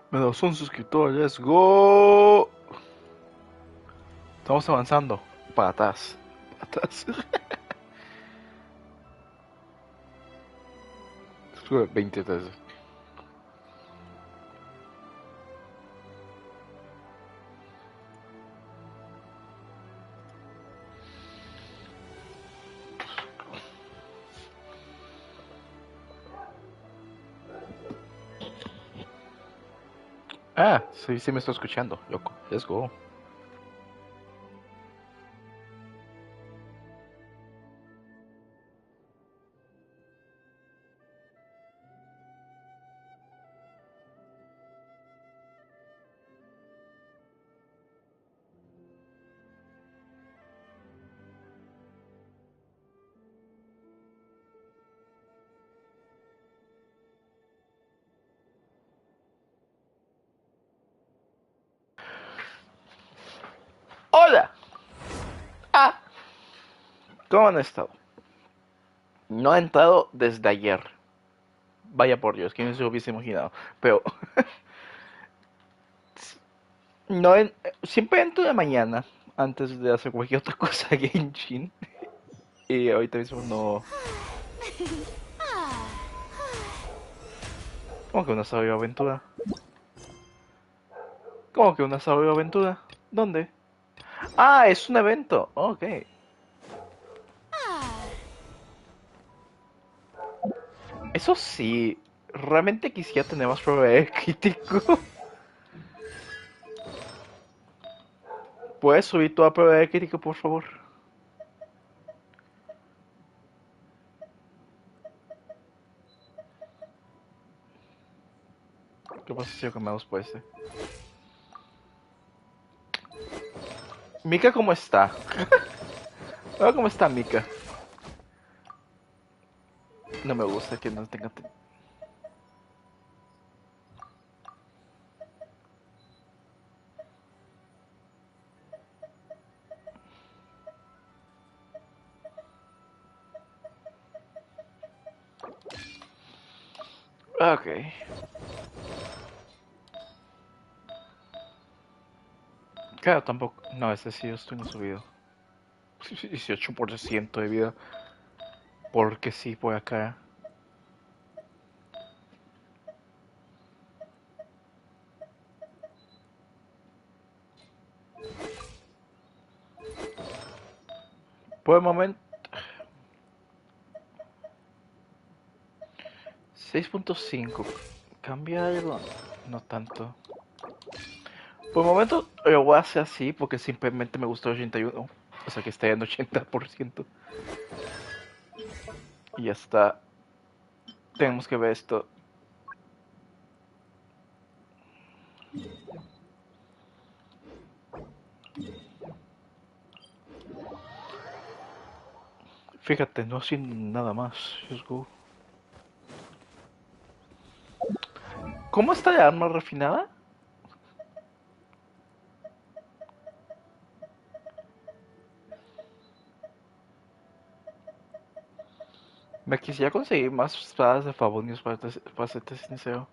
Menos un suscriptor, let's go. Estamos avanzando. Para atrás. Para atrás. Sube 23. Ah, sí, sí me estoy escuchando, loco. Let's go. ¡Hola! Ah, ¿cómo han estado? No he entrado desde ayer. Vaya por Dios, quién se hubiese imaginado. Pero no siempre entro de mañana antes de hacer cualquier otra cosa Genshin. Y ahorita mismo no. ¿Cómo que una sábado aventura? ¿Cómo que una sábado aventura? ¿Dónde? Ah, es un evento. Ok. Eso sí, realmente quisiera tener más poder crítico. ¿Puedes subir tu poder crítico, por favor? ¿Qué pasa si yo que me después? Mika, ¿cómo está? Hola, ¿cómo está Mika? No me gusta que no tenga... Ok. Claro, tampoco... No, ese sí yo estoy no subido. 18% de vida. Porque sí, por acá. Por el momento... 6.5. ¿Cambia algo? No tanto. Por el momento lo voy a hacer así porque simplemente me gustó 81. O sea que está en 80%. Y ya está. Tenemos que ver esto. Fíjate, no haciendo nada más. Just go. ¿Cómo está la arma refinada? Me quisiera conseguir más espadas de Favonius para serte sincero.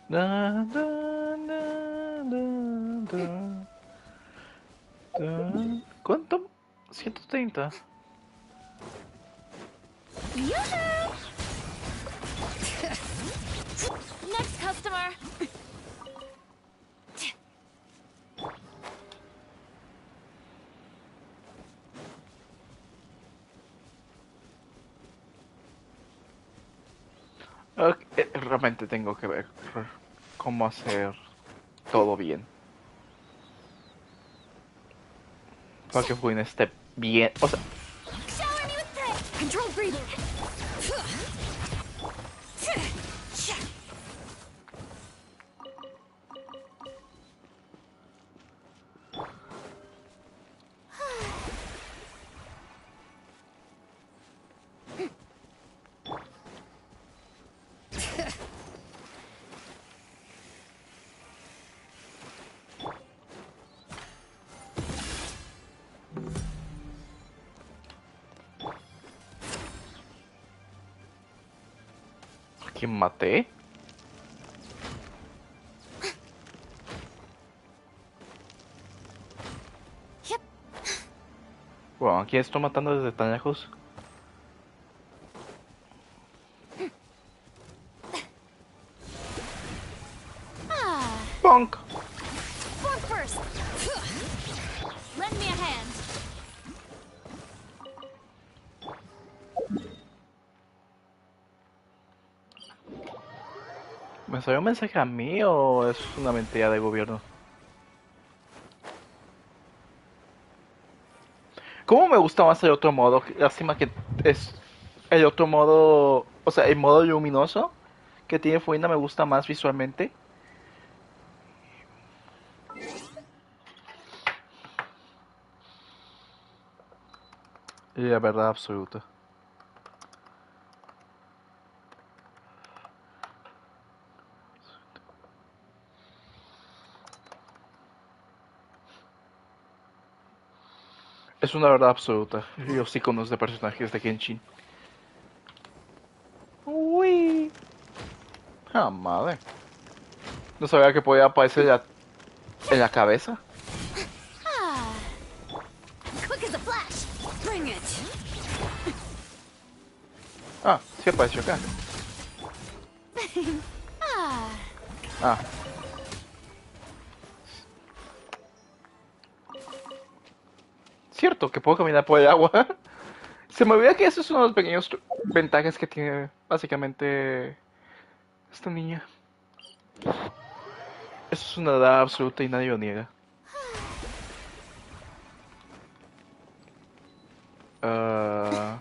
Da, da, da, da, da, da. ¿Cuánto? 130. Next customer. Ok, realmente tengo que ver cómo hacer todo bien. Para que Fuin esté bien. O sea, Shower me with praise. Control breathing. ¿Quién maté? Yep. Bueno, ¿a quién estoy matando desde tan lejos? Ah, ¡Punk! fork first. Lend me a hand. ¿Me salió un mensaje a mí o es una mentira del gobierno? ¿Cómo me gusta más el otro modo? Lástima que es el otro modo, o sea, el modo luminoso que tiene Fuina me gusta más visualmente. Y la verdad absoluta. Es una verdad absoluta. Los iconos de personajes de Genshin. Uy. Ah, madre. No sabía que podía aparecer en la cabeza. Ah, quick as a flash. Bring it. Ah, sí apareció acá. Ah, Ah, cierto que puedo caminar por el agua. Se me olvida que esos son los pequeños ventajas que tiene básicamente esta niña. Eso es una verdad absoluta y nadie lo niega. Ah,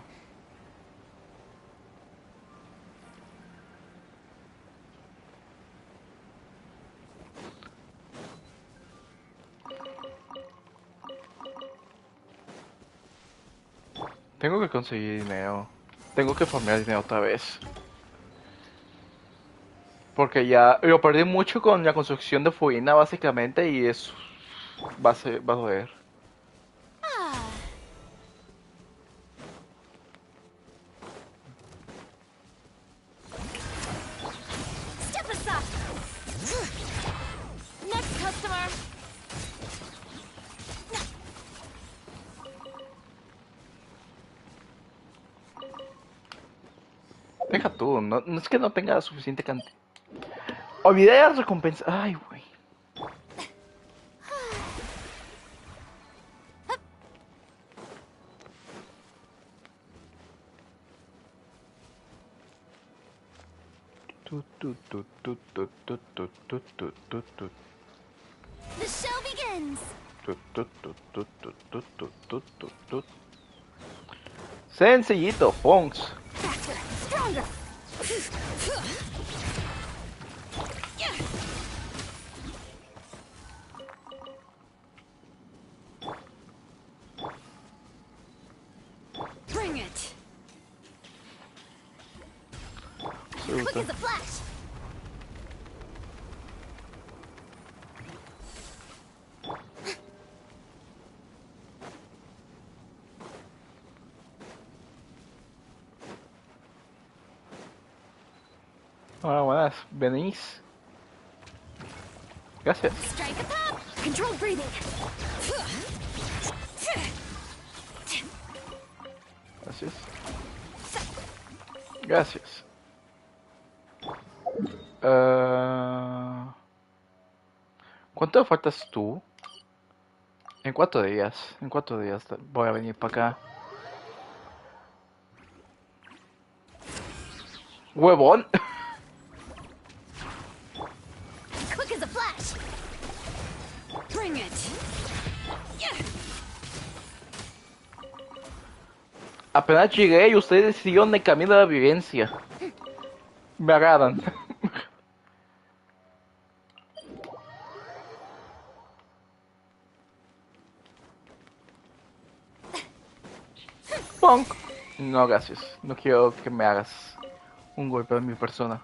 tengo que conseguir dinero. Tengo que farmear dinero otra vez. Porque ya lo perdí mucho con la construcción de Fuina básicamente y eso va a doler. ah. Step aside. Next customer. Deja tú, no es que no tenga suficiente cantidad. Olvidé las recompensas. Ay, güey. Tu, tu, tu, tu, tu, tu, tu, tu, tu, tu, tu, The show begins. tu, tu, tu, tu, tu, tu, tu, tu, tu, tu. Sencillito, Ponks. Faster, stronger. Bring it. Quick Absoluta. as a flash. Hola, buenas. ¿Venís? Gracias. Strike a pop. Controlled breathing. Gracias. Gracias. Ah, ¿cuánto faltas tú? En 4 días. En 4 días voy a venir para acá. ¡Huevón! Quick as a flash. Bring it. Apenas llegué y ustedes siguieron el camino de la vivencia. Me agradan. Punk. No, gracias. No quiero que me hagas un golpe a mi persona.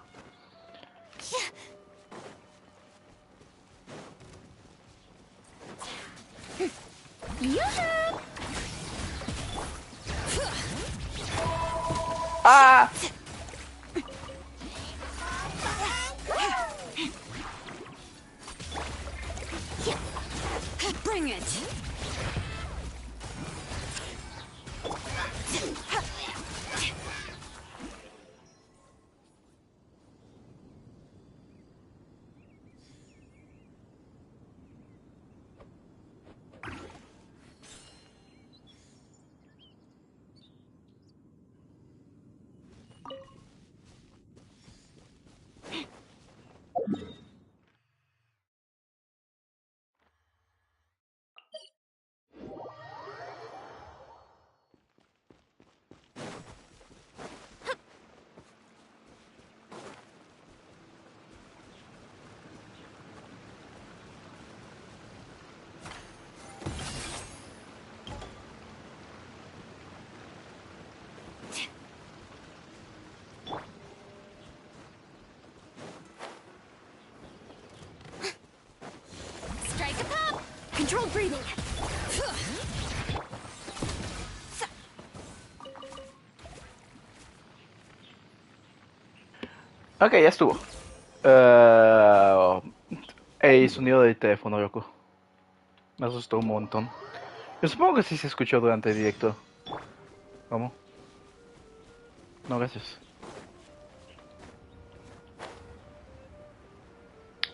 Yoo-hoo! ¡Ah! Strike a pop! Controlled breathing. Ok, ya estuvo. El sonido del teléfono, loco. Me asustó un montón. Yo supongo que sí se escuchó durante el directo. ¿Cómo? No, gracias.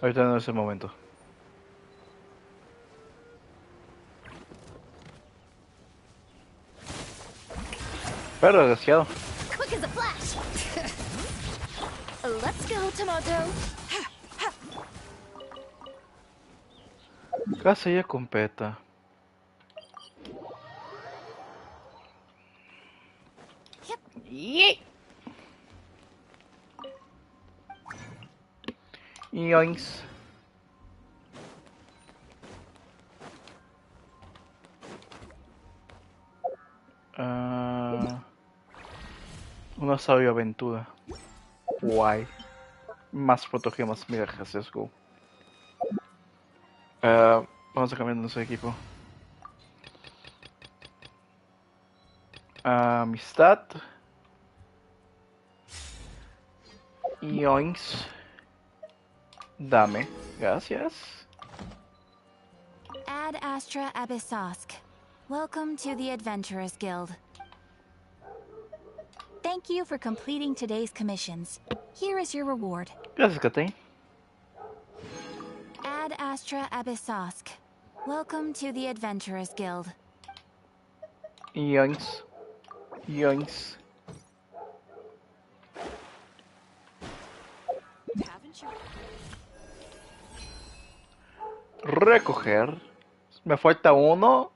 Ahorita no es el momento. Pero desgraciado. Quick as a flash. Let's go, tomato. Casilla completa. Yep. Yee. Yoinks. Una sabia aventura. Guay. Más fotogemas, mira, let's go. Vamos a cambiar nuestro equipo. Amistad. Yoinks. Dame. Gracias. Ad Astra Abyssosk. Welcome to the Adventurers Guild. Thank you for completing today's commissions. Here is your reward. Gracias, Kate. Ad Astra Abyssosk. Welcome to the Adventurers Guild. Yoinks. Yoinks. Recoger. Me falta uno.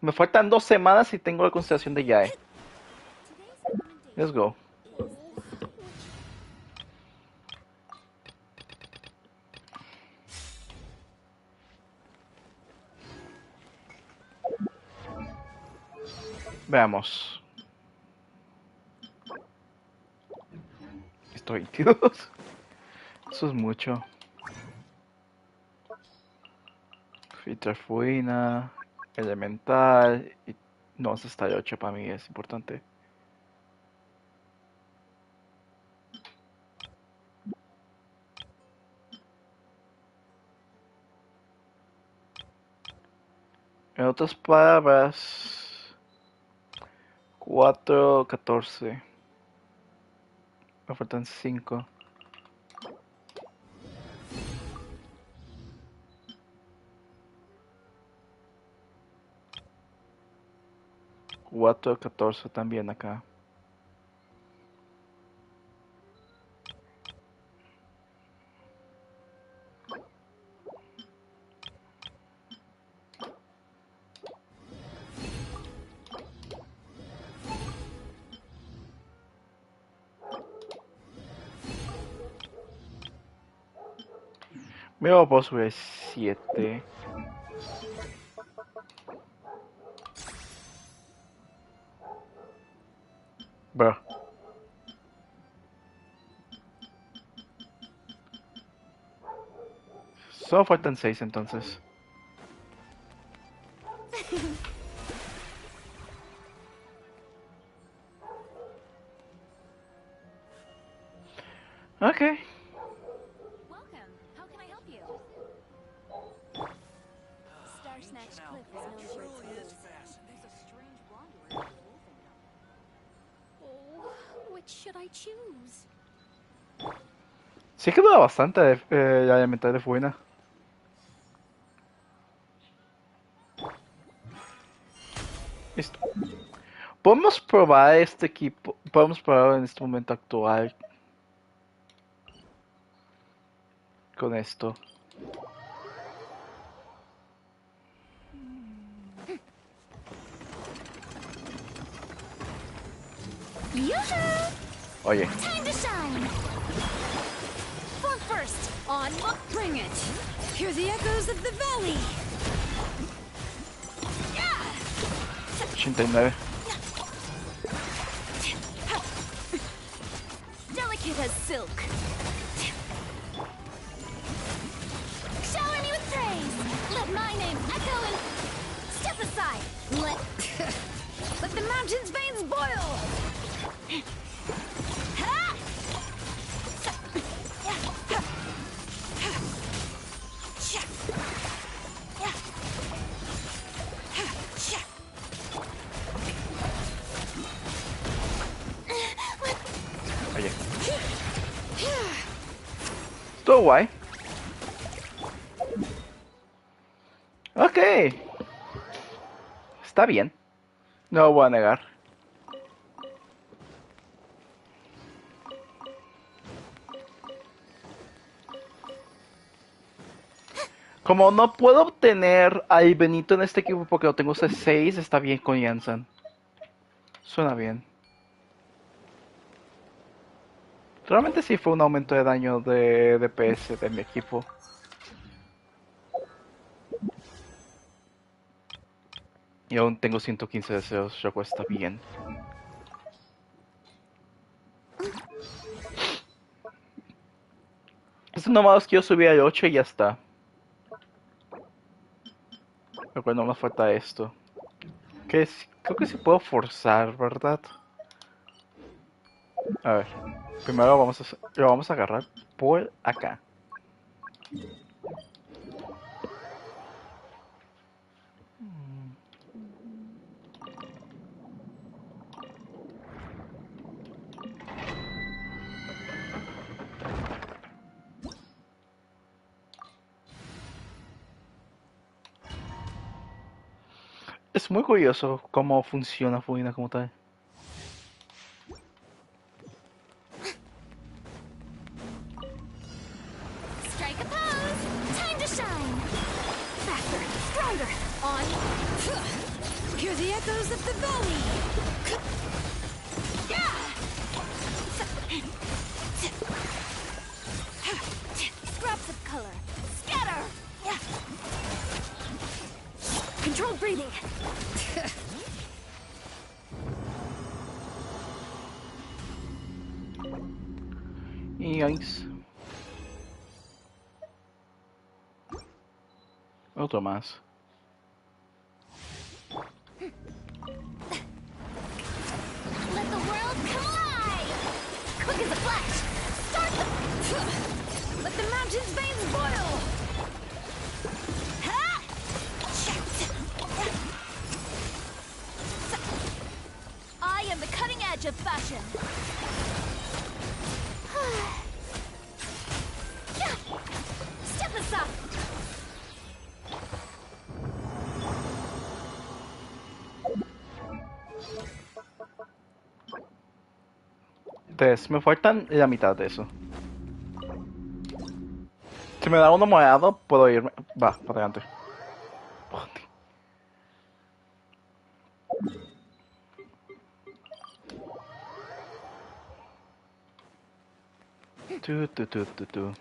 Me faltan 2 semanas y tengo la constelación de Yae. Let's go. Veamos. Esto 22. Eso es mucho. Filtrar fuina. Elemental. Y... no, eso está de 8 para mí, es importante. En otras palabras, 4, 14. Me faltan 5. 4, 14 también acá. Mira, puedo subir 7. Bro. Solo faltan 6 entonces. Ok. Welcome. How can I help you? Star Snatch Cliff is known for its woods. There's a strange wanderer named Wolf in should I choose? Sí que dura bastante la elemental de Fuina. Listo. Podemos probar este equipo. Podemos probar en este momento actual con esto. Yoo-hoo! Oye, Time to shine! Form first! On, bring it! Hear the echoes of the valley! Yeah! 89. Delicate as silk. Shower me with praise. Let my name echo and step aside. Let the mountain's veins boil. Ha! Oye. Estuvo guay. Ok. Está bien. No lo voy a negar. Como no puedo obtener al Benito en este equipo porque lo tengo C6, está bien con Jansen. Suena bien. Realmente sí fue un aumento de daño de DPS de mi equipo. Y aún tengo 115 deseos, lo cual está bien. Esto nomás quiero subir al 8 y ya está. Lo cual no me falta esto. Creo que sí puedo forzar, ¿verdad? A ver. Primero lo vamos a agarrar por acá. Es muy curioso cómo funciona Fuina como tal. Strike a pose. Time to shine. Faster, stronger. On. Hear the echoes of the valley. Yeah. Scraps of color. Scatter. Yeah. Controlled breathing. Y Ice. Otro más. Let the world collide! Quick as a flash! Start the... Let the mountain's veins boil! Ha! I am the cutting edge of fashion. Step aside! Me faltan la mitad de eso. Si me da uno morado, puedo irme. Va, para adelante. Tu.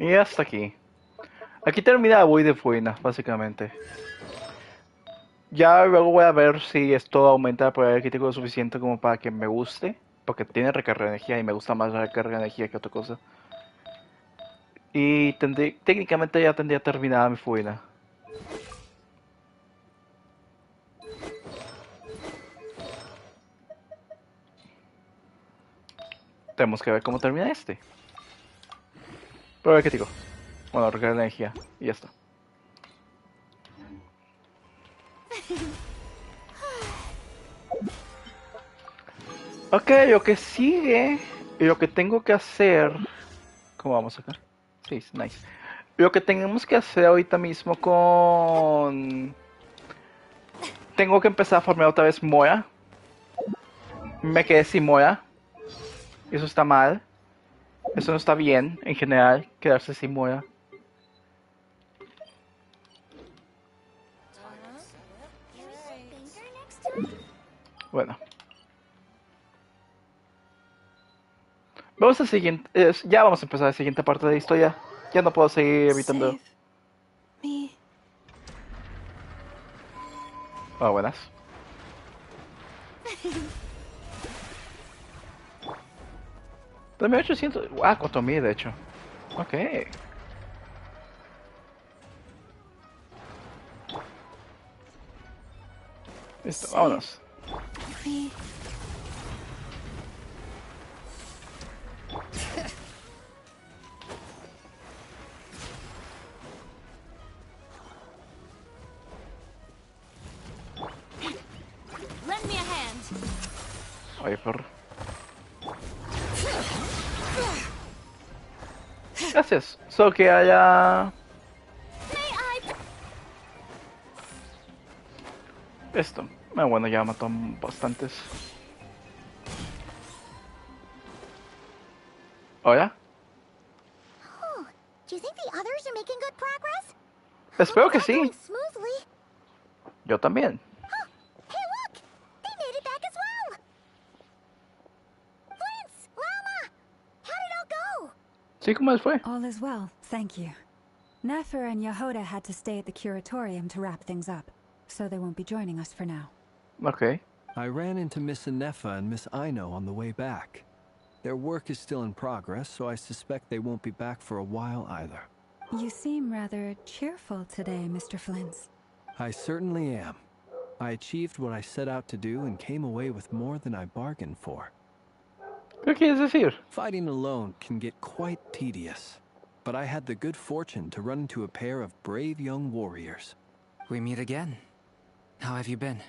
Y hasta aquí. Aquí termina la build de Fuina, básicamente. Ya luego voy a ver si esto aumenta el poder crítico lo suficiente como para que me guste. Porque tiene recarga de energía y me gusta más la recarga de energía que otra cosa. Y técnicamente ya tendría terminada mi Fuina. tenemos que ver cómo termina este. Pero a ver qué digo. Bueno, recargar energía y ya está. Ok, lo que sigue y lo que tengo que hacer. ¿Cómo vamos a sacar? Sí, nice. Lo que tenemos que hacer ahorita mismo con. Tengo que empezar a formar otra vez Moya. Me quedé sin Moya. Eso está mal. Eso no está bien en general, quedarse sin Moya. Bueno. Vamos a siguiente. Ya vamos a empezar la siguiente parte de la historia. Ya no puedo seguir evitando. Save me. Ah, buenas. Dame 800. Ah, 4000 de hecho. Ok. Listo, Save vámonos. me. Lend me a hand. Oye, perro. Gracias. Solo que haya. May I? Esto. Ah, bueno, ya mató bastantes. ¿Hola? Oh, do you think the others are making good progress? Hope Espero it's que all going sí. smoothly. Yo también. Oh, hey, look! They made it back as well. Flint's, Lama, how did it all go? Sí, ¿cómo les fue? All is well, thank you. Nefer and Yehoda had to stay at the curatorium to wrap things up, so they won't be joining us for now. Ok. I ran into Miss Anefa and Miss Aino on the way back. Their work is still in progress, so I suspect they won't be back for a while either. You seem rather cheerful today, Mr. Flint's. I certainly am. I achieved what I set out to do and came away with more than I bargained for. ¿Qué quieres decir? Fighting alone can get quite tedious, but I had the good fortune to run into a pair of brave young warriors. We meet again. How have you been?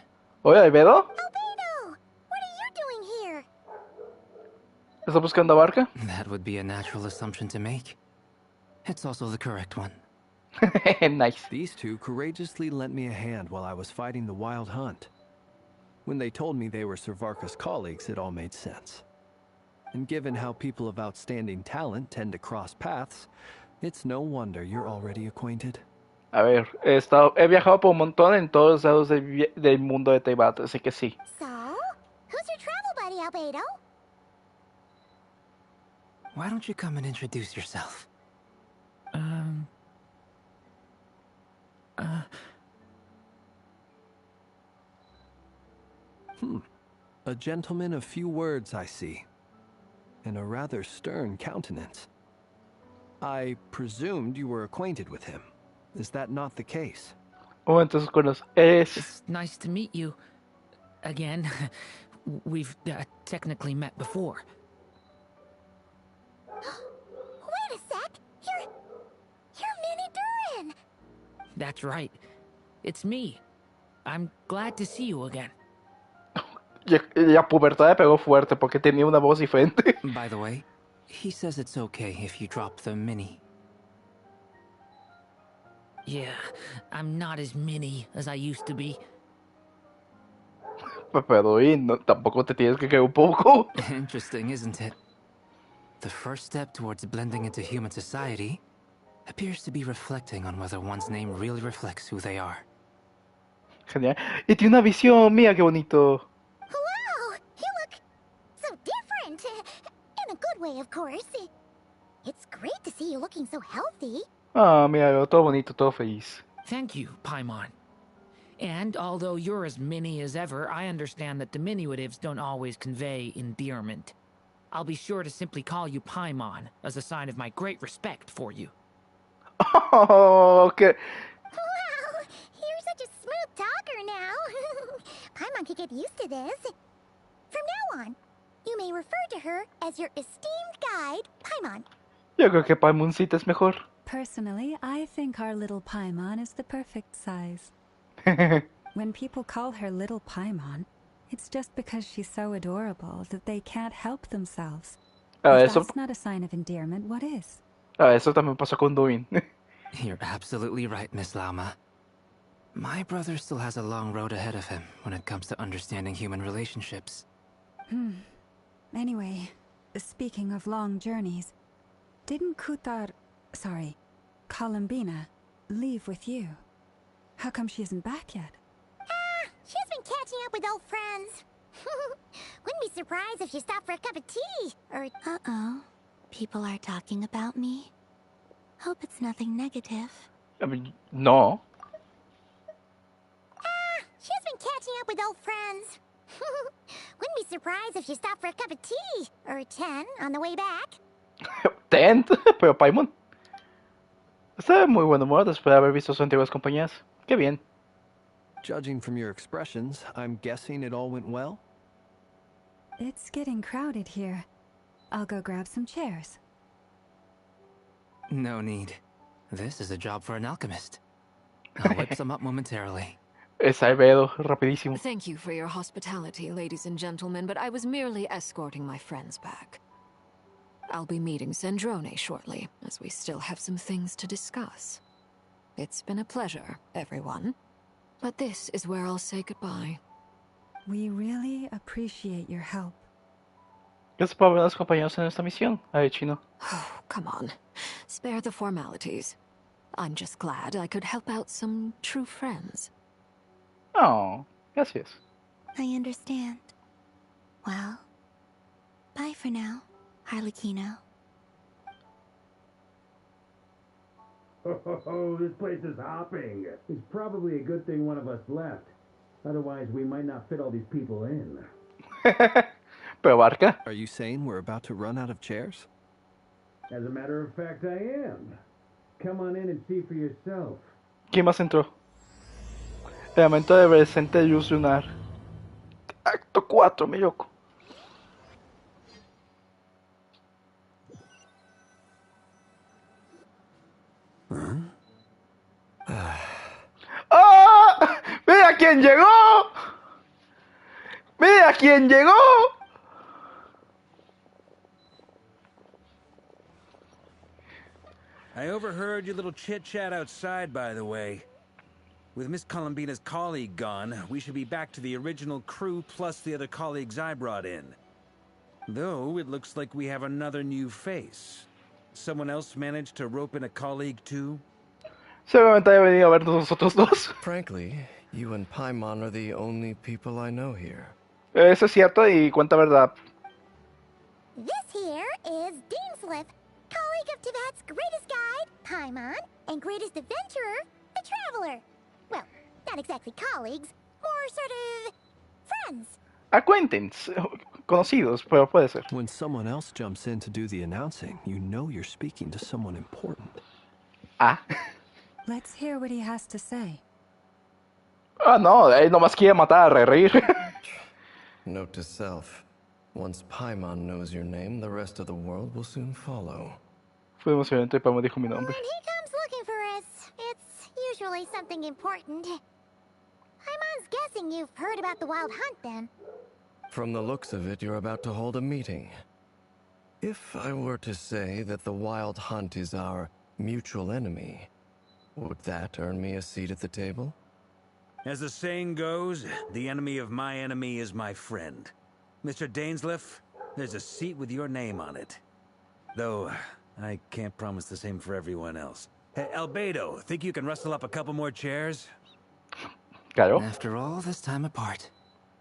Oye, ¿Albedo? Albedo, what are you doing here? ¿Estás buscando a Barca? That would be a natural assumption to make. It's also the correct one. Nice. These two courageously lent me a hand while I was fighting the wild hunt. When they told me they were Servarka's colleagues, it all made sense. And given how people of outstanding talent tend to cross paths, it's no wonder you're already acquainted. A ver, he viajado por un montón en todos los lados del mundo de Teyvat, así que sí. So, who's your travel buddy, Albedo? Why don't you come and introduce yourself? A gentleman of few words, I see. And a rather stern countenance. I presumed you were acquainted with him. Is that not the case? Oh, entonces con los es. It's nice to meet you. Again. We've technically met before. Wait a sec. You're Minnie Durin. That's right. It's me. I'm glad to see you again. La pubertad le pegó fuerte porque tenía una voz diferente. By the way, he says it's okay if you drop the mini. Yeah, I'm not as mini as I used to be. Pero y no, tampoco te tienes que quedar un poco. Interesting, isn't it? The first step towards blending into human society appears to be reflecting on whether one's name really reflects who they are. Genial. Y tiene una visión, mira qué bonito. Wow, you look so different. In a good way, of course. It's great to see you looking so healthy. Ah, mira, todo bonito, todo feliz. Thank you, Paimon. And although you're as mini as ever, I understand that diminutives don't always convey endearment. I'll be sure to simply call you Paimon as a sign of my great respect for you. Oh, okay. Wow, you're such a smooth talker now. Paimon could get used to this. From now on, You may refer to her as your esteemed guide, Paimon. Yo creo que Paimoncita es mejor. Personally, I think our little Paimon is the perfect size. When people call her Little Paimon, it's just because she's so adorable that they can't help themselves. If Eso, that's not a sign of endearment, what is? eso también pasó con Duin. You're absolutely right, Miss Lauma. My brother still has a long road ahead of him when it comes to understanding human relationships. Anyway, speaking of long journeys, didn't Columbina, leave with you? How come she isn't back yet? She's been catching up with old friends. Wouldn't be surprised if she stopped for a cup of tea. Or, Uh-oh. People are talking about me. Hope it's nothing negative. I mean, no. she's been catching up with old friends. Wouldn't be surprised if she stopped for a cup of tea. Or 10 on the way back. Tent, pero Paimon. Está de muy buen humor después de haber visto sus antiguas compañías. Qué bien. Judging from your expressions, I'm guessing it all went well? It's getting crowded here. I'll go grab some chairs. No need. This is a job for an alchemist. I'll whip some up momentarily. Es Albedo, rapidísimo. Thank you for your hospitality, ladies and gentlemen, but I was merely escorting my friends back. I'll be meeting Sandrone shortly, as we still have some things to discuss. It's been a pleasure, everyone. But this is where I'll say goodbye. We really appreciate your help. Gracias por habernos acompañado en esta misión, Chino. Oh, come on. Spare the formalities. I'm just glad I could help out some true friends. Oh, gracias. I understand. Well, bye for now, Harlequino. Oh, this place is hopping. It's probably a good thing one of us left. Otherwise, we might not fit all these people in. Pero Barca. Are you saying we're about to run out of chairs? As a matter of fact, I am. Come on in and see for yourself. ¿Quién más entró? Elemento de presente luz lunar. Acto 4, me loco. ¡Ah! ¡Mira quién llegó! ¡Mira quién llegó! I overheard your little chit-chat outside, by the way. With Miss Columbina's colleague gone, we should be back to the original crew plus the other colleagues I brought in. Though, it looks like we have another new face. Someone else managed to rope in a colleague too? Seguramente haya venido a vernos nosotros dos. Frankly, you and Paimon are the only people I know here. Eso es cierto y cuenta verdad. This here is Deansliff, colleague of Tibet's greatest guide, Paimon, and greatest adventurer, the Traveler. Well, not exactly colleagues, more sort of friends. Acquaintance, conocidos, pero puede ser. When someone else jumps in to do the announcing, you know you're speaking to someone important. Ah. Let's hear what he has to say. Ah, no, él nomás quiere matar a reír. Note to self. Once Paimon knows your name, the rest of the world will soon follow. Fue emocionante y Paimon dijo mi nombre. When he comes looking for us, it's usually something important. Paimon's guessing you've heard about the Wild Hunt, then. From the looks of it, you're about to hold a meeting. If I were to say that the Wild Hunt is our mutual enemy, would that earn me a seat at the table? As the saying goes, the enemy of my enemy is my friend. Mr. Dainsliff, there's a seat with your name on it. Though, I can't promise the same for everyone else. Hey, Albedo, think you can rustle up a couple more chairs? Claro. After all this time apart,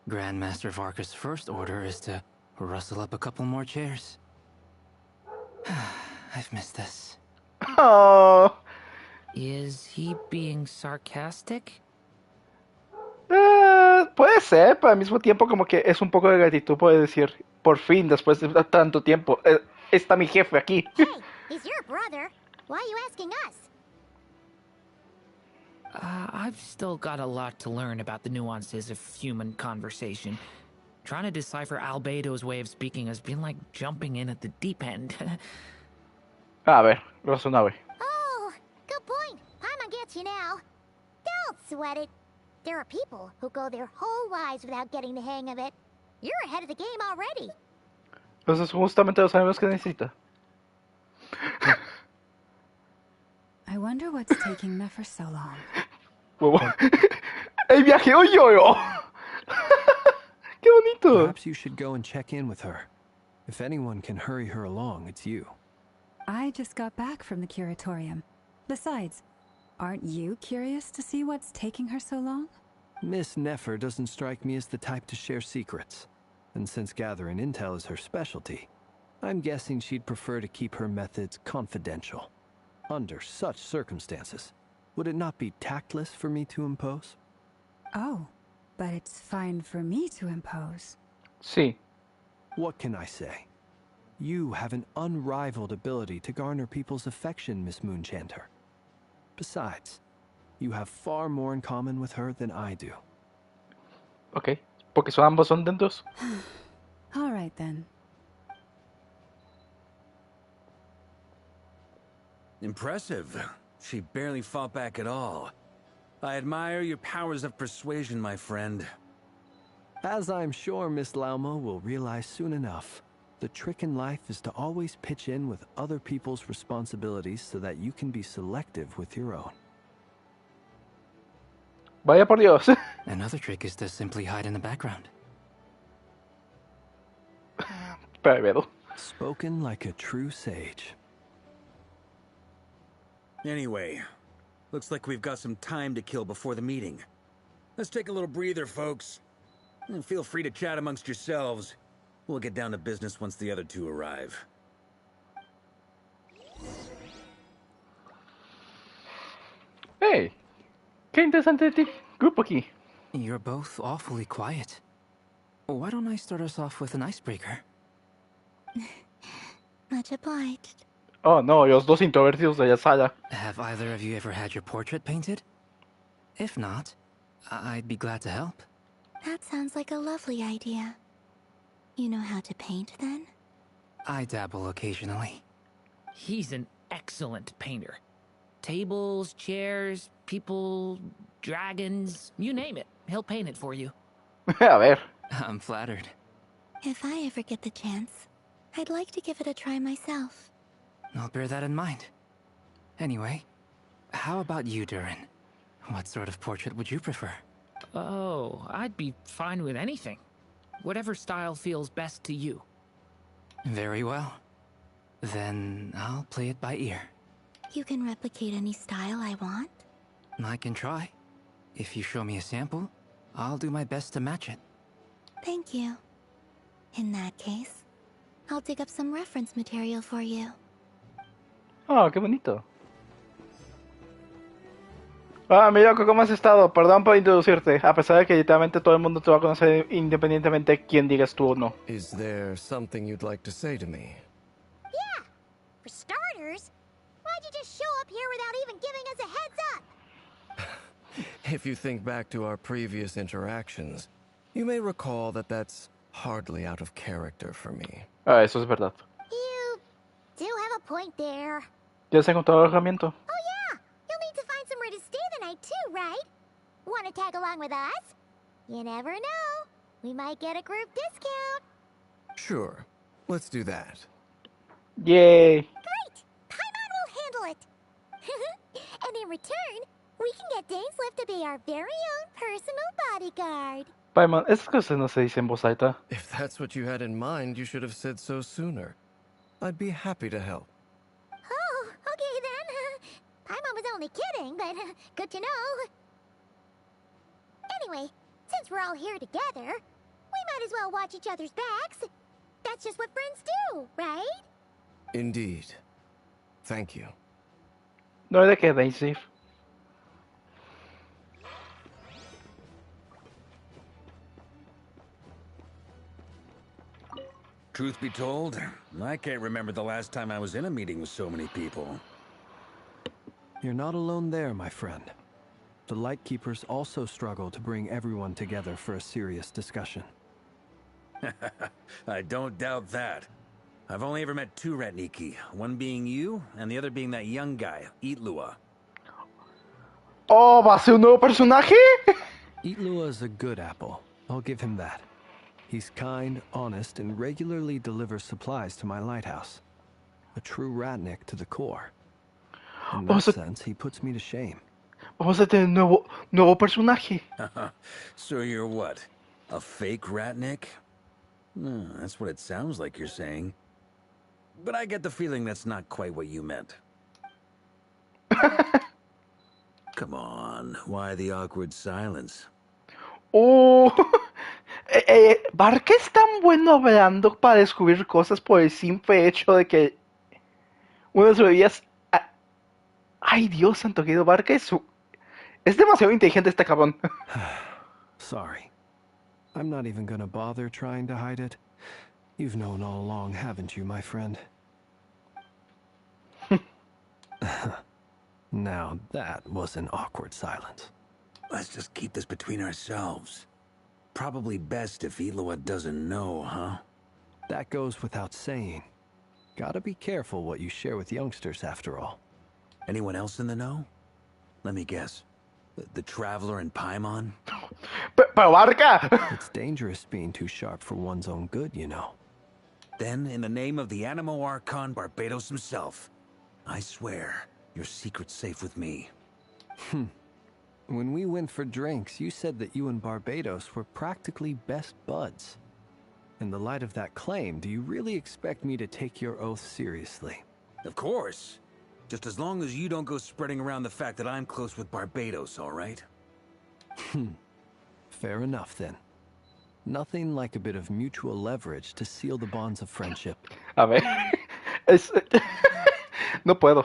Grandmaster Varka's first order is to rustle up a couple more chairs. I've missed this. Oh. Is he being sarcastic? Puede ser, pero al mismo tiempo como que es un poco de gratitud, puede decir, por fin, después de tanto tiempo, está mi jefe aquí. Hey, he's your brother. Why are you asking us? I've still got a lot to learn about the nuances of human conversation. Trying to decipher Albedo's way of speaking has been like jumping in at the deep end. A ver, razonable. Oh, good point. Paimon gets you now. Don't sweat it. There are people who go their whole lives without getting the hang of it. You're ahead of the game already. Entonces justamente los amigos que necesita. I wonder what's taking Nefer so long. Huevo. El viaje, oye, yo. Qué bonito. Perhaps you should go and check in with her. If anyone can hurry her along, it's you. I just got back from the curatorium. Besides, aren't you curious to see what's taking her so long? Miss Nefer doesn't strike me as the type to share secrets. And since gathering intel is her specialty, I'm guessing she'd prefer to keep her methods confidential. Under such circumstances, would it not be tactless for me to impose? Oh, but it's fine for me to impose. Sí. What can I say? You have an unrivaled ability to garner people's affection, Miss Moonchanter. Besides, you have far more in common with her than I do. Ok. Porque ambos son dentos. All right then. Impressive. She barely fought back at all. I admire your powers of persuasion, my friend. As I'm sure Miss Lauma will realize soon enough, the trick in life is to always pitch in with other people's responsibilities so that you can be selective with your own. Vaya por Dios. Another trick is to simply hide in the background. Pero. Spoken like a true sage. Anyway, looks like we've got some time to kill before the meeting. Let's take a little breather, folks. And feel free to chat amongst yourselves. We'll get down to business once the other two arrive. Hey, qué interesante grupo aquí. You're both awfully quiet. Why don't I start us off with an icebreaker? Much obliged. Oh no, los dos introvertidos de la sala. Have either of you ever had your portrait painted? If not, I'd be glad to help. That sounds like a lovely idea. You know how to paint, then? I dabble occasionally. He's an excellent painter. Tables, chairs, people, dragons, you name it. He'll paint it for you. A ver. I'm flattered. If I ever get the chance, I'd like to give it a try myself. I'll bear that in mind. Anyway, how about you, Durin? What sort of portrait would you prefer? Oh, I'd be fine with anything. Whatever style feels best to you. Very well. Then I'll play it by ear. You can replicate any style I want? I can try. If you show me a sample, I'll do my best to match it. Thank you. In that case, I'll dig up some reference material for you. Oh, qué bonito. Ah, mi loco, ¿cómo has estado? Perdón por introducirte, a pesar de que literalmente todo el mundo te va a conocer independientemente de quién digas tú o no. Is there something you'd like to say to me? Yeah. For starters, why'd you just show up here without even giving us a heads up? If you think back to our previous interactions, you may recall that that's hardly out of character for me. Ah, eso es verdad. You do have a point there. ¿Ya has encontrado alojamiento? Oh yeah, you'll need to find somewhere to stay the night too, right? Want to tag along with us? You never know. We might get a group discount. Sure, let's do that. Yay. Great! Paimon will handle it. And in return, we can get Dainslift to be our very own personal bodyguard. Paimon, esas cosas no se dicen en voz alta. If that's what you had in mind, you should have said so sooner. I'd be happy to help. Oh, okay then. Paimon was only kidding, but good to know. Anyway, since we're all here together, we might as well watch each other's backs. That's just what friends do, right? Indeed. Thank you. No hay de qué, Daisy. Truth be told, I can't remember the last time I was in a meeting with so many people. You're not alone there, my friend. The Lightkeepers also struggle to bring everyone together for a serious discussion. I don't doubt that. I've only ever met two Ratniki, one being you, and the other being that young guy, Itlua. Oh, ¿va a ser un nuevo personaje? Itlua is a good apple. I'll give him that. He's kind, honest, and regularly delivers supplies to my lighthouse. A true Ratnik to the core. In that sense, he puts me to shame. Vamos a tener un nuevo personaje. So you're what? A fake Ratnik? That's what it sounds like you're saying. But I get the feeling that's not quite what you meant. Come on, why the awkward silence? Oh, Barca es tan bueno hablando para descubrir cosas por el simple hecho de que uno de sus bebidas... Ay, Dios santo, querido Barca es demasiado inteligente este cabrón. Sorry. I'm not even gonna bother trying to hide it. You've known all along, haven't you, my friend? Now, that was an awkward silence. Let's just keep this between ourselves. Probably best if Itlua doesn't know, huh? That goes without saying. Gotta be careful what you share with youngsters, after all. Anyone else in the know? Let me guess. The Traveler and Paimon? Pero Barca! It's dangerous being too sharp for one's own good, you know. Then, in the name of the Animo Archon Barbados himself, I swear, your secret's safe with me. When we went for drinks, you said that you and Barbados were practically best buds. In the light of that claim, do you really expect me to take your oath seriously? Of course. Just as long as you don't go spreading around the fact that I'm close with Barbados, all right? Fair enough, then. Nothing like a bit of mutual leverage to seal the bonds of friendship. A ver, no puedo.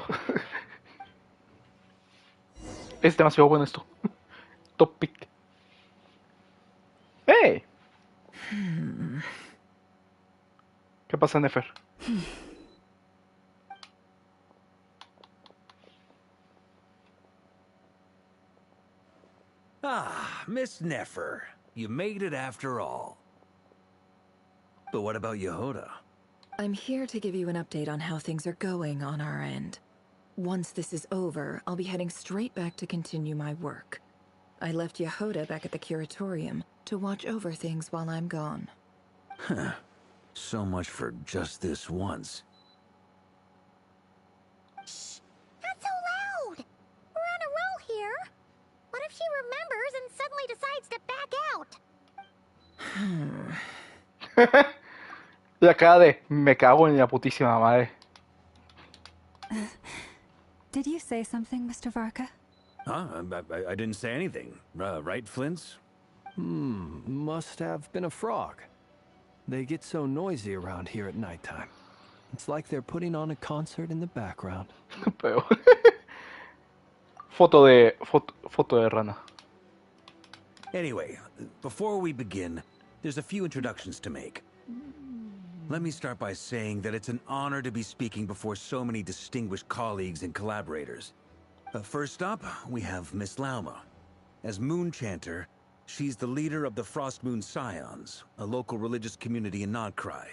Es demasiado bueno esto. Top pick. ¡Hey! ¿Qué pasa, Nefer? Ah, Miss Nefer. You made it after all. But what about Yehoda? I'm here to give you an update on how things are going on our end. Once this is over, I'll be heading straight back to continue my work. I left Yehoda back at the curatorium to watch over things while I'm gone. So much for just this once. Shh! Not so loud! We're on a roll here. What if she remembers and suddenly decides to back out? La cara de me cago en la putísima madre. Did you say something, Mr. Varka? Huh? I didn't say anything. Right, Flint's? Must have been a frog. They get so noisy around here at nighttime. It's like they're putting on a concert in the background. Pero... foto de rana. Anyway, before we begin, there's a few introductions to make. Let me start by saying that it's an honor to be speaking before so many distinguished colleagues and collaborators. First up, we have Miss Lauma. As Moon Chanter, she's the leader of the Frost Moon Scions, a local religious community in Nodcry.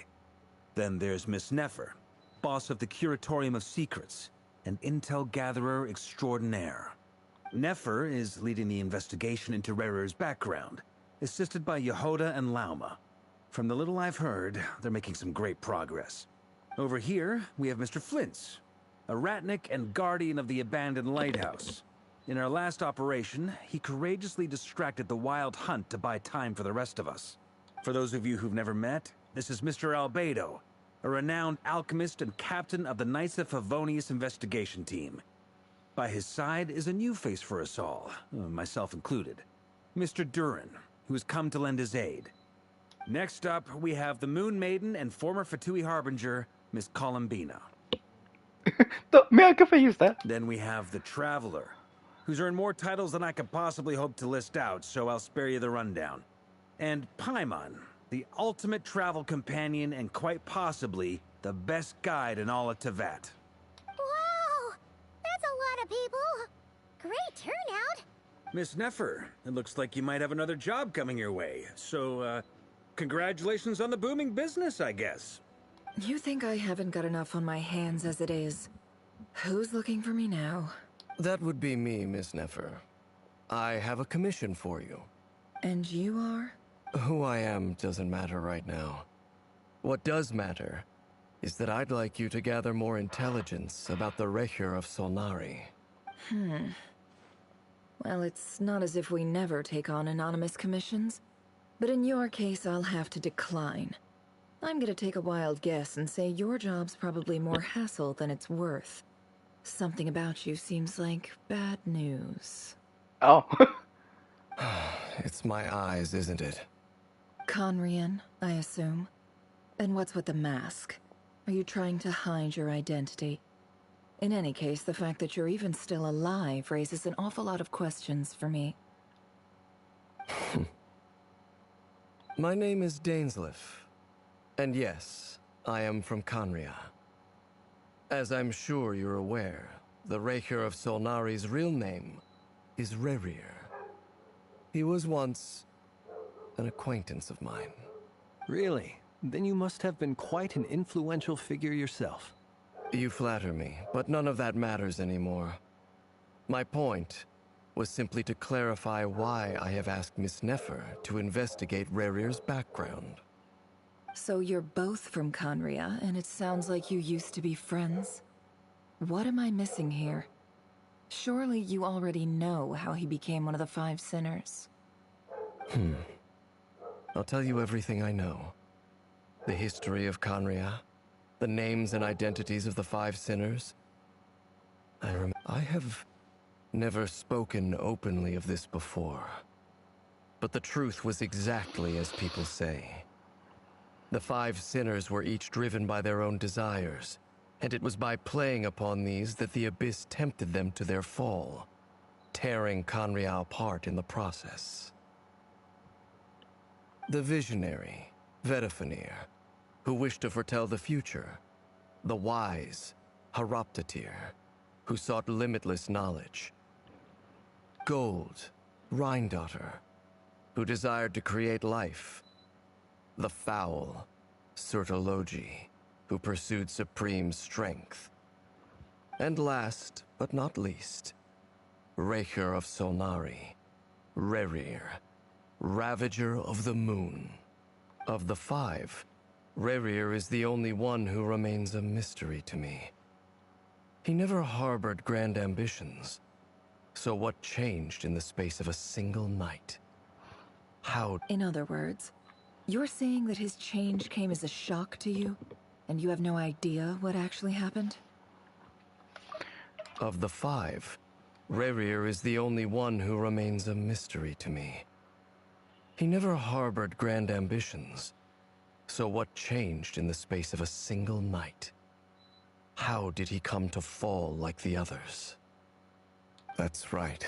Then there's Miss Nefer, boss of the Curatorium of Secrets, and intel gatherer extraordinaire. Nefer is leading the investigation into Rerer's background, assisted by Yehoda and Lauma. From the little I've heard, they're making some great progress. Over here, we have Mr. Flint's, a Ratnik and guardian of the abandoned lighthouse. In our last operation, he courageously distracted the Wild Hunt to buy time for the rest of us. For those of you who've never met, this is Mr. Albedo, a renowned alchemist and captain of the Knights of Favonius investigation team. By his side is a new face for us all, myself included, Mr. Durin, who has come to lend his aid. Next up, we have the Moon Maiden and former Fatui Harbinger, Miss Columbina. Mira qué feliz está. Then we have the Traveler, who's earned more titles than I could possibly hope to list out, so I'll spare you the rundown. And Paimon, the ultimate travel companion and quite possibly the best guide in all of Tevat. Wow! That's a lot of people! Great turnout! Miss Nefer, it looks like you might have another job coming your way, so, congratulations on the booming business, I guess. You think I haven't got enough on my hands as it is? Who's looking for me now? That would be me, Miss Nefer. I have a commission for you. And you are? Who I am doesn't matter right now. What does matter is that I'd like you to gather more intelligence about the Recher of Solnari. Well, it's not as if we never take on anonymous commissions. But in your case, I'll have to decline. I'm gonna take a wild guess and say your job's probably more hassle than it's worth. Something about you seems like bad news. Oh. It's my eyes, isn't it? Conrian, I assume. And what's with the mask? Are you trying to hide your identity? In any case, the fact that you're even still alive raises an awful lot of questions for me. My name is Dainsleif. And yes, I am from Conria. As I'm sure you're aware, the Recher of Solnari's real name is Rerir. He was once an acquaintance of mine. Really? Then you must have been quite an influential figure yourself. You flatter me, but none of that matters anymore. My point was simply to clarify why I have asked Miss Nefer to investigate Rerir's background. So you're both from Conria, and it sounds like you used to be friends? What am I missing here? Surely you already know how he became one of the Five Sinners. I'll tell you everything I know. The history of Conria, the names and identities of the Five Sinners. I have never spoken openly of this before. But the truth was exactly as people say. The Five Sinners were each driven by their own desires, and it was by playing upon these that the Abyss tempted them to their fall, tearing Conria apart in the process. The visionary, Vedifenir, who wished to foretell the future. The wise, Haroptatir, who sought limitless knowledge. Gold, Rheindotter, who desired to create life. The foul, Surtologi, who pursued supreme strength. And last, but not least, Recher of Solnari, Rerir, Ravager of the Moon. Of the five, Rerir is the only one who remains a mystery to me. He never harbored grand ambitions. So what changed in the space of a single night? How... In other words, you're saying that his change came as a shock to you, and you have no idea what actually happened? Of the five, Rerir is the only one who remains a mystery to me. He never harbored grand ambitions. So what changed in the space of a single night? How did he come to fall like the others? That's right.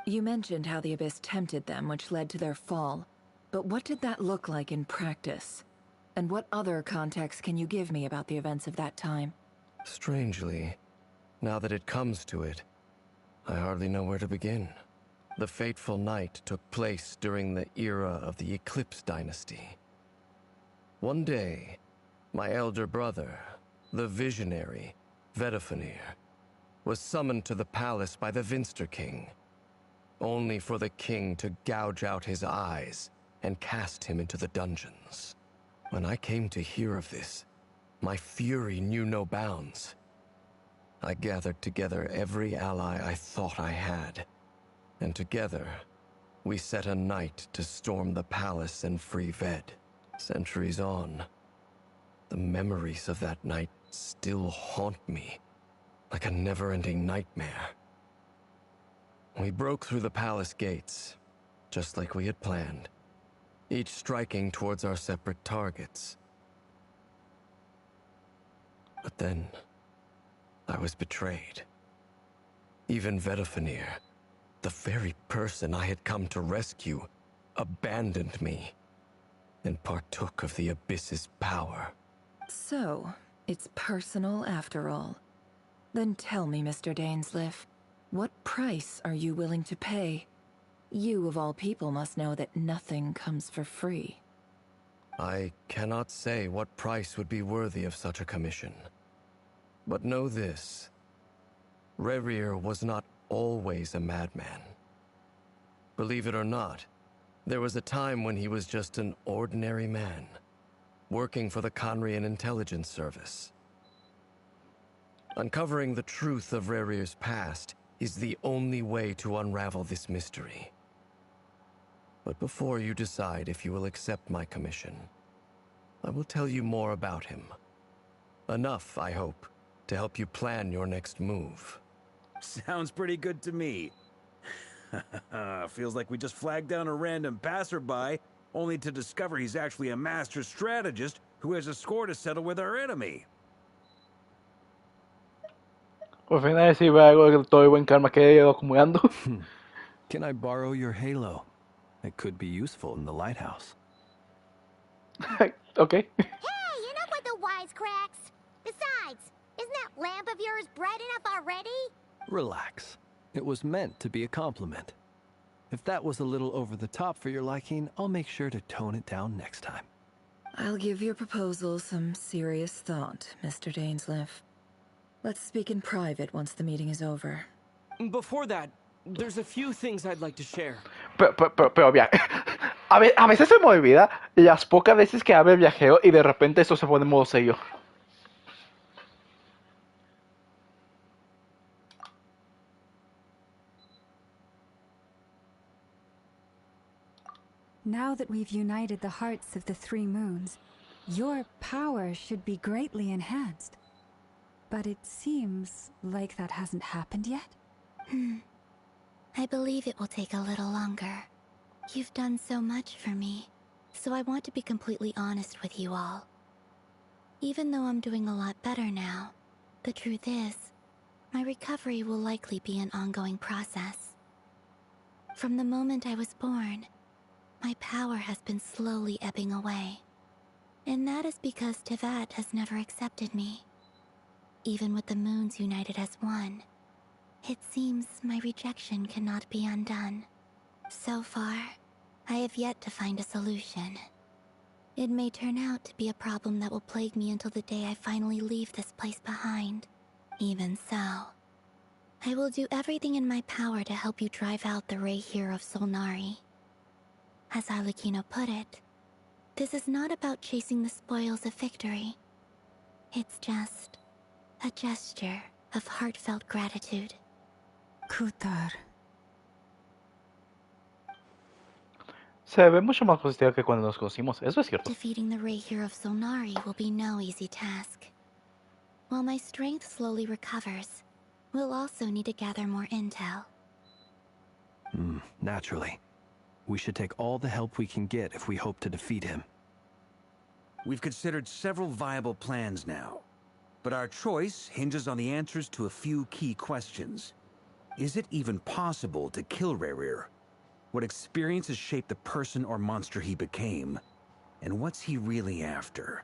You mentioned how the Abyss tempted them, which led to their fall. But what did that look like in practice? And what other context can you give me about the events of that time? Strangely, now that it comes to it, I hardly know where to begin. The fateful night took place during the era of the Eclipse Dynasty. One day, my elder brother, the visionary, Vedifenir, was summoned to the palace by the Vinster King, only for the king to gouge out his eyes and cast him into the dungeons. When I came to hear of this, my fury knew no bounds. I gathered together every ally I thought I had, and together, we set a night to storm the palace and free Ved. Centuries on, the memories of that night still haunt me like a never-ending nightmare. We broke through the palace gates, just like we had planned, each striking towards our separate targets. But then, I was betrayed. Even Vedifenir, the very person I had come to rescue, abandoned me and partook of the Abyss's power. So, it's personal after all. Then tell me, Mr. Dainsleif, what price are you willing to pay? You, of all people, must know that nothing comes for free. I cannot say what price would be worthy of such a commission. But know this. Rerir was not always a madman. Believe it or not, there was a time when he was just an ordinary man, working for the Conrian Intelligence Service. Uncovering the truth of Rerir's past is the only way to unravel this mystery. But before you decide if you will accept my commission, I will tell you more about him. Enough, I hope, to help you plan your next move. Sounds pretty good to me. Feels like we just flagged down a random passerby, only to discover he's actually a master strategist who has a score to settle with our enemy. Por fin a decir algo de todo el buen karma que he ido acumulando. Can I borrow your halo? It could be useful in the lighthouse. Okay. Hey, enough with the wisecracks! Besides, isn't that lamp of yours bright enough already? Relax. It was meant to be a compliment. If that was a little over the top for your liking, I'll make sure to tone it down next time. I'll give your proposal some serious thought, Mr. Dainsleif. Let's speak in private once the meeting is over. Before that, there's a few things I'd like to share. Pero bien, a veces se me olvida las pocas veces que habla el viajero y de repente esto se pone en modo serio. Now that we've united the hearts of the three moons, your power should be greatly enhanced. But it seems like that hasn't happened yet. I believe it will take a little longer. You've done so much for me, so I want to be completely honest with you all. Even though I'm doing a lot better now, the truth is, my recovery will likely be an ongoing process. From the moment I was born, my power has been slowly ebbing away. And that is because Tevat has never accepted me. Even with the moons united as one, it seems my rejection cannot be undone. So far, I have yet to find a solution. It may turn out to be a problem that will plague me until the day I finally leave this place behind. Even so, I will do everything in my power to help you drive out the Reihir of Solnari. As Arlecchino put it, this is not about chasing the spoils of victory. It's just a gesture of heartfelt gratitude. Kutar. Se ve mucho más positiva que cuando nos conocimos, eso es cierto. Defeating the Reihir of Solnari will be no easy task. While my strength slowly recovers, we'll also need to gather more intel. Naturally. We should take all the help we can get if we hope to defeat him. We've considered several viable plans now, but our choice hinges on the answers to a few key questions. Is it even possible to kill Rerir? What experiences shaped the person or monster he became? And what's he really after?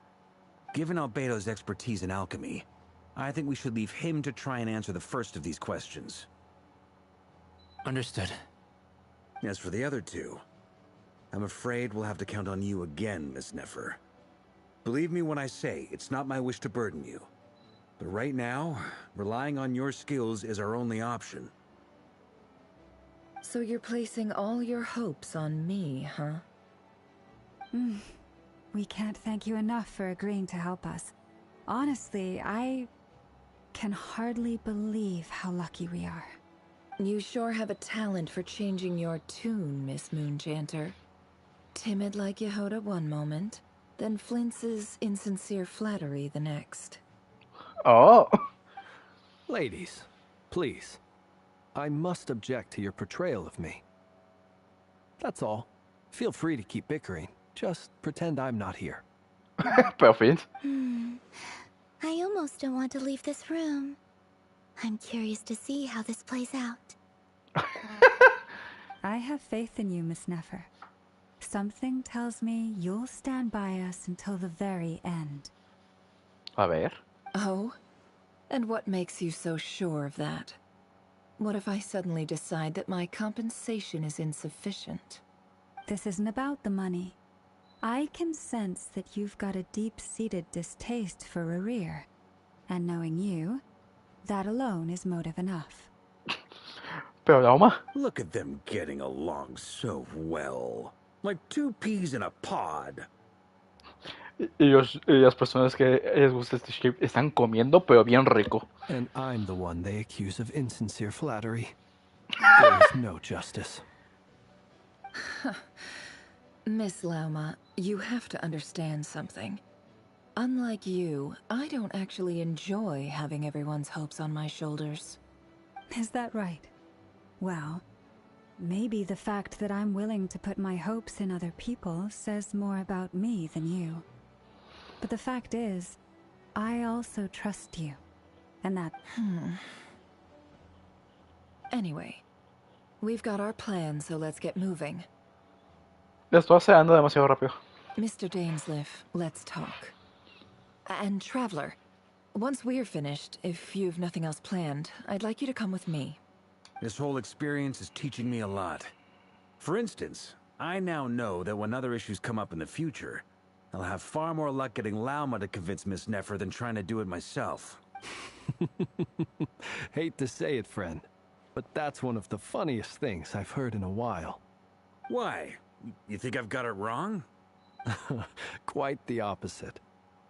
Given Albedo's expertise in alchemy, I think we should leave him to try and answer the first of these questions. Understood. As for the other two, I'm afraid we'll have to count on you again, Miss Nefer. Believe me when I say it's not my wish to burden you. But right now, relying on your skills is our only option. So you're placing all your hopes on me, huh? We can't thank you enough for agreeing to help us. Honestly, I can hardly believe how lucky we are. You sure have a talent for changing your tune, Miss Moonchanter. Timid like Yehoda one moment, then flinches insincere flattery the next. Oh. Ladies, please. I must object to your portrayal of me. That's all. Feel free to keep bickering. Just pretend I'm not here. Perfect. I almost don't want to leave this room. I'm curious to see how this plays out. I have faith in you, Miss Nefer. Something tells me you'll stand by us until the very end. A ver. Oh? And what makes you so sure of that? What if I suddenly decide that my compensation is insufficient? This isn't about the money. I can sense that you've got a deep-seated distaste for Rerir. And knowing you, that alone is motive enough. Pero Lauma. Look at them getting along so well. Like two peas in a pod. Y las personas que les gusta este ship están comiendo, pero bien rico. And I'm the one they accuse of insincere flattery. There is no justice. Miss Lauma, you have to understand something. Unlike you, I don't actually enjoy having everyone's hopes on my shoulders. Is that right? Well, maybe the fact that I'm willing to put my hopes in other people says more about me than you. But the fact is, I also trust you. And that... Anyway, we've got our plan, so let's get moving. Le estoy acelerando demasiado rápido. Mr. Dainsliff, let's talk. And Traveler, once we're finished, if you've nothing else planned, I'd like you to come with me. This whole experience is teaching me a lot. For instance, I now know that when other issues come up in the future, I'll have far more luck getting Lauma to convince Miss Nefer than trying to do it myself. Hate to say it, friend, but that's one of the funniest things I've heard in a while. Why? You think I've got it wrong? Quite the opposite.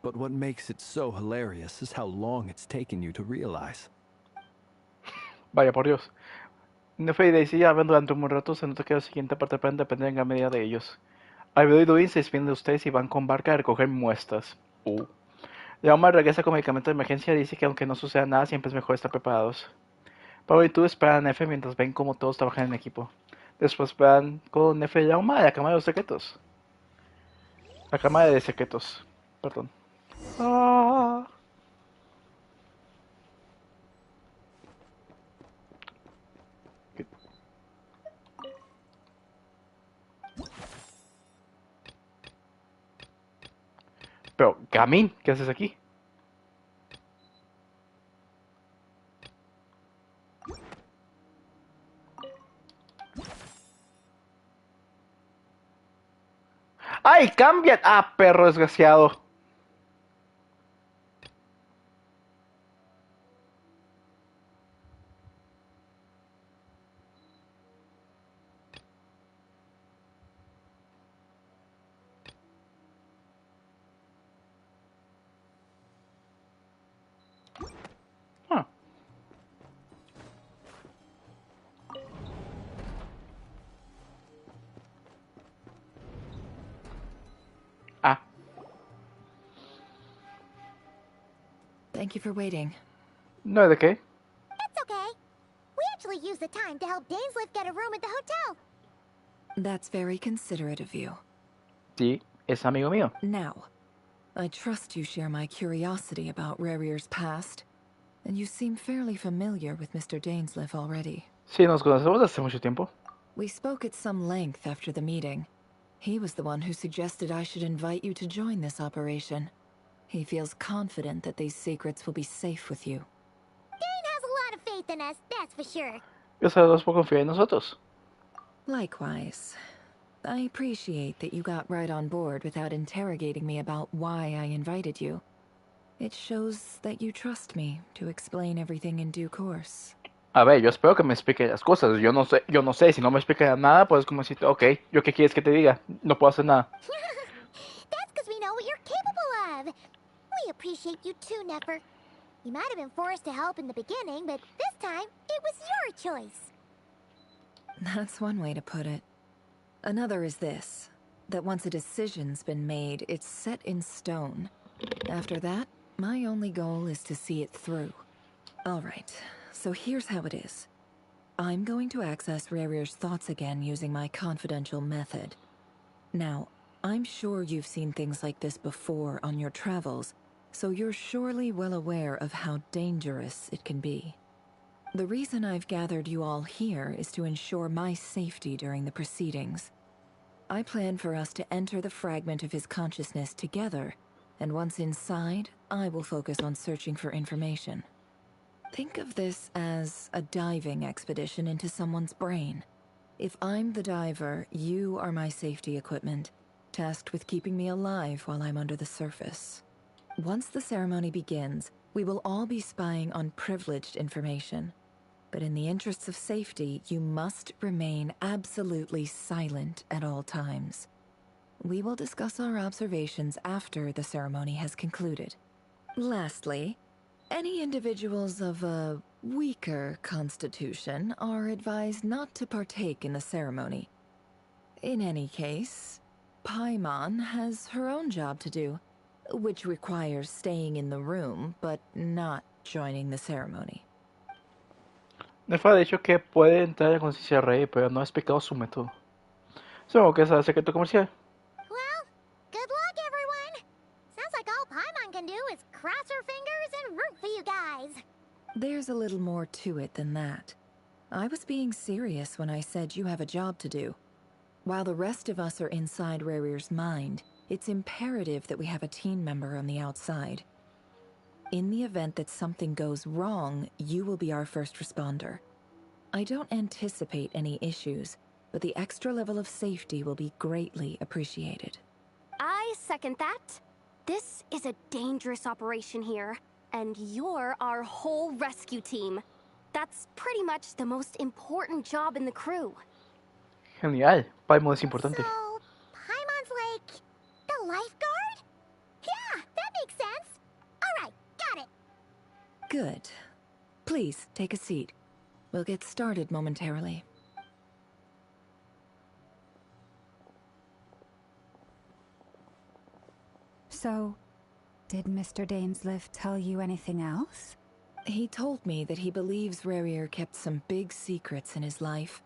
But what makes it so hilarious is how long it's taken you to realize. Vaya por Dios. Nefe y Daisy ya ven durante un buen rato, se nota que la siguiente parte pueden depender en gran medida de ellos. Albedo y Duin se despiden de ustedes y van con Barca a recoger muestras. Lauma regresa con medicamento de emergencia y dice que aunque no suceda nada, siempre es mejor estar preparados. Pablo y tú esperan a Nefe mientras ven cómo todos trabajan en equipo. Después van con Nefe y Lauma a la cámara de los secretos. La cámara de secretos. Perdón. Pero, Gamin, ¿qué haces aquí? ¡Ay, cambian! ¡Ah, perro desgraciado! Thank you for waiting. No, ¿de qué? That's okay. We actually used the time to help Dainsliff get a room at the hotel. That's very considerate of you. Sí, es amigo mío. Now, I trust you share my curiosity about Rerir's past, and you seem fairly familiar with Mr. Dainsliff already. Sí, nos conocemos hace mucho tiempo. We spoke at some length after the meeting. He was the one who suggested I should invite you to join this operation. He feels confident that these secrets will be safe with you. Dane has a lot of faith in us, that's for sure. Gracias por confiar en nosotros. Likewise. I appreciate that you got right on board without interrogating me about why I invited you. It shows that you trust me to explain everything in due course. A ver, yo espero que me explique las cosas. Yo no sé, si no me explica nada, pues como decir, ok, ¿yo qué quieres que te diga? No puedo hacer nada. That's because we know what you're capable of. We appreciate you too, Nefer. You might have been forced to help in the beginning, but this time, it was your choice. That's one way to put it. Another is this, that once a decision's been made, it's set in stone. After that, my only goal is to see it through. Alright, so here's how it is. I'm going to access Rerir's thoughts again using my confidential method. Now, I'm sure you've seen things like this before on your travels, so you're surely well aware of how dangerous it can be. The reason I've gathered you all here is to ensure my safety during the proceedings. I plan for us to enter the fragment of his consciousness together, and once inside, I will focus on searching for information. Think of this as a diving expedition into someone's brain. If I'm the diver, you are my safety equipment. tasked with keeping me alive while I'm under the surface. Once the ceremony begins, we will all be spying on privileged information. But in the interests of safety, you must remain absolutely silent at all times. We will discuss our observations after the ceremony has concluded. Lastly, any individuals of a weaker constitution are advised not to partake in the ceremony. In any case, Paimon has her own job to do, which requires staying in the room but not joining the ceremony. Nefa ha dicho que puede entrar en conciencia rey, pero no ha explicado su método. Supongo que es el secreto comercial. Well, good luck, everyone. Sounds like all Paimon can do is cross her fingers and root for you guys. There's a little more to it than that. I was being serious when I said you have a job to do. While the rest of us are inside Rarir's mind, it's imperative that we have a team member on the outside. In the event that something goes wrong, you will be our first responder. I don't anticipate any issues, but the extra level of safety will be greatly appreciated. I second that. This is a dangerous operation here, and you're our whole rescue team. That's pretty much the most important job in the crew. Genial. Paimon es importante. So, Paimon's like the lifeguard? Yeah, that makes sense. Alright, got it. Good. Please, take a seat. We'll get started momentarily. So, did Mr. Dainsliff tell you anything else? He told me that he believes Rarir kept some big secrets in his life.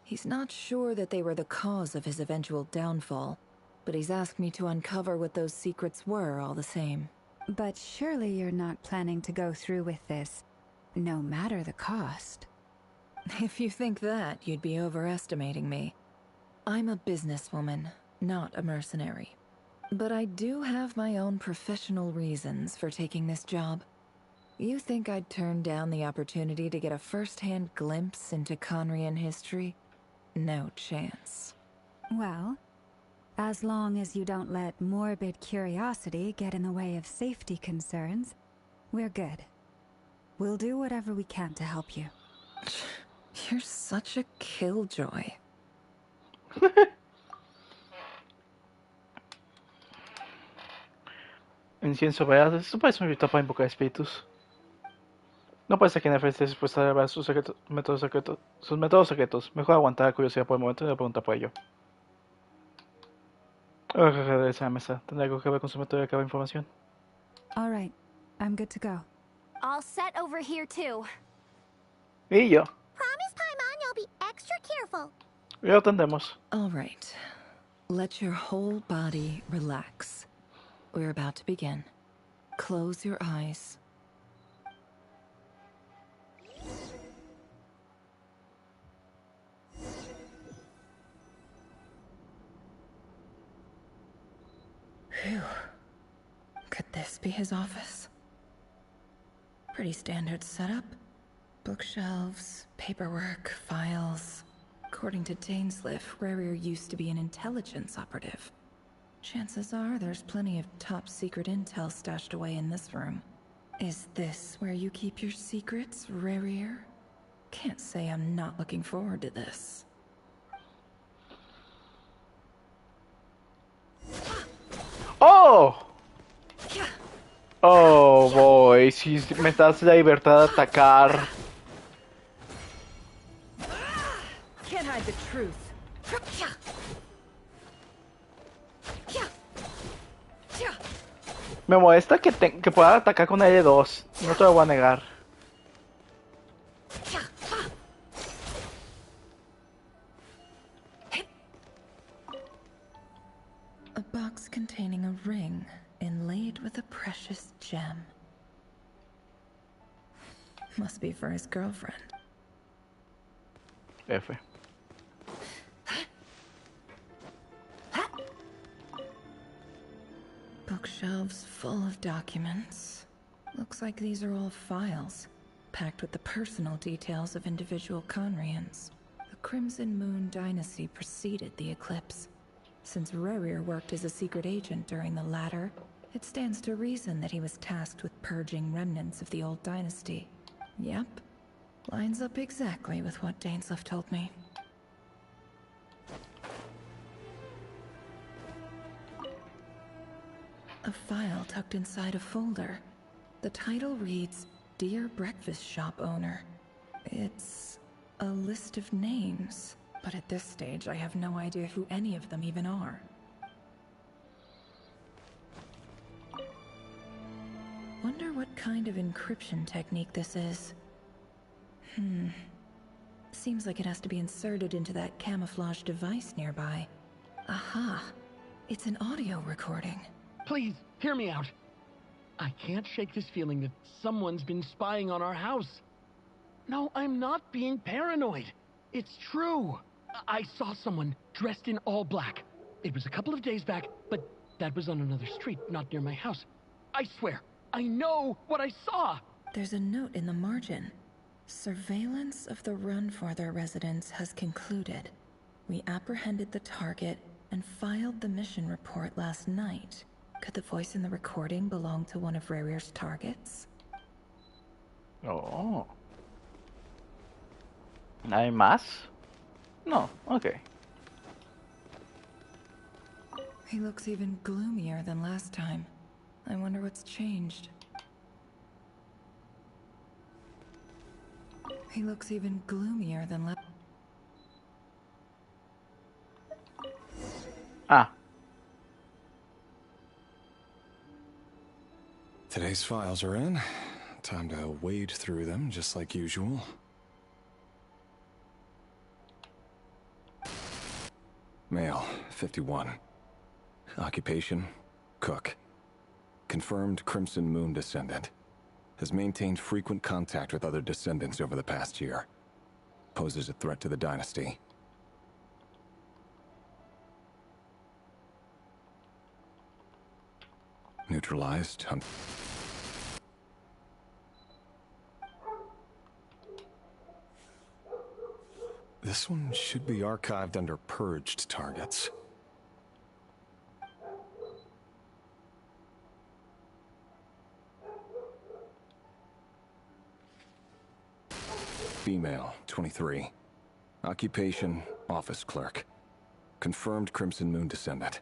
He's not sure that they were the cause of his eventual downfall, but he's asked me to uncover what those secrets were all the same. But surely you're not planning to go through with this, no matter the cost. If you think that, you'd be overestimating me. I'm a businesswoman, not a mercenary. But I do have my own professional reasons for taking this job. You think I'd turn down the opportunity to get a first-hand glimpse into Conrian history? No chance. Well, as long as you don't let morbid curiosity get in the way of safety concerns, we're good. We'll do whatever we can to help you. You're such a killjoy. Incienso real. Esto parece un ritual para invocar espíritus. No parece que Nefa esté dispuesta a revelar sus métodos secretos. Mejor aguantar la curiosidad por el momento y no preguntar por ello. Regresa a la mesa. ¿Tendrá algo que ver con su método de recabar información? All right, I'm good to go. All set over here too. Y yo. Promise, Paimon, you'll be extra careful. Ya lo tendremos. All right. Let your whole body relax. We're about to begin. Close your eyes. Phew. Could this be his office? Pretty standard setup. Bookshelves, paperwork, files. According to Dainsliff, Rarir used to be an intelligence operative. Chances are there's plenty of top-secret intel stashed away in this room. Is this where you keep your secrets, Rarir? Can't say I'm not looking forward to this. ¡Oh! Oh, boy. Si me das la libertad de atacar. Can't hide the truth. Me molesta que pueda atacar con L2. No te lo voy a negar. A box containing a ring inlaid with a precious gem. Must be for his girlfriend. F. Bookshelves full of documents. Looks like these are all files, packed with the personal details of individual Conrians. The Crimson Moon dynasty preceded the eclipse. Since Rerir worked as a secret agent during the latter, it stands to reason that he was tasked with purging remnants of the old dynasty. Yep. Lines up exactly with what Dainsleif told me. A file tucked inside a folder. The title reads, Dear Breakfast Shop Owner. It's a list of names, but at this stage I have no idea who any of them even are. Wonder what kind of encryption technique this is. Seems like it has to be inserted into that camouflage device nearby. Aha! It's an audio recording. Please, hear me out. I can't shake this feeling that someone's been spying on our house. No, I'm not being paranoid. It's true. I saw someone dressed in all black. It was a couple of days back, but that was on another street, not near my house. I swear, I know what I saw. There's a note in the margin. Surveillance of the run for their residence has concluded. We apprehended the target and filed the mission report last night. Could the voice in the recording belong to one of Rerir's targets? Oh. ¿Hay más? No, okay. He looks even gloomier than last time. I wonder what's changed. He looks even gloomier than last. Ah. Today's files are in. Time to wade through them, just like usual. Male, 51. Occupation, cook. Confirmed Crimson Moon descendant. Has maintained frequent contact with other descendants over the past year. Poses a threat to the dynasty. Neutralized. This one should be archived under purged targets. Female, 23. Occupation, office clerk. Confirmed Crimson Moon descendant.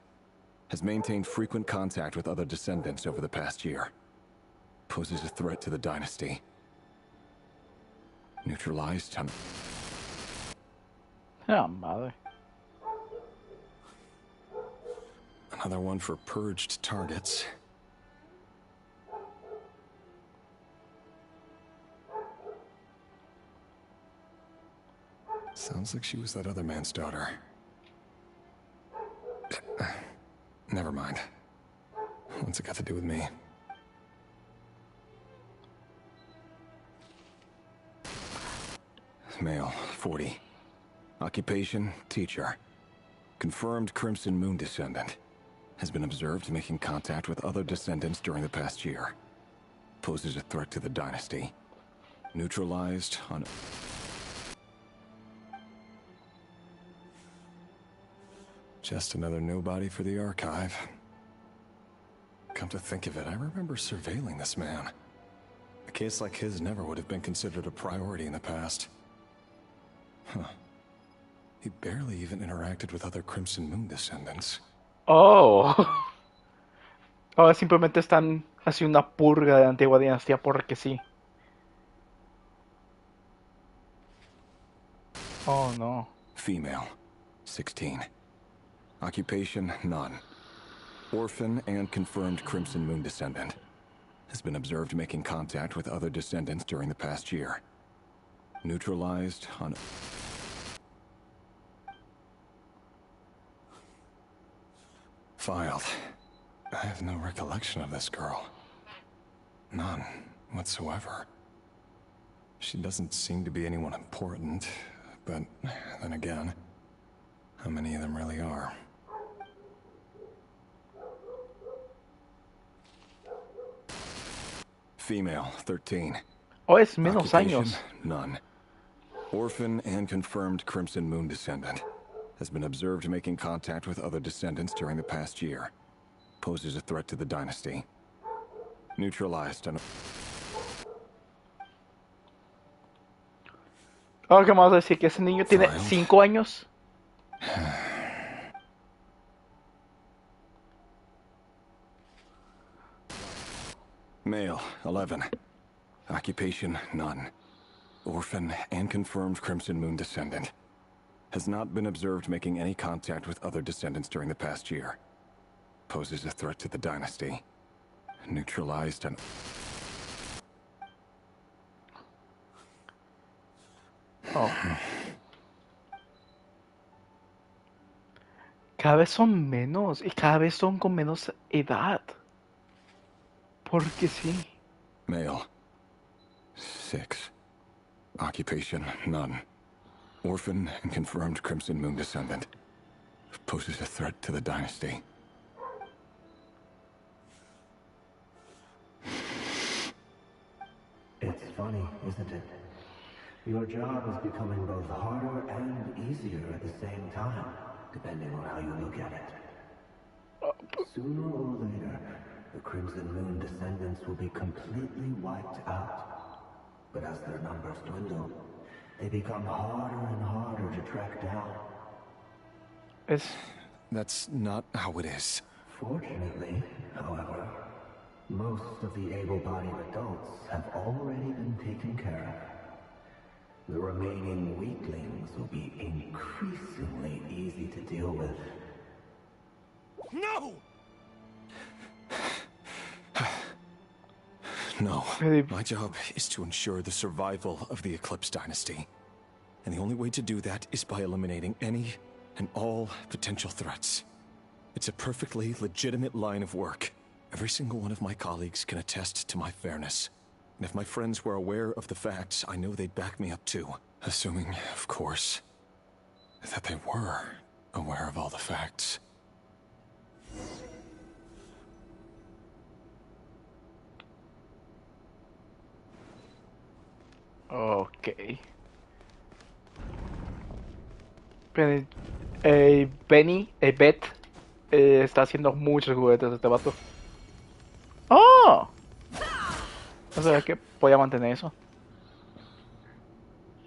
Has maintained frequent contact with other descendants over the past year. Poses a threat to the dynasty. Neutralized. Oh, mother. Another one for purged targets. Sounds like she was that other man's daughter. Never mind. What's it got to do with me? Male, 40. Occupation, teacher. Confirmed Crimson Moon descendant. Has been observed making contact with other descendants during the past year. Poses a threat to the dynasty. Neutralized on... Just another nobody for the archive. Come to think of it, I remember surveilling this man. A case like his never would have been considered a priority in the past. Huh. He barely even interacted with other Crimson Moon descendants. Oh. Ahora simplemente están haciendo una purga de la antigua dinastía porque sí. Oh no. Female, 16. Occupation, none. Orphan and confirmed Crimson Moon descendant. Has been observed making contact with other descendants during the past year. Neutralized on... Filed. I have no recollection of this girl. None whatsoever. She doesn't seem to be anyone important, but then again, how many of them really are? Female, 13. Oh, es menos años. None. Orphan and confirmed Crimson Moon descendant. has been observed making contact with other descendants during the past year. Poses a threat to the dynasty. Neutralized and... Ahora que vamos a decir que ese niño tiene 5 años. Male, 11. Occupation, none. Orphan and confirmed Crimson Moon descendant. Has not been observed making any contact with other descendants during the past year. Poses a threat to the dynasty. Neutralized and... Oh. Cada vez son menos y cada vez son con menos edad. Porque sí. Male. 6. Occupation, none. Orphan and confirmed Crimson Moon descendant. Poses a threat to the dynasty. It's funny, isn't it? Your job is becoming both harder and easier at the same time, depending on how you look at it. Sooner or later, the Crimson Moon descendants will be completely wiped out. But as their numbers dwindle, they become harder and harder to track down. That's not how it is. Fortunately, however, most of the able-bodied adults have already been taken care of. The remaining weaklings will be increasingly easy to deal with. No! No. My job is to ensure the survival of the Eclipse Dynasty. And the only way to do that is by eliminating any and all potential threats. It's a perfectly legitimate line of work. Every single one of my colleagues can attest to my fairness. And if my friends were aware of the facts, I know they'd back me up too. Assuming, of course, that they were aware of all the facts. Ok. Beth, está haciendo muchos juguetes de este vato. ¡Oh! No sabía que podía mantener eso.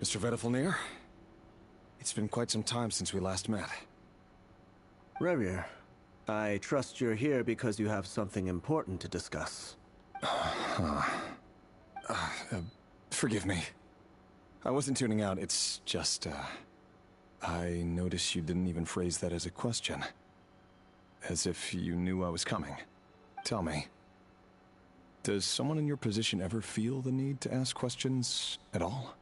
Mr. Vedifalnir, it's been quite some time since we last met. Revier, I trust you're here because you have something important to discuss. Forgive me. I wasn't tuning out, it's just, I noticed you didn't even phrase that as a question. As if you knew I was coming. Tell me, does someone in your position ever feel the need to ask questions at all?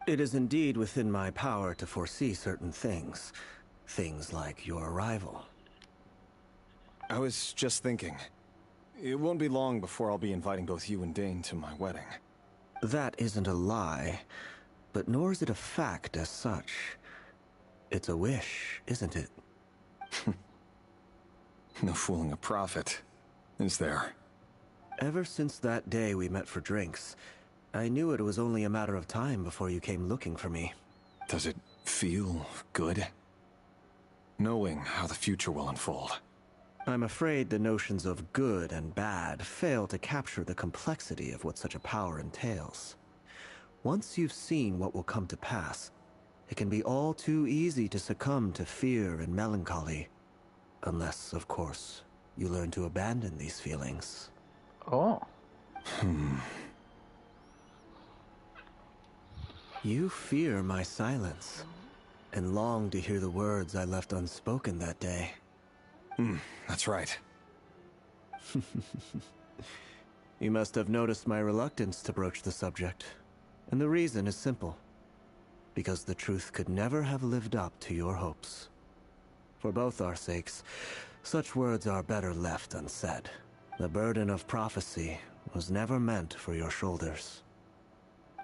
It is indeed within my power to foresee certain things. Things like your arrival. I was just thinking. It won't be long before I'll be inviting both you and Dane to my wedding. That isn't a lie, but nor is it a fact as such. It's a wish, isn't it? No fooling a prophet, is there? Ever since that day we met for drinks, I knew it was only a matter of time before you came looking for me. Does it feel good? Knowing how the future will unfold. I'm afraid the notions of good and bad fail to capture the complexity of what such a power entails. Once you've seen what will come to pass, it can be all too easy to succumb to fear and melancholy. Unless, of course, you learn to abandon these feelings. Oh. You fear my silence, and long to hear the words I left unspoken that day. That's right. You must have noticed my reluctance to broach the subject. And the reason is simple. Because the truth could never have lived up to your hopes. For both our sakes, such words are better left unsaid. The burden of prophecy was never meant for your shoulders.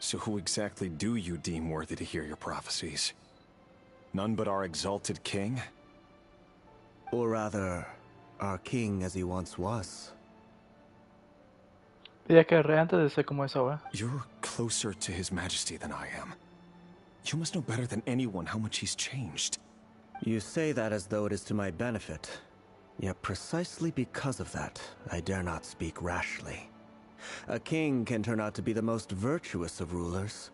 So who exactly do you deem worthy to hear your prophecies? None but our exalted king? Or rather, our king as he once was. Ya que antes de ser como es ahora. You're closer to his majesty than I am. You must know better than anyone how much he's changed. You say that as though it is to my benefit. Yet precisely because of that, I dare not speak rashly. A king can turn out to be the most virtuous of rulers,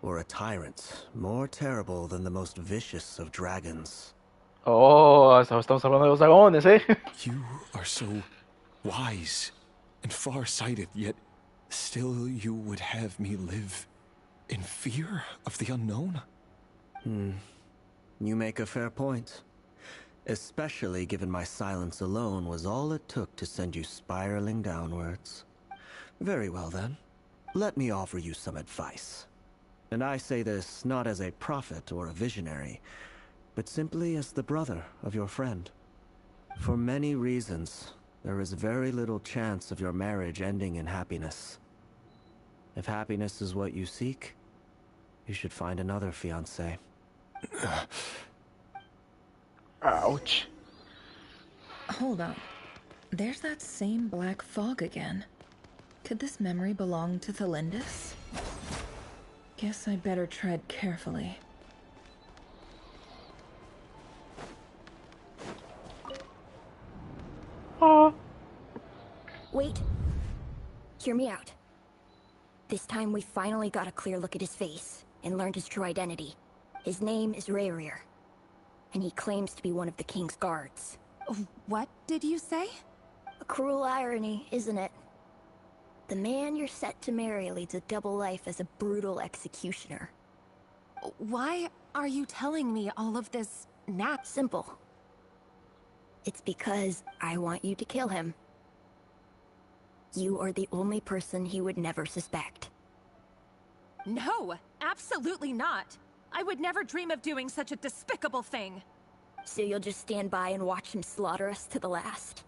or a tyrant more terrible than the most vicious of dragons. Oh, estamos hablando de los dragones, ¿eh? You are so wise and far-sighted, yet still you would have me live in fear of the unknown? You make a fair point. Especially given my silence alone was all it took to send you spiraling downwards. Very well then. Let me offer you some advice. And I say this not as a prophet or a visionary, but simply as the brother of your friend. For many reasons, there is very little chance of your marriage ending in happiness. If happiness is what you seek, you should find another fiancé. Ouch. Hold on. There's that same black fog again. Could this memory belong to Thelindis? Guess I'd better tread carefully. Wait. Hear me out. This time we finally got a clear look at his face and learned his true identity. His name is Rayrir, and he claims to be one of the king's guards. What did you say? A cruel irony, isn't it? The man you're set to marry leads a double life as a brutal executioner. Why are you telling me all of this now? Simple. It's because I want you to kill him. You are the only person he would never suspect. No, absolutely not. I would never dream of doing such a despicable thing. So you'll just stand by and watch him slaughter us to the last?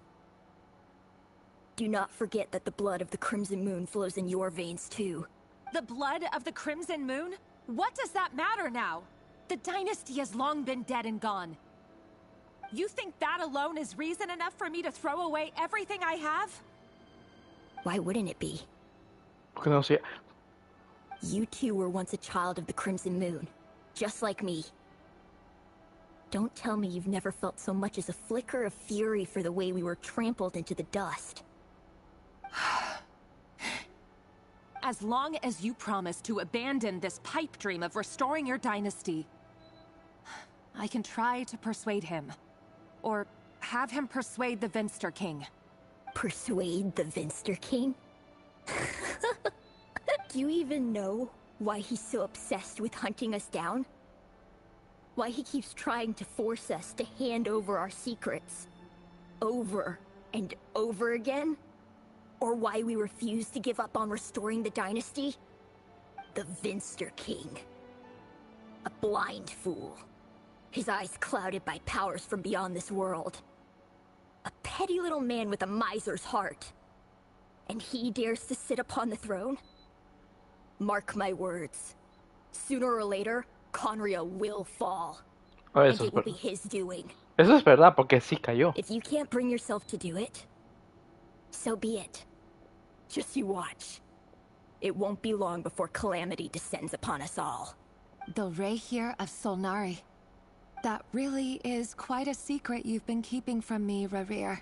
Do not forget that the blood of the Crimson Moon flows in your veins too. The blood of the Crimson Moon? What does that matter now? The dynasty has long been dead and gone. You think that alone is reason enough for me to throw away everything I have? Why wouldn't it be? Porque no sé. You too were once a child of the Crimson Moon, just like me. Don't tell me you've never felt so much as a flicker of fury for the way we were trampled into the dust. As long as you promise to abandon this pipe dream of restoring your dynasty, I can try to persuade him. Or have him persuade the Vinster King. Persuade the Vinster King? Do you even know why he's so obsessed with hunting us down? Why he keeps trying to force us to hand over our secrets? Over and over again? Or why we refuse to give up on restoring the dynasty? The Vinster King. A blind fool. His eyes clouded by powers from beyond this world. A petty little man with a miser's heart. And he dares to sit upon the throne? Mark my words. Sooner or later, Conria will fall. Oh, and it will be his doing. Eso es verdad, porque sí cayó. If you can't bring yourself to do it, so be it. Just you watch. It won't be long before calamity descends upon us all. The Rayrir of Solnari. That really is quite a secret you've been keeping from me, Rayrir.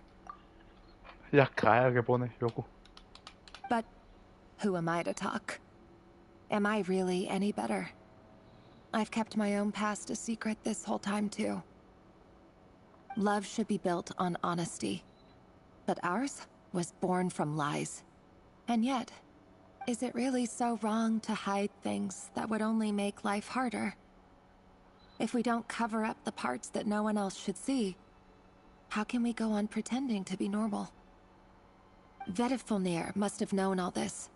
La cara que pone, Yoku. But who am I to talk? Am I really any better? I've kept my own past a secret this whole time, too. Love should be built on honesty. But ours was born from lies. And yet, is it really so wrong to hide things that would only make life harder? If we don't cover up the parts that no one else should see, how can we go on pretending to be normal? Vedifulnir must have known all this.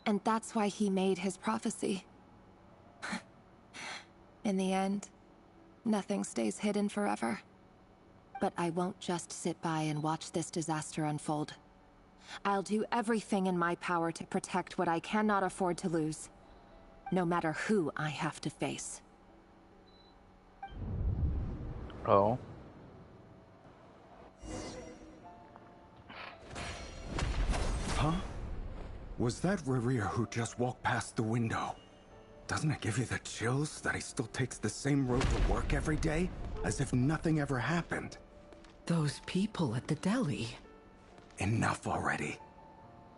And that's why he made his prophecy. In the end, nothing stays hidden forever. But I won't just sit by and watch this disaster unfold. I'll do everything in my power to protect what I cannot afford to lose, no matter who I have to face. Oh. Huh? Was that Rayrir who just walked past the window? Doesn't it give you the chills that he still takes the same road to work every day, as if nothing ever happened? Those people at the deli. Enough already.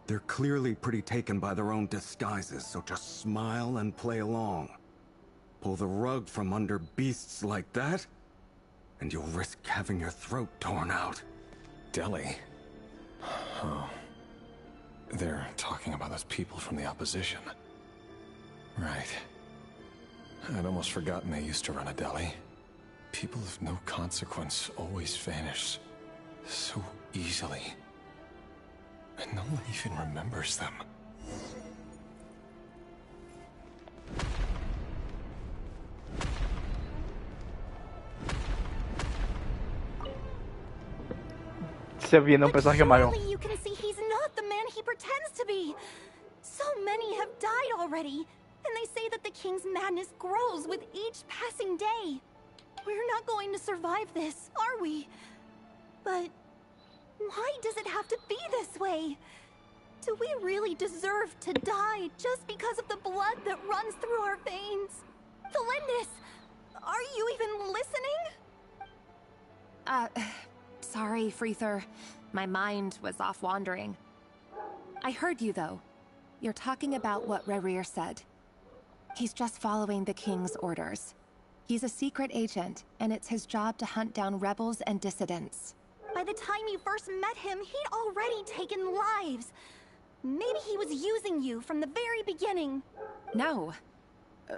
They're clearly pretty taken by their own disguises, so just smile and play along. Pull the rug from under beasts like that, and you'll risk having your throat torn out. Deli? Oh. They're talking about those people from the opposition. Right. I'd almost forgotten they used to run a deli. People of no consequence always vanish so easily. And no one even remembers them. Se viene un personaje malo. Surely you can see he's not the man he pretends to be. So many have died already, and they say that the king's madness grows with each passing day. We're not going to survive this, are we? But why does it have to be this way? Do we really deserve to die just because of the blood that runs through our veins? Felindis, are you even listening? Sorry, Freether. My mind was off wandering. I heard you, though. You're talking about what Rerir said. He's just following the king's orders. He's a secret agent, and it's his job to hunt down rebels and dissidents. By the time you first met him, he'd already taken lives. Maybe he was using you from the very beginning. No.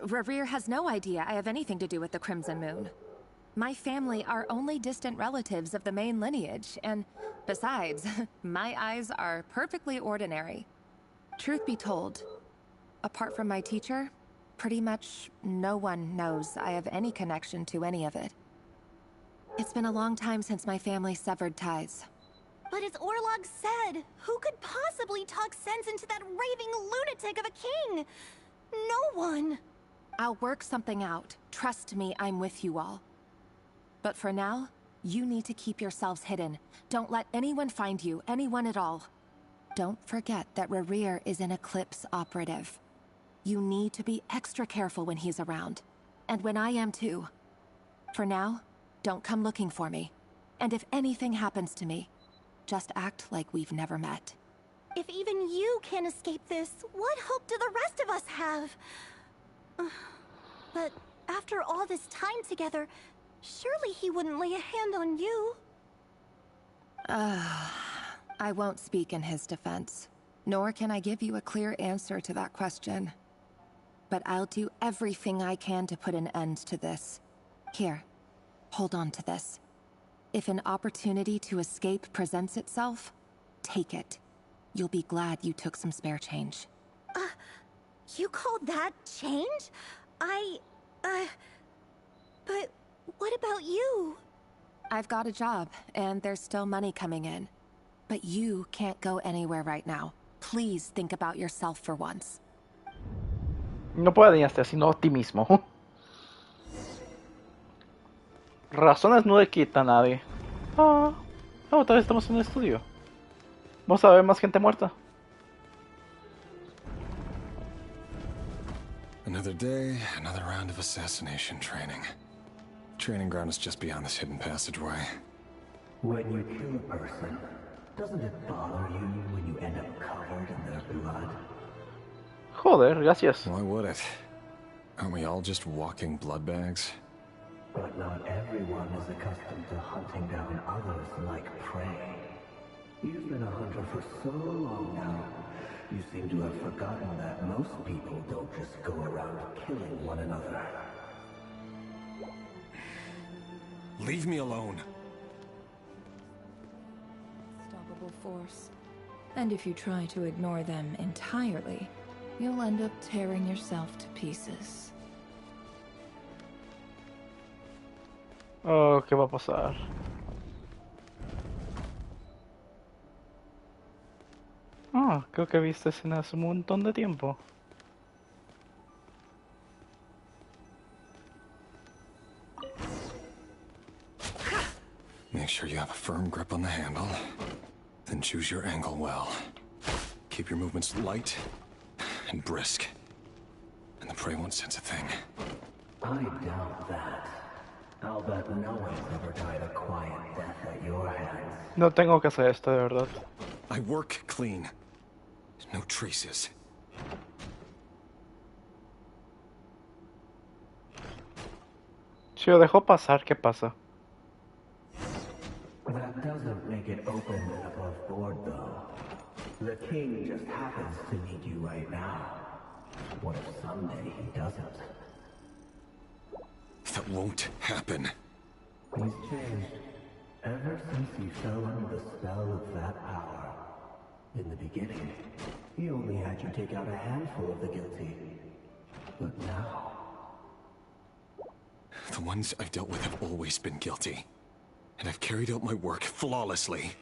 Rerir has no idea I have anything to do with the Crimson Moon. My family are only distant relatives of the main lineage, and besides, my eyes are perfectly ordinary. Truth be told, apart from my teacher, pretty much no one knows I have any connection to any of it. It's been a long time since my family severed ties. But as Orlog said, who could possibly talk sense into that raving lunatic of a king? No one. I'll work something out. Trust me, I'm with you all. But for now, you need to keep yourselves hidden. Don't let anyone find you, anyone at all. Don't forget that Rerir is an Eclipse operative. You need to be extra careful when he's around. And when I am too. For now, don't come looking for me. And if anything happens to me, just act like we've never met. If even you can't escape this, what hope do the rest of us have? But after all this time together, surely he wouldn't lay a hand on you. I won't speak in his defense, nor can I give you a clear answer to that question. But I'll do everything I can to put an end to this. Here, hold on to this. If an opportunity to escape presents itself, take it. You'll be glad you took some spare change. You call that change? But what about you? I've got a job, and there's still money coming in. But you can't go anywhere right now. Please think about yourself for once. No puede dañarte, sino a ti mismo. Razones no le quita a nadie. Otra vez estamos en el estudio. Vamos a ver más gente muerta. Another day, another round of assassination training. Training ground is just beyond this hidden passageway. When you kill a person, doesn't it bother you when you end up covered in their blood? Joder, gracias. Why would it? Aren't we all just walking blood bags? But not everyone is accustomed to hunting down others like prey. You've been a hunter for so long now, you seem to have forgotten that most people don't just go around killing one another. Leave me alone. Unstoppable force. And if you try to ignore them entirely, you'll end up tearing yourself to pieces. Oh, ¿qué va a pasar? Creo que he visto escena hace un montón de tiempo. Make sure you have a firm grip on the handle. Then choose your angle well. Keep your movements light and brisk. And the prey won't sense a thing. I doubt that. I'll bet no one's ever died a quiet death at your hands. No tengo que hacer esto, de verdad. I work clean. No traces. Si lo dejo pasar, ¿qué pasa? That doesn't make it open and above board, though. The king just happens to need you right now. What if someday he doesn't? That won't happen. He's changed. Ever since he fell under the spell of that power. In the beginning, he only had you take out a handful of the guilty. But now... The ones I've dealt with have always been guilty. And I've carried out my work flawlessly.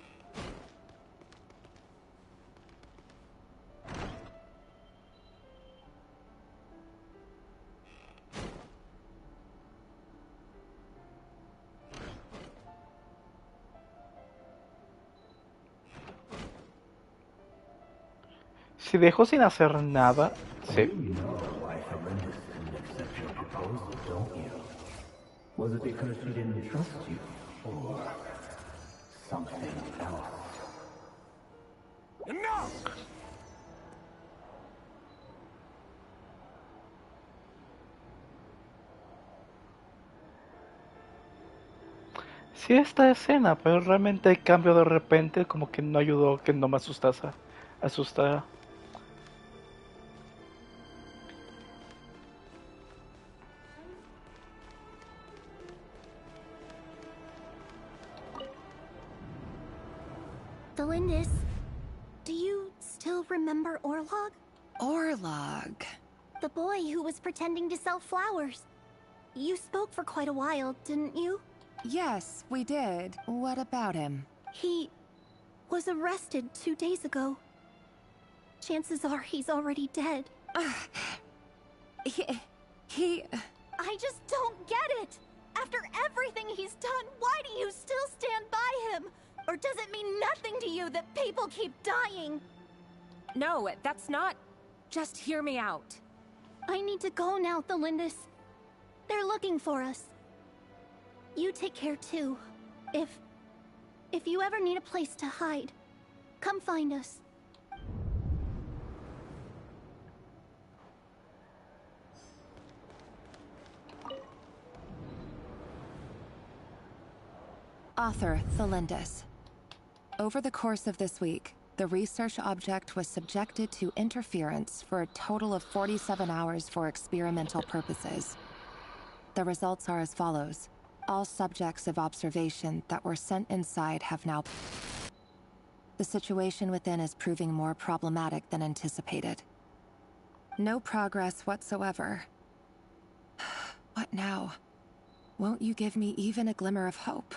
Si dejo sin hacer nada, sí. You know why Horrendous didn't accept your proposal, don't you? Was it because she didn't trust you? Or something else? Enough! Sí, esta escena, pero realmente el cambio de repente como que no ayudó, que no me asustara. Delindis, do you still remember Orlog? Orlog. The boy who was pretending to sell flowers. You spoke for quite a while, didn't you? Yes, we did. What about him? He was arrested 2 days ago. Chances are he's already dead. He... I just don't get it! After everything he's done, why do you still stand by him? Or does it mean nothing to you that people keep dying? No, that's not... Just hear me out. I need to go now, Thelindis. They're looking for us. You take care too. If you ever need a place to hide, come find us. Author Thelindis. Over the course of this week, the research object was subjected to interference for a total of 47 hours for experimental purposes. The results are as follows. All subjects of observation that were sent inside have now... The situation within is proving more problematic than anticipated. No progress whatsoever. What now? Won't you give me even a glimmer of hope?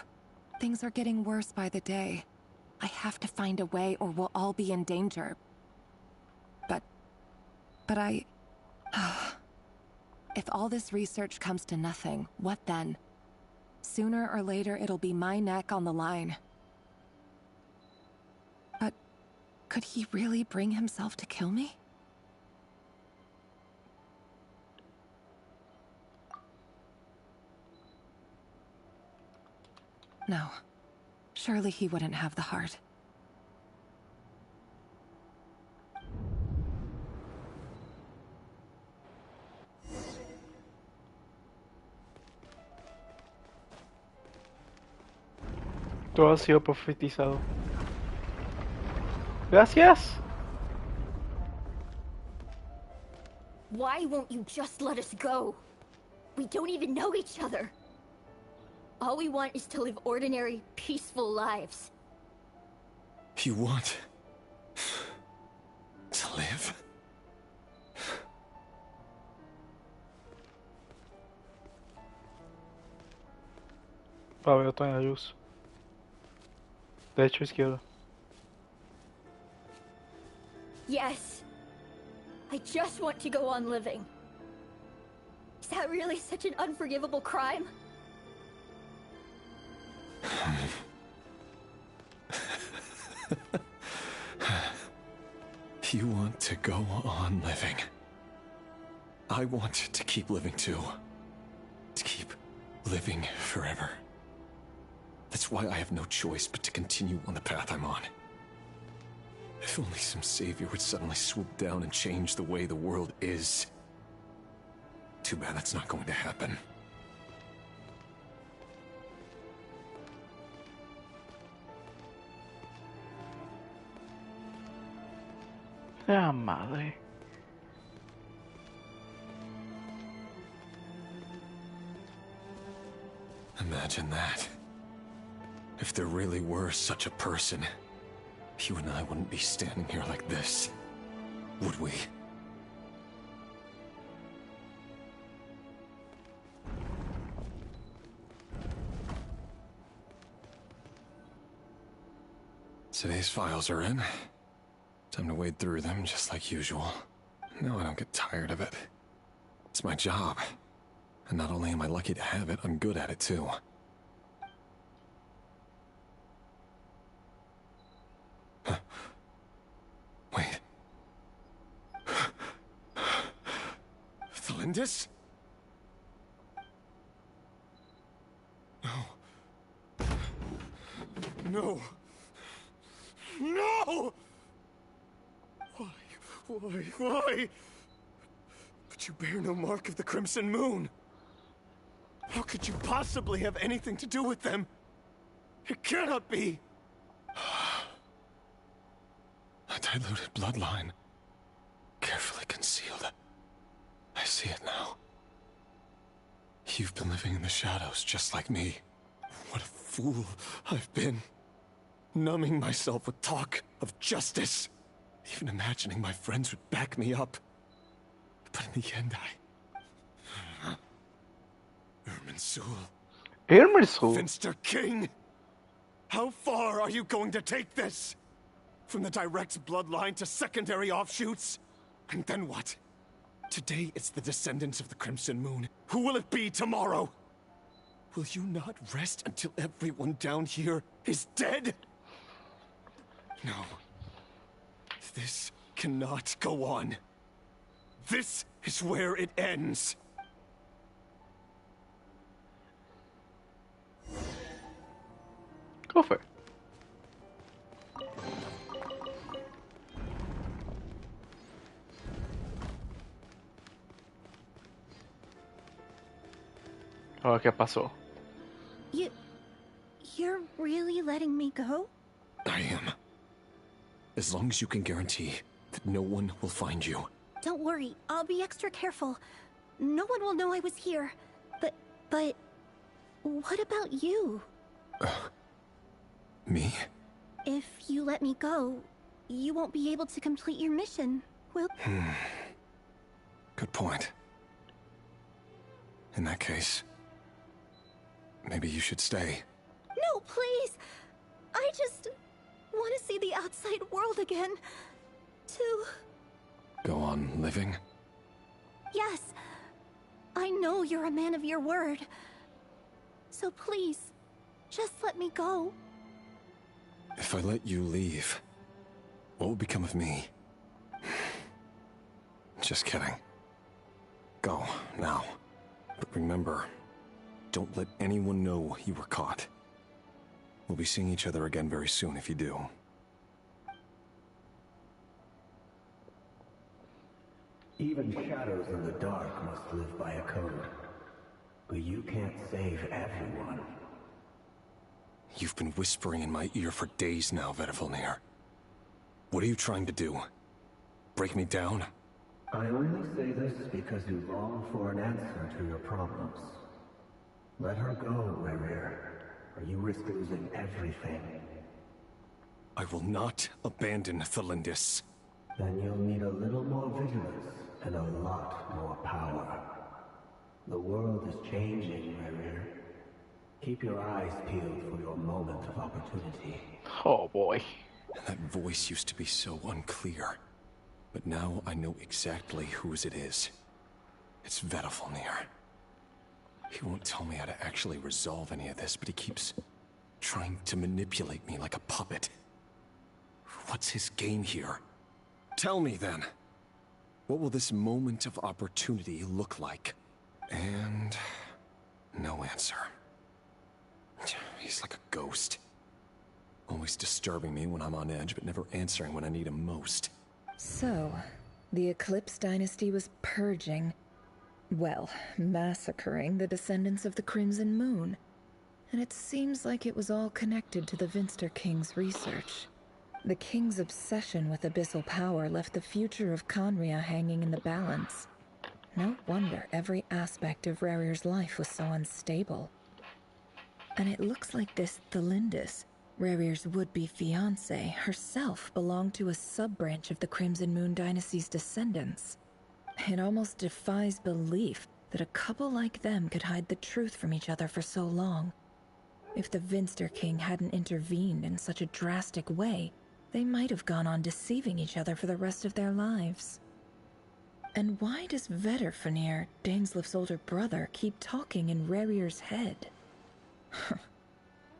Things are getting worse by the day. I have to find a way or we'll all be in danger. But I... If all this research comes to nothing, what then? Sooner or later, it'll be my neck on the line. But could he really bring himself to kill me? No. Surely he wouldn't have the heart. Todo ha sido profetizado. Gracias. Why won't you just let us go? We don't even know each other. All we want is to live ordinary, peaceful lives. You want... to live? Veo otra en la luz. Derecho, izquierdo. Yes. I just want to go on living. Is that really such an unforgivable crime? You want to go on living. I want to keep living too. To keep living forever. That's why I have no choice but to continue on the path I'm on. If only some savior would suddenly swoop down and change the way the world is. Too bad that's not going to happen. Ah, madre. Imagine that. If there really were such a person, you and I wouldn't be standing here like this, would we? Today's files are in. Time to wade through them just like usual. No, I don't get tired of it. It's my job. And not only am I lucky to have it, I'm good at it too. Wait. Thalindis? No. No. No! Why? But you bear no mark of the Crimson Moon. How could you possibly have anything to do with them? It cannot be! A diluted bloodline. Carefully concealed. I see it now. You've been living in the shadows just like me. What a fool I've been. Numbing myself with talk of justice. Even imagining my friends would back me up. But in the end, Irminsul? Finster King! How far are you going to take this? From the direct bloodline to secondary offshoots? And then what? Today it's the descendants of the Crimson Moon. Who will it be tomorrow? Will you not rest until everyone down here is dead? No. This cannot go on. This is where it ends. Go for it. Oh, ¿qué pasó? You're really letting me go? I am. As long as you can guarantee that no one will find you. Don't worry, I'll be extra careful. No one will know I was here. But what about you? Me? If you let me go, you won't be able to complete your mission, will... Good point. In that case, maybe you should stay. No, please! I just want to see the outside world again. To... Go on living? Yes. I know you're a man of your word. So please, just let me go. If I let you leave, what will become of me? Just kidding. Go, now. But remember, don't let anyone know you were caught. We'll be seeing each other again very soon if you do. Even shadows in the dark must live by a code. But you can't save everyone. You've been whispering in my ear for days now, Vedavulnir. What are you trying to do? Break me down? I only say this because you long for an answer to your problems. Let her go, Rerir, or you risk losing everything. I will not abandon Thalindis. Then you'll need a little more vigilance and a lot more power. The world is changing, Rerir. Keep your eyes peeled for your moment of opportunity. Oh boy. That voice used to be so unclear. But now I know exactly whose it is. It's Vedavulnir. He won't tell me how to actually resolve any of this, but he keeps trying to manipulate me like a puppet. What's his game here? Tell me then. What will this moment of opportunity look like? And no answer. He's like a ghost. Always disturbing me when I'm on edge, but never answering when I need him most. So, the Eclipse Dynasty was purging, well, massacring the descendants of the Crimson Moon. And it seems like it was all connected to the Vinster King's research. The King's obsession with abyssal power left the future of Conria hanging in the balance. No wonder every aspect of Rarir's life was so unstable. And it looks like this Thelindis, Rarir's would-be fiancée, herself belonged to a sub-branch of the Crimson Moon Dynasty's descendants. It almost defies belief that a couple like them could hide the truth from each other for so long. If the Vinster King hadn't intervened in such a drastic way, they might have gone on deceiving each other for the rest of their lives. And why does Vedderfanir, Daneslif's older brother, keep talking in Rarir's head?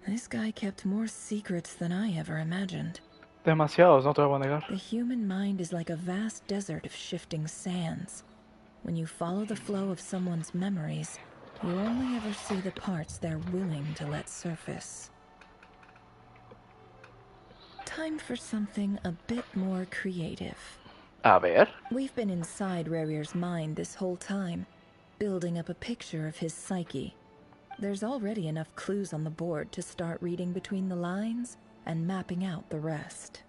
This guy kept more secrets than I ever imagined. Demasiados, no te voy a negar. The human mind is like a vast desert of shifting sands. When you follow the flow of someone's memories, you only ever see the parts they're willing to let surface. Time for something a bit more creative. A ver. We've been inside Rarir's mind this whole time, building up a picture of his psyche. There's already enough clues on the board to start reading between the lines and mapping out the rest.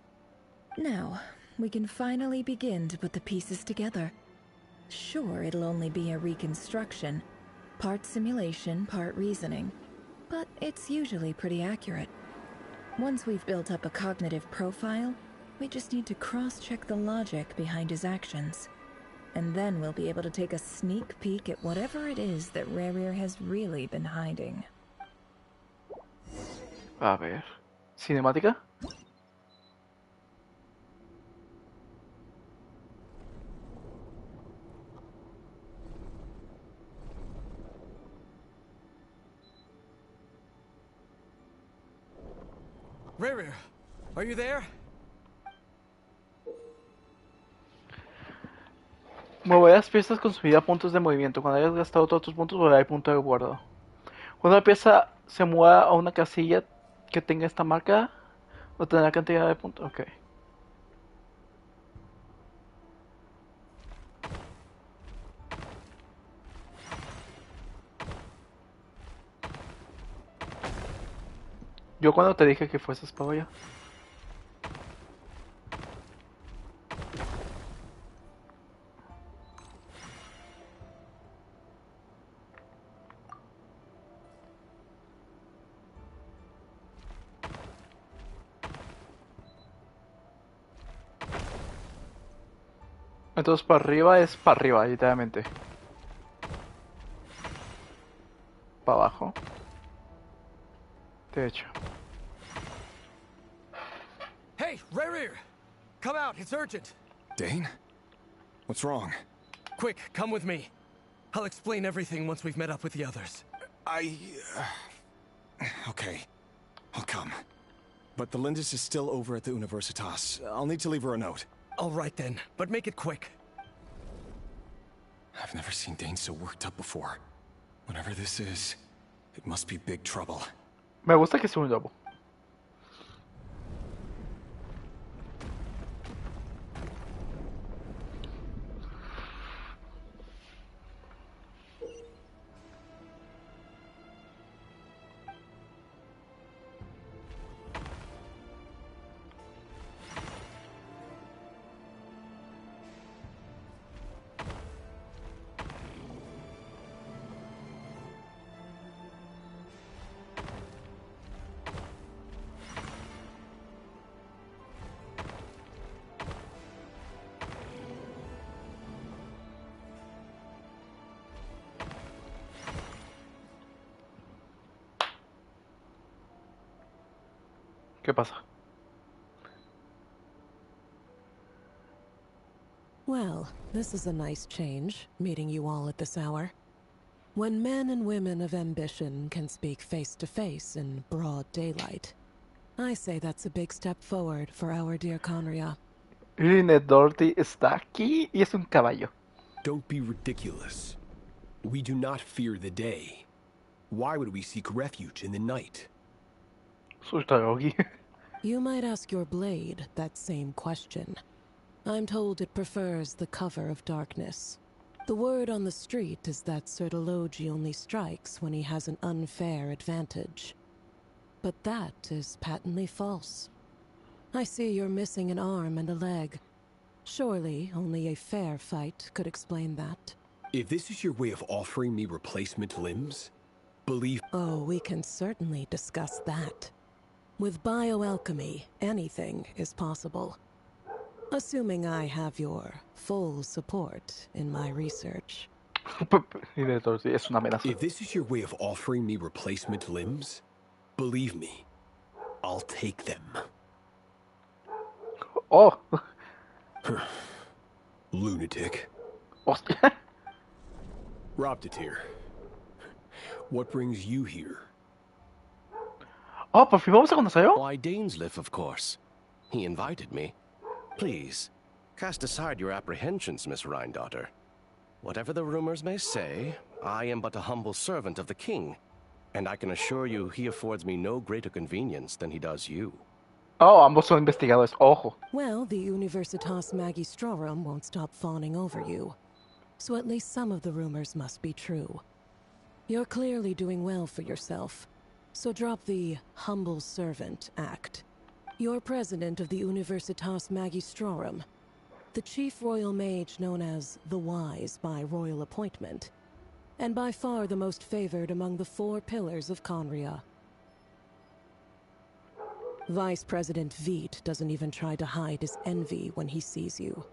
Now, we can finally begin to put the pieces together. Sure, it'll only be a reconstruction, part simulation, part reasoning, but it's usually pretty accurate. Once we've built up a cognitive profile, we just need to cross-check the logic behind his actions. And then we'll be able to take a sneak peek at whatever it is that Rarir has really been hiding. A ver. ¿Cinemática? Rarir, are you there? Mover las piezas con subida a puntos de movimiento. Cuando hayas gastado todos tus puntos, volverá al punto de guardado. Cuando la pieza se mueva a una casilla que tenga esta marca, obtendrá cantidad de puntos. Ok. Yo cuando te dije que fueses para allá. Entonces para arriba es para arriba, literalmente. Para abajo. De hecho. Hey, Rarir! Come out, it's urgent. Dane? What's wrong? Quick, come with me. I'll explain everything once we've met up with the others. Okay. I'll come. But the Lindis is still over at the Universitas. I'll need to leave her a note. All right then, but make it quick. I've never seen Dane so worked up before. Whatever this is, it must be big trouble. Me gusta que sea un lobo. ¿Qué pasa? Well, this is a nice change, meeting you all at this hour. When men and women of ambition can speak face to face in broad daylight, I say that's a big step forward for our dear Conria. Rinne Dorothy está aquí y es un caballo. Don't be ridiculous. We do not fear the day. Why would we seek refuge in the night? You might ask your blade that same question. I'm told it prefers the cover of darkness. The word on the street is that Sertologi only strikes when he has an unfair advantage. But that is patently false. I see you're missing an arm and a leg. Surely only a fair fight could explain that. If this is your way of offering me replacement limbs, believe... Oh, we can certainly discuss that. With bioalchemy, anything is possible. Assuming I have your full support in my research. If this is your way of offering me replacement limbs, believe me, I'll take them. Oh! Lunatic. Roptatir, what brings you here? Oh, por fin vamos a conocerlo. Why, Dainsleif, of course. He invited me. Please, cast aside your apprehensions, Miss Rhine-daughter. Whatever the rumors may say, I am but a humble servant of the king, and I can assure you he affords me no greater convenience than he does you. Oh, ambos son investigadores, ojo. Well, the Universitas Magistrorum won't stop fawning over you. So at least some of the rumors must be true. You're clearly doing well for yourself, so drop the humble servant act. You're president of the Universitas Magistrorum, the chief royal mage known as the Wise by royal appointment, and by far the most favored among the 4 pillars of Conria. Vice President Veit doesn't even try to hide his envy when he sees you.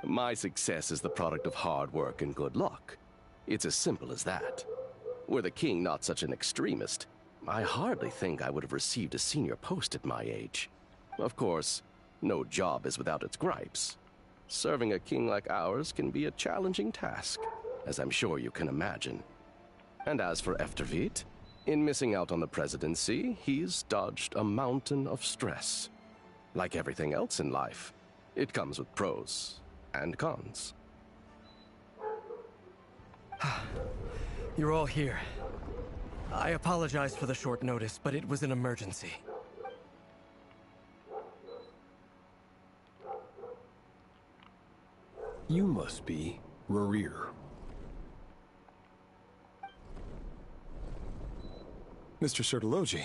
My success is the product of hard work and good luck. It's as simple as that. Were the king not such an extremist, I hardly think I would have received a senior post at my age. Of course, no job is without its gripes. Serving a king like ours can be a challenging task, as I'm sure you can imagine. And as for Efterveit, in missing out on the presidency, he's dodged a mountain of stress. Like everything else in life, it comes with pros and cons. You're all here. I apologize for the short notice, but it was an emergency. You must be Rerir. Mr. Sertologi.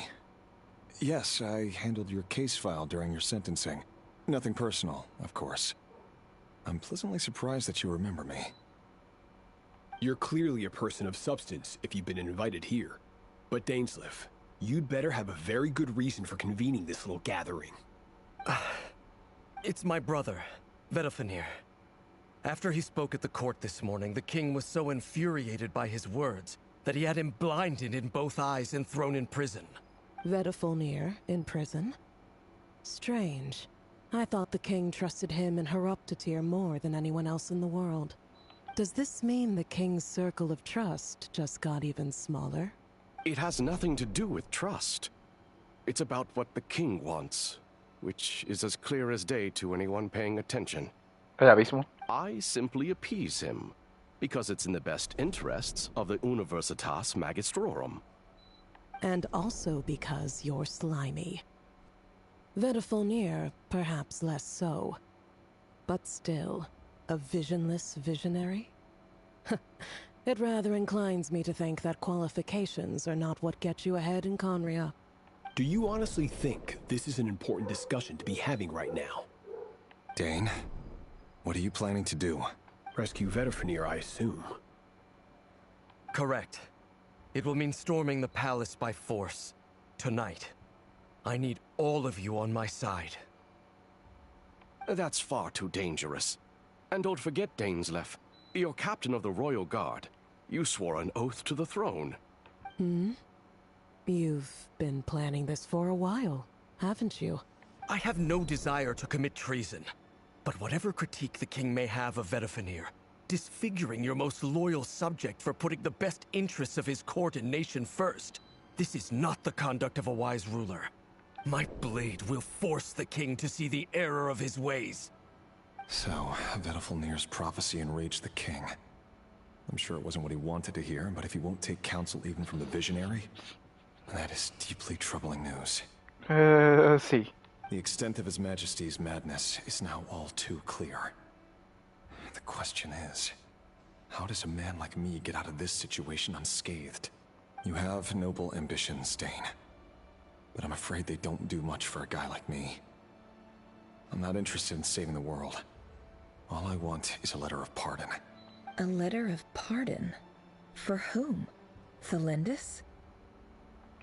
Yes, I handled your case file during your sentencing. Nothing personal, of course. I'm pleasantly surprised that you remember me. You're clearly a person of substance if you've been invited here. But Dainsleif, you'd better have a very good reason for convening this little gathering. It's my brother, Vedofenir. After he spoke at the court this morning, the king was so infuriated by his words that he had him blinded in both eyes and thrown in prison. Vedofenir in prison? Strange. I thought the king trusted him and Horoptatir more than anyone else in the world. Does this mean the king's circle of trust just got even smaller? It has nothing to do with trust. It's about what the king wants, which is as clear as day to anyone paying attention. I simply appease him, because it's in the best interests of the Universitas Magistrorum. And also because you're slimy. Vedofenir, perhaps less so. But still, a visionless visionary? It rather inclines me to think that qualifications are not what get you ahead in Conria. Do you honestly think this is an important discussion to be having right now? Dane, what are you planning to do? Rescue Vedofenir, I assume. Correct. It will mean storming the palace by force. Tonight. I need all of you on my side. That's far too dangerous. And don't forget, Dainsleif, you're captain of the Royal Guard. You swore an oath to the throne. You've been planning this for a while, haven't you? I have no desire to commit treason. But whatever critique the king may have of Vedofenir, disfiguring your most loyal subject for putting the best interests of his court and nation first, this is not the conduct of a wise ruler. My blade will force the king to see the error of his ways. So, Vedafilnir's prophecy enraged the king. I'm sure it wasn't what he wanted to hear, but if he won't take counsel even from the visionary, that is deeply troubling news. Sí. The extent of His Majesty's madness is now all too clear. The question is, how does a man like me get out of this situation unscathed? You have noble ambitions, Dane. But I'm afraid they don't do much for a guy like me. I'm not interested in saving the world. All I want is a letter of pardon. A letter of pardon? For whom? Thelindis?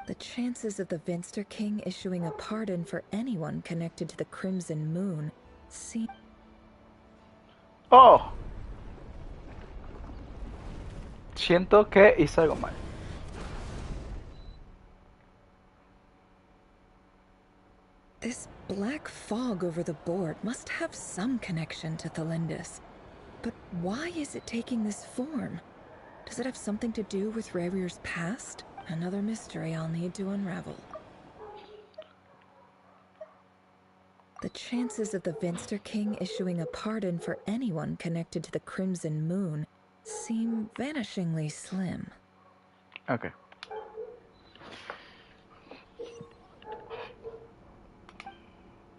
The chances of the Vinster King issuing a pardon for anyone connected to the Crimson Moon seem... Oh. Siento que hice algo mal. This black fog over the board must have some connection to Thelindis. But why is it taking this form? Does it have something to do with Revir's past? Another mystery I'll need to unravel. The chances of the Vinster King issuing a pardon for anyone connected to the Crimson Moon seem vanishingly slim. Okay.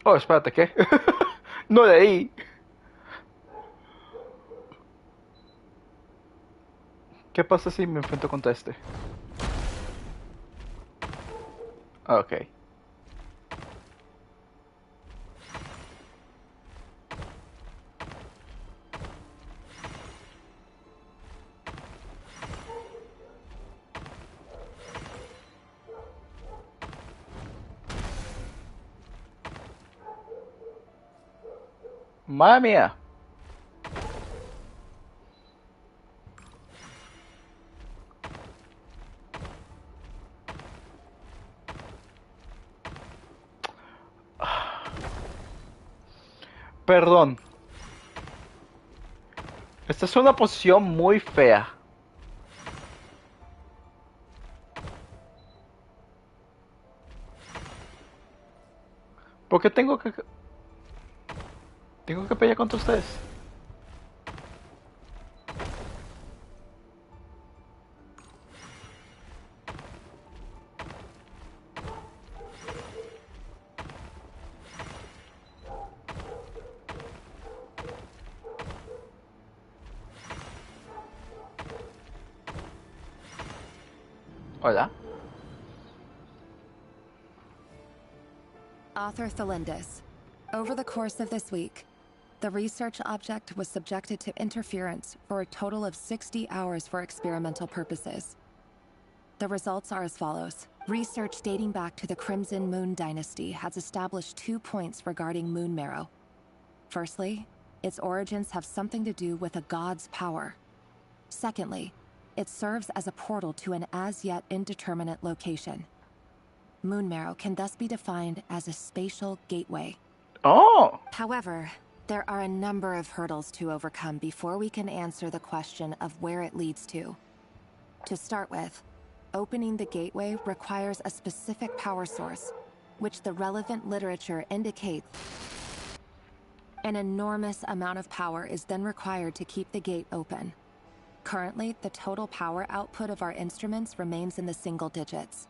Oh, espérate, ¿qué? No leí. ¿Qué pasa si me enfrento contra este? Ok. Madre mía. Perdón. Esta es una posición muy fea. ¿Por qué tengo que pelear contra ustedes? Hola. Author Thelindis. Over the course of this week, the research object was subjected to interference for a total of 60 hours for experimental purposes. The results are as follows. Research dating back to the Crimson Moon Dynasty has established 2 points regarding moon marrow. Firstly, its origins have something to do with a god's power. Secondly, it serves as a portal to an as-yet indeterminate location. Moon marrow can thus be defined as a spatial gateway. Oh! However, there are a number of hurdles to overcome before we can answer the question of where it leads to. To start with, opening the gateway requires a specific power source, which the relevant literature indicates. An enormous amount of power is then required to keep the gate open. Currently, the total power output of our instruments remains in the single digits.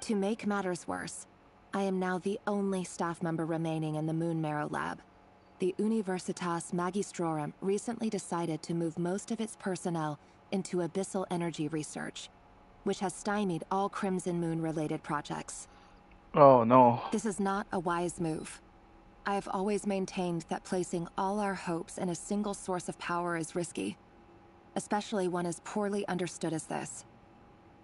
To make matters worse, I am now the only staff member remaining in the Moon Marrow lab. The Universitas Magistrorum recently decided to move most of its personnel into abyssal energy research, which has stymied all Crimson Moon-related projects. Oh, no. This is not a wise move. I have always maintained that placing all our hopes in a single source of power is risky, especially one as poorly understood as this,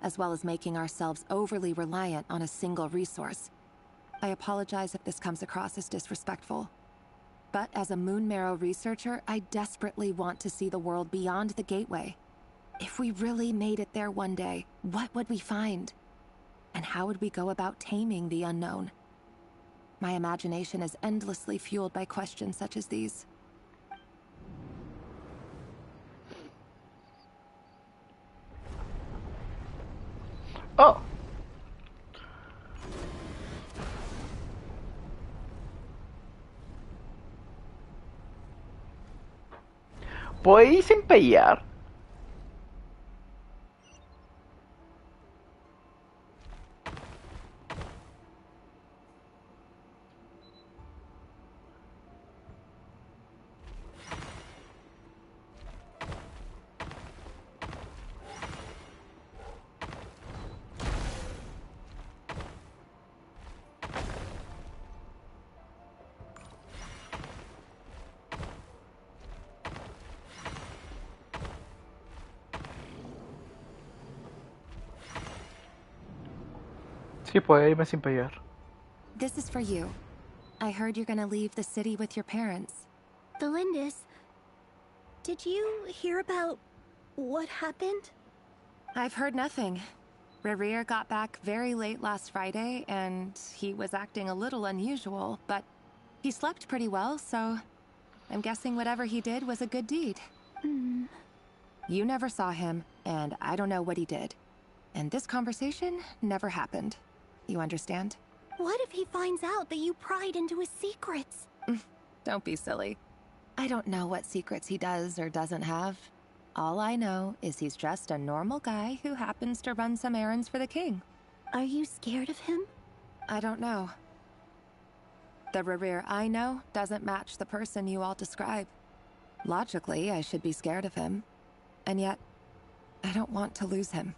as well as making ourselves overly reliant on a single resource. I apologize if this comes across as disrespectful. But as a Moon Marrow researcher, I desperately want to see the world beyond the gateway. If we really made it there one day, what would we find? And how would we go about taming the unknown? My imagination is endlessly fueled by questions such as these. Oh. ¿Podéis empellar? Sí, puede irme sin pellar. This is for you. I heard you're gonna leave the city with your parents. The Lindis. Did you hear about what happened? I've heard nothing. Rerir got back very late last Friday, and he was acting a little unusual, but he slept pretty well, so I'm guessing whatever he did was a good deed. You never saw him, and I don't know what he did. And this conversation never happened. You understand? What if he finds out that you pried into his secrets? Don't be silly. I don't know what secrets he does or doesn't have. All I know is he's just a normal guy who happens to run some errands for the king. Are you scared of him? I don't know. The Rerir I know doesn't match the person you all describe. Logically, I should be scared of him. And yet, I don't want to lose him.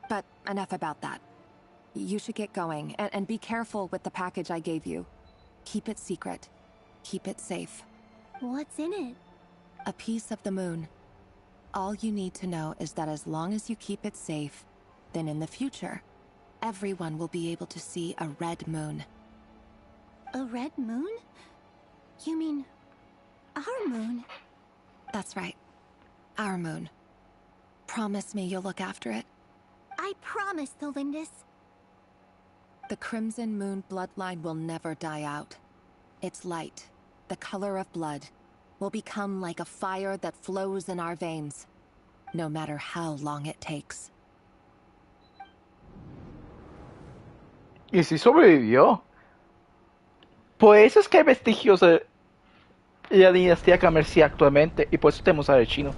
But enough about that. You should get going, and be careful with the package I gave you. Keep it secret. Keep it safe. What's in it? A piece of the moon. All you need to know is that as long as you keep it safe, then in the future, everyone will be able to see a red moon. A red moon? You mean our moon? That's right. Our moon. Promise me you'll look after it. I promise, the Lindis. The Crimson Moon bloodline will never die out. Its light, the color of blood, will become like a fire that flows in our veins, no matter how long it takes. Y si sobrevivió. Por eso es que hay vestigios de la dinastía Camercia actualmente, y por eso tenemos a ver chino.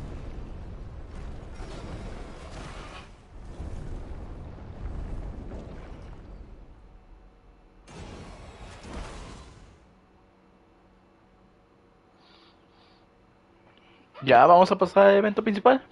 Ya vamos a pasar al evento principal.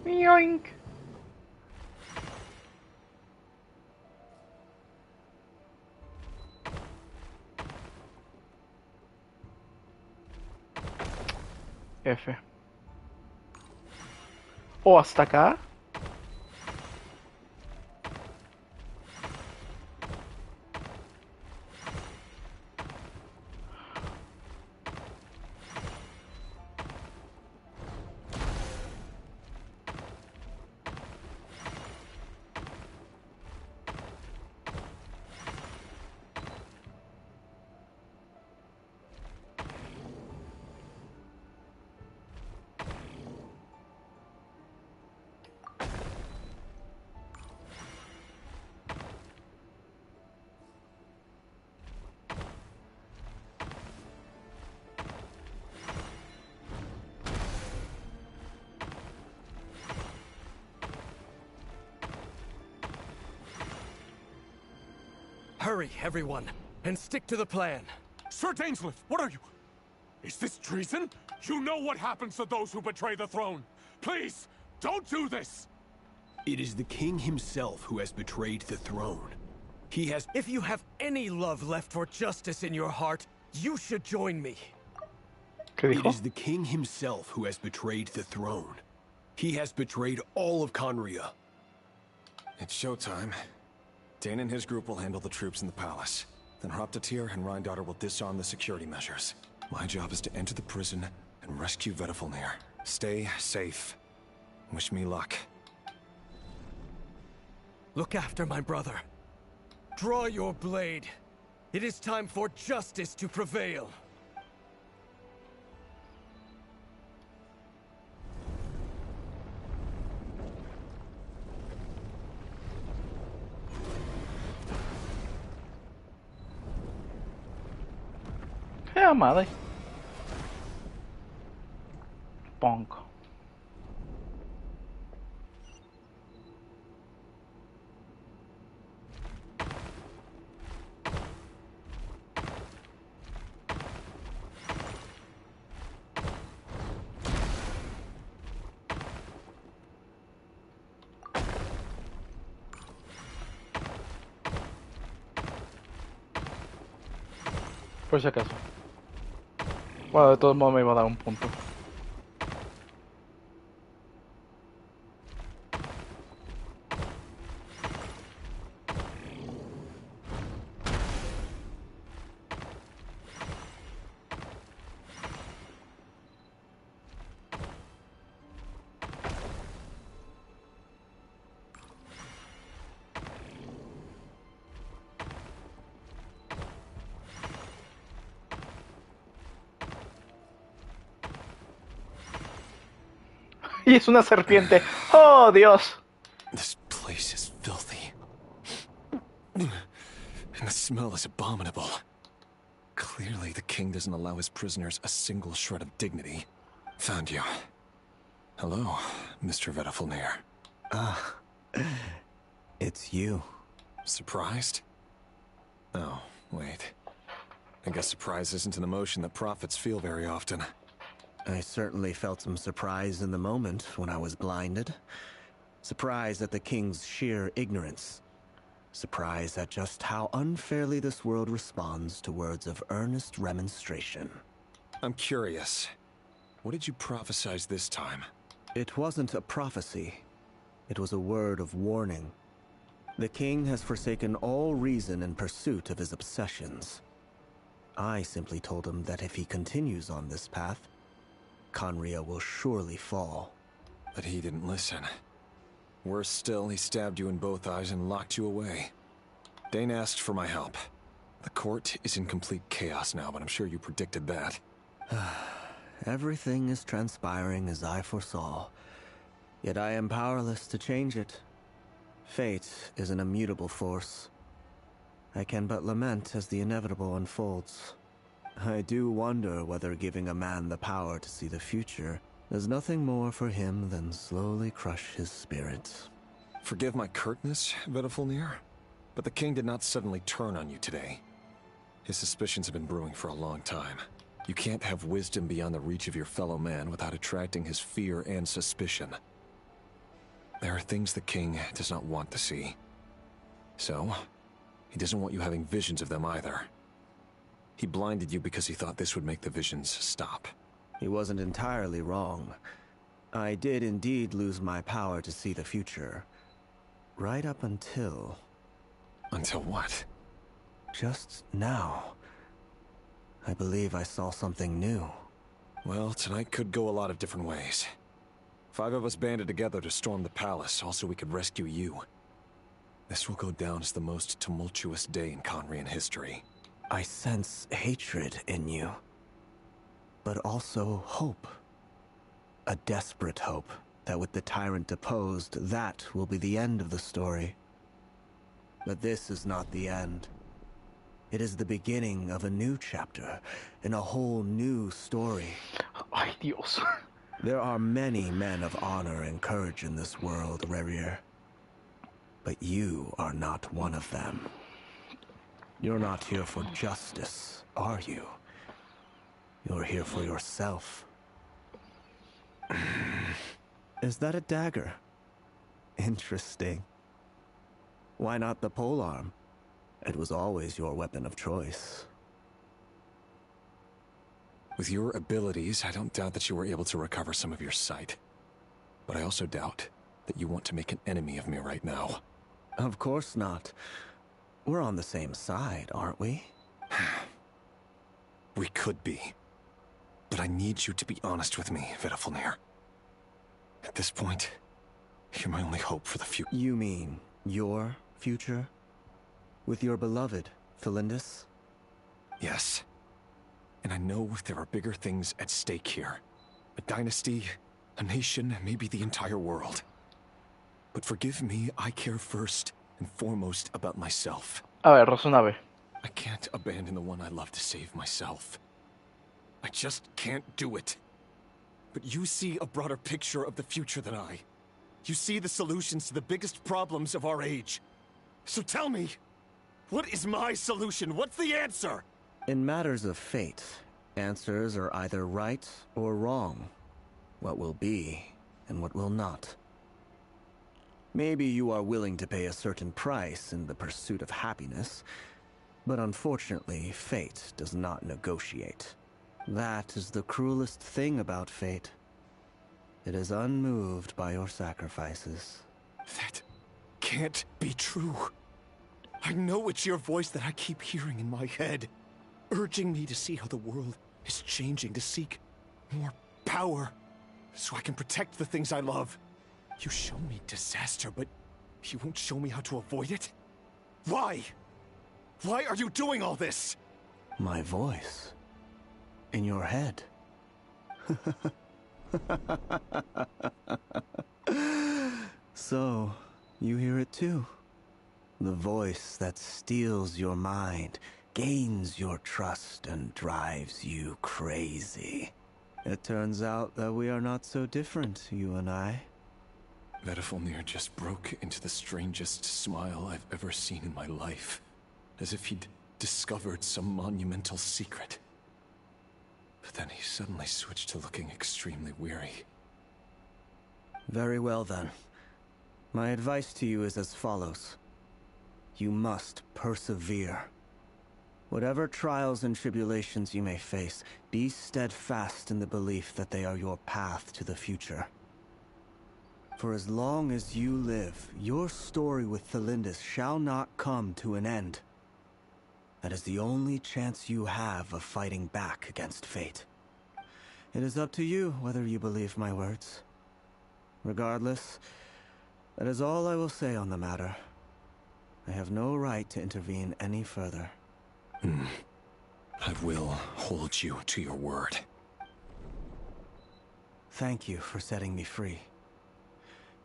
Yoink. F. O hasta acá. Hurry, everyone, and stick to the plan. Sir Dainsleif, what are you? Is this treason? You know what happens to those who betray the throne. Please, don't do this! It is the king himself who has betrayed the throne. He has... If you have any love left for justice in your heart, you should join me. It is the king himself who has betrayed the throne. He has betrayed all of Conria. It's showtime. Dane and his group will handle the troops in the palace. Then Hraptatir and Rhindaughter will disarm the security measures. My job is to enter the prison and rescue Vedifalnir. Stay safe. Wish me luck. Look after my brother. Draw your blade. It is time for justice to prevail. Sea madre. Punk. Por si acaso. Bueno, de todos modos me iba a dar un punto. Y es una serpiente. ¡Oh, Dios! This place is filthy. And the smell is abominable. Clearly, the king doesn't allow his prisoners a single shred of dignity. Found you. Hello, Mr. Vedafulnir. Ah, it's you. Surprised? Oh, wait. I guess surprise isn't an emotion that prophets feel very often. I certainly felt some surprise in the moment when I was blinded. Surprise at the king's sheer ignorance. Surprise at just how unfairly this world responds to words of earnest remonstration. I'm curious. What did you prophesize this time? It wasn't a prophecy. It was a word of warning. The king has forsaken all reason in pursuit of his obsessions. I simply told him that if he continues on this path, Conria will surely fall. But he didn't listen. Worse still, he stabbed you in both eyes and locked you away. Dane asked for my help. The court is in complete chaos now, but I'm sure you predicted that. Everything is transpiring as I foresaw. Yet I am powerless to change it. Fate is an immutable force. I can but lament as the inevitable unfolds. I do wonder whether giving a man the power to see the future does nothing more for him than slowly crush his spirit. Forgive my curtness, Vedafulnir, but the king did not suddenly turn on you today. His suspicions have been brewing for a long time. You can't have wisdom beyond the reach of your fellow man without attracting his fear and suspicion. There are things the king does not want to see. So, he doesn't want you having visions of them either. He blinded you because he thought this would make the visions stop. He wasn't entirely wrong. I did indeed lose my power to see the future. Right up until... Until what? Just now. I believe I saw something new. Well, tonight could go a lot of different ways. 5 of us banded together to storm the palace, also we could rescue you. This will go down as the most tumultuous day in Conrian history. I sense hatred in you. But also hope. A desperate hope that with the tyrant deposed, that will be the end of the story. But this is not the end. It is the beginning of a new chapter, in a whole new story. Ay, Dios. There are many men of honor and courage in this world, Rerir. But you are not one of them. You're not here for justice, are you? You're here for yourself. Is that a dagger? Interesting. Why not the polearm? It was always your weapon of choice. With your abilities, I don't doubt that you were able to recover some of your sight. But I also doubt that you want to make an enemy of me right now. Of course not. We're on the same side, aren't we? We could be. But I need you to be honest with me, Vedafulnir. At this point, you're my only hope for the future. You mean your future? With your beloved, Felindis? Yes. And I know there are bigger things at stake here. A dynasty, a nation, maybe the entire world. But forgive me, I care first and foremost about myself. A ver, razonable. I can't abandon the one I love to save myself. I just can't do it. But you see a broader picture of the future than I. You see the solutions to the biggest problems of our age. So tell me, what is my solution? What's the answer? In matters of fate, answers are either right or wrong. What will be and what will not. Maybe you are willing to pay a certain price in the pursuit of happiness, but unfortunately, fate does not negotiate. That is the cruelest thing about fate. It is unmoved by your sacrifices. That can't be true. I know it's your voice that I keep hearing in my head, urging me to see how the world is changing, to seek more power, so I can protect the things I love. You show me disaster, but you won't show me how to avoid it? Why? Why are you doing all this? My voice. In your head. So, you hear it too. The voice that steals your mind, gains your trust, and drives you crazy. It turns out that we are not so different, you and I. Vedifilnir just broke into the strangest smile I've ever seen in my life, as if he'd discovered some monumental secret. But then he suddenly switched to looking extremely weary. Very well then. My advice to you is as follows. You must persevere. Whatever trials and tribulations you may face, be steadfast in the belief that they are your path to the future. For as long as you live, your story with Thelindis shall not come to an end. That is the only chance you have of fighting back against fate. It is up to you whether you believe my words. Regardless, that is all I will say on the matter. I have no right to intervene any further. I will hold you to your word. Thank you for setting me free.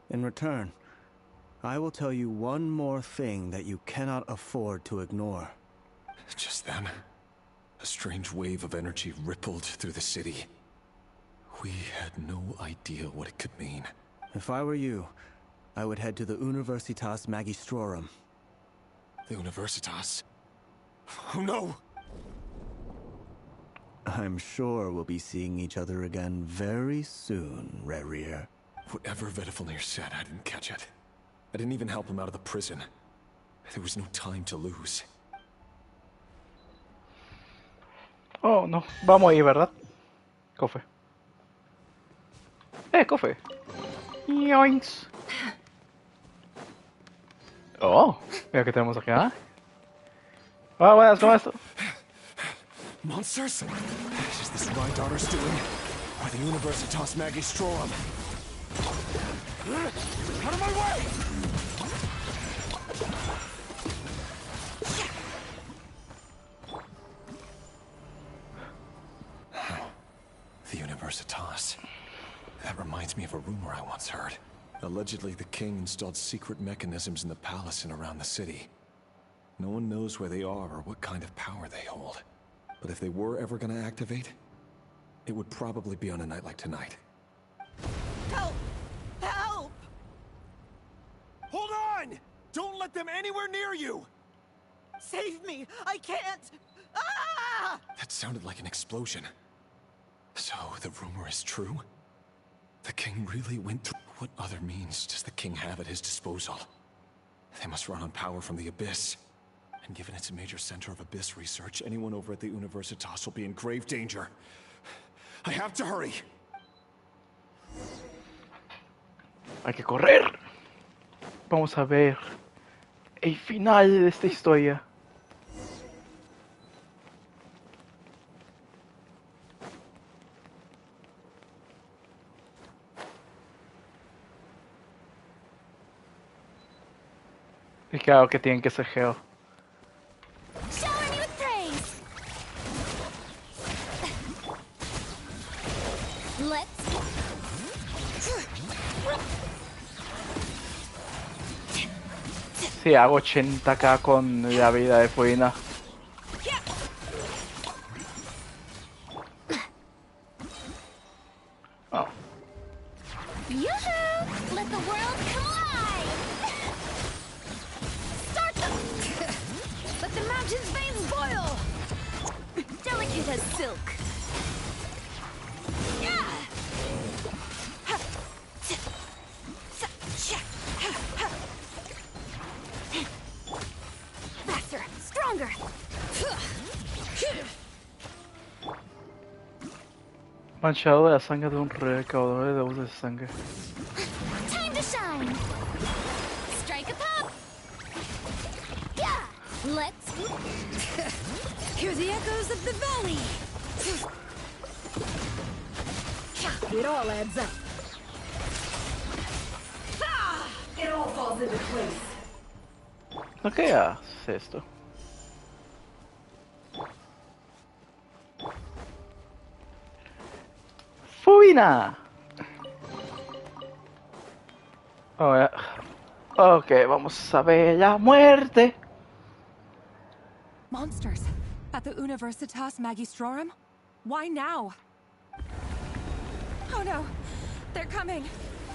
In return, I will tell you one more thing that you cannot afford to ignore. Just then, a strange wave of energy rippled through the city. We had no idea what it could mean. If I were you, I would head to the Universitas Magistrorum. The Universitas? Oh no! I'm sure we'll be seeing each other again very soon, Rerir. Whatever Vedifilnir said, I didn't catch it. I didn't even help him out of the prison. There was no time to lose. Oh, no. Vamos ahí, ¿verdad? Cofe. Cofe. Yoinks. Oh, mira que tenemos acá. Ah, buenas, ¿cómo esto? Monsters? Is this my daughter's doing? Or the Universitas Magistrorum? Out of my way! The Universitas. That reminds me of a rumor I once heard. Allegedly, the king installed secret mechanisms in the palace and around the city. No one knows where they are or what kind of power they hold. But if they were ever going to activate, it would probably be on a night like tonight. Help! Help! Hold on! Don't let them anywhere near you! Save me! I can't! Ah! That sounded like an explosion. So, the rumor is true? The king really went through... What other means does the king have at his disposal? They must run on power from the Abyss. And given it's a major center of Abyss research, anyone over at the Universitas will be in grave danger. I have to hurry! Hay que correr. Vamos a ver el final de esta historia. Y claro que tienen que ser Geo. Shower me with praise. Let's. Sí, hago 80k con la vida de Fuina. Watch his veins boil! Delicate as silk. Yeah! Faster, stronger. Manchado de la sangre de un recaudador de deudas de sangre. Time to shine. Strike a pop. Yeah. Let's hear the echoes of the valley. It all adds up. It all falls into place. ¿No qué hace esto? ¡Fubina! Oh, ya. Ok, vamos a ver la muerte. Monsters at the Universitas Magistrorum? Why now? Oh no, they're coming.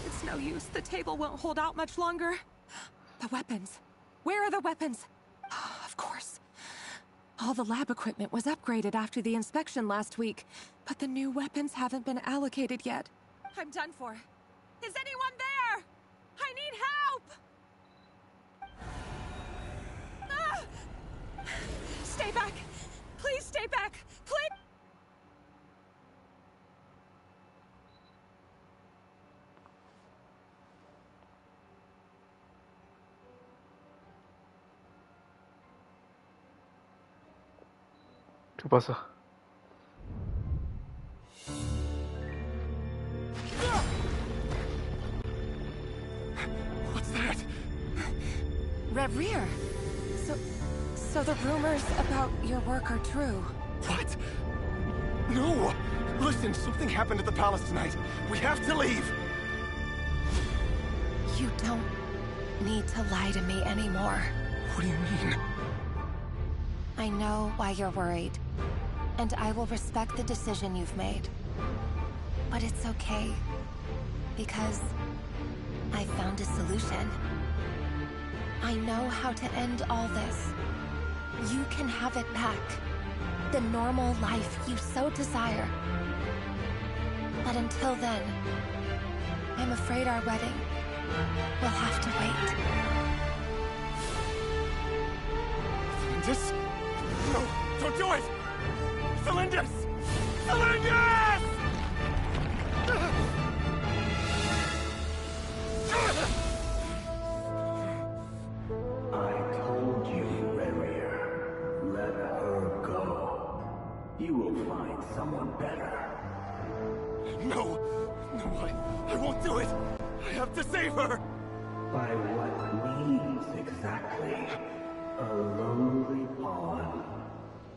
It's no use. The table won't hold out much longer. The weapons. Where are the weapons? Of course. All the lab equipment was upgraded after the inspection last week, but the new weapons haven't been allocated yet. I'm done for. Is anyone there? I need help! Ah! Stay back! Please stay back! Please! ¿Qué pasa? What's that? Reverie. So the rumors about your work are true. What? No! Listen, something happened at the palace tonight. We have to leave! You don't need to lie to me anymore. What do you mean? I know why you're worried, and I will respect the decision you've made. But it's okay, because I found a solution. I know how to end all this. You can have it back. The normal life you so desire. But until then, I'm afraid our wedding will have to wait. Cylindus? No, don't do it! Cylindus! Cylindus! I told you, Reverie. Let her go. You will find someone better. No! No, I won't do it! I have to save her! By what means exactly? A lowly pawn.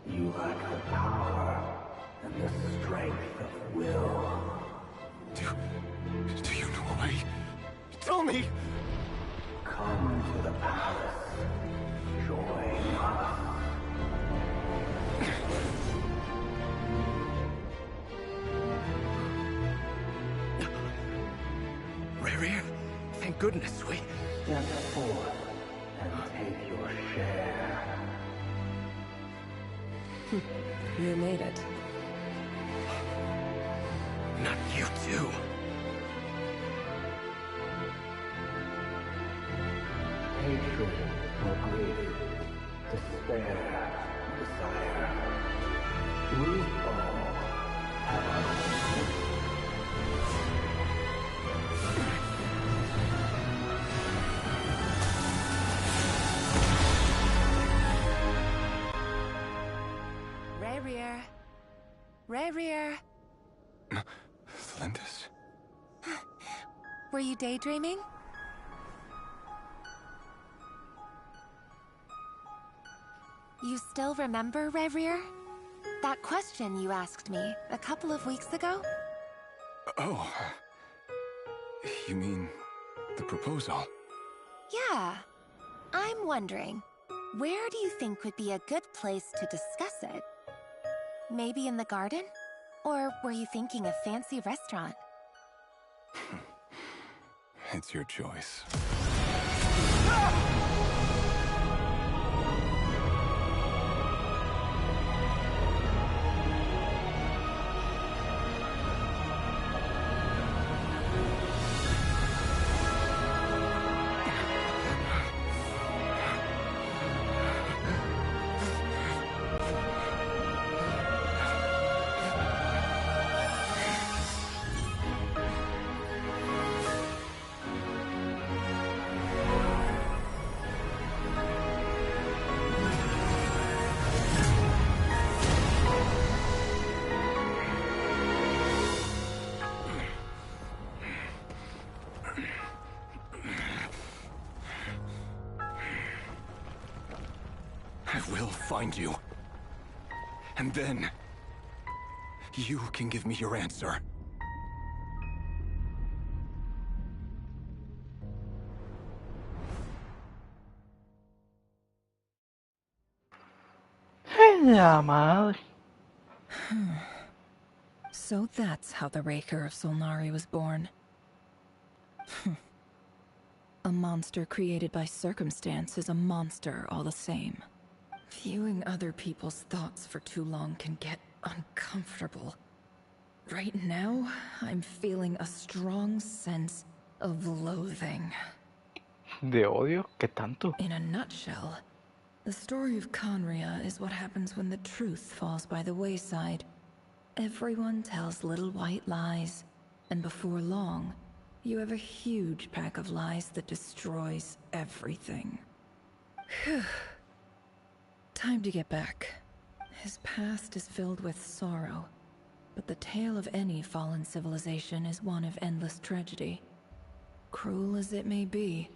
You lack the power and the strength of will. Do you know a way? Tell me! Come to the palace. Join us. Riri, thank goodness we... Step forth and take your share. You made it. Not you too. Hatred or grief, despair, desire. We all have our own. Reverie. Reverie. Cylindus? Were you daydreaming? You still remember, Reverie? That question you asked me a couple of weeks ago? Oh. You mean the proposal? Yeah. I'm wondering, where do you think would be a good place to discuss it? Maybe in the garden? Or were you thinking a fancy restaurant? It's your choice. will find you. And then... you can give me your answer. La madre. So that's how the Raker of Solnari was born. A monster created by circumstance is a monster all the same. Viewing other people's thoughts for too long can get uncomfortable. Right now, I'm feeling a strong sense of loathing. ¿De odio? ¿Qué tanto? In a nutshell, the story of Conria is what happens when the truth falls by the wayside. Everyone tells little white lies, and before long, you have a huge pack of lies that destroys everything. Whew. Time to get back. His past is filled with sorrow, but the tale of any fallen civilization is one of endless tragedy. Cruel as it may be,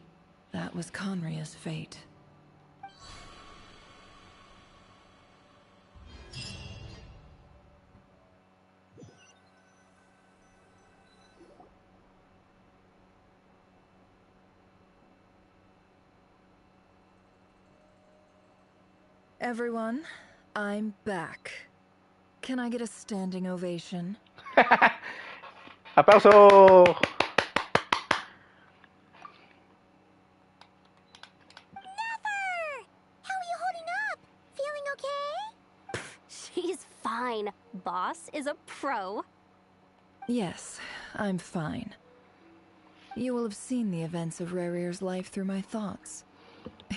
that was Conria's fate. Everyone, I'm back. Can I get a standing ovation? ¡Aplauso! She's fine. Boss is a pro. Yes, I'm fine. You will have seen the events of Rarir's life through my thoughts.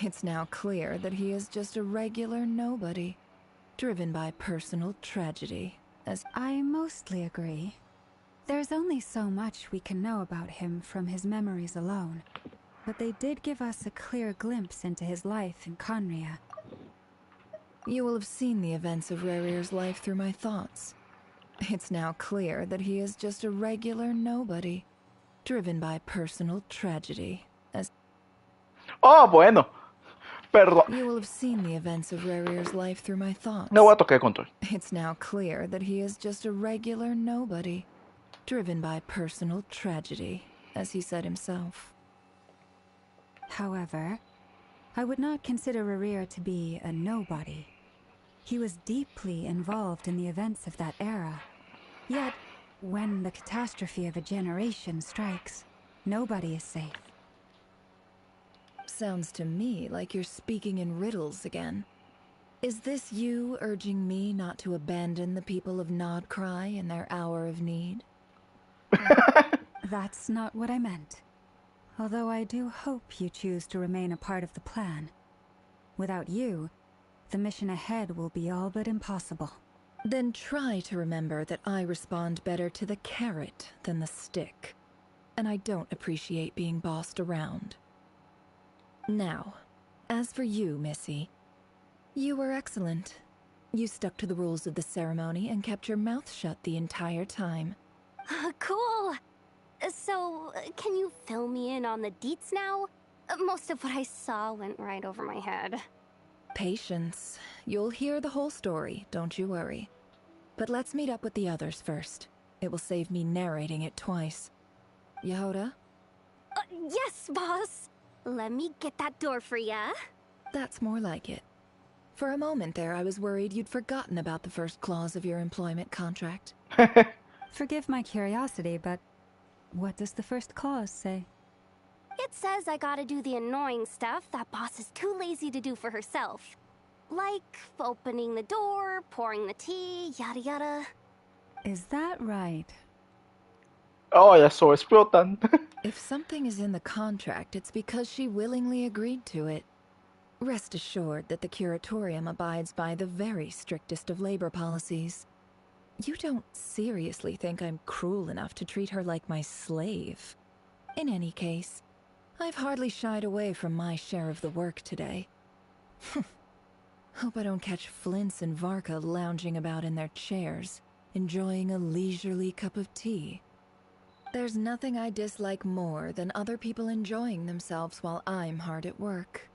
It's now clear that he is just a regular nobody, driven by personal tragedy, as I mostly agree. There's only so much we can know about him from his memories alone, but they did give us a clear glimpse into his life in Conria. You will have seen the events of Rarir's life through my thoughts. It's now clear that he is just a regular nobody, driven by personal tragedy, as... Oh, bueno. Perdón. You will have seen the events of Rarir's life through my thoughts. No voy a tocar el control. It's now clear that he is just a regular nobody, driven by personal tragedy, as he said himself. However, I would not consider Rarir to be a nobody. He was deeply involved in the events of that era. Yet, when the catastrophe of a generation strikes, nobody is safe. Sounds to me like you're speaking in riddles again. Is this you urging me not to abandon the people of Nodcry in their hour of need? That's not what I meant. Although I do hope you choose to remain a part of the plan. Without you, the mission ahead will be all but impossible. Then try to remember that I respond better to the carrot than the stick. And I don't appreciate being bossed around. Now, as for you, Missy, you were excellent. You stuck to the rules of the ceremony and kept your mouth shut the entire time. Cool. So, can you fill me in on the deets now? Most of what I saw went right over my head. Patience. You'll hear the whole story, don't you worry. But let's meet up with the others first. It will save me narrating it twice. Yehoda? Yes, boss! Let me get that door for ya. That's more like it. For a moment there, I was worried you'd forgotten about the first clause of your employment contract. Forgive my curiosity, but what does the first clause say? It says I gotta do the annoying stuff that boss is too lazy to do for herself. Like opening the door, pouring the tea, yada yada. Is that right? Oh, ya so explotan. If something is in the contract, it's because she willingly agreed to it. Rest assured that the Curatorium abides by the very strictest of labor policies. You don't seriously think I'm cruel enough to treat her like my slave? In any case, I've hardly shied away from my share of the work today. Hope I don't catch Flintz and Varka lounging about in their chairs, enjoying a leisurely cup of tea. There's nothing I dislike more than other people enjoying themselves while I'm hard at work.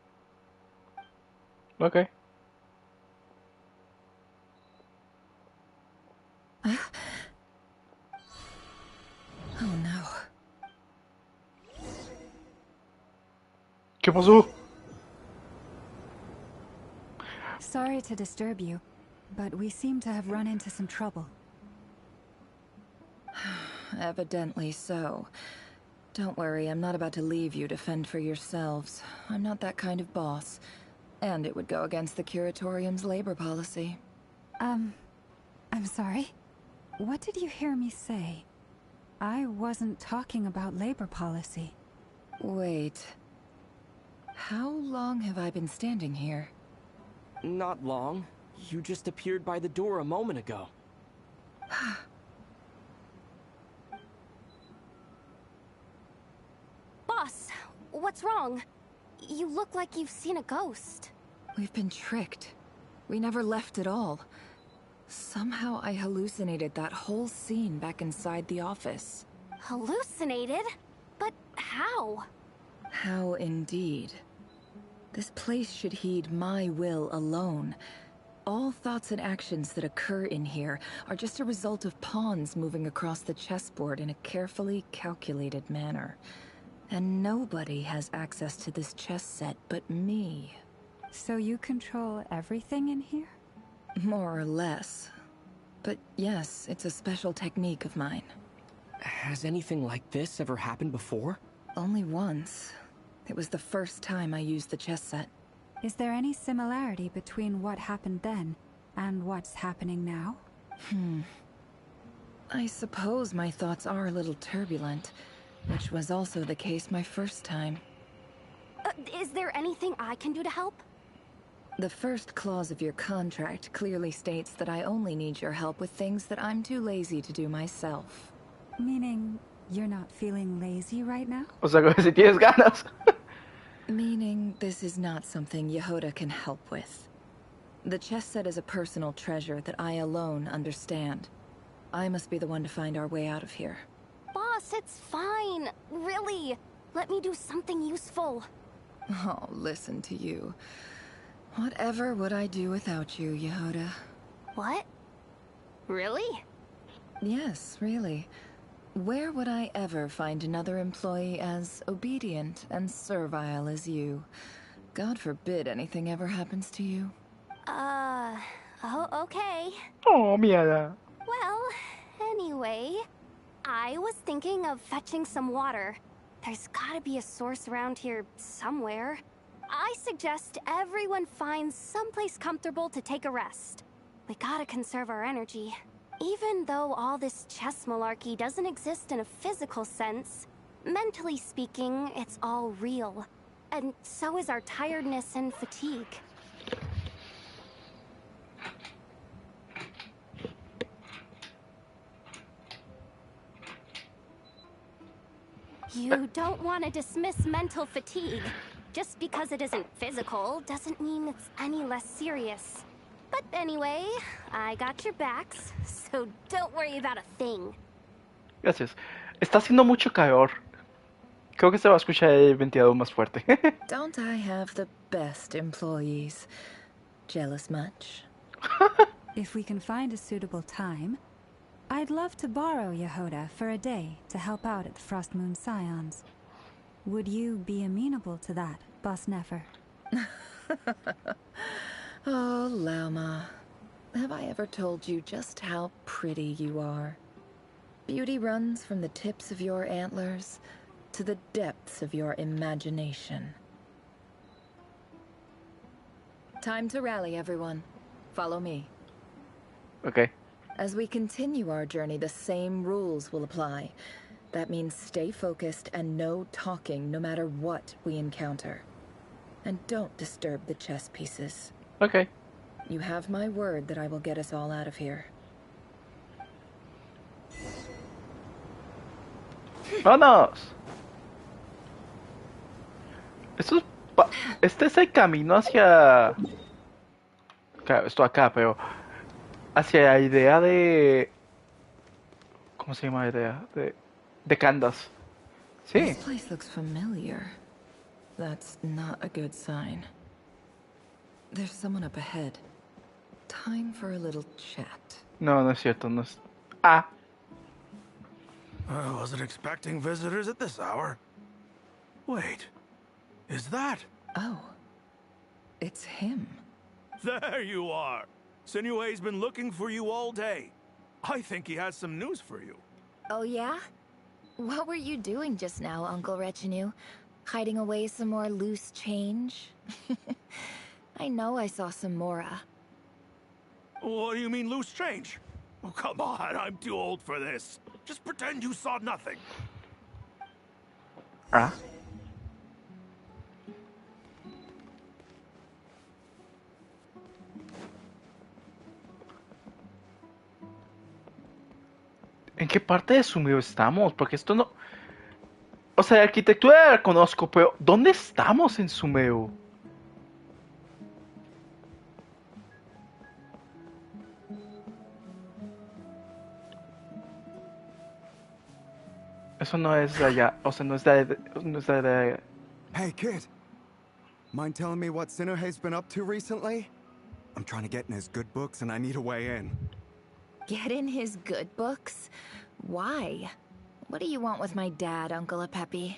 Okay. Oh no. ¿Qué pasó? Sorry to disturb you, but we seem to have run into some trouble. Evidently so. Don't worry, I'm not about to leave you to fend for yourselves. I'm not that kind of boss. And it would go against the Curatorium's labor policy. I'm sorry? What did you hear me say? I wasn't talking about labor policy. Wait. How long have I been standing here? Not long. You just appeared by the door a moment ago. Boss, what's wrong? You look like you've seen a ghost. We've been tricked. We never left at all. Somehow I hallucinated that whole scene back inside the office. Hallucinated? But how? How indeed. This place should heed my will alone. All thoughts and actions that occur in here are just a result of pawns moving across the chessboard in a carefully calculated manner. And nobody has access to this chess set but me. So you control everything in here? More or less. But yes, it's a special technique of mine. Has anything like this ever happened before? Only once. It was the first time I used the chess set. Is there any similarity between what happened then and what's happening now? I suppose my thoughts are a little turbulent, which was also the case my first time. Is there anything I can do to help? The first clause of your contract clearly states that I only need your help with things that I'm too lazy to do myself. Meaning, you're not feeling lazy right now? O sea, que si tienes ganas. Meaning, this is not something Yehoda can help with. The chess set is a personal treasure that I alone understand. I must be the one to find our way out of here. Boss, it's fine. Really. Let me do something useful. Oh, listen to you. Whatever would I do without you, Yehoda? What? Really? Yes, really. Where would I ever find another employee as obedient and servile as you? God forbid anything ever happens to you. Oh, okay. Oh, mierda. Well, anyway, I was thinking of fetching some water. There's gotta be a source around here somewhere. I suggest everyone finds someplace comfortable to take a rest. We gotta conserve our energy. Even though all this chess malarkey doesn't exist in a physical sense, mentally speaking, it's all real. And so is our tiredness and fatigue. You don't want to dismiss mental fatigue. Just because it isn't physical doesn't mean it's any less serious. But anyway, I got your backs, so don't worry about a thing. Gracias. Está haciendo mucho calor. Creo que se va a escuchar el ventilador más fuerte. Don't I have the best employees? Jealous much? If we can find a suitable time, I'd love to borrow Yehoda for a day to help out at the Frost Moon Scions. Would you be amenable to that, Boss Nefer? Oh, Lauma. Have I ever told you just how pretty you are? Beauty runs from the tips of your antlers to the depths of your imagination. Time to rally, everyone. Follow me. Okay. As we continue our journey, the same rules will apply. That means stay focused and no talking no matter what we encounter. And don't disturb the chess pieces. Okay. You have my word that I will get us all out of here. ¡Vámonos! Este es el camino hacia... Claro, esto acá, pero... Hacia la idea de... ¿Cómo se llama la idea? De Candace. Sí. This place looks familiar. That's not a good sign. There's someone up ahead. Time for a little chat. No, no es cierto. No es... Ah. I wasn't expecting visitors at this hour. Wait, is that? Oh, it's him. There you are. Sinue's been looking for you all day. I think he has some news for you. Oh yeah? What were you doing just now, Uncle Retinue? Hiding away some more loose change? I know I saw some Mora. What do you mean loose change? Oh, come on, I'm too old for this. Just pretend you saw nothing. Ah. ¿En qué parte de Sumeo estamos? Porque esto no... O sea, la arquitectura la conozco, pero ¿dónde estamos en Sumeo? Eso no es de allá, o sea, no es de... Hey, kid. Mind telling me what Sinuhe's been up to recently? I'm trying to get in his good books and I need a way in. Get in his good books? Why? What do you want with my dad, Uncle Apepi?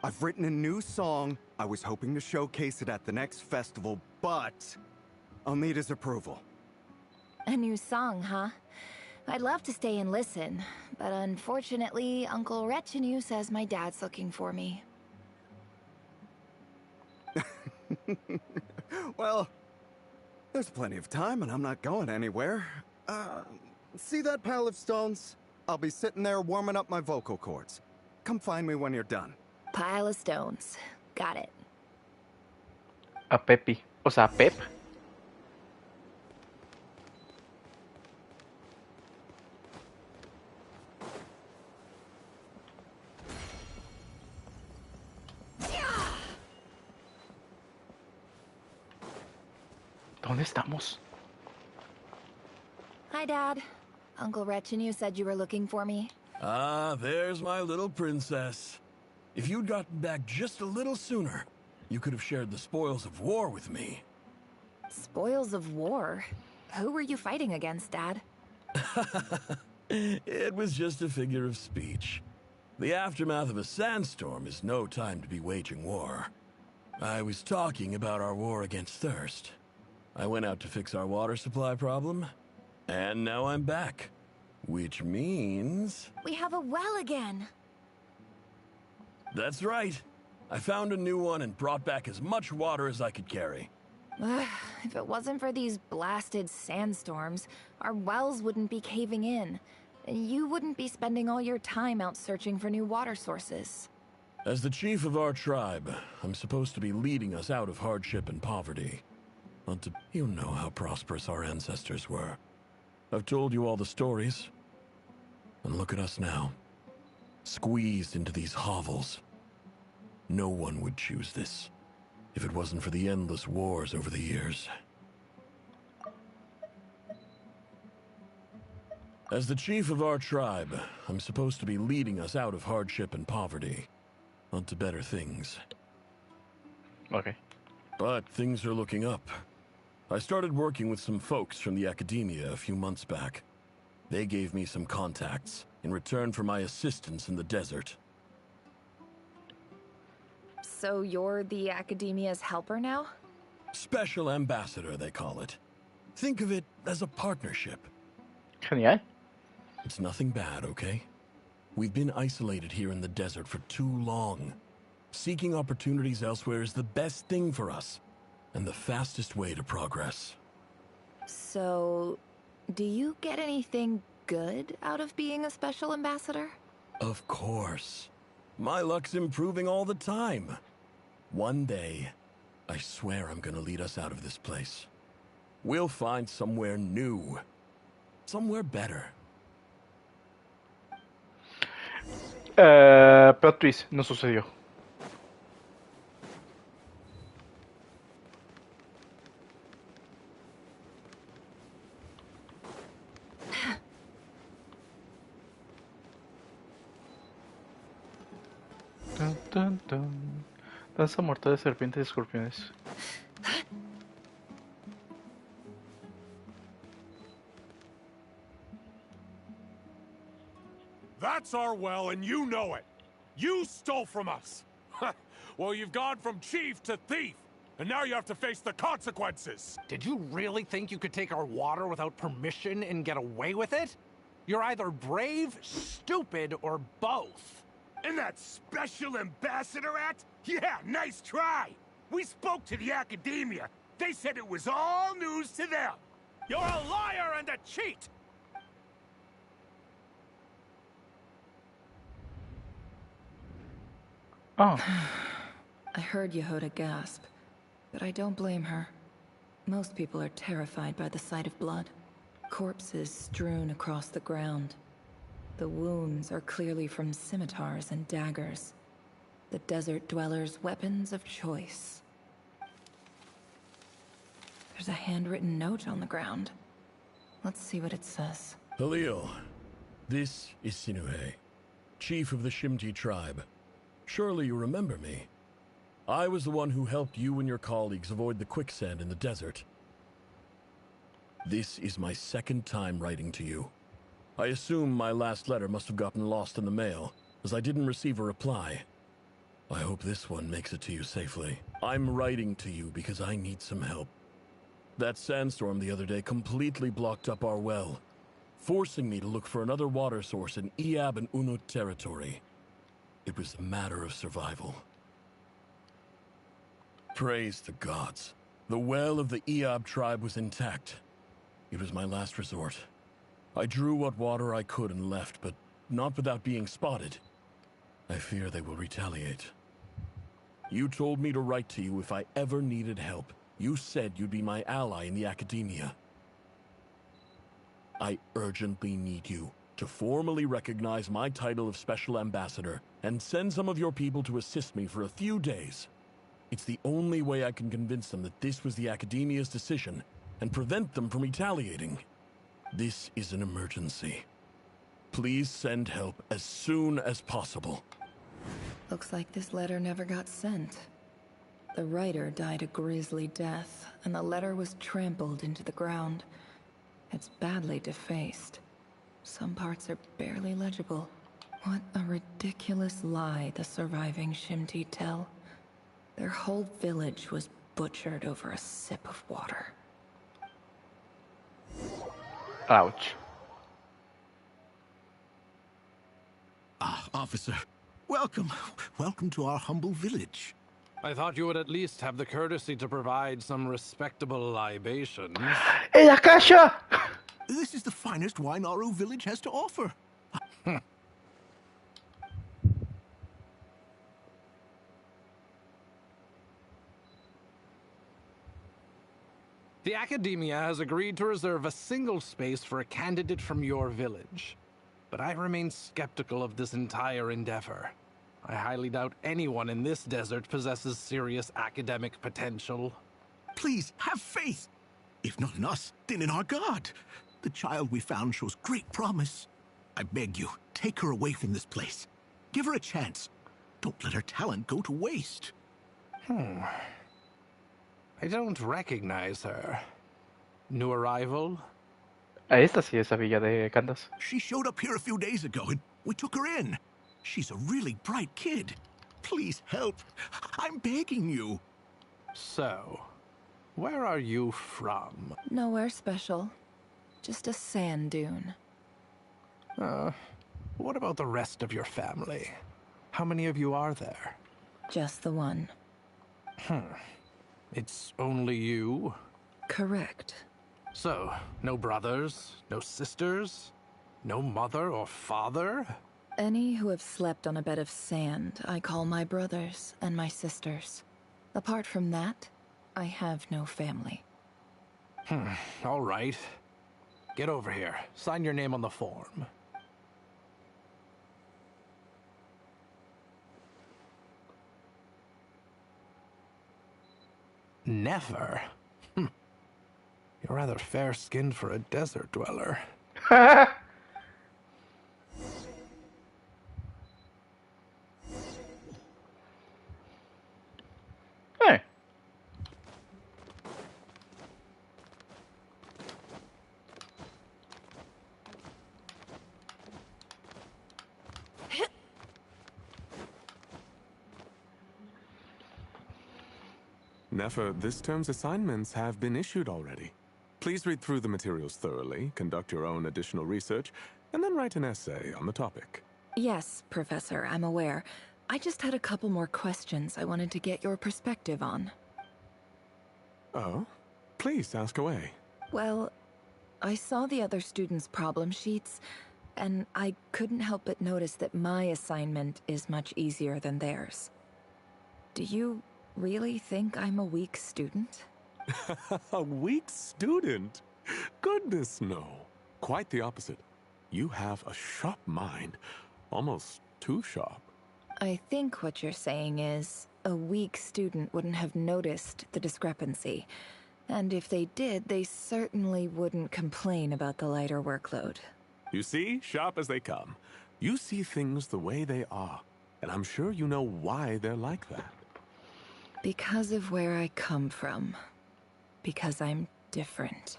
I've written a new song. I was hoping to showcase it at the next festival, but I'll need his approval. A new song, huh? I'd love to stay and listen, but unfortunately, Uncle Retinue says my dad's looking for me. Well, there's plenty of time and I'm not going anywhere. See that pile of stones? I'll be sitting there warming up my vocal cords. Come find me when you're done. Pile of stones. Got it. A Pepi, o sea, Pep. ¿Dónde estamos? Hi, Dad. Uncle Retinue said you were looking for me. Ah, there's my little princess. If you'd gotten back just a little sooner, you could have shared the spoils of war with me. Spoils of war? Who were you fighting against, Dad? It was just a figure of speech. The aftermath of a sandstorm is no time to be waging war. I was talking about our war against thirst. I went out to fix our water supply problem, and now I'm back. Which means... We have a well again! That's right. I found a new one and brought back as much water as I could carry. If it wasn't for these blasted sandstorms, our wells wouldn't be caving in. You wouldn't be spending all your time out searching for new water sources. As the chief of our tribe, I'm supposed to be leading us out of hardship and poverty. You know how prosperous our ancestors were. I've told you all the stories. And look at us now. Squeezed into these hovels. No one would choose this, if it wasn't for the endless wars over the years. As the chief of our tribe, I'm supposed to be leading us out of hardship and poverty, onto better things. Okay. But things are looking up. I started working with some folks from the academia a few months back. They gave me some contacts in return for my assistance in the desert. So you're the Academia's helper now? Special ambassador, they call it. Think of it as a partnership. Genial. It's nothing bad, okay? We've been isolated here in the desert for too long. Seeking opportunities elsewhere is the best thing for us, and the fastest way to progress. So, do you get anything good out of being a special ambassador? Of course. My luck's improving all the time. One day, I swear I'm gonna lead us out of this place. We'll find somewhere new. Somewhere better. Plot twist, no sucedió. Dun, dun, dun. Danza mortal de serpientes y escorpiones. That's our well, and you know it. You stole from us. Well, you've gone from chief to thief, and now you have to face the consequences. Did you really think you could take our water without permission and get away with it? You're either brave, stupid, or both. And that special ambassador act? Yeah, nice try. We spoke to the academia. They said it was all news to them. You're a liar and a cheat! Oh. I heard Yehuda gasp, but I don't blame her. Most people are terrified by the sight of blood. Corpses strewn across the ground. The wounds are clearly from scimitars and daggers. The desert dwellers' weapons of choice. There's a handwritten note on the ground. Let's see what it says. Halil, this is Sinuhe, chief of the Shimti tribe. Surely you remember me. I was the one who helped you and your colleagues avoid the quicksand in the desert. This is my second time writing to you. I assume my last letter must have gotten lost in the mail, as I didn't receive a reply. I hope this one makes it to you safely. I'm writing to you because I need some help. That sandstorm the other day completely blocked up our well, forcing me to look for another water source in Iab and Unut territory. It was a matter of survival. Praise the gods. The well of the Iab tribe was intact. It was my last resort. I drew what water I could and left, but not without being spotted. I fear they will retaliate. You told me to write to you if I ever needed help. You said you'd be my ally in the academia. I urgently need you to formally recognize my title of Special Ambassador and send some of your people to assist me for a few days. It's the only way I can convince them that this was the academia's decision and prevent them from retaliating. This is an emergency. Please send help as soon as possible. Looks like this letter never got sent. The writer died a grisly death, and the letter was trampled into the ground. It's badly defaced. Some parts are barely legible. What a ridiculous lie the surviving Shimti tell. Their whole village was butchered over a sip of water. Ouch. Ah, officer. Welcome. Welcome to our humble village. I thought you would at least have the courtesy to provide some respectable libations. ¡En la casa! This is the finest wine Aru village has to offer. The Academia has agreed to reserve a single space for a candidate from your village. But I remain skeptical of this entire endeavor. I highly doubt anyone in this desert possesses serious academic potential. Please, have faith. If not in us, then in our god. The child we found shows great promise. I beg you, take her away from this place. Give her a chance. Don't let her talent go to waste. I don't recognize her. New arrival? Esta sí es la villa de Candace. She showed up here a few days ago and we took her in. She's a really bright kid. Please help. I'm begging you. So, where are you from? Nowhere special. Just a sand dune. What about the rest of your family? How many of you are there? Just the one. It's only you? Correct. So, no brothers, no sisters, no mother or father? Any who have slept on a bed of sand, I call my brothers and my sisters. Apart from that, I have no family. All right. Get over here. Sign your name on the form. Never? You're rather fair-skinned for a desert dweller. Hey. Nefer, this term's assignments have been issued already. Please read through the materials thoroughly, conduct your own additional research, and then write an essay on the topic. Yes, Professor, I'm aware. I just had a couple more questions I wanted to get your perspective on. Oh? Please, ask away. Well, I saw the other students' problem sheets, and I couldn't help but notice that my assignment is much easier than theirs. Do you really think I'm a weak student? A weak student? Goodness, no. Quite the opposite. You have a sharp mind. Almost too sharp. I think what you're saying is, a weak student wouldn't have noticed the discrepancy. And if they did, they certainly wouldn't complain about the lighter workload. You see, sharp as they come. You see things the way they are. And I'm sure you know why they're like that. Because of where I come from. Because I'm different.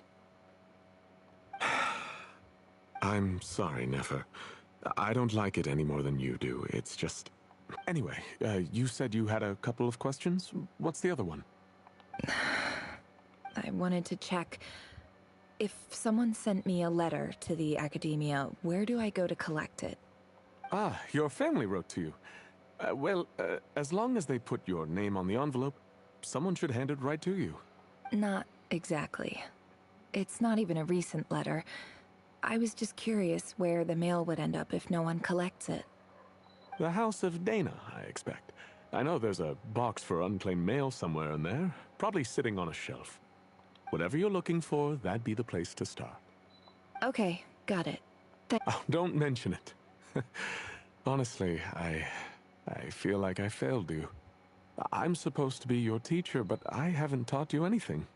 I'm sorry, Nefer. I don't like it any more than you do. It's just... Anyway, you said you had a couple of questions? What's the other one? I wanted to check... If someone sent me a letter to the academia, where do I go to collect it? Ah, your family wrote to you. Well, as long as they put your name on the envelope, someone should hand it right to you. Not exactly. It's not even a recent letter. I was just curious where the mail would end up if no one collects it. The House of Dana, I expect. I know there's a box for unclaimed mail somewhere in there, probably sitting on a shelf. Whatever you're looking for, that'd be the place to start. Okay, got it. Oh, don't mention it. Honestly, I feel like I failed you. I'm supposed to be your teacher, but I haven't taught you anything.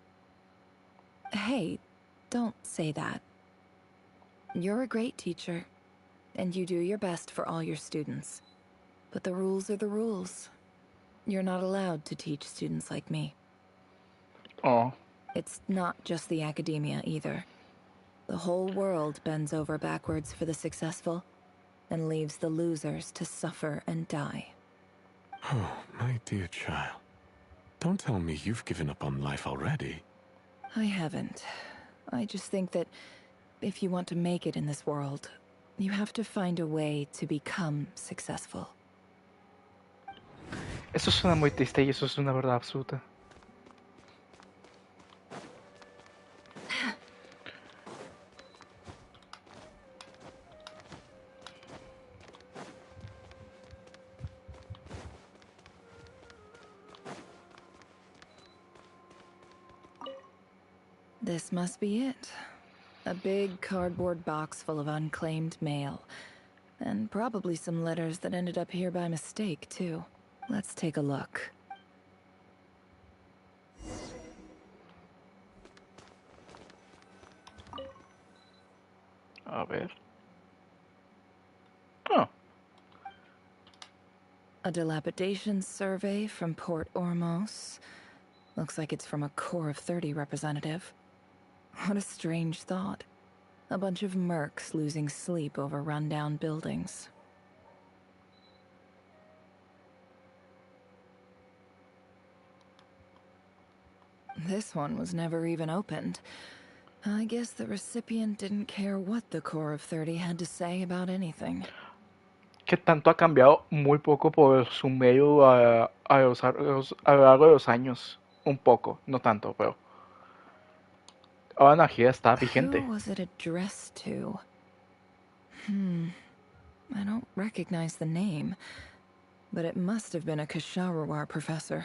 Hey, don't say that. You're a great teacher, and you do your best for all your students. But the rules are the rules. You're not allowed to teach students like me. Oh. It's not just the academia, either. The whole world bends over backwards for the successful, and leaves the losers to suffer and die. Oh, my dear child. Don't tell me you've given up on life already. I haven't. I just think that if you want to make it in this world, you have to find a way to become successful. Eso suena muy triste y eso es una verdad absoluta. This must be it. A big cardboard box full of unclaimed mail. And probably some letters that ended up here by mistake, too. Let's take a look. A ver. Oh. A dilapidation survey from Port Ormos. Looks like it's from a Corps of 30 representative. What a strange thought. A bunch of mercs losing sleep over rundown buildings. This one was never even opened. I guess the recipient didn't care what the Corps of 30 had to say about anything. Que tanto ha cambiado muy poco por su medio a lo largo de los años. Un poco, no tanto, pero... Ahora la energía está vigente. Who was it addressed to? I don't recognize the name, but it must have been a Kasharawar professor.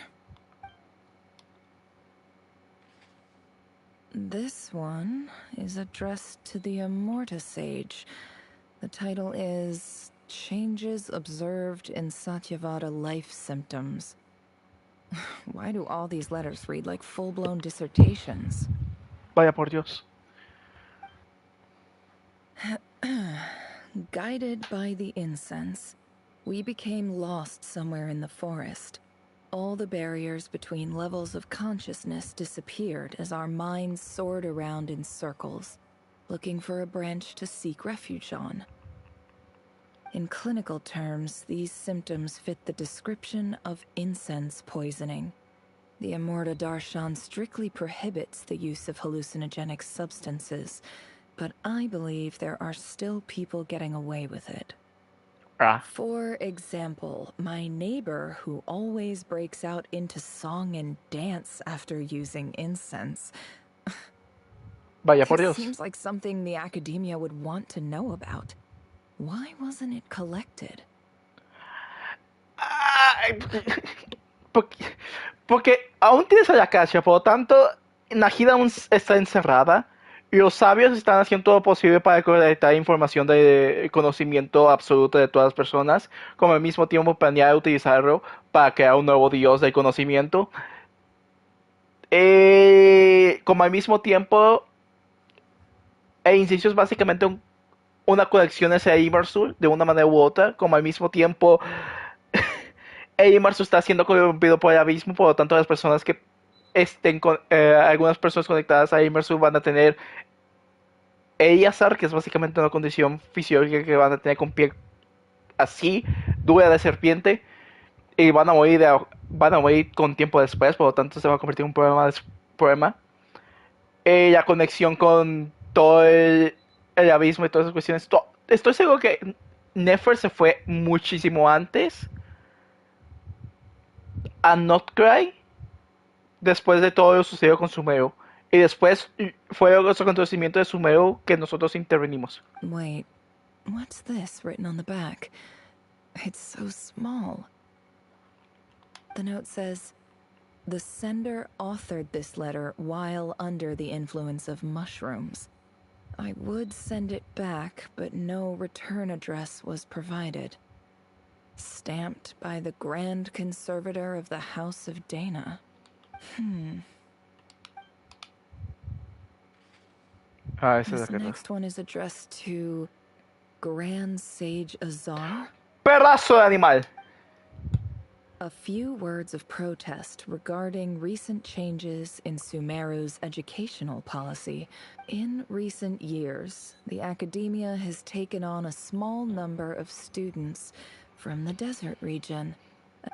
This one is addressed to the Immorta Sage. The title is Changes Observed in Satyavada Life Symptoms. Why do all these letters read like full-blown dissertations? Vaya por Dios. Guided by the incense, we became lost somewhere in the forest. All the barriers between levels of consciousness disappeared as our minds soared around in circles, looking for a branch to seek refuge on. In clinical terms, these symptoms fit the description of incense poisoning. The Immorta Darshan strictly prohibits the use of hallucinogenic substances, but I believe there are still people getting away with it. For example, my neighbor who always breaks out into song and dance after using incense. Vaya por This Dios. seems like something the academia would want to know about. Why wasn't it collected? Porque aún tienes a la Acacia, por lo tanto, Najida aún está encerrada. Y los sabios están haciendo todo lo posible para colectar información de conocimiento absoluto de todas las personas, como al mismo tiempo planear utilizarlo para crear un nuevo dios del conocimiento. Como al mismo tiempo, el incienso es básicamente una conexión hacia Imersul de una manera u otra, como al mismo tiempo Marzo está siendo corrompido por el abismo, por lo tanto las personas que estén con algunas personas conectadas a Imersu van a tener Azar, que es básicamente una condición fisiológica que van a tener con piel así, dura de serpiente, y van a morir con tiempo después, por lo tanto se va a convertir en un problema. La conexión con todo el abismo y todas esas cuestiones. Estoy seguro que Nefer se fue muchísimo antes a Notcry después de todo lo sucedido con Sumero. Y después fue los acontecimientos de Sumero que nosotros intervenimos. Wait, what's this written on the back? It's so small. The note says, the sender authored this letter while under the influence of mushrooms. I would send it back, but no return address was provided. Stamped by the Grand Conservator of the House of Dana. This next one is addressed to Grand Sage Azar. Pedazo de animal. A few words of protest regarding recent changes in Sumeru's educational policy. In recent years, the academia has taken on a small number of students from the desert region.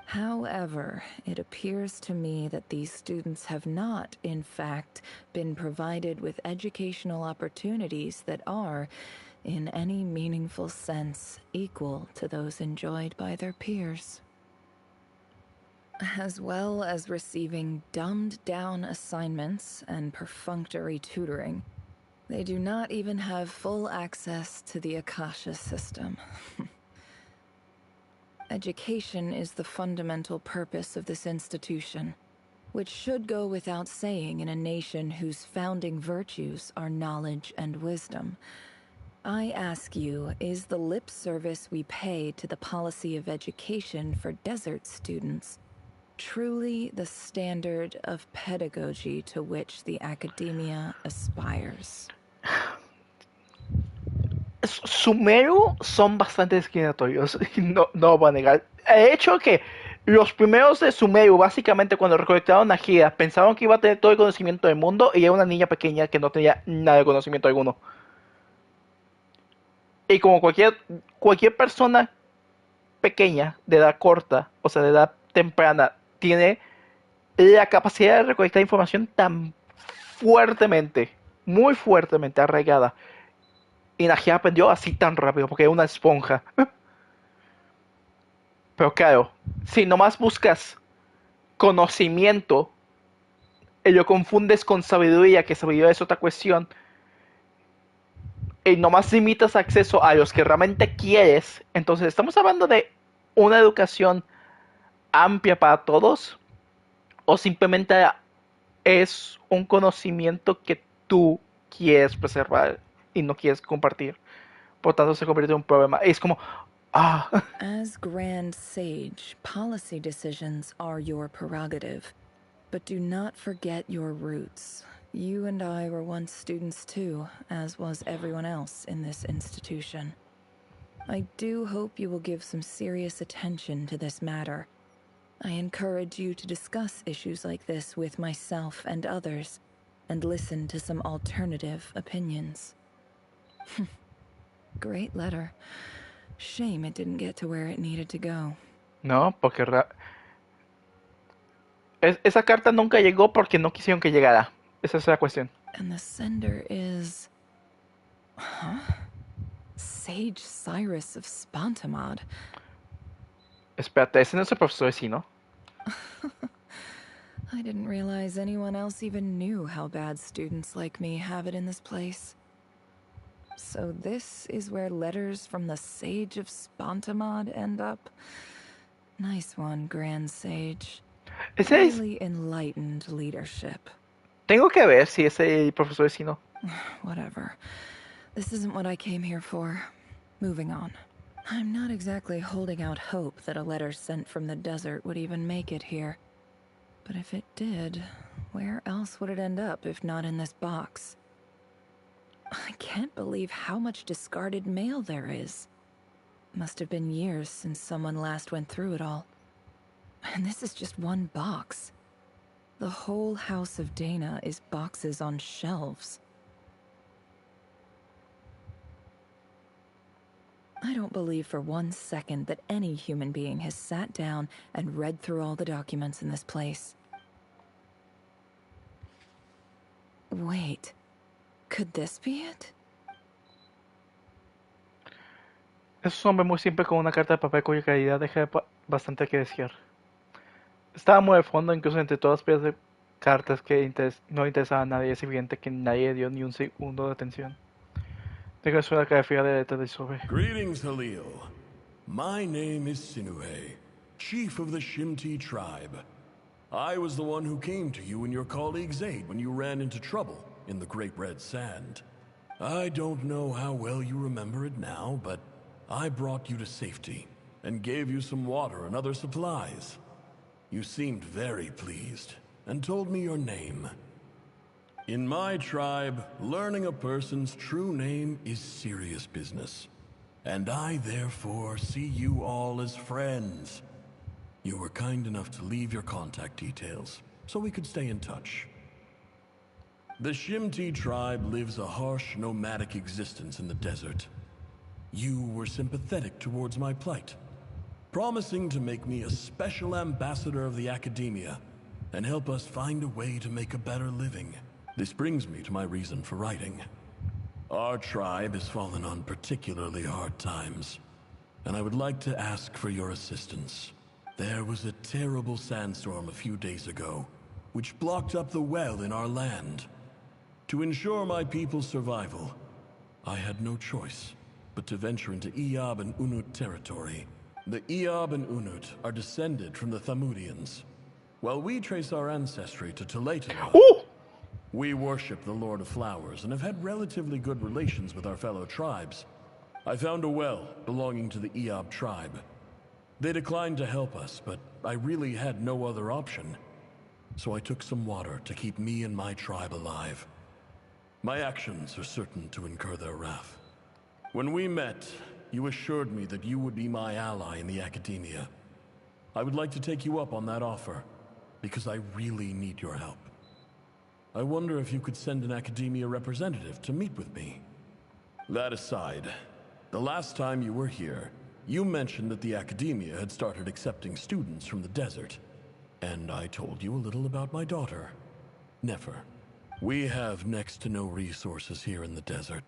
However, it appears to me that these students have not, in fact, been provided with educational opportunities that are, in any meaningful sense, equal to those enjoyed by their peers. As well as receiving dumbed-down assignments and perfunctory tutoring, they do not even have full access to the Akasha system. Education is the fundamental purpose of this institution, which should go without saying in a nation whose founding virtues are knowledge and wisdom. I ask you, is the lip service we pay to the policy of education for desert students truly the standard of pedagogy to which the academia aspires? Sumeru son bastante discriminatorios, no lo voy a negar. El hecho que los primeros de Sumeru, básicamente cuando recolectaron a Gira, pensaron que iba a tener todo el conocimiento del mundo y era una niña pequeña que no tenía nada de conocimiento alguno. Y como cualquier persona pequeña, de edad corta, o sea, de edad temprana, tiene la capacidad de recolectar información tan fuertemente, muy fuertemente arraigada. Y Najia aprendió así tan rápido, porque es una esponja. Pero claro, si nomás buscas conocimiento y lo confundes con sabiduría, que sabiduría es otra cuestión, y nomás limitas acceso a los que realmente quieres, entonces estamos hablando de una educación amplia para todos, o simplemente es un conocimiento que tú quieres preservar y no quieres compartir. Por tanto, se convierte en un problema. Es como, As Grand Sage, policy decisions are your prerogative. But do not forget your roots. You and I were once students too, as was everyone else in this institution. I do hope you will give some serious attention to this matter. I encourage you to discuss issues like this with myself and others, and listen to some alternative opinions. Great letter. Shame it didn't get to where it needed to go. no, porque Esa carta nunca llegó porque no quisieron que llegara. Esa es la cuestión. And the sender is... Huh? Sage Cyrus of Spantamod. Espérate, ese no es el profesor de Sino. I didn't realize anyone else even knew how bad students like me have it in this place. So this is where letters from the Sage of Spantamod end up? Nice one, Grand Sage. Really enlightened leadership. Tengo que ver si es el profesor de Sino. Whatever. This isn't what I came here for. Moving on. I'm not exactly holding out hope that a letter sent from the desert would even make it here. But if it did, where else would it end up if not in this box? I can't believe how much discarded mail there is. Must have been years since someone last went through it all. And this is just one box. The whole house of Dana is boxes on shelves. I don't believe for 1 second that any human being has sat down and read through all the documents in this place. Wait, could this be it? Es un hombre muy simple con una carta de papel cuya calidad deja bastante que desear. Estaba muy de fondo, incluso entre todas las piezas de cartas que no interesaban a nadie. Es evidente que nadie dio ni un segundo de atención. Tengo suena que fría de letra de sobre. Greetings, Halil. My name is Sinuhe, chief of the Shimti tribe. I was the one who came to you and your colleague's aid when you ran into trouble in the Great Red Sand. I don't know how well you remember it now, but I brought you to safety and gave you some water and other supplies. You seemed very pleased and told me your name. In my tribe, learning a person's true name is serious business, and I therefore see you all as friends. You were kind enough to leave your contact details, so we could stay in touch. The Shimti tribe lives a harsh, nomadic existence in the desert. You were sympathetic towards my plight, promising to make me a special ambassador of the academia and help us find a way to make a better living. This brings me to my reason for writing. Our tribe has fallen on particularly hard times, and I would like to ask for your assistance. There was a terrible sandstorm a few days ago, which blocked up the well in our land. To ensure my people's survival, I had no choice but to venture into Eob and Unut territory. The Eob and Unut are descended from the Thamudians, while we trace our ancestry to Tulatala. We worship the Lord of Flowers and have had relatively good relations with our fellow tribes. I found a well belonging to the Eob tribe. They declined to help us, but I really had no other option. So I took some water to keep me and my tribe alive. My actions are certain to incur their wrath. When we met, you assured me that you would be my ally in the academia. I would like to take you up on that offer, because I really need your help. I wonder if you could send an academia representative to meet with me. That aside, the last time you were here, you mentioned that the academia had started accepting students from the desert. And I told you a little about my daughter, Nefer. We have next to no resources here in the desert,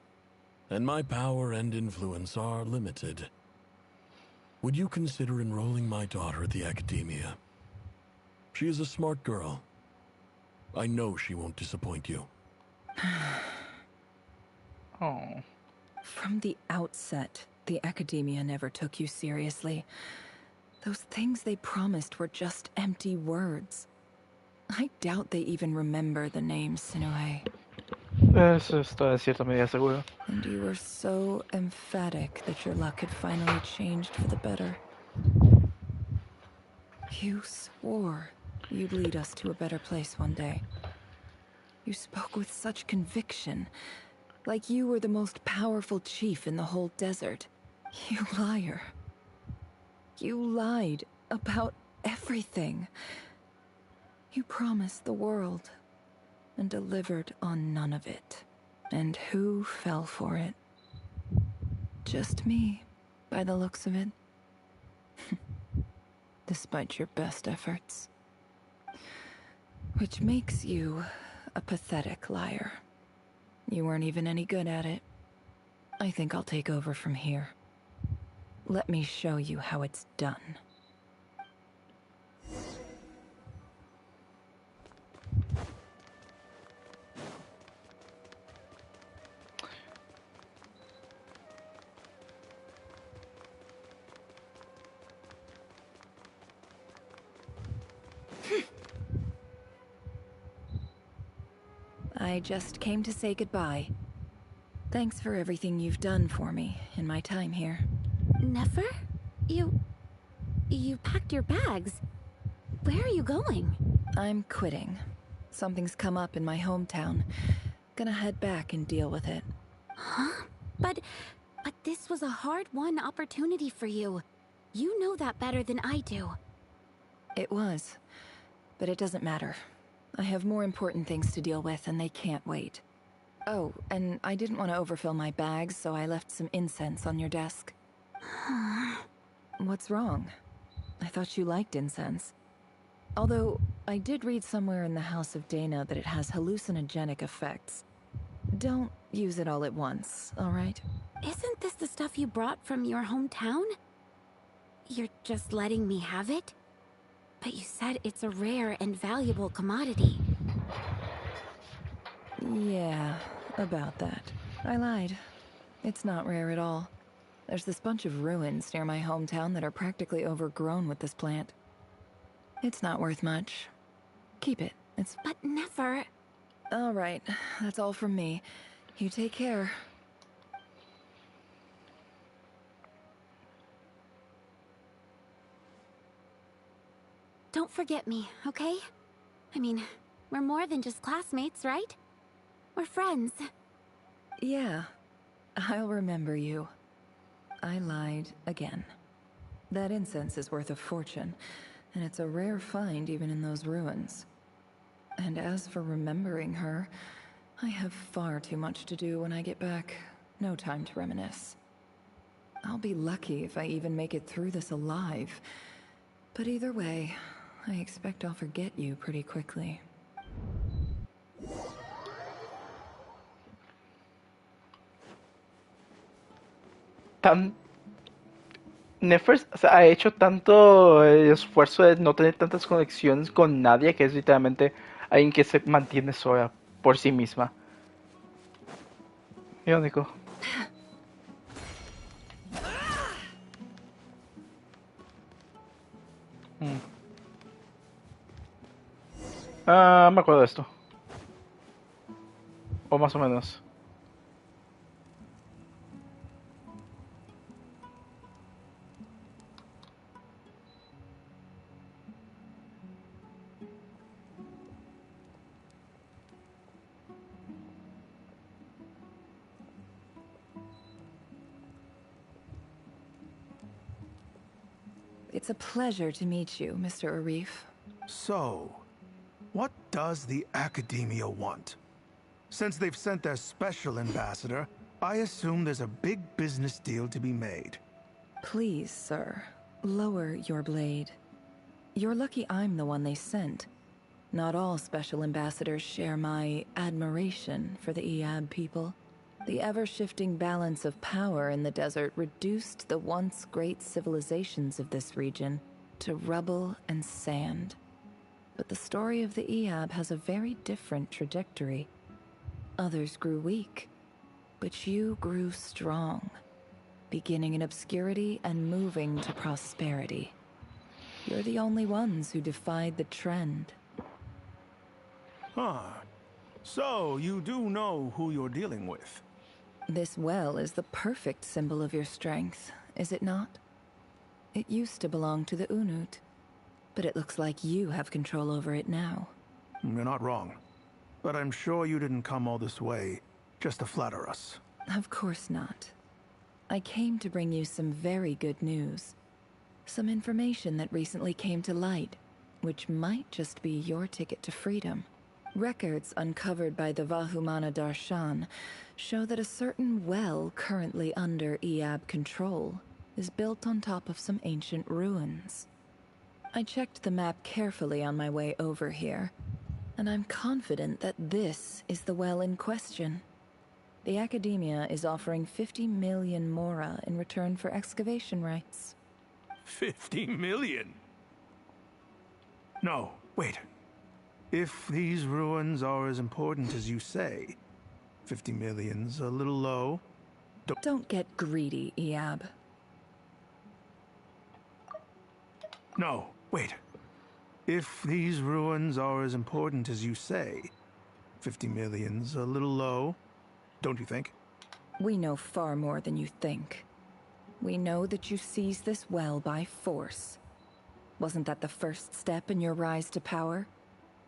and my power and influence are limited. Would you consider enrolling my daughter at the academia? She is a smart girl. I know she won't disappoint you. Oh. From the outset, the academia never took you seriously. Those things they promised were just empty words. I doubt they even remember the name Sinuhe. Eso está en cierta medida seguro. And you were so emphatic that your luck had finally changed for the better. You swore you'd lead us to a better place one day. You spoke with such conviction, like you were the most powerful chief in the whole desert. You liar. You lied about everything. You promised the world and delivered on none of it. And who fell for it? Just me, by the looks of it. Despite your best efforts. Which makes you a pathetic liar. You weren't even any good at it. I think I'll take over from here. Let me show you how it's done. I just came to say goodbye. Thanks for everything you've done for me in my time here. Nefer? You packed your bags. Where are you going? I'm quitting. Something's come up in my hometown. Gonna head back and deal with it. Huh? But this was a hard-won opportunity for you. You know that better than I do. It was. But it doesn't matter. I have more important things to deal with, and they can't wait. Oh, and I didn't want to overfill my bags, so I left some incense on your desk. What's wrong? I thought you liked incense. Although, I did read somewhere in the House of Dana that it has hallucinogenic effects. Don't use it all at once, alright? Isn't this the stuff you brought from your hometown? You're just letting me have it? But you said it's a rare and valuable commodity. Yeah, about that. I lied. It's not rare at all. There's this bunch of ruins near my hometown that are practically overgrown with this plant. It's not worth much. Keep it. It's... But never... Alright, that's all from me. You take care. Don't forget me, okay? I mean, we're more than just classmates, right? We're friends. Yeah, I'll remember you. I lied again. That incense is worth a fortune, and it's a rare find even in those ruins. And as for remembering her, I have far too much to do when I get back. No time to reminisce. I'll be lucky if I even make it through this alive. But either way, I expect I'll forget you pretty quickly. Nefer ha hecho tanto esfuerzo de no tener tantas conexiones con nadie que es literalmente alguien que se mantiene sola por sí misma. Irónico. Me acuerdo de esto. O más o menos. It's a pleasure to meet you, Mr. Arif. So, what does the Academia want? Since they've sent their special ambassador, I assume there's a big business deal to be made. Please, sir, lower your blade. You're lucky I'm the one they sent. Not all special ambassadors share my admiration for the Iab people. The ever-shifting balance of power in the desert reduced the once great civilizations of this region to rubble and sand. But the story of the Iab has a very different trajectory. Others grew weak, but you grew strong, beginning in obscurity and moving to prosperity. You're the only ones who defied the trend. Huh. So, you do know who you're dealing with. This well is the perfect symbol of your strength, is it not? It used to belong to the Unut, but it looks like you have control over it now. You're not wrong. But I'm sure you didn't come all this way just to flatter us. Of course not. I came to bring you some very good news. Some information that recently came to light, which might just be your ticket to freedom. Records uncovered by the Vahumana Darshan show that a certain well currently under Iab control is built on top of some ancient ruins. I checked the map carefully on my way over here, And I'm confident that this is the well in question. The Academia is offering 50 million mora in return for excavation rights. 50 million? No, wait. If these ruins are as important as you say, 50 million's a little low. Don't get greedy, Iab. No, wait. If these ruins are as important as you say, 50 million's a little low, don't you think? We know far more than you think. We know that you seized this well by force. Wasn't that the first step in your rise to power?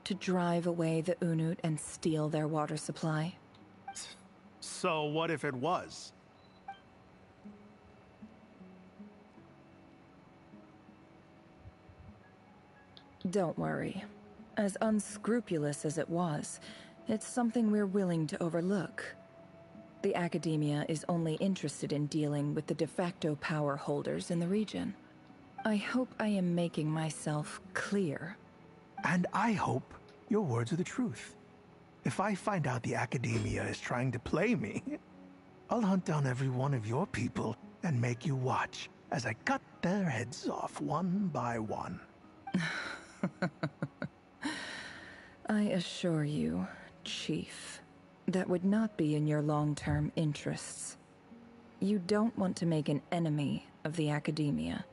To drive away the Unut and steal their water supply? So what if it was? Don't worry. As unscrupulous as it was, it's something we're willing to overlook. The Academia is only interested in dealing with the de facto power holders in the region. I hope I am making myself clear. And I hope your words are the truth. If I find out the Academia is trying to play me, I'll hunt down every one of your people and make you watch as I cut their heads off one by one. I assure you, Chief, that would not be in your long-term interests. You don't want to make an enemy of the Academia.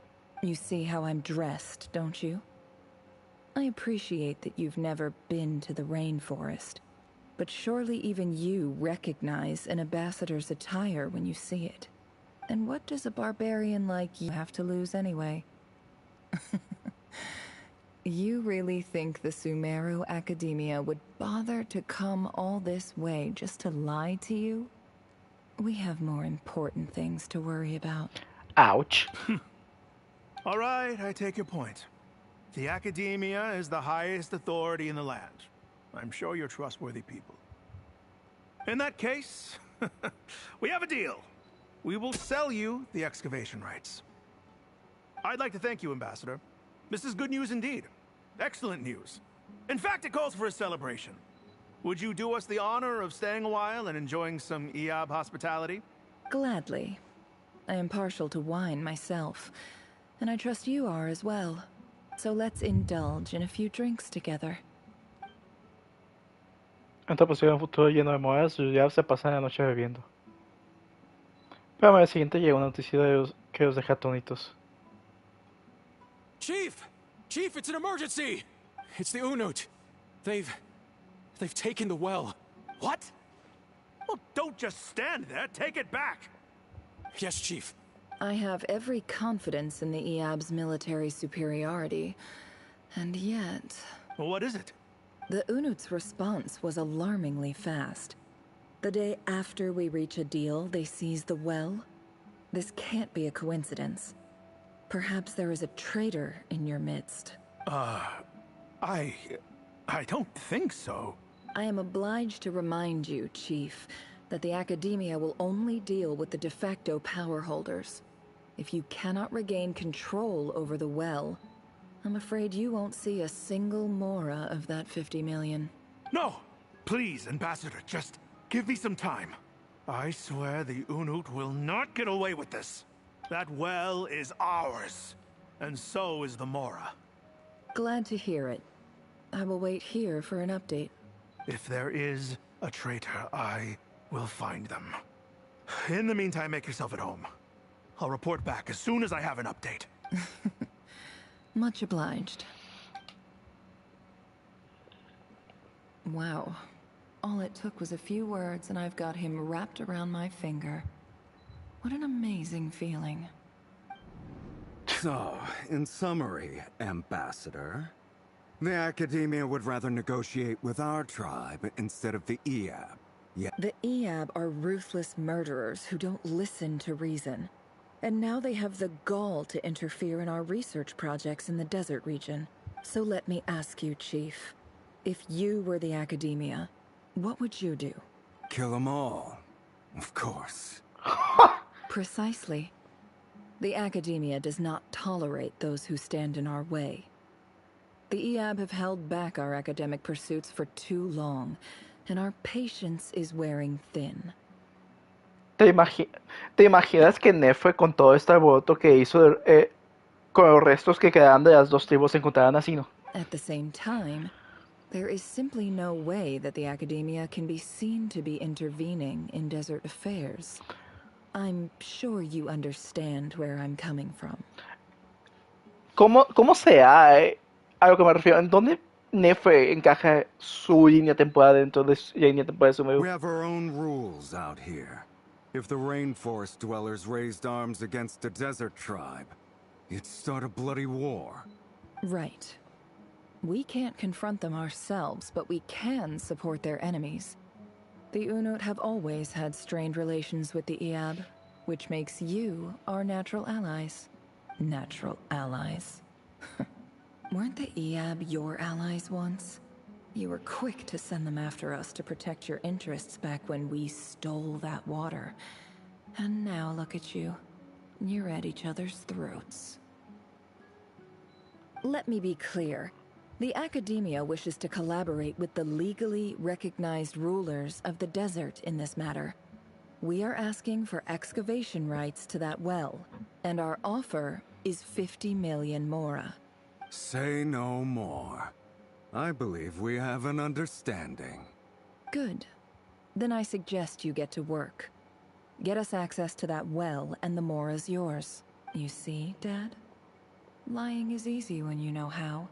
You see how I'm dressed, don't you? I appreciate that you've never been to the rainforest, but surely even you recognize an ambassador's attire when you see it. And what does a barbarian like you have to lose anyway? You really think the Sumeru Academia would bother to come all this way just to lie to you? We have more important things to worry about. Ouch. All right, I take your point. The Academia is the highest authority in the land. I'm sure you're trustworthy people. In that case, we have a deal. We will sell you the excavation rights. I'd like to thank you, Ambassador. This is good news indeed. Excellent news. In fact, it calls for a celebration. Would you do us the honor of staying a while and enjoying some Iab hospitality? Gladly. I am partial to wine myself, and I trust you are as well. So let's indulge in a few drinks together. Esta posible un futuro lleno de modas, ya se pasan la noche bebiendo. Pero al día siguiente llega una noticia que los deja atónitos. Chief! Chief, it's an emergency! It's the Unut. They've taken the well. What? Well, don't just stand there. Take it back. Yes, Chief. I have every confidence in the Iab's military superiority, and yet... Well, what is it? The Unut's response was alarmingly fast. The day after we reach a deal, they seize the well. This can't be a coincidence. Perhaps there is a traitor in your midst. I don't think so. I am obliged to remind you, Chief, that the Academia will only deal with the de facto power holders. If you cannot regain control over the well, I'm afraid you won't see a single mora of that 50 million. No! Please, Ambassador, just give me some time. I swear the Unut will not get away with this. That well is ours, and so is the mora. Glad to hear it. I will wait here for an update. If there is a traitor, I will find them. In the meantime, make yourself at home. I'll report back as soon as I have an update. Much obliged. Wow. All it took was a few words and I've got him wrapped around my finger. What an amazing feeling. So, in summary, Ambassador, the Academia would rather negotiate with our tribe instead of the Iab. The Iab are ruthless murderers who don't listen to reason. And now they have the gall to interfere in our research projects in the desert region. So let me ask you, Chief. If you were the Academia, what would you do? Kill them all, of course. Precisely. The Academia does not tolerate those who stand in our way. The EAB have held back our academic pursuits for too long, and our patience is wearing thin. ¿Te imaginas que Nefe con todo este alboroto que hizo con los restos que quedaban de las dos tribus se encontraran así, no? At the same time, there is simply no way that the academia can be seen to be intervening in desert affairs. I'm sure you understand where I'm coming from. ¿Cómo sea a lo que me refiero? ¿En dónde Nefe encaja su línea temporal dentro de la línea temporal de Sumeru? We have our own rules out here. If the rainforest dwellers raised arms against a desert tribe, it'd start a bloody war. Right. We can't confront them ourselves, but we can support their enemies. The Unut have always had strained relations with the EAB, which makes you our natural allies. Natural allies. Weren't the EAB your allies once? You were quick to send them after us to protect your interests back when we stole that water. And now look at you. You're at each other's throats. Let me be clear. The academia wishes to collaborate with the legally recognized rulers of the desert in this matter. We are asking for excavation rights to that well, and our offer is 50 million mora. Say no more. I believe we have an understanding. Good. Then I suggest you get to work. Get us access to that well, and the mora's yours. You see, Dad? Lying is easy when you know how.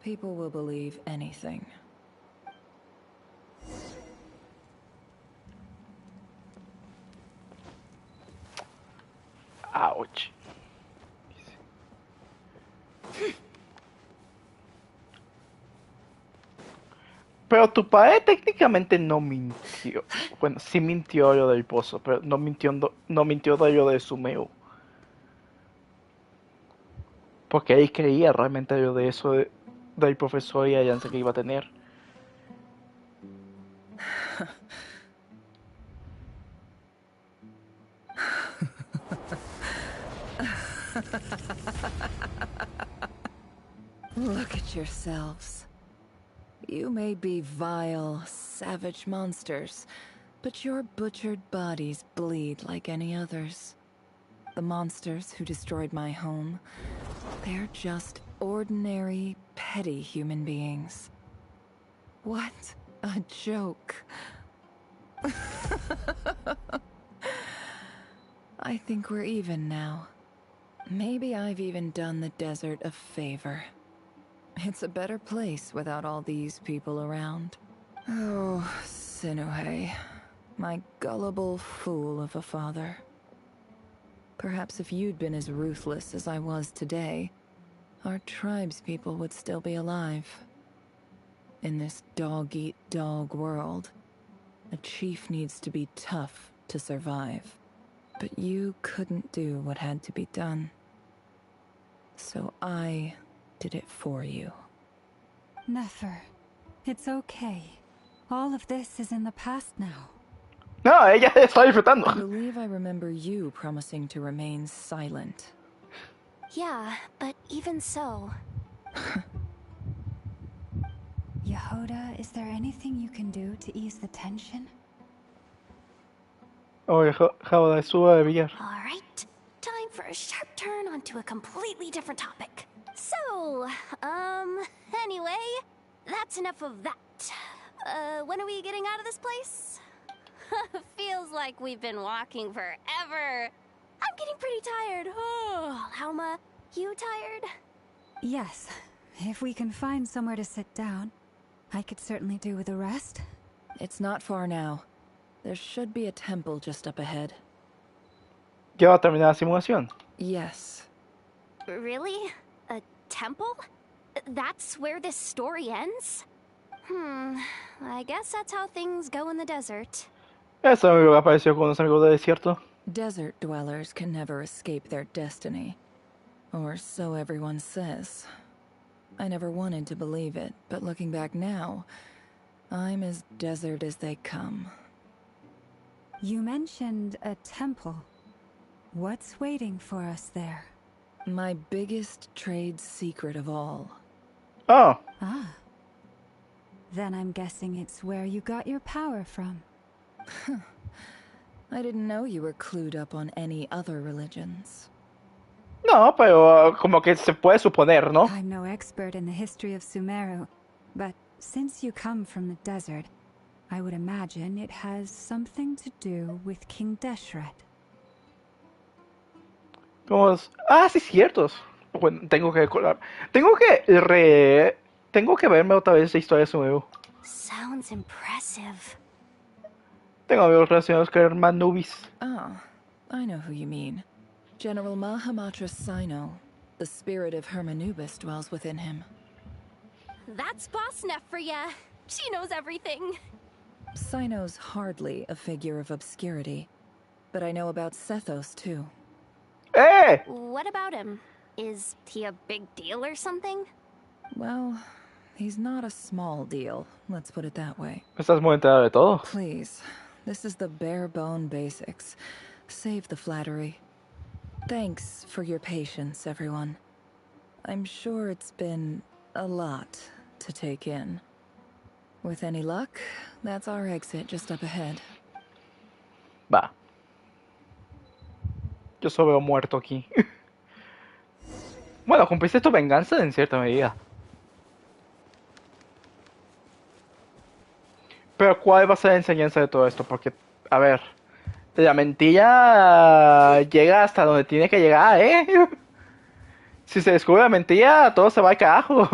People will believe anything. Ouch. Pero tu padre técnicamente no mintió. Bueno, sí mintió lo del pozo, pero no mintió de lo de Sumeu. Porque él creía realmente lo de eso del profesor y la alianza que iba a tener. Look at yourselves. You may be vile, savage monsters, but your butchered bodies bleed like any others. The monsters who destroyed my home, they're just ordinary, petty human beings. What a joke. I think we're even now. Maybe I've even done the desert a favor. It's a better place without all these people around. Oh, Sinuhe, my gullible fool of a father. Perhaps if you'd been as ruthless as I was today, our tribespeople would still be alive. In this dog-eat-dog world, a chief needs to be tough to survive. But you couldn't do what had to be done. So I did it for you. Nefer, it's okay. All of this is in the past now. No, ella está disfrutando. I believe I remember you promising to remain silent. Yeah, but even so... Yehoda, is there anything you can do to ease the tension? Oh, Yehoda, suba de billar. Alright, time for a sharp turn onto a completely different topic. So, anyway, that's enough of that. When are we getting out of this place? Feels like we've been walking forever. I'm getting pretty tired. Oh, Lauma, you tired? Yes. If we can find somewhere to sit down, I could certainly do with a rest. It's not far now. There should be a temple just up ahead. ¿Ya va a terminar la simulación? Yes. Really? A temple? That's where this story ends? I guess that's how things go in the desert. Eso es lo que apareció con los amigos del desierto. Desert dwellers can never escape their destiny. Or so everyone says. I never wanted to believe it, but looking back now, I'm as desert as they come. You mentioned a temple. What's waiting for us there? My biggest trade secret of all. Oh. Ah. Then I'm guessing it's where you got your power from. I didn't know you were clued up on any other religions. No, pero como que se puede suponer, ¿no? I'm no expert in the history of Sumeru, but since you come from the desert, I would imagine it has something to do with King Deshret. Ah, sí, ciertos. Bueno, tengo que recordar. Tengo que verme otra vez la historia de Sumeru. Sounds impressive. Tengo amigos relacionados que eran Manubis. Oh, I know who you mean. General Mahamatra Sino. The spirit of Hermanubis dwells within him. That's Boss Neff for ya. She knows everything. Sino's hardly a figure of obscurity, but I know about Sethos too. Hey! What about him? Is he a big deal or something? Well, he's not a small deal, let's put it that way. Estás muy enterado de todo. Please, this is the bare bone basics. Save the flattery. Thanks for your patience, everyone. I'm sure it's been a lot to take in. With any luck, that's our exit just up ahead. Va. Yo solo veo muerto aquí. Bueno, cumpliste tu venganza en cierta medida. Pero ¿cuál va a ser la enseñanza de todo esto? Porque, a ver, la mentira llega hasta donde tiene que llegar, ¿eh? Si se descubre la mentira, todo se va al carajo.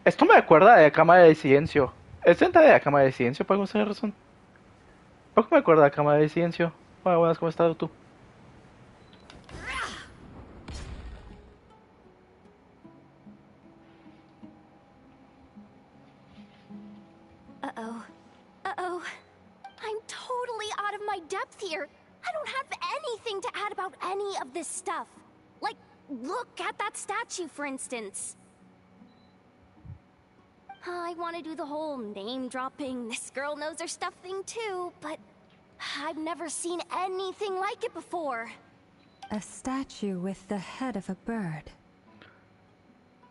Esto me recuerda a la cámara de silencio. ¿Es dentro de la cámara de silencio por alguna razón? ¿Por qué me recuerda a la cámara de silencio? Hola, buenas, ¿cómo estás tú? Uh-oh. Uh-oh. I'm totally out of my depth here. I don't have anything to add about any of this stuff. Like, look at that statue, for instance. I want to do the whole name-dropping, this girl knows her stuff thing too, but I've never seen anything like it before. A statue with the head of a bird.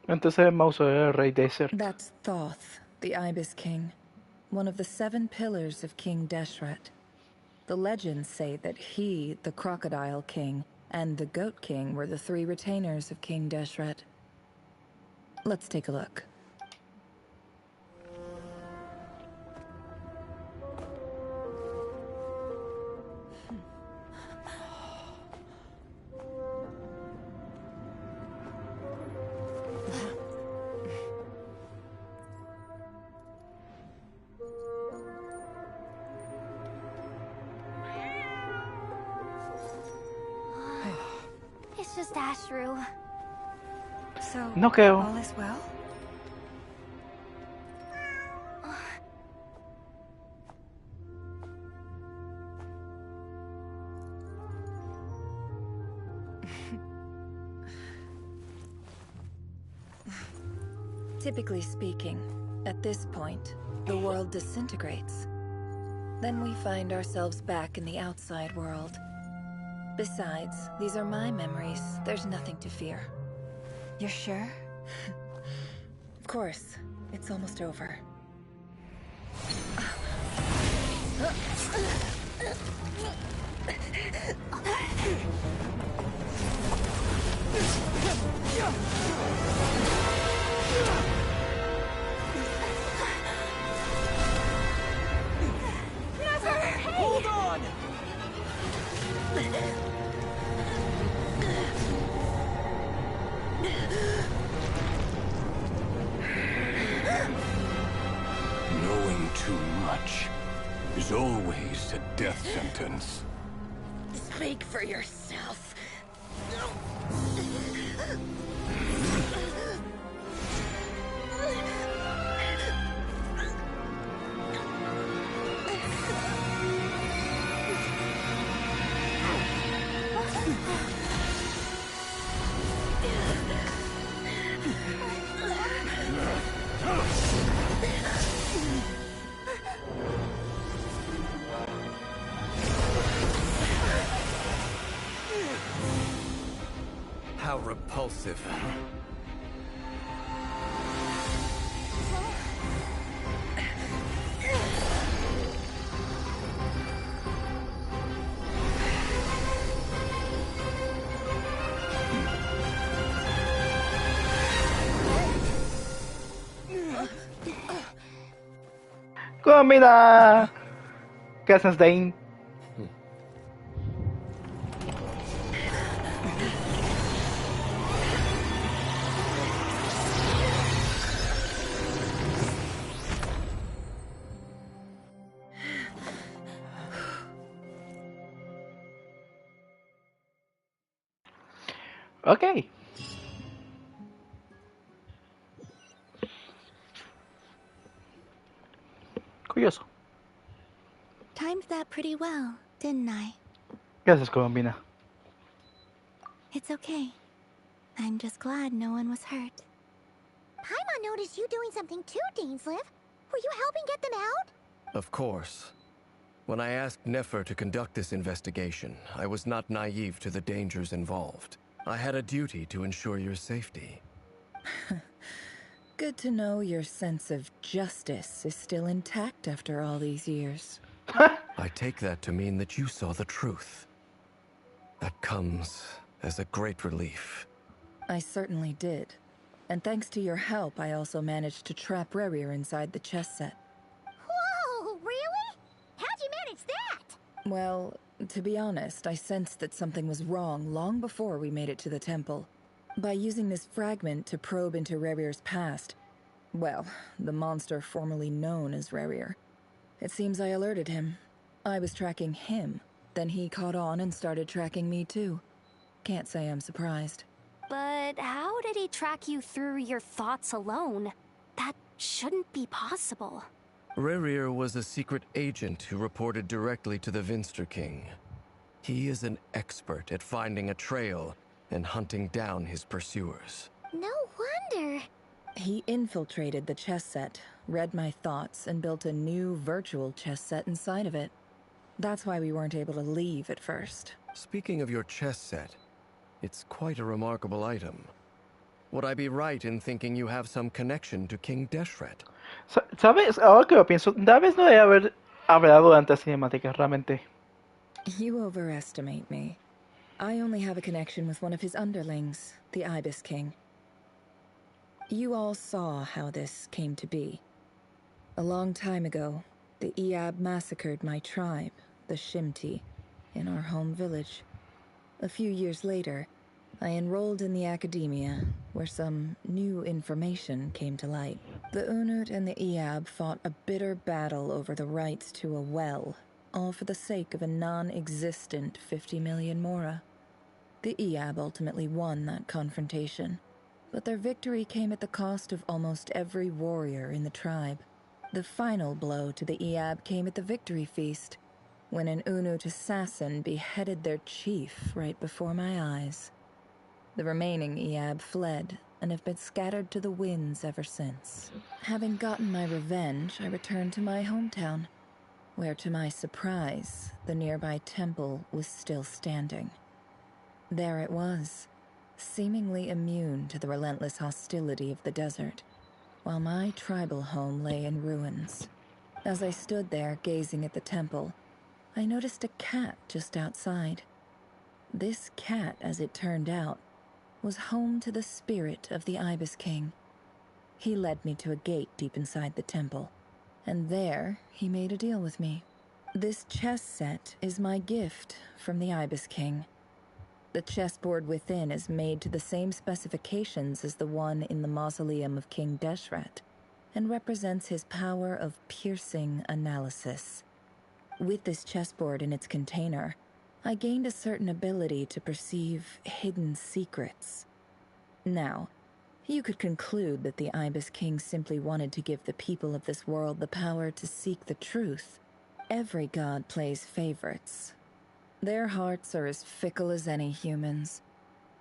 Antes era el mausoleo del rey Desert. That's Thoth, the Ibis King. One of the 7 pillars of King Deshret. The legends say that he, the Crocodile King, and the Goat King were the 3 retainers of King Deshret. Let's take a look. It's just Ashru. So, no creo. All is well? Typically speaking, at this point, the world disintegrates. Then we find ourselves back in the outside world. Besides, these are my memories. There's nothing to fear. You're sure? Of course. It's almost over. Never! Hold on! Knowing too much is always a death sentence. Speak for yourself. How repulsive. ¡Comida! ¿Qué haces, Dane? Ok. Curioso. Timed that pretty well, didn't I? Gracias, Colombina. It's okay. I'm just glad no one was hurt. Paimon noticed you doing something too, Dainsleif. Were you helping get them out? Of course. When I asked Nefer to conduct this investigation, I was not naive to the dangers involved. I had a duty to ensure your safety. Good to know your sense of justice is still intact after all these years. I take that to mean that you saw the truth. That comes as a great relief. I certainly did. And thanks to your help, I also managed to trap Rerir inside the chess set. Whoa, really? How'd you manage that? Well, to be honest, I sensed that something was wrong long before we made it to the temple. By using this fragment to probe into Rerir's past, well, the monster formerly known as Rerir, it seems I alerted him. I was tracking him, then he caught on and started tracking me too. Can't say I'm surprised. But how did he track you through your thoughts alone? That shouldn't be possible. Rerir was a secret agent who reported directly to the Vinster King. He is an expert at finding a trail and hunting down his pursuers. No wonder. He infiltrated the chess set, read my thoughts, and built a new virtual chess set inside of it. That's why we weren't able to leave at first. Speaking of your chess set, it's quite a remarkable item. Would I be right in thinking you have some connection to King Deshret? ¿Sabes? Ahora que lo pienso, tal vez no debe haber hablado durante las cinemáticas, realmente. You overestimate me. I only have a connection with one of his underlings, the Ibis King. You all saw how this came to be. A long time ago, the Iab massacred my tribe, the Shimti, in our home village. A few years later, I enrolled in the academia, where some new information came to light. The Unut and the Iab fought a bitter battle over the rights to a well, all for the sake of a non-existent 50 million mora. The Iab ultimately won that confrontation, but their victory came at the cost of almost every warrior in the tribe. The final blow to the Iab came at the victory feast, when an Unut assassin beheaded their chief right before my eyes. The remaining Iab fled and have been scattered to the winds ever since. Having gotten my revenge, I returned to my hometown, where to my surprise, the nearby temple was still standing. There it was, seemingly immune to the relentless hostility of the desert, while my tribal home lay in ruins. As I stood there gazing at the temple, I noticed a cat just outside. This cat, as it turned out, was home to the spirit of the Ibis King. He led me to a gate deep inside the temple, and there he made a deal with me. This chess set is my gift from the Ibis King. The chessboard within is made to the same specifications as the one in the mausoleum of King Deshret, and represents his power of piercing analysis. With this chessboard in its container, I gained a certain ability to perceive hidden secrets. Now, you could conclude that the Ibis King simply wanted to give the people of this world the power to seek the truth. Every god plays favorites. Their hearts are as fickle as any human's,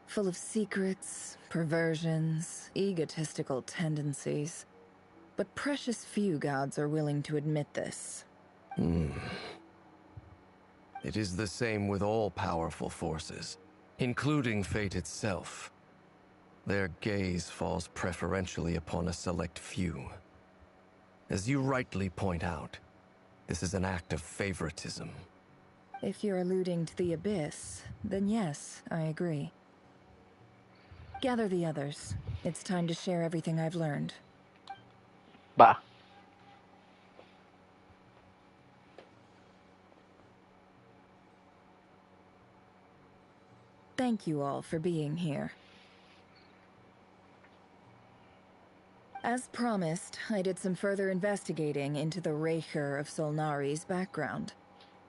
full of secrets, perversions, egotistical tendencies. But precious few gods are willing to admit this. It is the same with all powerful forces, including fate itself. Their gaze falls preferentially upon a select few. As you rightly point out, this is an act of favoritism. If you're alluding to the Abyss, then yes, I agree. Gather the others. It's time to share everything I've learned. Va. Thank you all for being here. As promised, I did some further investigating into the Reicher of Solnari's background.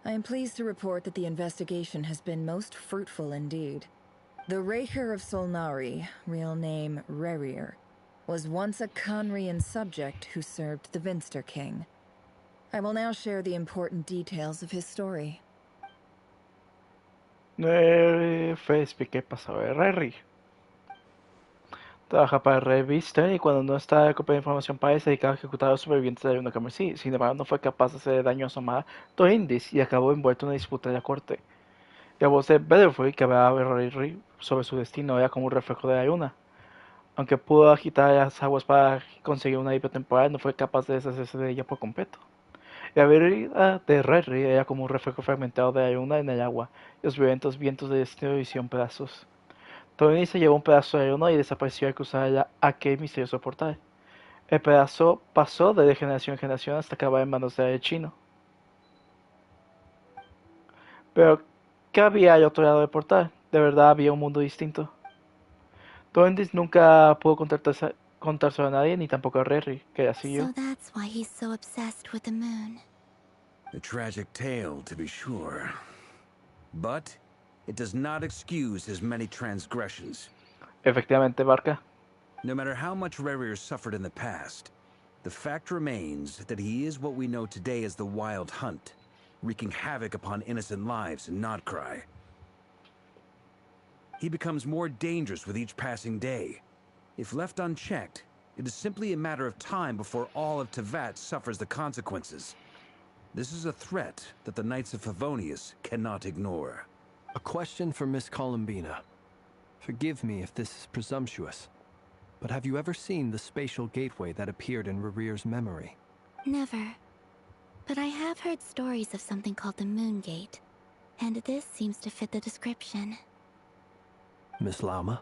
I am pleased to report that the investigation has been most fruitful indeed. The Reicher of Solnari, real name Rerir, was once a Conrian subject who served the Vinster King. I will now share the important details of his story. Fespi, ¿qué pasó? Rary. Trabaja para revista y cuando no está recopilar información para se dedicaba a ejecutar a los supervivientes de una Camercy. Sin embargo, no fue capaz de hacer daño a su amada Tohindis y acabó envuelto en una disputa de la corte. La voz de Betterfree que hablaba a Rary sobre su destino era como un reflejo de la luna. Aunque pudo agitar las aguas para conseguir una alivio temporal, no fue capaz de deshacerse de ella por completo. La vida de Rary era como un reflejo fragmentado de la luna en el agua, y los violentos vientos de destino hicieron pedazos. Tony se llevó un pedazo de luna y desapareció al cruzar aquel misterioso portal. El pedazo pasó de generación en generación hasta acabar en manos del chino. Pero, ¿qué había al otro lado del portal? De verdad había un mundo distinto. Tony nunca pudo contárselo a nadie, ni tampoco a Rary, que la siguió. So that's why he's so obsessed with the moon. A tragic tale, to be sure. But it does not excuse his many transgressions. Efectivamente, Barca. No matter how much Rerir suffered in the past, the fact remains that he is what we know today as the Wild Hunt, wreaking havoc upon innocent lives in Nodcry. He becomes more dangerous with each passing day. If left unchecked, it is simply a matter of time before all of Tevat suffers the consequences. This is a threat that the Knights of Favonius cannot ignore. A question for Miss Columbina. Forgive me if this is presumptuous, but have you ever seen the spatial gateway that appeared in Rerir's memory? Never. But I have heard stories of something called the Moon Gate, and this seems to fit the description. Miss Lauma,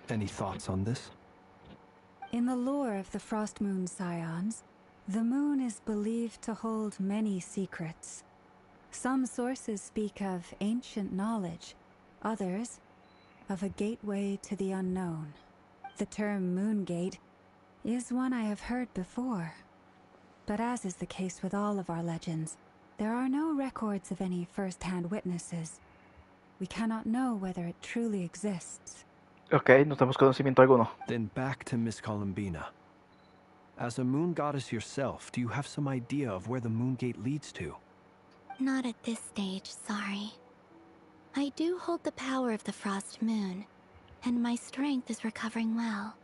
any thoughts on this? In the lore of the Frost Moon Scions, the moon is believed to hold many secrets. Some sources speak of ancient knowledge, others of a gateway to the unknown. The term Moon Gate is one I have heard before. But as is the case with all of our legends, there are no records of any first-hand witnesses. We cannot know whether it truly exists. Ok, no tenemos conocimiento alguno. Then back to Miss Columbina. As a moon goddess yourself, do you have some idea of where the Moon Gate leads to? Not at this stage, sorry. I do hold the power of the Frost Moon, and my strength is recovering well.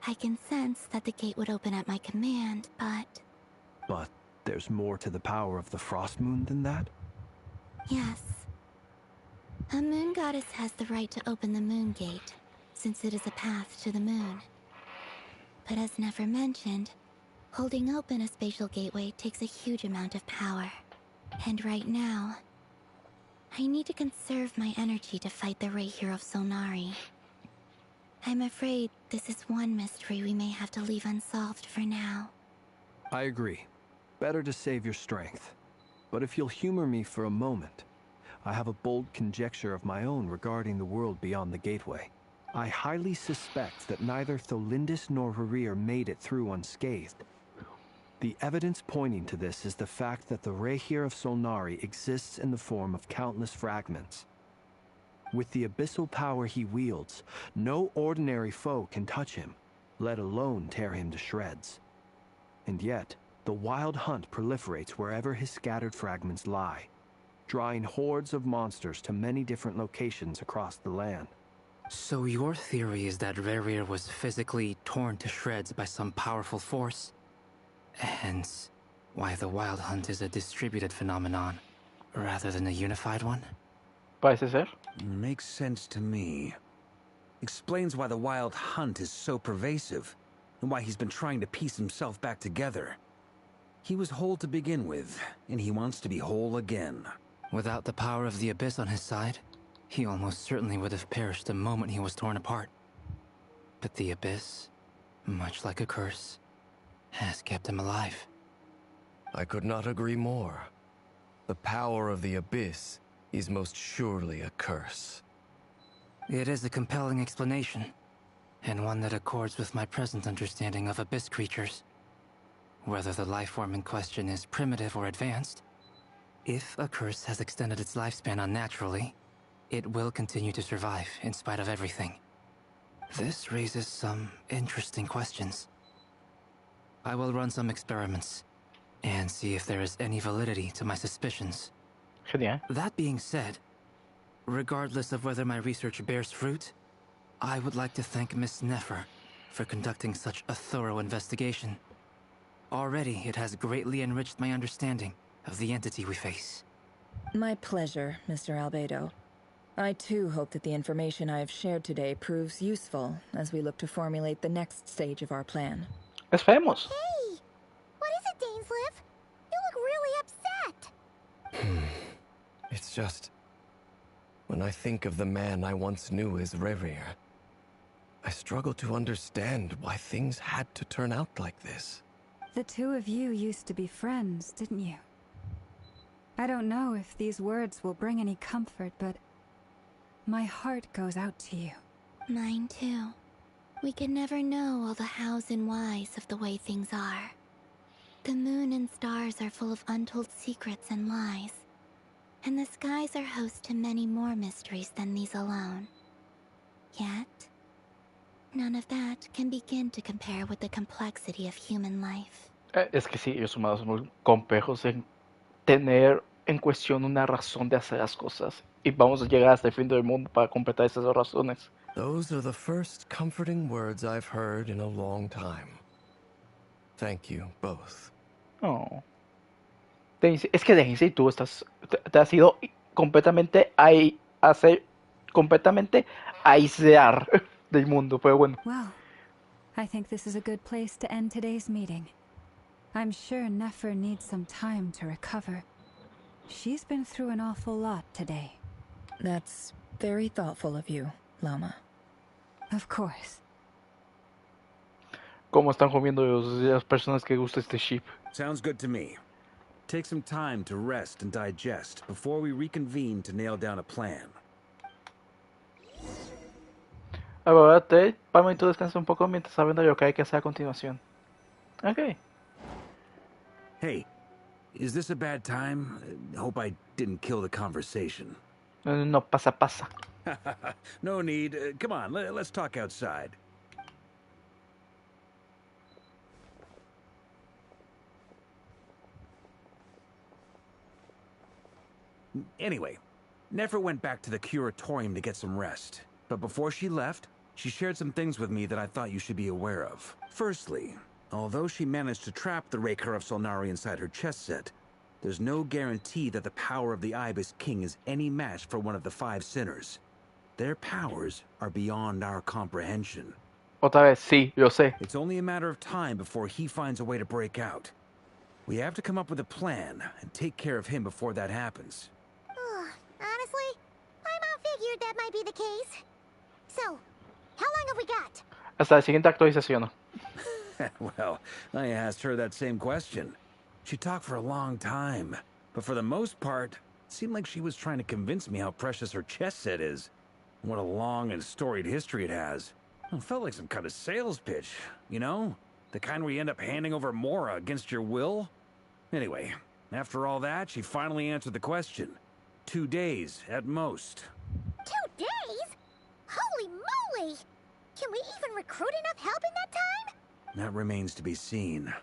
I can sense that the gate would open at my command, but... But there's more to the power of the Frost Moon than that? Yes. A moon goddess has the right to open the Moon Gate, since it is a path to the moon. But as never mentioned, holding open a spatial gateway takes a huge amount of power. And right now, I need to conserve my energy to fight the Reicher of Solnari. I'm afraid this is one mystery we may have to leave unsolved for now. I agree. Better to save your strength. But if you'll humor me for a moment, I have a bold conjecture of my own regarding the world beyond the gateway. I highly suspect that neither Tholindis nor Rerir made it through unscathed. The evidence pointing to this is the fact that the Reicher of Solnari exists in the form of countless fragments. With the abyssal power he wields, no ordinary foe can touch him, let alone tear him to shreds. And yet, the Wild Hunt proliferates wherever his scattered fragments lie, drawing hordes of monsters to many different locations across the land. So your theory is that Rerir was physically torn to shreds by some powerful force? Hence, why the Wild Hunt is a distributed phenomenon, rather than a unified one? Parece ser. Makes sense to me. explains why the wild hunt is so pervasive, and why he's been trying to piece himself back together. He was whole to begin with, and he wants to be whole again. Without the power of the Abyss on his side, he almost certainly would have perished the moment he was torn apart. But the Abyss, much like a curse, has kept him alive. I could not agree more. The power of the Abyss is most surely a curse. It is a compelling explanation, and one that accords with my present understanding of Abyss creatures. Whether the life form in question is primitive or advanced, if a curse has extended its lifespan unnaturally, it will continue to survive in spite of everything. This raises some interesting questions. I will run some experiments and see if there is any validity to my suspicions. Genial. That being said, regardless of whether my research bears fruit, I would like to thank Miss Nefer for conducting such a thorough investigation. Already, it has greatly enriched my understanding of the entity we face. My pleasure, Mr. Albedo. I too hope that the information I have shared today proves useful as we look to formulate the next stage of our plan. Esperemos. Hey! What is it, Dainsleif? You look really upset. It's just... when I think of the man I once knew as Rerir, I struggle to understand why things had to turn out like this. The two of you used to be friends, didn't you? I don't know if these words will bring any comfort, but my heart goes out to you. Mine too. We can never know all the hows and whys of the way things are. The moon and stars are full of untold secrets and lies. And the skies are host to many more mysteries than these alone. Yet, none of that can begin to compare with the complexity of human life. Es que sí, ellos humanos son muy complejos en tener en cuestión una razón de hacer las cosas. Y vamos a llegar hasta el fin del mundo para completar esas razones. Those are the first comforting words I've heard in a long time. Thank you, both. Oh. Es que Denise y tú te has ido completamente completamente aislar del mundo, pero bueno. Well, I think this is a good place to end today's meeting. I'm sure Nefer needs some time to recover. She's been through an awful lot today. That's very thoughtful of you, Lama. Of course. ¿Cómo están comiendo las personas que gusta este ship? Sounds good to me. Take some time to rest and digest before we reconvene to nail down a plan. Ahora vamos a descansar un poco mientras sabiendo lo que hay que hacer a continuación. Ok. Hey, is this a bad time? Hope I didn't kill the conversation. No, pasa. No need. Come on, let's talk outside. Anyway, Nefer went back to the curatorium to get some rest. But before she left, she shared some things with me that I thought you should be aware of. Firstly, although she managed to trap the Raker of Solnari inside her chess set, there's no guarantee that the power of the Ibis King is any match for one of the 5 sinners. Their powers are beyond our comprehension. Otra vez, sí, lo sé. It's only a matter of time before he finds a way to break out. We have to come up with a plan and take care of him before that happens. Honestly, Paimon figured that might be the case. So, how long have we got? Hasta la siguiente actualización. Well, I asked her that same question. She talked for a long time, but for the most part, it seemed like she was trying to convince me how precious her chess set is. What a long and storied history it has. It felt like some kind of sales pitch, you know? The kind where you end up handing over Mora against your will. Anyway, after all that, she finally answered the question. 2 days, at most. 2 days? Holy moly! Can we even recruit enough help in that time? That remains to be seen.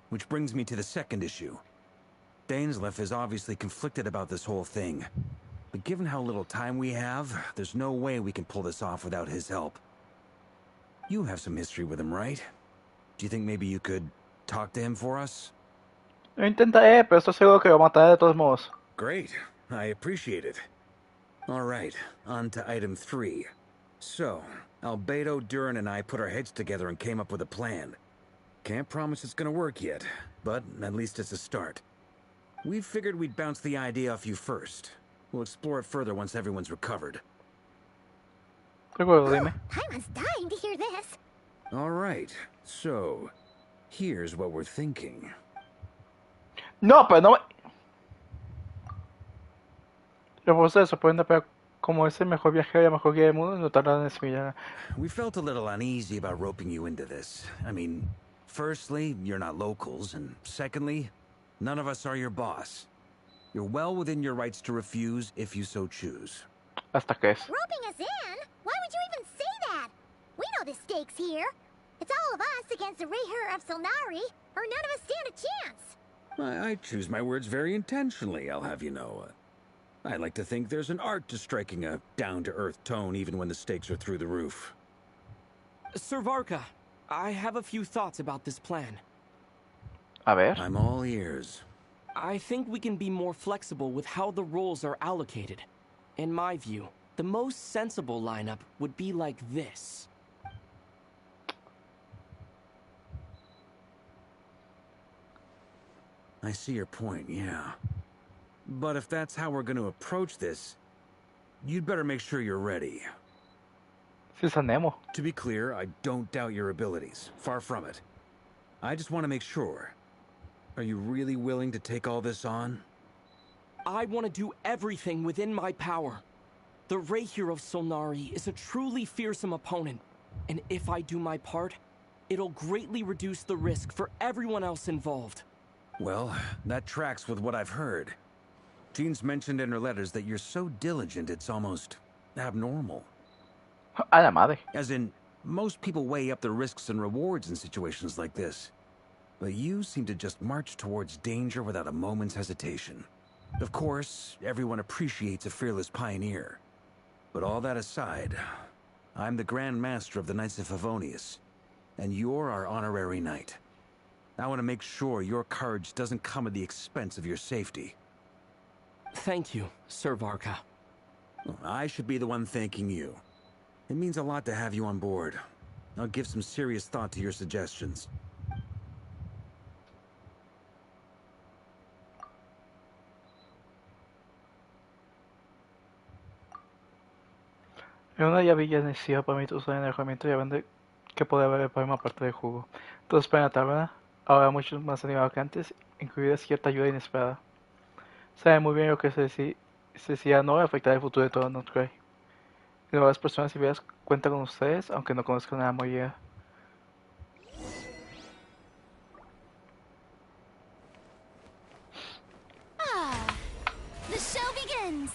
Which brings me to the second issue. Dainsleif is obviously conflicted about this whole thing. But given how little time we have, there's no way we can pull this off without his help. You have some history with him, right? Do you think maybe you could talk to him for us? Lo intentaré, pero estoy seguro que lo mataré de todos modos. Great. I appreciate it. All right, on to item 3. So, Albedo, Durin, and I put our heads together and came up with a plan. Can't promise it's gonna work yet, but at least it's a start. We figured we'd bounce the idea off you first. We'll explore it further once everyone's recovered. Paimon's dying to hear this. All right, so here's what we're thinking. No, pero no me... El proceso puede pero como es el mejor viajero y el mejor guía del mundo, no tardan en asimilar. We felt a little uneasy about roping you into this. I mean, firstly, you're not locals, and secondly, none of us are your boss. You're well within your rights to refuse if you so choose. Hasta que es. Roping us in? Why would you even say that? We know the stakes here. It's all of us against the Rayher of Solnari, or none of us stand a chance. I choose my words very intentionally, I'll have you know. I like to think there's an art to striking a down-to-earth tone even when the stakes are through the roof. Sir Varka, I have a few thoughts about this plan. A ver. I'm all ears. I think we can be more flexible with how the roles are allocated. In my view, the most sensible lineup would be like this. I see your point, yeah. But if that's how we're going to approach this, you'd better make sure you're ready. To be clear, I don't doubt your abilities. Far from it. I just want to make sure. Are you really willing to take all this on? I want to do everything within my power. The Rayher of Solnari is a truly fearsome opponent, and if I do my part, it'll greatly reduce the risk for everyone else involved. Well, that tracks with what I've heard. Jean's mentioned in her letters that you're so diligent it's almost abnormal. A la madre. As in, most people weigh up the risks and rewards in situations like this. But you seem to just march towards danger without a moment's hesitation. Of course, everyone appreciates a fearless pioneer. But all that aside, I'm the Grand Master of the Knights of Favonius, and you're our honorary knight. I want to make sure your courage doesn't come at the expense of your safety. Thank you, Sir Varka. Well, I should be the one thanking you. It means a lot to have you on board. I'll give some serious thought to your suggestions. En una llavilla necesidad para mí usar en el herramienta y vender que puede haber el problema aparte del jugo. Todos esperan la taberna, ahora mucho más animado que antes, incluida cierta ayuda inesperada. Sabe muy bien lo que se decía no afectar el futuro de todo Northgray. Y luego las personas civiles cuentan con ustedes, aunque no conozcan a la mayoría. Ah, the show begins.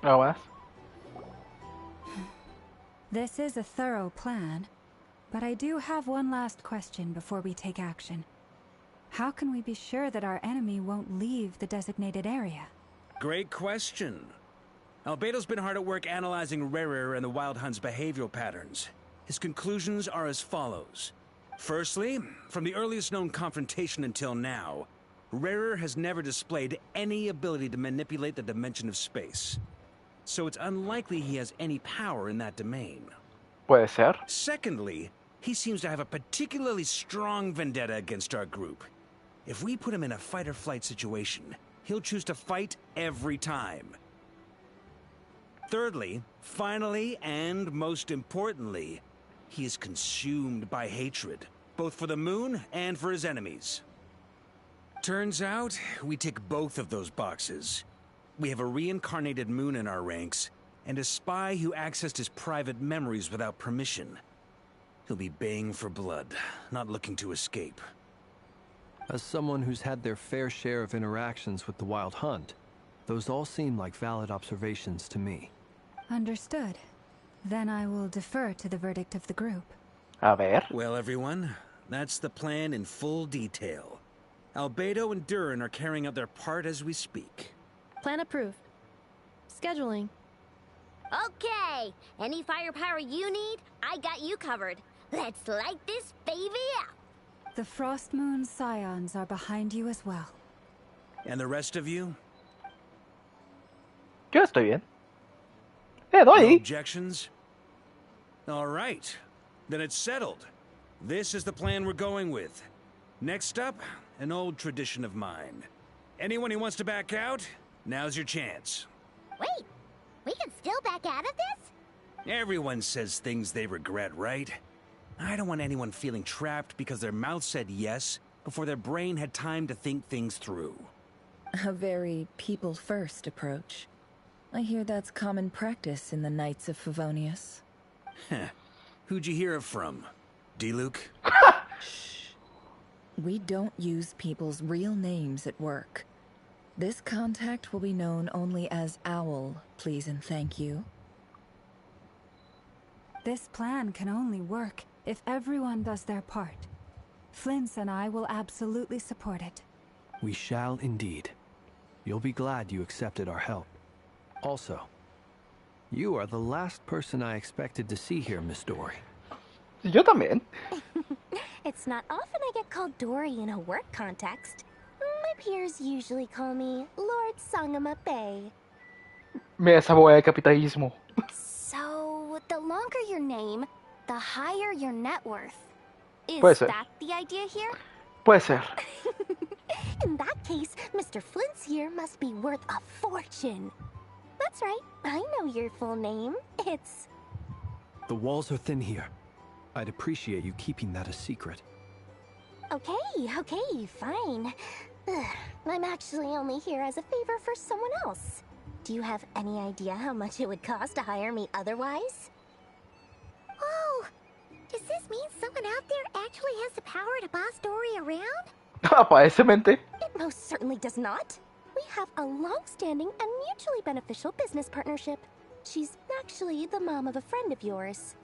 ¿Algo más? This is a thorough plan, but I do have one last question before we take action. How can we be sure that our enemy won't leave the designated area? Great question. Albedo's been hard at work analyzing Rayher and the Wild Hunt's behavioral patterns. His conclusions are as follows. Firstly, from the earliest known confrontation until now, Rayher has never displayed any ability to manipulate the dimension of space. So it's unlikely he has any power in that domain. Puede ser. Secondly, he seems to have a particularly strong vendetta against our group. If we put him in a fight-or-flight situation, he'll choose to fight every time. Thirdly, finally, and most importantly, he is consumed by hatred, both for the moon and for his enemies. Turns out, we tick both of those boxes. We have a reincarnated moon in our ranks, and a spy who accessed his private memories without permission. He'll be baying for blood, not looking to escape. As someone who's had their fair share of interactions with the Wild Hunt, those all seem like valid observations to me. Understood. Then I will defer to the verdict of the group. A ver. Well, everyone, that's the plan in full detail. Albedo and Durin are carrying out their part as we speak. Plan approved. Scheduling. Okay, any firepower you need, I got you covered. Let's light this baby up. The Frost Moon Scions are behind you as well. And the rest of you? Yo estoy bien. No Doy. objections? All right. Then it's settled. This is the plan we're going with. Next up, an old tradition of mine. Anyone who wants to back out, now's your chance. Wait, we can still back out of this? Everyone says things they regret, right? I don't want anyone feeling trapped because their mouth said yes before their brain had time to think things through. A very people-first approach. I hear that's common practice in the Knights of Favonius. Heh. Who'd you hear it from? D-Luke? Shh. We don't use people's real names at work. This contact will be known only as Owl, please and thank you. This plan can only work if everyone does their part. Flint's and I will absolutely support it. We shall indeed. You'll be glad you accepted our help. Also, you are the last person I expected to see here, Miss Dory. Yo también. It's not often I get called Dory in a work context. My peers usually call me Lord Sangama Bay. Mira esa boya de capitalismo. So, the longer your name, the higher your net worth. Is Puede ser. that the idea here? Puede ser. In that case, Mr. Flint's here must be worth a fortune. That's right, I know your full name. It's... The walls are thin here. I'd appreciate you keeping that a secret. Okay, fine. Ugh, I'm actually only here as a favor for someone else. Do you have any idea how much it would cost to hire me otherwise? Oh, does this mean someone out there actually has the power to boss Dory around? Aparentemente. It most certainly does not. We have a long-standing and mutually beneficial business partnership. She's actually the mom of a friend of yours.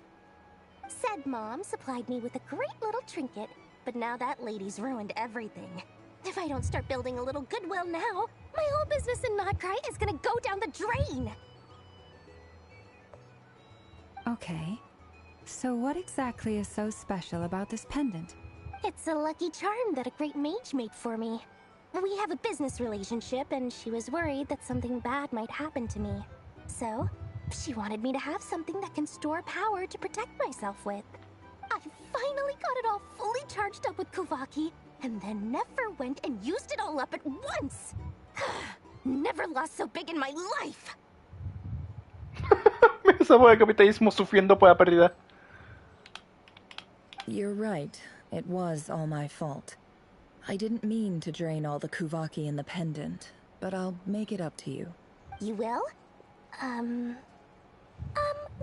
Said mom supplied me with a great little trinket, but now that lady's ruined everything. If I don't start building a little goodwill now, my whole business in Notcry is gonna go down the drain! Okay. So what exactly is so special about this pendant? It's a lucky charm that a great mage made for me. We have a business relationship, and she was worried that something bad might happen to me. So, she wanted me to have something that can store power to protect myself with. I finally got it all fully charged up with Kuvaki, and then never went and used it all up at once! Never lost so big in my life! Esa boya de capitalismo sufriendo por la pérdida. You're right. It was all my fault. I didn't mean to drain all the Kuvaki in the pendant, but I'll make it up to you. You will?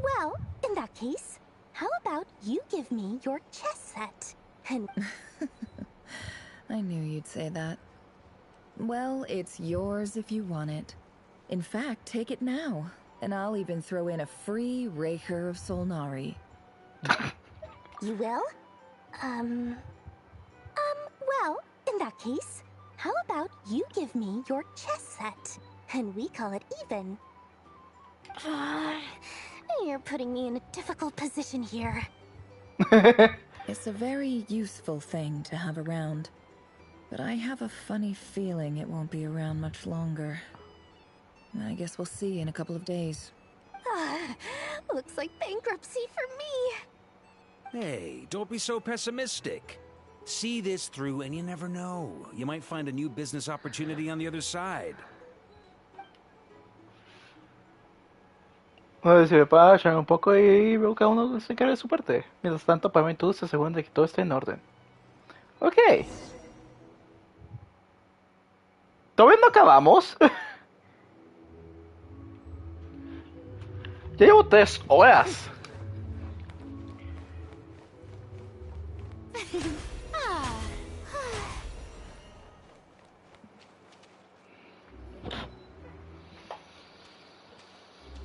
Well, in that case, how about you give me your chess set? And... I knew you'd say that. Well, it's yours if you want it. In fact, take it now, and I'll even throw in a free Raker of Solnari. You will? Well, in that case, how about you give me your chess set? And we call it even. You're putting me in a difficult position here. It's a very useful thing to have around, but I have a funny feeling it won't be around much longer. I guess we'll see in a couple of days. Looks like bankruptcy for me. Hey, don't be so pessimistic. See this through and you never know. You might find a new business opportunity on the other side. A ver si me puedo echar un poco y veo que cada uno se encarga de su parte. Mientras tanto, para mí tú se asegura de que todo esté en orden. Ok. ¿Todavía no acabamos? Ya llevo 3 horas.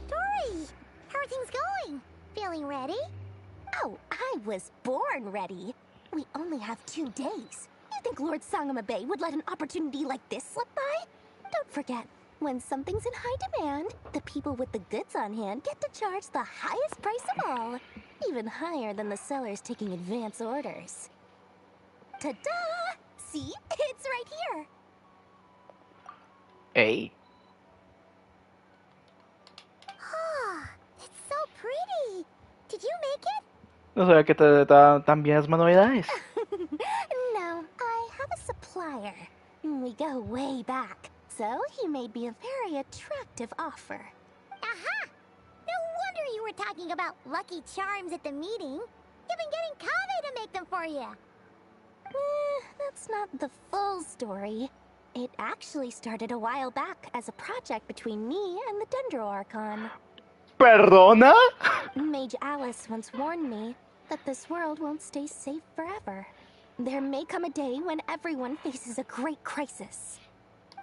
Dory, how are things going? Feeling ready? Oh, I was born ready. We only have 2 days. You think Lord Sangama Bay would let an opportunity like this slip by? Don't forget, When something's in high demand, the people with the goods on hand get to charge the highest price of all, even higher than the sellers taking advance orders. Ta-da! See? It's right here! Hey. Oh, it's so pretty. Did you make it? No sabía que te daban tan bien las manualidades. No, I have a supplier. We go way back, so he made me a very attractive offer. Aha! No wonder you were talking about Lucky Charms at the meeting. You've been getting Kaveh to make them for you. That's not the full story. It actually started a while back as a project between me and the Dendro Archon. ¿Perdona? Mage Alice once warned me that this world won't stay safe forever. There may come a day when everyone faces a great crisis.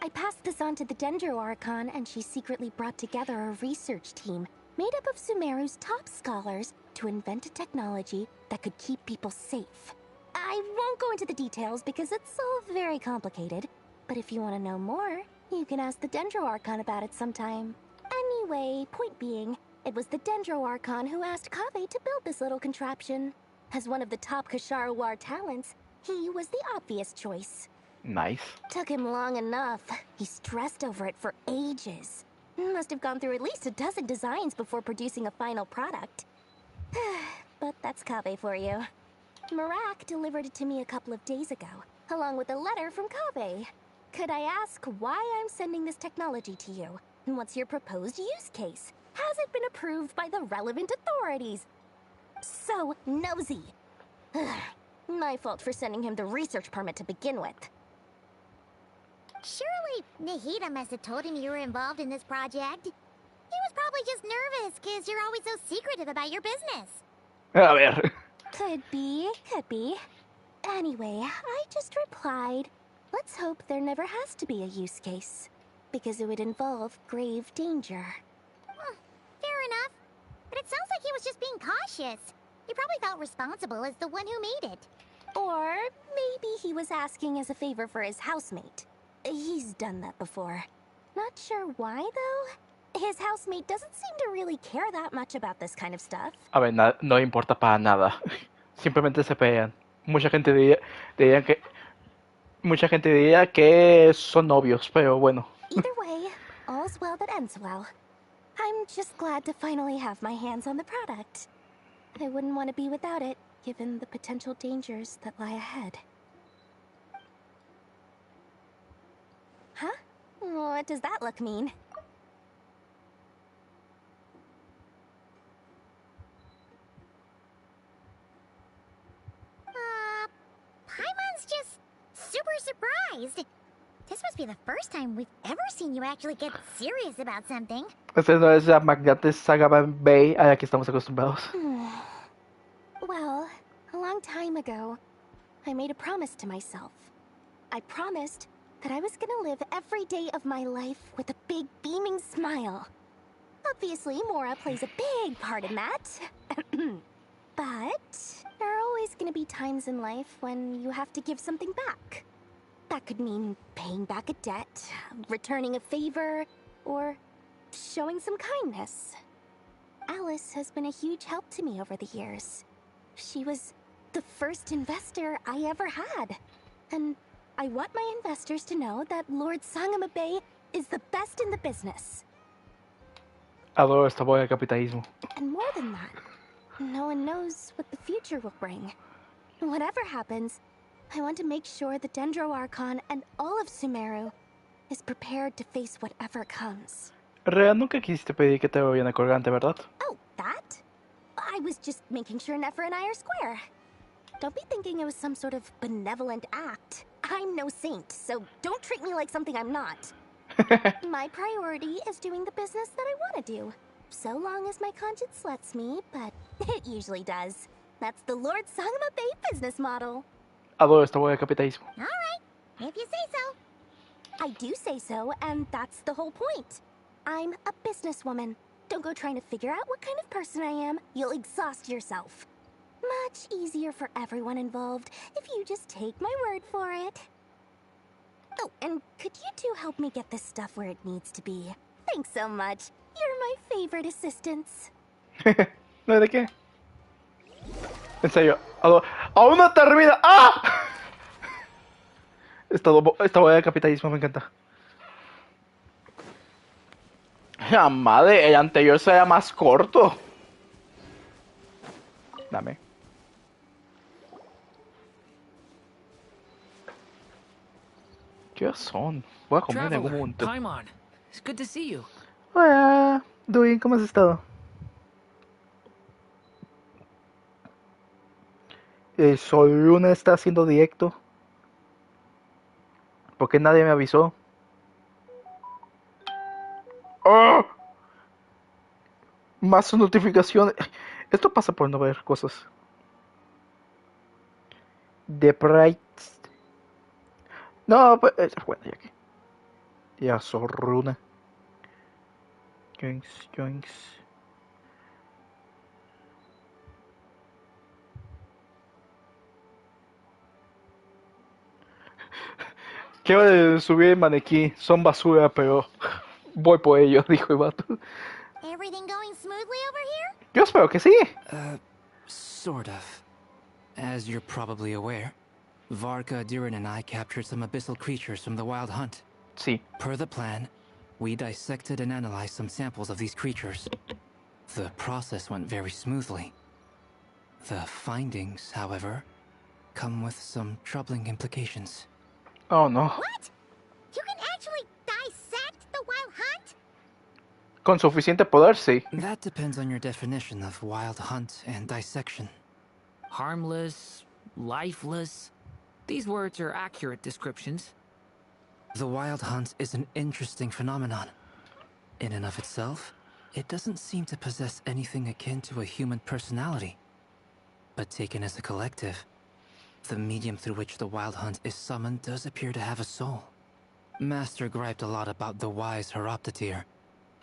I passed this on to the Dendro Archon, and she secretly brought together a research team made up of Sumeru's top scholars to invent a technology that could keep people safe. I won't go into the details because it's all very complicated, but if you want to know more, you can ask the Dendro Archon about it sometime. Anyway, point being, it was the Dendro Archon who asked Kaveh to build this little contraption. As one of the top Kashara War talents, he was the obvious choice. Nice. Took him long enough. He stressed over it for ages. Must have gone through at least a dozen designs before producing a final product. But that's Kaveh for you. Marak delivered it to me a couple of days ago, along with a letter from Kaveh. Could I ask why I'm sending this technology to you? And what's your proposed use case? Has it been approved by the relevant authorities? So nosy. My fault for sending him the research permit to begin with. Surely Nahida must have told him you were involved in this project. He was probably just nervous because you're always so secretive about your business. A ver. Could be, could be. Anyway, I just replied, let's hope there never has to be a use case, because it would involve grave danger. Fair enough. But it sounds like he was just being cautious. He probably felt responsible as the one who made it. Or maybe he was asking as a favor for his housemate. He's done that before. Not sure why, though. His housemate doesn't seem to really care that much about this kind of stuff. A ver, no importa para nada. Simplemente se pelean. Mucha gente diría que son novios, pero bueno. Either way, all's well that ends well. I'm just glad to finally have my hands on the product. I wouldn't want to be without it, given the potential dangers that lie ahead. Huh? What does that look mean? Paimon's just super surprised. This must be the first time we've ever seen you actually get serious about something. Esta no es la magnate saga Bay a la que estamos acostumbrados. Well, a long time ago, I made a promise to myself. I promised that I was gonna live every day of my life with a big beaming smile. Obviously, Mora plays a big part in that. But there are always gonna be times in life when you have to give something back. That could mean paying back a debt, returning a favor, or showing some kindness. Alice has been a huge help to me over the years. She was the first investor I ever had. And I want my investors to know that Lord Sangama Bay is the best in the business. Adoro esta bola de capitalismo. And more than that, no one knows what the future will bring. Whatever happens, I want to make sure the Dendro Archon and all of Sumeru is prepared to face whatever comes. Rea, nunca quisiste pedir que te lo viene colgante, ¿verdad? Oh, that? I was just making sure Nefer and I are square. Don't be thinking it was some sort of benevolent act. I'm no saint, so don't treat me like something I'm not. My priority is doing the business that I want to do. So long as my conscience lets me, but it usually does. That's the Lord Sangama Bay business model. Adoro esta bola de capitalismo. Alright, if you say so. I do say so, and that's the whole point. I'm a businesswoman. Don't go trying to figure out what kind of person I am. You'll exhaust yourself. Much easier for everyone involved if you just take my word for it. Oh, and could you two help me get this stuff where it needs to be? Thanks so much. You're my favorite assistants. ¿No de qué? En serio, aún no termina. ¡Ah! Esta boda de capitalismo me encanta. La madre, el anterior será más corto. Dame. ¿Qué son? Voy a comer en algún Traveler, momento. Paimon, it's good to see you. Hola, Dewey, ¿cómo has estado? Sol Luna está haciendo directo. ¿Por qué nadie me avisó? ¡Oh! Más notificaciones. Esto pasa por no ver cosas. The Bright. No, pues. Bueno, ya que. Ya, Sorruna. Joinks, joinks. Quiero subir el maniquí. Son basura, pero voy por ellos, dijo el vato. Everything going smoothly over here? Yo espero que sí. Sort of. As you're probably aware, Varka, Durin, and I captured some abyssal creatures from the Wild Hunt. Sí. Per the plan, we dissected and analyzed some samples of these creatures. The process went very smoothly. The findings, however, come with some troubling implications. Oh no. What? You can actually dissect the Wild Hunt? Con suficiente poder, sí. That depends on your definition of Wild Hunt and dissection. Harmless, lifeless. These words are accurate descriptions. The Wild Hunt is an interesting phenomenon. In and of itself, it doesn't seem to possess anything akin to a human personality. But taken as a collective, the medium through which the Wild Hunt is summoned does appear to have a soul. Master griped a lot about the wise Horoptatyr,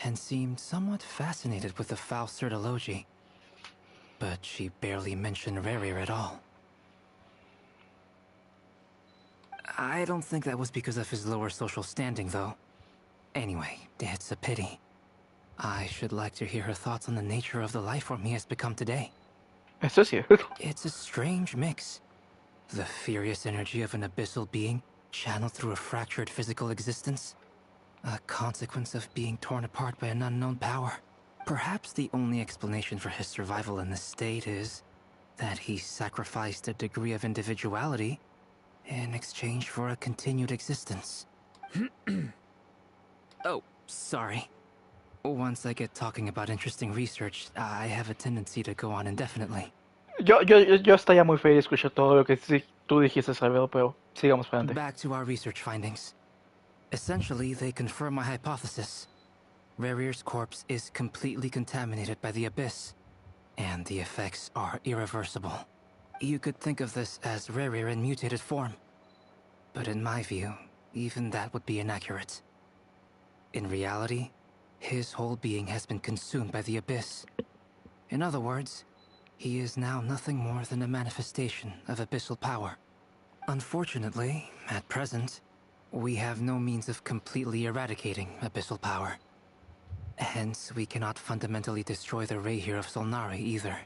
and seemed somewhat fascinated with the foul Certology. But she barely mentioned Rerir at all. I don't think that was because of his lower social standing, though. Anyway, it's a pity. I should like to hear her thoughts on the nature of the lifeform he has become today. Eso es cierto. It's a strange mix. The furious energy of an abyssal being channeled through a fractured physical existence. A consequence of being torn apart by an unknown power. Perhaps the only explanation for his survival in this state is that he sacrificed a degree of individuality in exchange for a continued existence. Oh, sorry. Once I get talking about interesting research, I have a tendency to go on indefinitely. Yo estaría muy feliz de escuchar todo lo que tú dijiste, Salvador, pero sigamos para adelante. Back to our research findings. Essentially, they confirm my hypothesis. Rerir's corpse is completely contaminated by the Abyss, and the effects are irreversible. You could think of this as Rerir in mutated form. But in my view, even that would be inaccurate. In reality, his whole being has been consumed by the Abyss. In other words, he is now nothing more than a manifestation of abyssal power. Unfortunately, at present, we have no means of completely eradicating abyssal power. Hence, we cannot fundamentally destroy the Reihir of Solnari either.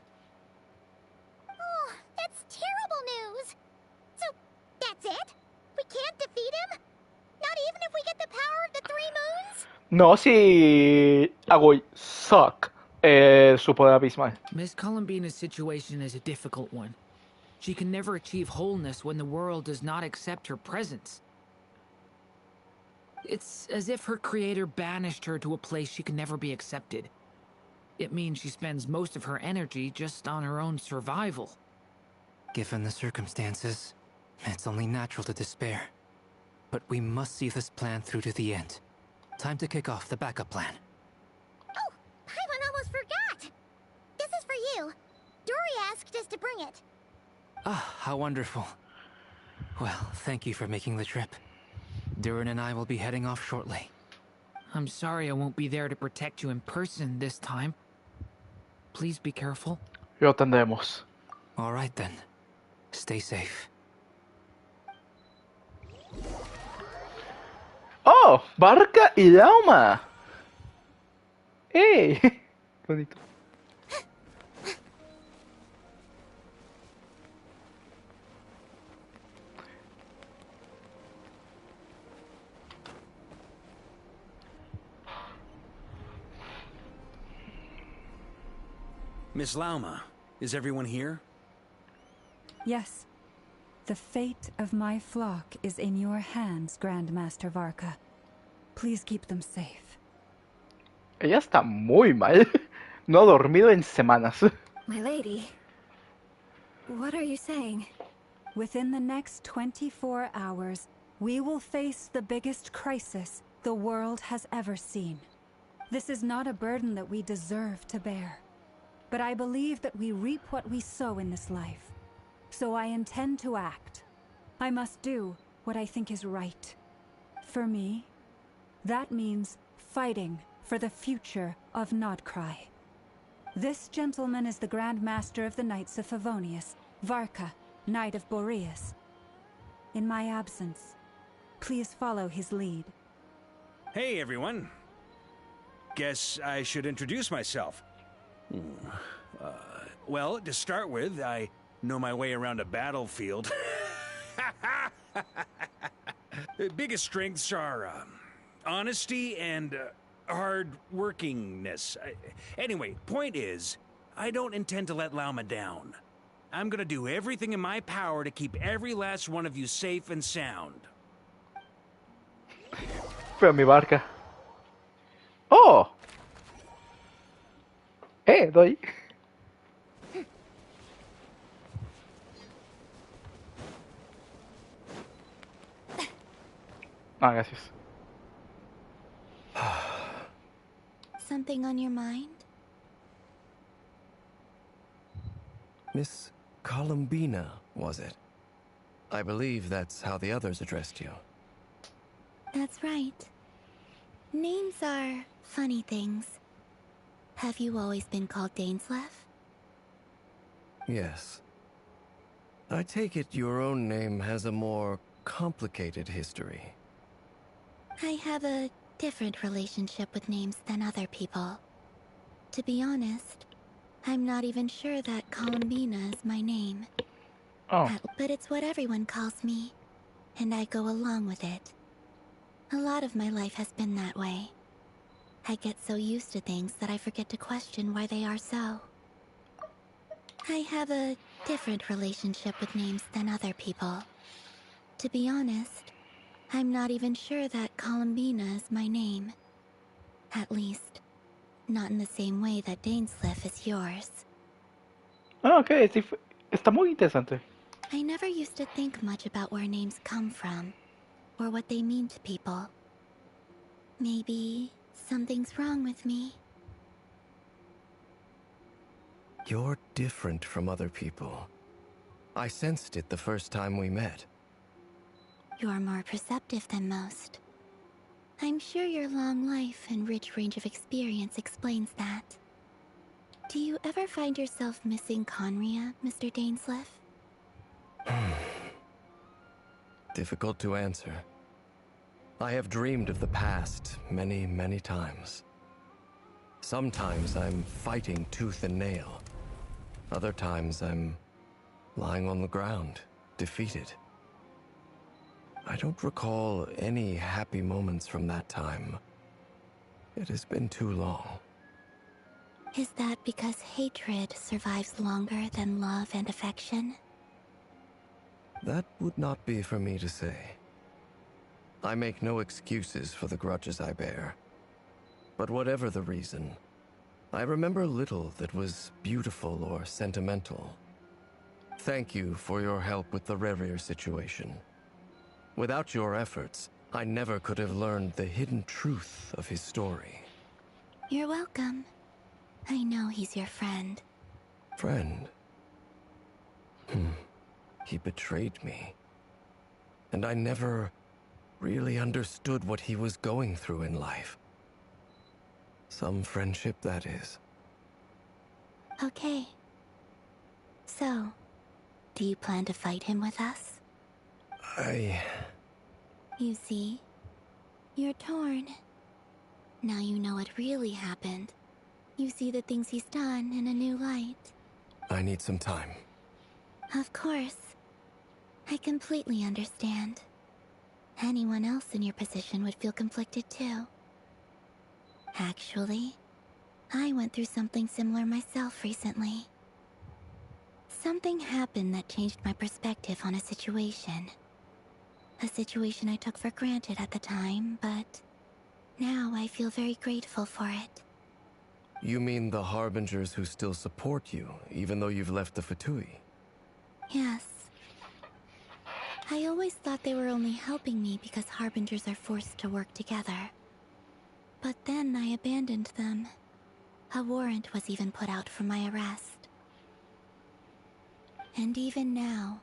Oh, that's terrible news. So, that's it? We can't defeat him? Not even if we get the power of the Three Moons? No, si Agoy suck su poder abismal. Miss Columbina's situation is a difficult one. She can never achieve wholeness when the world does not accept her presence. It's as if her creator banished her to a place she can never be accepted. It means she spends most of her energy just on her own survival. Given the circumstances, it's only natural to despair. But we must see this plan through to the end. Time to kick off the backup plan. Oh, Paimon almost forgot. This is for you. Dory asked us to bring it. Ah, how wonderful. Well, thank you for making the trip. Durin and I will be heading off shortly. I'm sorry I won't be there to protect you in person this time. Please be careful. Lo tendremos. All right then. Stay safe. ¡Oh! ¡Barca y Lauma! ¡Eh! Bonito. Miss Lauma, is everyone here? Yes. The fate of my flock is in your hands, Grandmaster Varka. Please keep them safe. Ella está muy mal. No ha dormido en semanas. My lady, what are you saying? Within the next 24 hours, we will face the biggest crisis the world has ever seen. This is not a burden that we deserve to bear. But I believe that we reap what we sow in this life. So I intend to act. I must do what I think is right. For me, that means fighting for the future of Nodcry. This gentleman is the Grand Master of the Knights of Favonius, Varka, Knight of Boreas. In my absence, please follow his lead. Hey, everyone. Guess I should introduce myself. Well, to start with, I know my way around a battlefield. The biggest strengths are honesty and hard-workingness. Anyway, point is, I don't intend to let Lauma down. I'm gonna do everything in my power to keep every last one of you safe and sound. Pero mi barca. ¡Oh! Doy. Ah, gracias. Something on your mind? Miss Columbina, was it? I believe that's how the others addressed you. That's right. Names are funny things. Have you always been called Dainslev? Yes. I take it your own name has a more complicated history. I have a different relationship with names than other people. To be honest, I'm not even sure that Columbina is my name. Oh. But it's what everyone calls me, and I go along with it. A lot of my life has been that way. I get so used to things that I forget to question why they are so. I have a different relationship with names than other people. To be honest, I'm not even sure that Columbina is my name. At least, not in the same way that Dainslev is yours. Ah, ok, sí, está muy interesante. I never used to think much about where names come from, or what they mean to people. Maybe something's wrong with me. You're different from other people. I sensed it the first time we met. You're more perceptive than most. I'm sure your long life and rich range of experience explains that. Do you ever find yourself missing Conria, Mr. Dainslev? Difficult to answer. I have dreamed of the past many, many times. Sometimes I'm fighting tooth and nail. Other times I'm lying on the ground, defeated. I don't recall any happy moments from that time. It has been too long. Is that because hatred survives longer than love and affection? That would not be for me to say. I make no excuses for the grudges I bear. But whatever the reason, I remember little that was beautiful or sentimental. Thank you for your help with the Rerir situation. Without your efforts, I never could have learned the hidden truth of his story. You're welcome. I know he's your friend. Friend? He betrayed me. And I never really understood what he was going through in life. Some friendship, that is. Okay. So, do you plan to fight him with us? I... You see, You're torn. Now you know what really happened. You see the things he's done in a new light. I need some time. Of course. I completely understand. Anyone else in your position would feel conflicted too. Actually, I went through something similar myself recently. Something happened that changed my perspective on a situation. A situation I took for granted at the time, but now I feel very grateful for it. You mean the Harbingers who still support you, even though you've left the Fatui? Yes. I always thought they were only helping me because Harbingers are forced to work together. But then I abandoned them. A warrant was even put out for my arrest. And even now,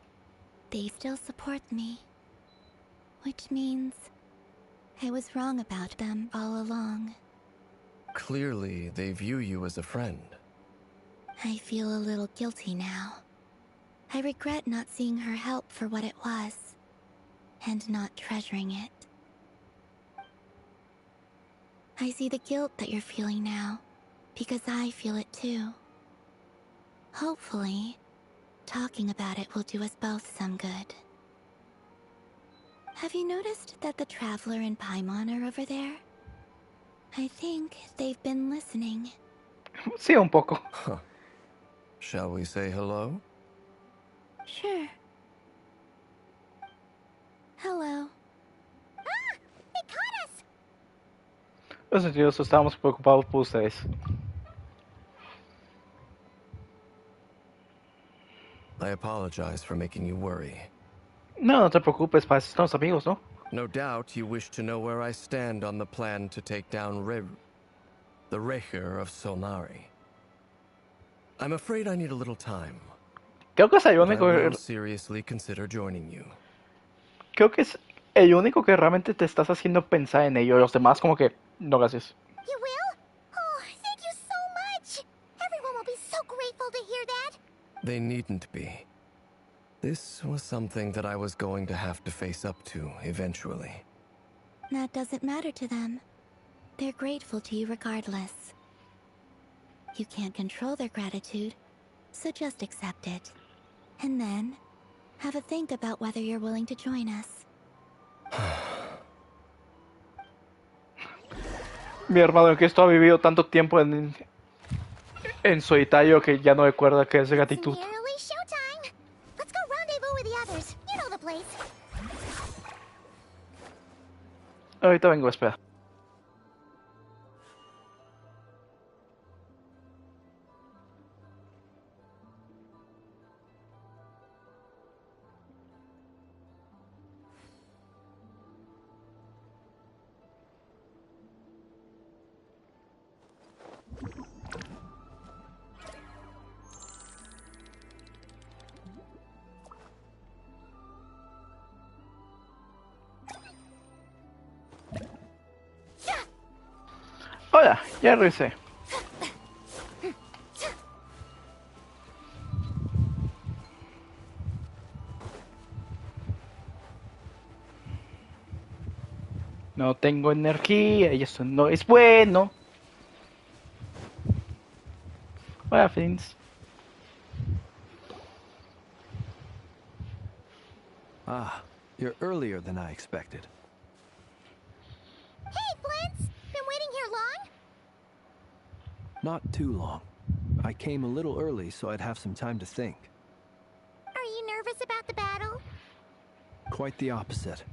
they still support me. Which means I was wrong about them all along. Clearly, they view you as a friend. I feel a little guilty now. I regret not seeing her help for what it was, and not treasuring it. I see the guilt that you're feeling now, because I feel it too. Hopefully, talking about it will do us both some good. Have you noticed that the Traveler and Paimon are over there? I think they've been listening. Sí, un poco. Huh. Shall we say hello? Sure. Hello. Ah! They caught us! Los sentidos estábamos preocupados por ustedes. I apologize for making you worry. No, no te preocupes, para eso estamos amigos, ¿no? No doubt you wish to know where I stand on the plan to take down the Recher of Solnari. I'm afraid I need a little time. Creo que es el But I único. will seriously consider joining you. Creo que es el único que realmente te estás haciendo pensar en ello. Los demás, como que, no, gracias. You will? Oh, thank you so much! Everyone will be so grateful to hear that! They needn't be. This was something that I was going to have to face up to eventually. That doesn't matter to them. They're grateful to you regardless. You can't control their gratitude, so just accept it. And then, have a think about whether you're willing to join us. Mi hermano, que esto ha vivido tanto tiempo en solitario que ya no recuerda qué es gratitud. Nearly showtime! Let's go rendezvous with the others. You know the place. Ahorita vengo, espera. Hola, ya regresé. No tengo energía y eso no es bueno. Hola, Fins. Ah, you're earlier than I expected. Hey, Flint's! Been waiting here long? Not too long. I came a little early so I'd have some time to think. Are you nervous about the battle? Quite the opposite.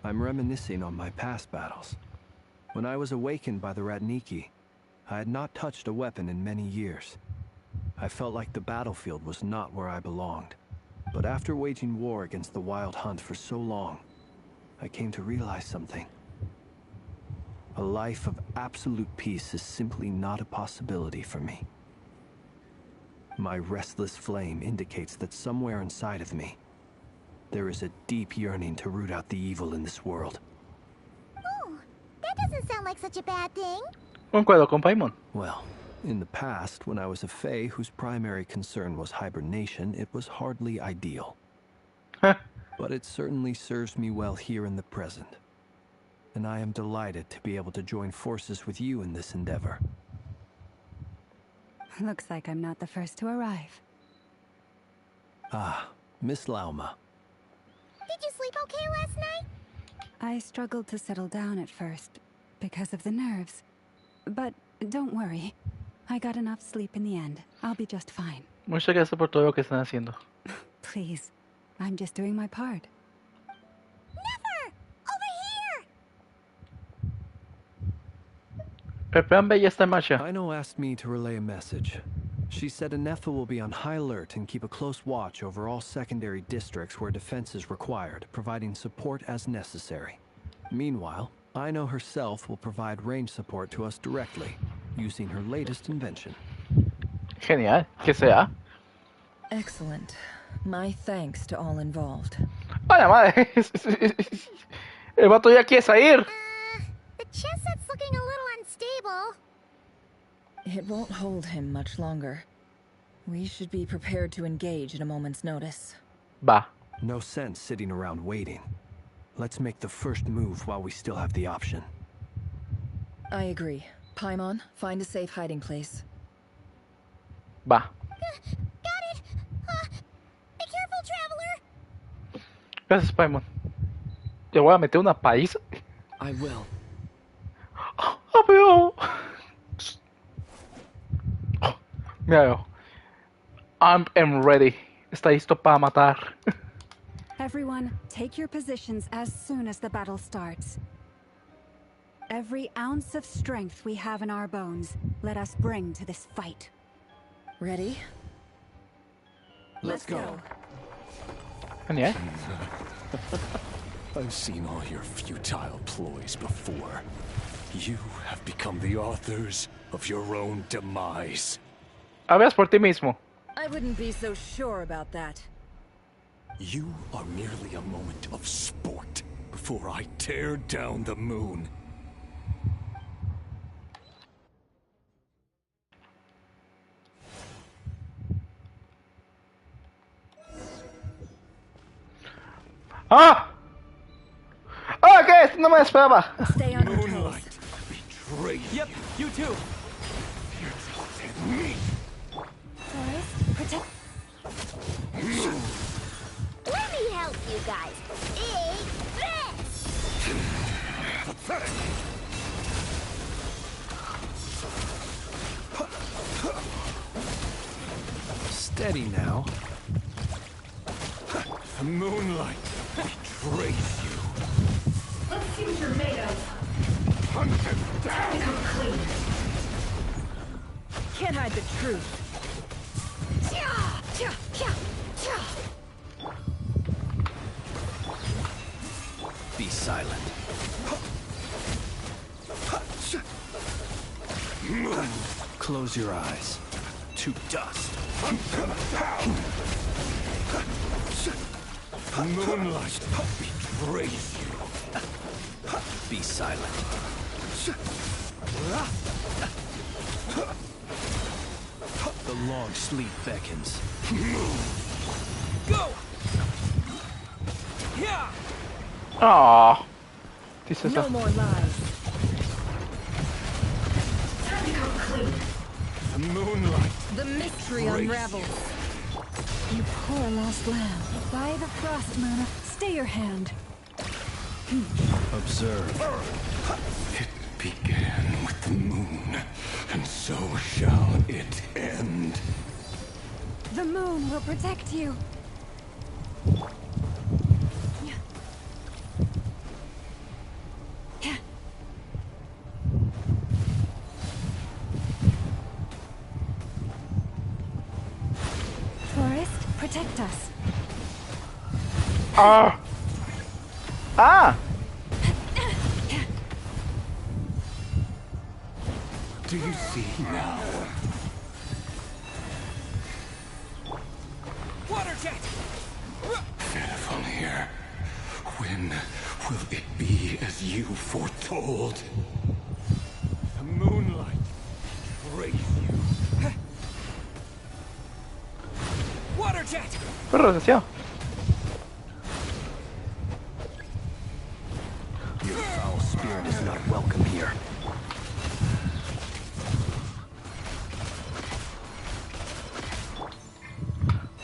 I'm reminiscing on my past battles. When I was awakened by the Ratniki, I had not touched a weapon in many years. I felt like the battlefield was not where I belonged. But after waging war against the Wild Hunt for so long, I came to realize something. A life of absolute peace is simply not a possibility for me. My restless flame indicates that somewhere inside of me, there is a deep yearning to root out the evil in this world. Oh, that doesn't sound like such a bad thing. Concuerdo con Paimon. Well, in the past, when I was a Fae whose primary concern was hibernation, it was hardly ideal. But it certainly serves me well here in the present. and I am delighted to be able to join forces with you in this endeavor. Looks like I'm not the first to arrive. Ah, Miss Lauma. Did you sleep okay last night? I struggled to settle down at first because of the nerves. But don't worry. I got enough sleep in the end. I'll be just fine. Muchas gracias por todo lo que están haciendo. Please, I'm just doing my part. Never! Over here! El plan B ya está en marcha. Ino asked me to relay a message. She said Anefa will be on high alert and keep a close watch over all secondary districts where defense is required, providing support as necessary. Meanwhile, Ino herself will provide range support to us directly, using her latest invention. Genial, que sea. Excellent. My thanks to all involved. Vaya madre. El vato ya quiere salir. The chess set's looking a little unstable. It won't hold him much longer. We should be prepared to engage at a moment's notice. Va. No sense sitting around waiting. Let's make the first move while we still have the option. I agree. Paimon, find a safe hiding place. Va. Got it! Be careful, traveler! Gracias, Paimon. Te voy a meter una paliza. I will. Amigo. Mira, I am ready. Está listo para matar. Everyone, take your positions as soon as the battle starts. Every ounce of strength we have in our bones, let us bring to this fight. Ready? Let's go. Genial. I've seen all your futile ploys before. You have become the authors of your own demise. Hablas por ti mismo. I wouldn't be so sure about that. You are merely a moment of sport before I tear down the moon. ¡Ah! ¡Ah! ¿Qué es? No me esperaba. Stay on your toes. Moonlight betrayed Yep, you too. you. And me. Forest, protect. Let me help you guys. Big threat! Pathetic. Steady now. The moonlight betrays you. Let's see what you're made of. Hunt him down. Become clean. Can't hide the truth. Be silent. Close your eyes. To dust. Hunt him down. The moonlight betrays you. Be silent. The long sleep beckons. Go! Yeah! Ah. Dice No eso. more lies. Time to come clean. The moonlight. The mystery Grace. unravels. You poor lost lamb. By the frost moon, stay your hand. Observe. It began with the moon, and so shall it end. The moon will protect you. Forest, protect us. Ah. Ah. Do you see now? Water jet! Pitiful here. When will it be as you foretold? The moonlight betrays you. Water jet! Perro desgraciado. Your foul spirit welcome here.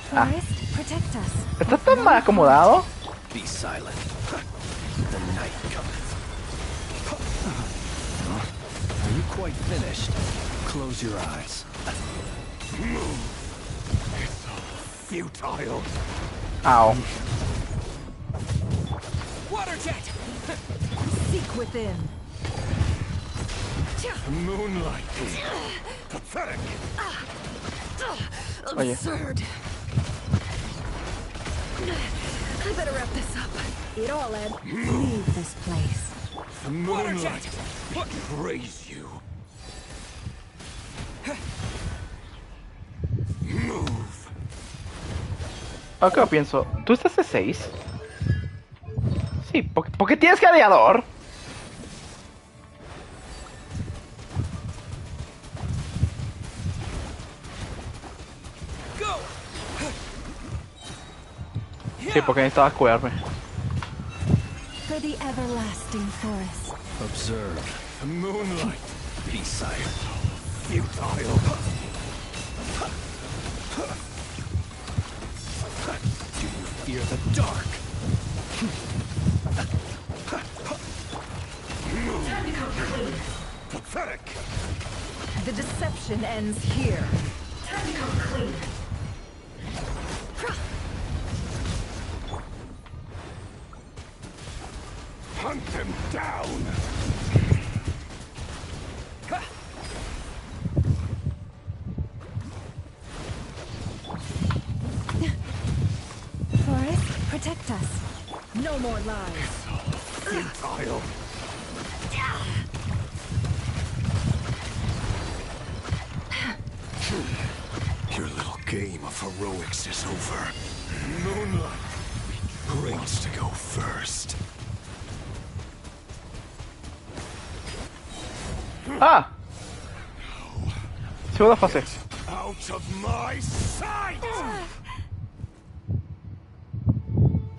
Forest, protect us. ¿Está tan mal acomodado? Be silent. The night cometh. Are you quite finished? Close your eyes. It's futile. Ow. Water jet! Seek within. Moonlight. Pathetic. Oye. Absurd. I better wrap this up. It all ends. Leave this place. The moonlight betrays you. Move. Acá pienso, ¿tú estás de 6? Sí, ¿por qué tienes gladiador? Sí, porque necesitaba cuidarme. For the everlasting forest. Observe. The moonlight. Be silent. Futile. Do you fear the dark? Time to come clean. Pathetic. The deception ends here. Time to come clean. Hunt them down. Forest, protect us. No more lies. Futile. Your little game of heroics is over. Moonlight. Who wants to go first? Ah! Segunda fase. Out of my sight!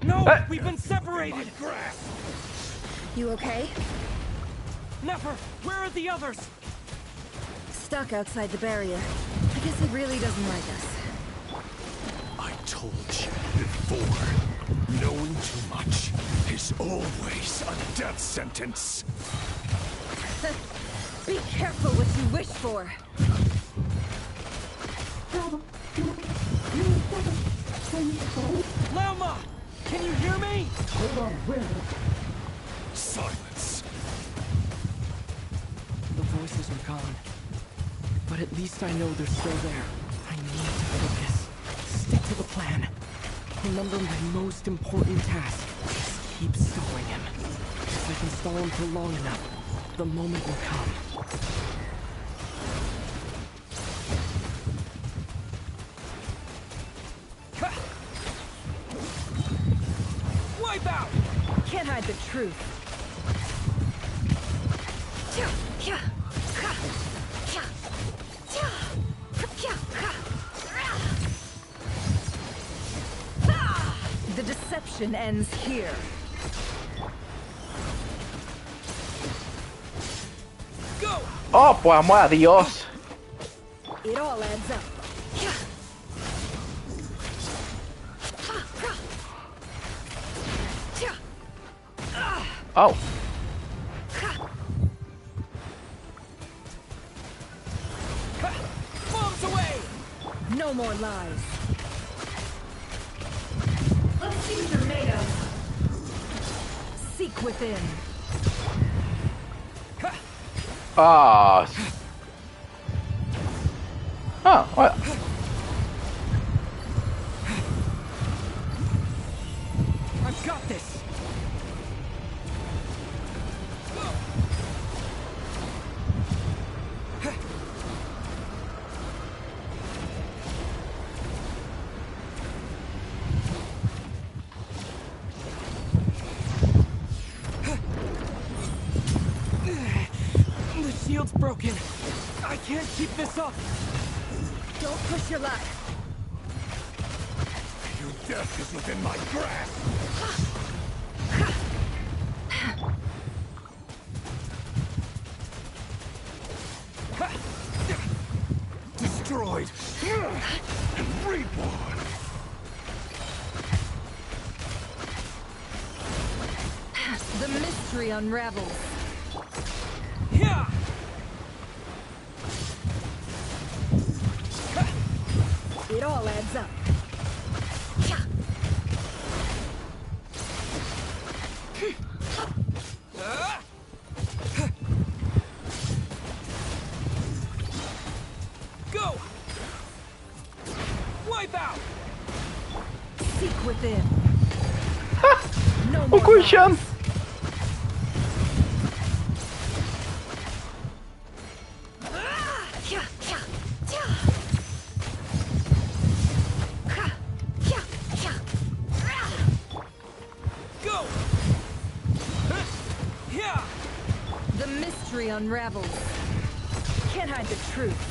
No! We've been separated! You okay? Never! Where are the others? Stuck outside the barrier. I guess he really doesn't like us. I told you before. Knowing too much is always a death sentence. Be careful what you wish for. Lelma! Can you hear me? Silence. The voices are gone. But at least I know they're still there. I need to focus. Stick to the plan. Remember my most important task. Just keep stalling him. If I can stall him for long enough, the moment will come. Wipe out! Can't hide the truth. The deception ends here. Go! Oh, por amor a Dios. It all adds up. Oh. Bombs away! No more lies. Let's see what you're made of. Seek within. Ah. Ah, hola. I've got this! The shield's broken. I can't keep this up. Don't push your luck. Your death is within my grasp. The mystery unravels. Yeah. It all adds up. Go. Wipe out. Seek within. No O more Genshin! lies. Go. Yeah. The mystery unravels. Can't hide the truth.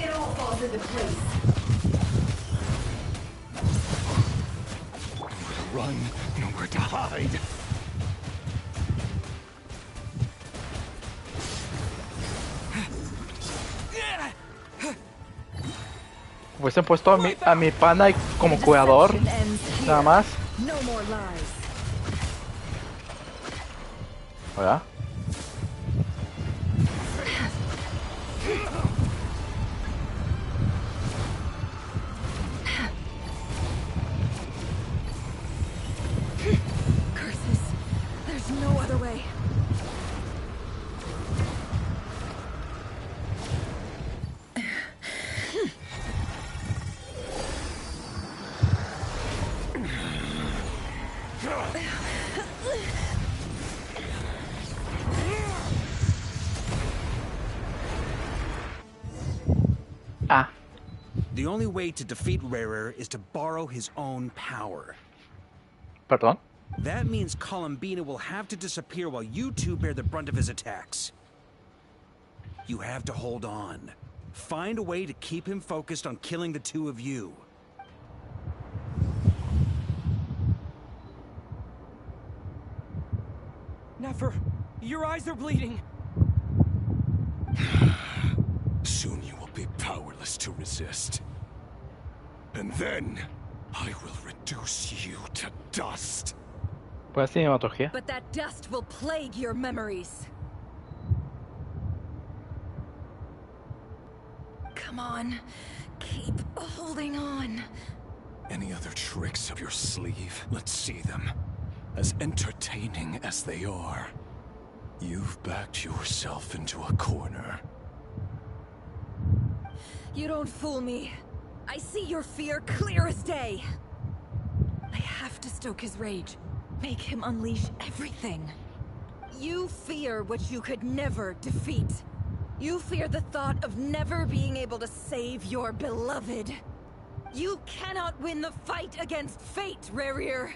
It all falls into place. Run, nowhere to hide. Hubiesen puesto a mi pana como cuidador. Nada más. No more lies. Hola. Curses. There's no other way. Ah. The only way to defeat Rarer is to borrow his own power. Perdón. That means Columbina will have to disappear while you two bear the brunt of his attacks. You have to hold on. Find a way to keep him focused on killing the two of you. Never. Your eyes are bleeding. Soon you will be powerless to resist. And then, I will reduce you to dust. Pues cinematología. But that dust will plague your memories. Come on. Keep holding on. Any other tricks up your sleeve? Let's see them. As entertaining as they are, you've backed yourself into a corner. You don't fool me. I see your fear clear as day. I have to stoke his rage. Make him unleash everything. You fear what you could never defeat. You fear the thought of never being able to save your beloved. You cannot win the fight against fate, Rarir.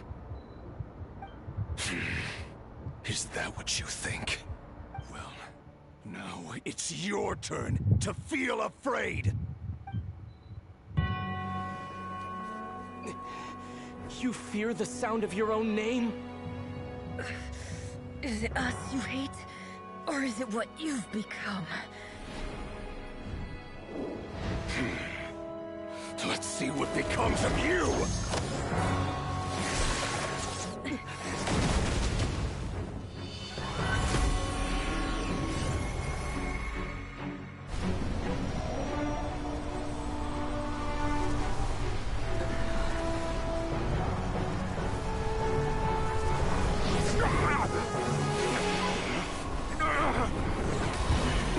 Is that what you think? Well, now it's your turn to feel afraid! You fear the sound of your own name? Is it us you hate? Or is it what you've become? Let's see what becomes of you!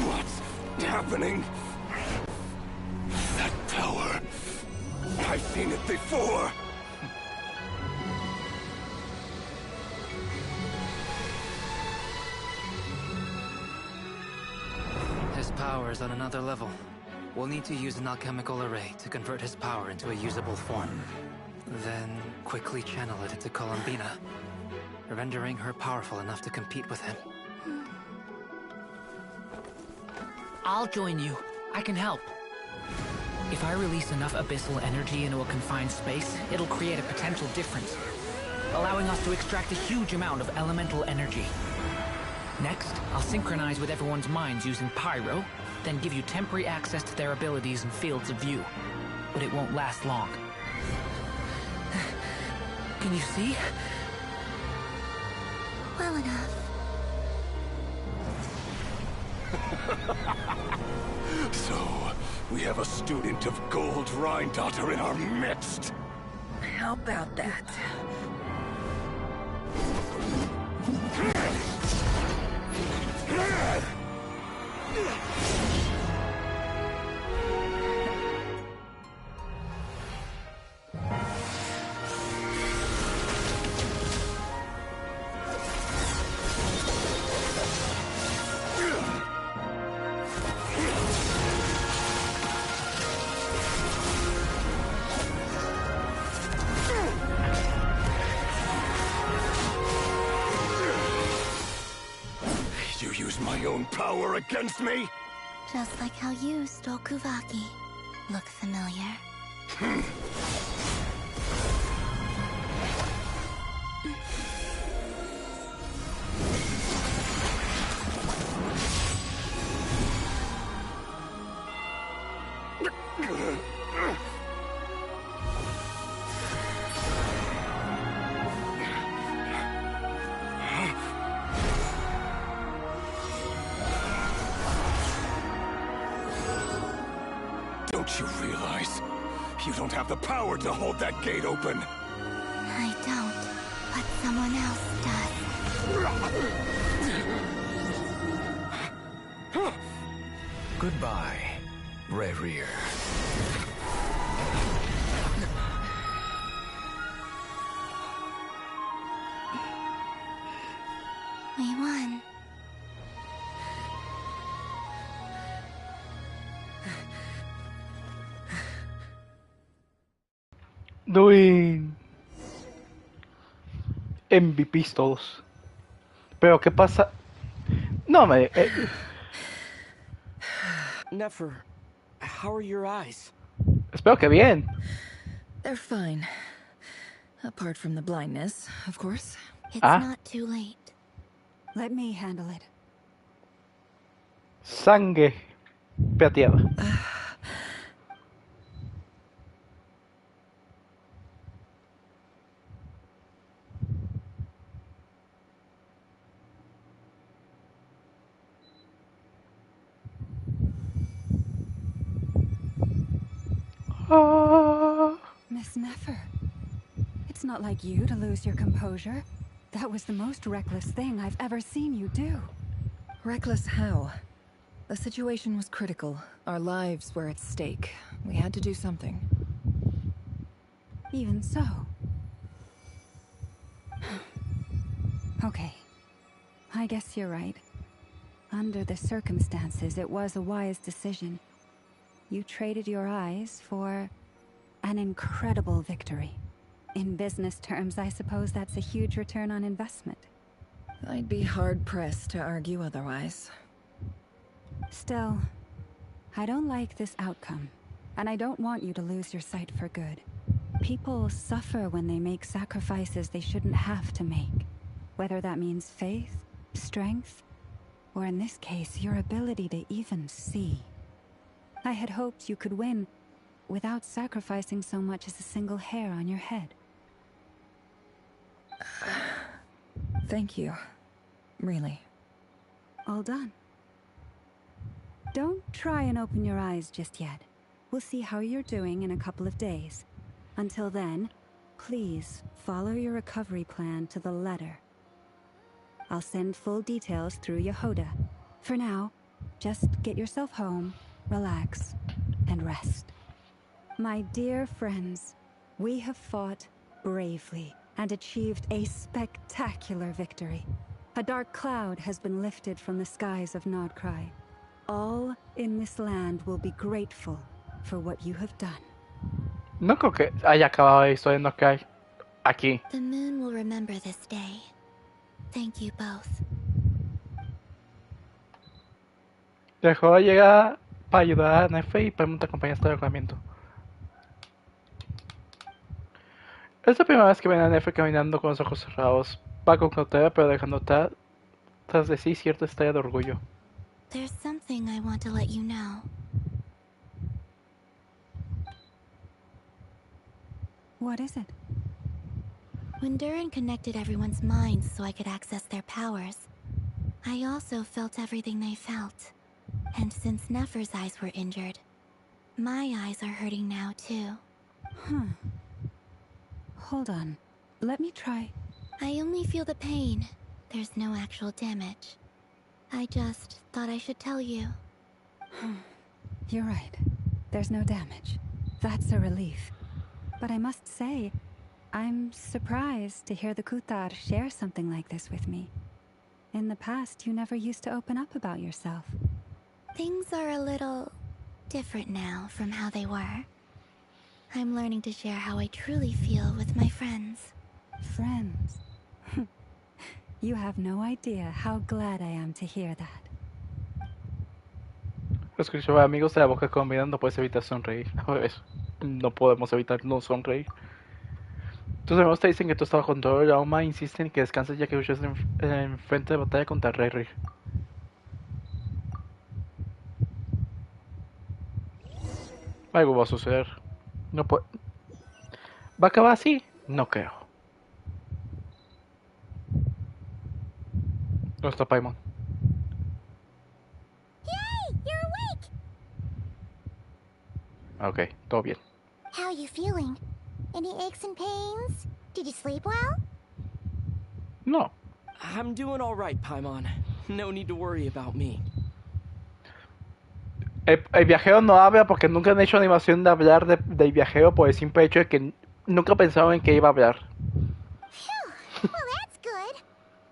What's happening? That power. I've seen it before. His power is on another level. We'll need to use an alchemical array to convert his power into a usable form. Then quickly channel it into Columbina, rendering her powerful enough to compete with him. I'll join you. I can help. If I release enough abyssal energy into a confined space, it'll create a potential difference, allowing us to extract a huge amount of elemental energy. Next, I'll synchronize with everyone's minds using pyro, then give you temporary access to their abilities and fields of view. But it won't last long. Can you see? Well enough. So, we have a student of Gold Rheindotter in our midst. How about that? You use my own power against me? Just like how you stole Kuvaki. Look familiar? Don't you realize? You don't have the power to hold that gate open. I don't, but someone else does. Goodbye, Rerir. We won. Doing MVPs todos. Pero ¿qué pasa? No me... Nefer, how are your eyes? Espero que bien. They're fine. Apart from the blindness, of course. It's not too late. Let me handle it. Sangre plateada. Miss Nefer, it's not like you to lose your composure. That was the most reckless thing I've ever seen you do. Reckless how? The situation was critical. Our lives were at stake. We had to do something. Even so. Okay. I guess you're right. Under the circumstances, it was a wise decision. You traded your eyes for an incredible victory. In business terms, I suppose that's a huge return on investment. I'd be hard-pressed to argue otherwise. Still, I don't like this outcome, and I don't want you to lose your sight for good. People suffer when they make sacrifices they shouldn't have to make, whether that means faith, strength, or in this case, your ability to even see. I had hoped you could win without sacrificing so much as a single hair on your head. Thank you. Really. All done. Don't try and open your eyes just yet. We'll see how you're doing in a couple of days. Until then, please follow your recovery plan to the letter. I'll send full details through Yehoda. For now, just get yourself home, relax, and rest. My dear friends, we have fought bravely and achieved a spectacular victory. A dark cloud has been lifted from the skies of Nodcry. All in this land will be grateful for what you have done. No creo que haya acabado la historia de Nokai aquí. The moon will remember this day. Thank you both. Dejó de llegar para ayudar a Nefe y pregunta compañías de alojamiento. Es la primera vez que ven a Nefe caminando con los ojos cerrados. Va con cautela pero dejando tras de sí cierta estrella de orgullo. There's something I want to let you know. What is it? When Durin connected everyone's minds so I could access their powers, I also felt everything they felt. And since Nefer's eyes were injured, my eyes are hurting now too. Hold on. Let me try. I only feel the pain. There's no actual damage. I just thought I should tell you. You're right. There's no damage. That's a relief. But I must say, I'm surprised to hear the Kutar share something like this with me. In the past, you never used to open up about yourself. Things are a little different now from how they were. I'm learning to share how I truly feel with my friends. Friends? You have no idea how glad I am to hear that. Escucho amigos de la boca comida, no puedes evitar sonreír. A ver, no podemos evitar no sonreír. Tus hermanos te dicen que tú estabas con todo el alma e insisten que descanses ya que huyes en frente de batalla contra Rey. Algo va a suceder. No puede. ¿Va a acabar así? No creo. ¿Dónde está Paimon? Yay! You're awake! Ok, todo bien. How are you feeling? Any aches and pains? Did you sleep well? No. I'm doing all right, Paimon. No need to worry about me. El viajero no habla porque nunca han hecho animación de hablar del viajero por el simple hecho de que nunca pensaron en que iba a hablar. Well, that's good.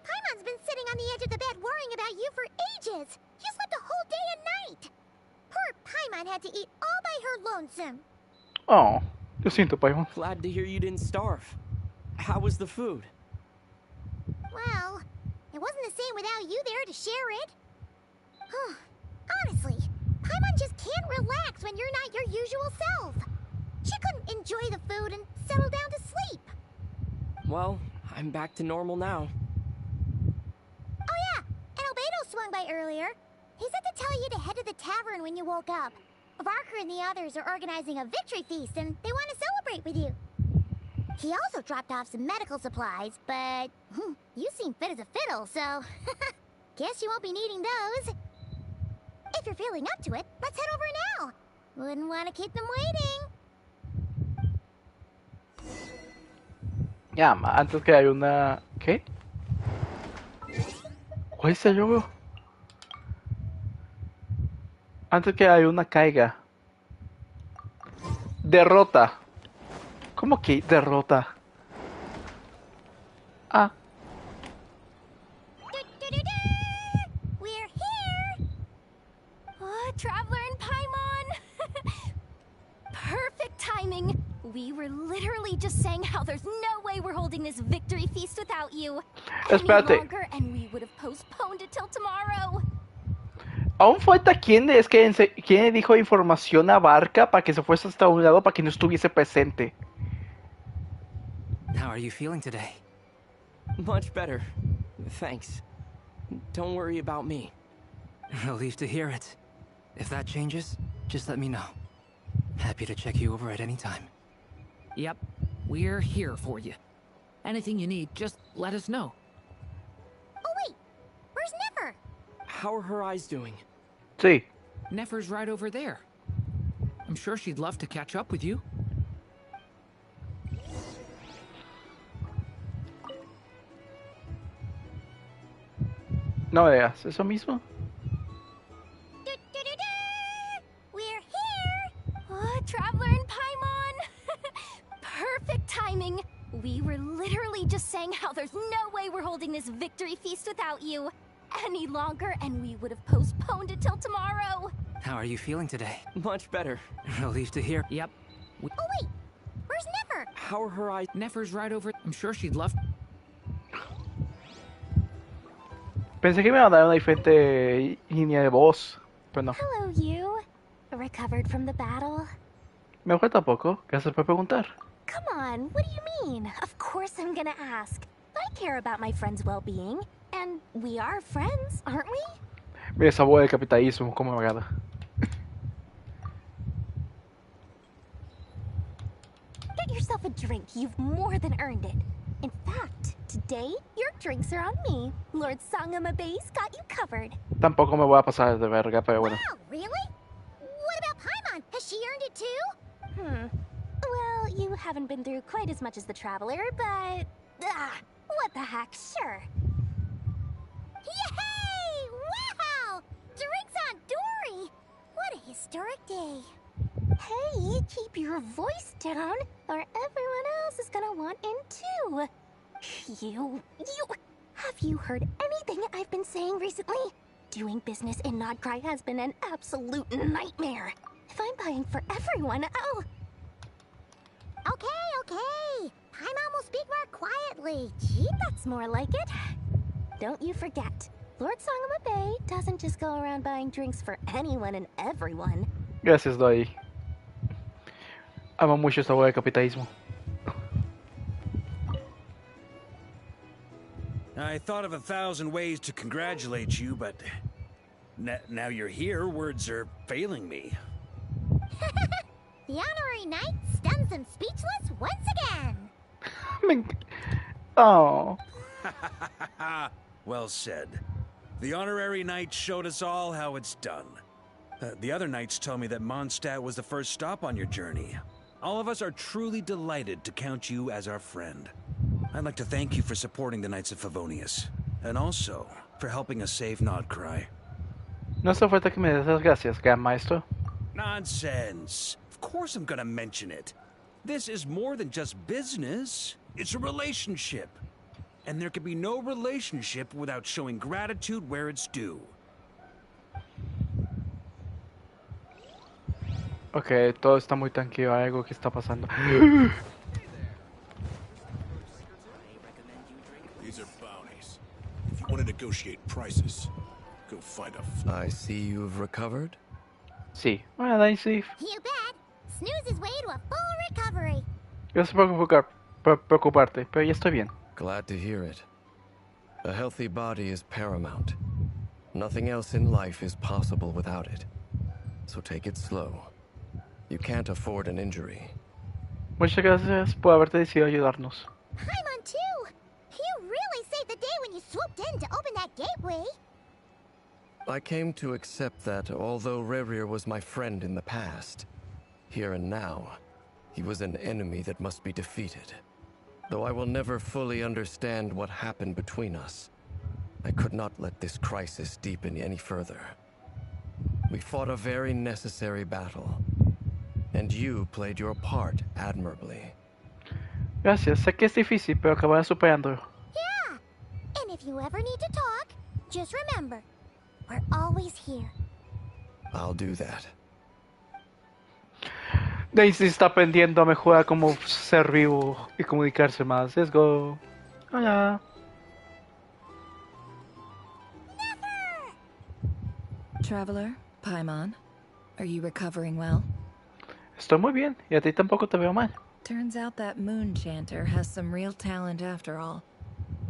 Paimon's been sitting on the edge of the bed worrying about you for ages. You slept a whole day and night. Poor Paimon had to eat all by her lonesome. Oh, lo siento, Paimon. Glad to hear you didn't starve. How was the food? Well, it wasn't the same without you there to share it. Honestly, Paimon just can't relax when you're not your usual self. She couldn't enjoy the food and settle down to sleep. Well, I'm back to normal now. Oh yeah, and Albedo swung by earlier. He said to tell you to head to the tavern when you woke up. Varker and the others are organizing a victory feast and they want to celebrate with you. He also dropped off some medical supplies, but you seem fit as a fiddle, so guess you won't be needing those. If you're feeling up to it, let's head over now. Wouldn't want to keep them waiting. Ya, antes que hay una... ¿Qué? ¿Cuál es el logo? Antes que hay una caiga. Derrota. ¿Cómo que derrota? Ah. We're here! Oh, Traveler and Paimon! Perfect timing! We were literally just saying how there's no way we're holding this victory feast without you. Espérate. Any longer, and we would have postponed it till tomorrow. Aún falta quien le dijo información a Barca para que se fuese hasta un lado para que no estuviese presente. How are you feeling today? Much better. Thanks. Don't worry about me. Relieved to hear it. If that changes, just let me know. Happy to check you over at any time. Yep, we're here for you. Anything you need, just let us know. Oh wait, where's Nefer? How are her eyes doing? Sí. Nefer's right over there. I'm sure she'd love to catch up with you. No me digas, ¿eso mismo? We're here! Oh, Traveler and Paimon! Perfect timing! We were literally just saying how there's no way we're holding this victory feast without you. Any longer, and we would have postponed it till tomorrow. How are you feeling today? Much better. Relieved to hear. Yep. Oh wait, where's Nefer? How are her eyes? Nefer's right over. I'm sure she'd love. Pensé que me iba a dar una diferente línea de voz, pero no. Hello, you. Recovered from the battle? Me falta poco, gracias por preguntar. Come on, what do you mean? Of course I'm gonna ask. I care about my friend's well-being. And we are friends, aren't we? Mira esa bola de capitalismo, cómo me agrada. Get yourself a drink. You've more than earned it. In fact, today, your drinks are on me. Lord Sangamabe's got you covered. Tampoco me voy a pasar de verga, pero bueno. Wow, really? What about Paimon? Has she earned it too? Well, you haven't been through quite as much as the Traveler, but... what the heck, sure. Yay! Wow! Drinks on Dory! What a historic day. Hey, keep your voice down, or everyone else is gonna want in too. You... Have you heard anything I've been saying recently? Doing business in Nodcry has been an absolute nightmare. If I'm buying for everyone, I'll... Okay. Paimon will speak more quietly. Gee, that's more like it. Don't you forget, Lord Sangamabe doesn't just go around buying drinks for anyone and everyone. Gracias, Doi. Amo mucho esta bola de capitalismo. I thought of 1,000 ways to congratulate you, but now you're here, words are failing me. The honorary knight stuns them speechless once again. Oh. Well said. The honorary knight showed us all how it's done. The other knights tell me that Mondstadt was the first stop on your journey. All of us are truly delighted to count you as our friend. I'd like to thank you for supporting the Knights of Favonius, and also for helping us save Nodcry. No hace falta que me des las gracias, Gran Maestro. Nonsense. Of course I'm gonna mention it. This is more than just business. It's a relationship. And there can be no relationship without showing gratitude where it's due. Ok, todo está muy tranquilo, hay algo que está pasando. These are bounties. If you want to negotiate prices, go find a... I see you've recovered? Sí. Well, I see. You bet. Snooze his way to a full recovery. Gracias por preocuparte, pero ya estoy bien. Glad to hear it. A healthy body is paramount. Nothing else in life is possible without it. So take it slow. You can't afford an injury. Muchas gracias por haberte decidido ayudarnos. Paimon too. You really saved the day when you swooped in to open that gateway. I came to accept that although Rerir was my friend in the past, here and now, he was an enemy that must be defeated. Though I will never fully understand what happened between us, I could not let this crisis deepen any further. We fought a very necessary battle, and you played your part admirably. Gracias, sé que es difícil, pero acabarás superándolo. Yeah, and if you ever need to talk, just remember, we're always here. I'll do that. Daisy está aprendiendo a mejorar cómo ser vivo y comunicarse más. Let's go. Hola. Traveler, Paimon, are you recovering well? Estoy muy bien, y a ti tampoco te veo mal. Turns out that moon chanter has some real talent after all.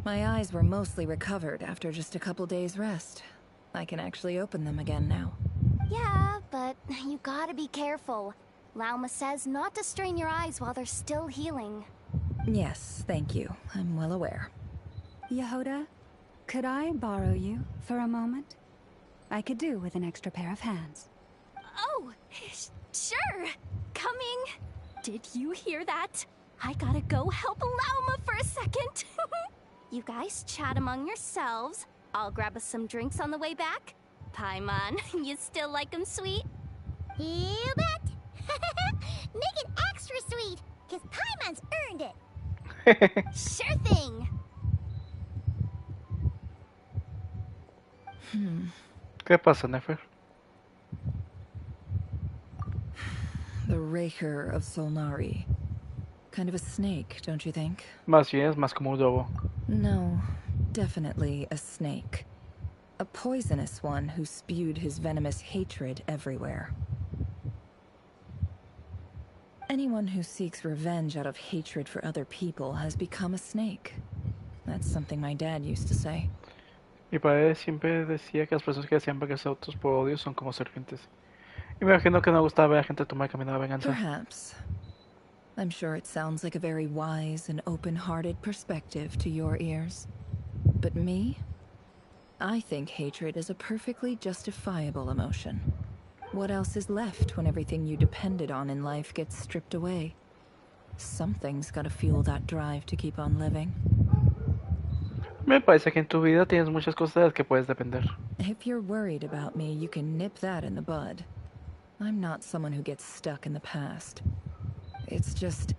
My eyes were mostly recovered after just a couple days rest. I can actually open them again now. Yeah, but you gotta be careful. Lauma says not to strain your eyes while they're still healing. Yes, thank you. I'm well aware. Yehoda, could I borrow you for a moment? I could do with an extra pair of hands. Oh, sure. Coming. Did you hear that? I gotta go help Lauma for a second. You guys chat among yourselves. I'll grab us some drinks on the way back. Paimon, you still like 'em sweet? You bet. Make it extra sweet, because Paimon's earned it. Sure thing. ¿Qué pasa, Nefer? The Raker of Solnari. Kind of a snake, don't you think? Más bien es más como un lobo. No, definitely a snake. A poisonous one who spewed his venomous hatred everywhere. Anyone who seeks revenge out of hatred for other people has become a snake. That's something my dad used to say. Mi padre siempre decía que las personas que hacían vengarse a otros por odio son como serpientes. Y me imagino que no gustaba ver a gente tomar el camino de la venganza. Perhaps. I'm sure it sounds like a very wise and open-hearted perspective to your ears. But me? I think hatred is a perfectly justifiable emotion. What else is left when everything you depended on in life gets stripped away? Something's gotta fuel that drive to keep on living. Me parece que en tu vida tienes muchas cosas de las que puedes depender. If you're worried about me, you can nip that in the bud. I'm not someone who gets stuck in the past. It's just...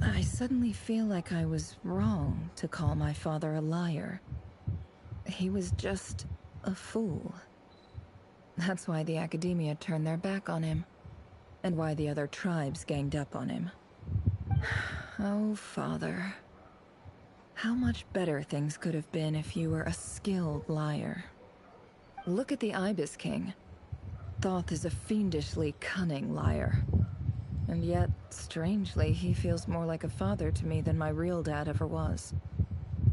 I suddenly feel like I was wrong to call my father a liar. He was just a fool. That's why the academia turned their back on him. And why the other tribes ganged up on him. Oh, father. How much better things could have been if you were a skilled liar. Look at the Ibis King. Thoth is a fiendishly cunning liar. And yet, strangely, he feels more like a father to me than my real dad ever was.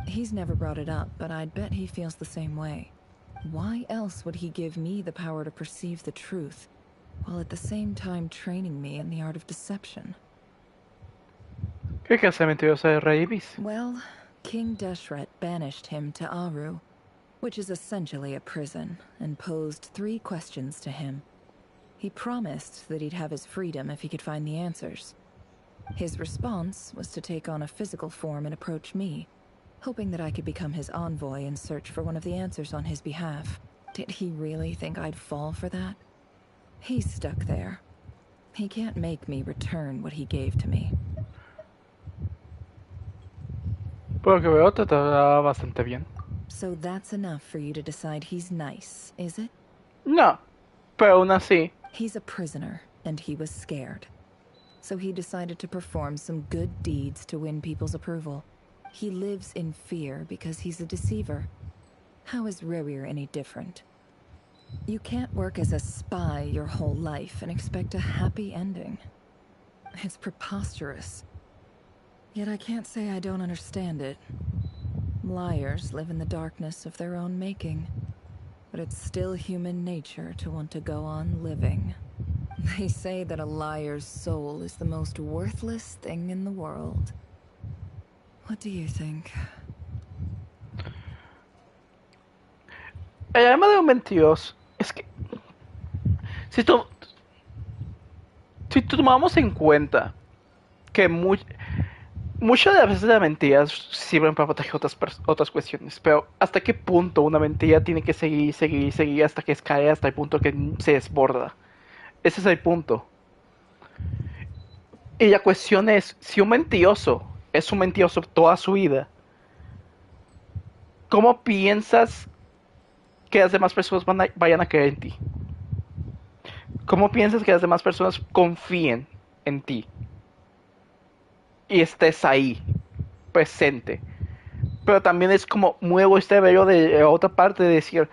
He's never brought it up, but I'd bet he feels the same way. Why else would he give me the power to perceive the truth, while at the same time training me in the art of deception? ¿Qué clase de mentirosa de Rey Ibis? Well, King Deshret banished him to Aru, which is essentially a prison, and posed 3 questions to him. He promised that he'd have his freedom if he could find the answers. His response was to take on a physical form and approach me, hoping that I could become his envoy and search for one of the answers on his behalf. Did he really think I'd fall for that? He's stuck there. He can't make me return what he gave to me. Por lo que veo, te trata bastante bien. So that's enough for you to decide he's nice, is it? No, pero aún así. He's a prisoner, and he was scared. So he decided to perform some good deeds to win people's approval. He lives in fear because he's a deceiver. How is Rerir any different? You can't work as a spy your whole life and expect a happy ending. It's preposterous. Yet I can't say I don't understand it. Liars live in the darkness of their own making. But it's still human nature to want to go on living. They say that a liar's soul is the most worthless thing in the world. What do you think? El alma de un mentiroso es que si tomamos en cuenta que muchas de las veces las mentiras sirven para proteger otras cuestiones, pero ¿hasta qué punto una mentira tiene que seguir hasta que escale hasta el punto que se desborda? Ese es el punto. Y la cuestión es, si un mentiroso es un mentiroso toda su vida, ¿cómo piensas que las demás personas vayan a creer en ti? ¿Cómo piensas que las demás personas confíen en ti? Y estés ahí, presente. Pero también es como muevo este velo de la otra parte de decir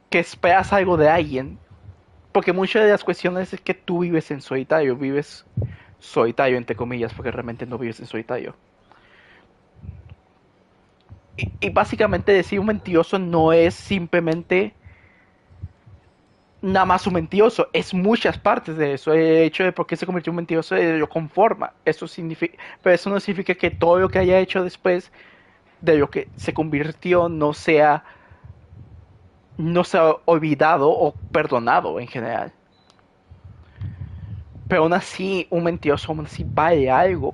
que esperas algo de alguien. Porque muchas de las cuestiones es que tú vives en solitario, entre comillas, porque realmente no vives en solitario. Y básicamente decir un mentiroso no es simplemente nada más un mentiroso, es muchas partes de eso. El hecho de por qué se convirtió en un mentiroso lo conforma. Eso significa, pero eso no significa que todo lo que haya hecho después de lo que se convirtió no sea olvidado o perdonado en general. Pero aún así, un mentiroso aún así vale algo.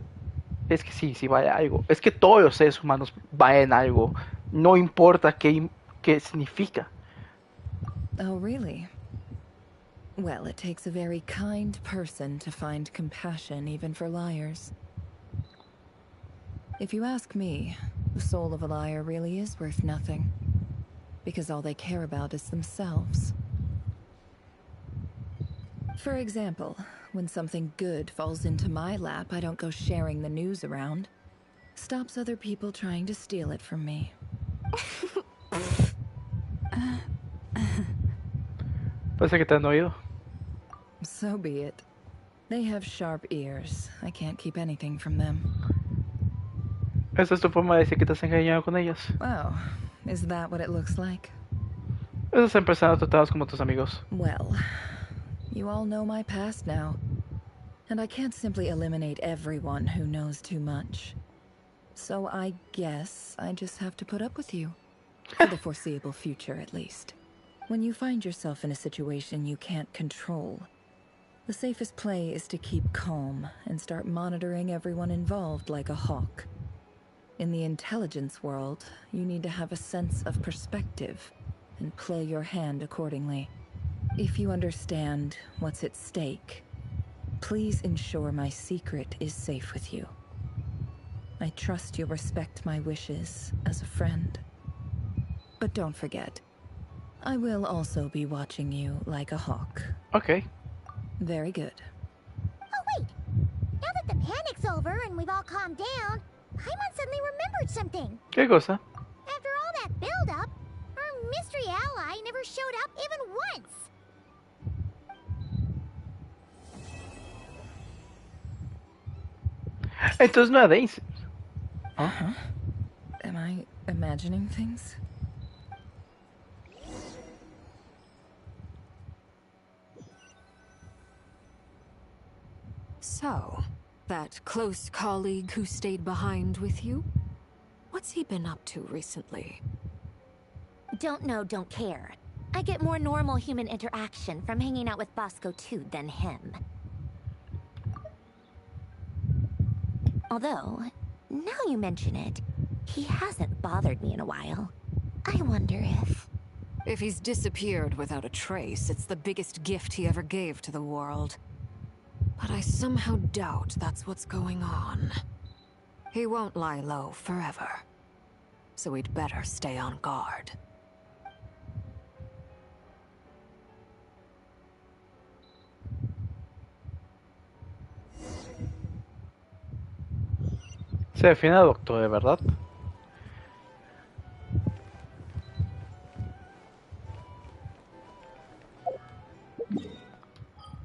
Es que sí vale algo. Es que todos los seres humanos valen algo. No importa qué significa. Oh, really? Well, it takes a very kind person to find compassion even for liars. If you ask me, the soul of a liar really is worth nothing. Because all they care about is themselves. For example, when something good falls into my lap, I don't go sharing the news around. Stops other people trying to steal it from me. Parece que te han oído. So be it. They have sharp ears. I can't keep anything from them. Esa es tu forma de decir que te has engañado con ellas. Oh, is that what it looks like? Esas empresas tratadas como tus amigos. Well, you all know my past now. And I can't simply eliminate everyone who knows too much. So I guess I just have to put up with you. For the foreseeable future, at least. When you find yourself in a situation you can't control, the safest play is to keep calm and start monitoring everyone involved like a hawk. In the intelligence world, you need to have a sense of perspective and play your hand accordingly. If you understand what's at stake, please ensure my secret is safe with you. I trust you'll respect my wishes as a friend. But don't forget, I will also be watching you like a hawk. Okay. Very good. Oh, wait! Now that the panic's over and we've all calmed down, Paimon suddenly remembered something. ¿Qué cosa? After all that build-up, our mystery ally never showed up even once. Entonces no era Daisy. Uh-huh. Am I imagining things? So, that close colleague who stayed behind with you? What's he been up to recently? Don't know, don't care. I get more normal human interaction from hanging out with Bosco 2 than him. Although, now you mention it, he hasn't bothered me in a while. I wonder if... If he's disappeared without a trace, it's the biggest gift he ever gave to the world. But I somehow doubt that's what's going on. He won't lie low forever. So we'd better stay on guard. Se define a doctor, de verdad.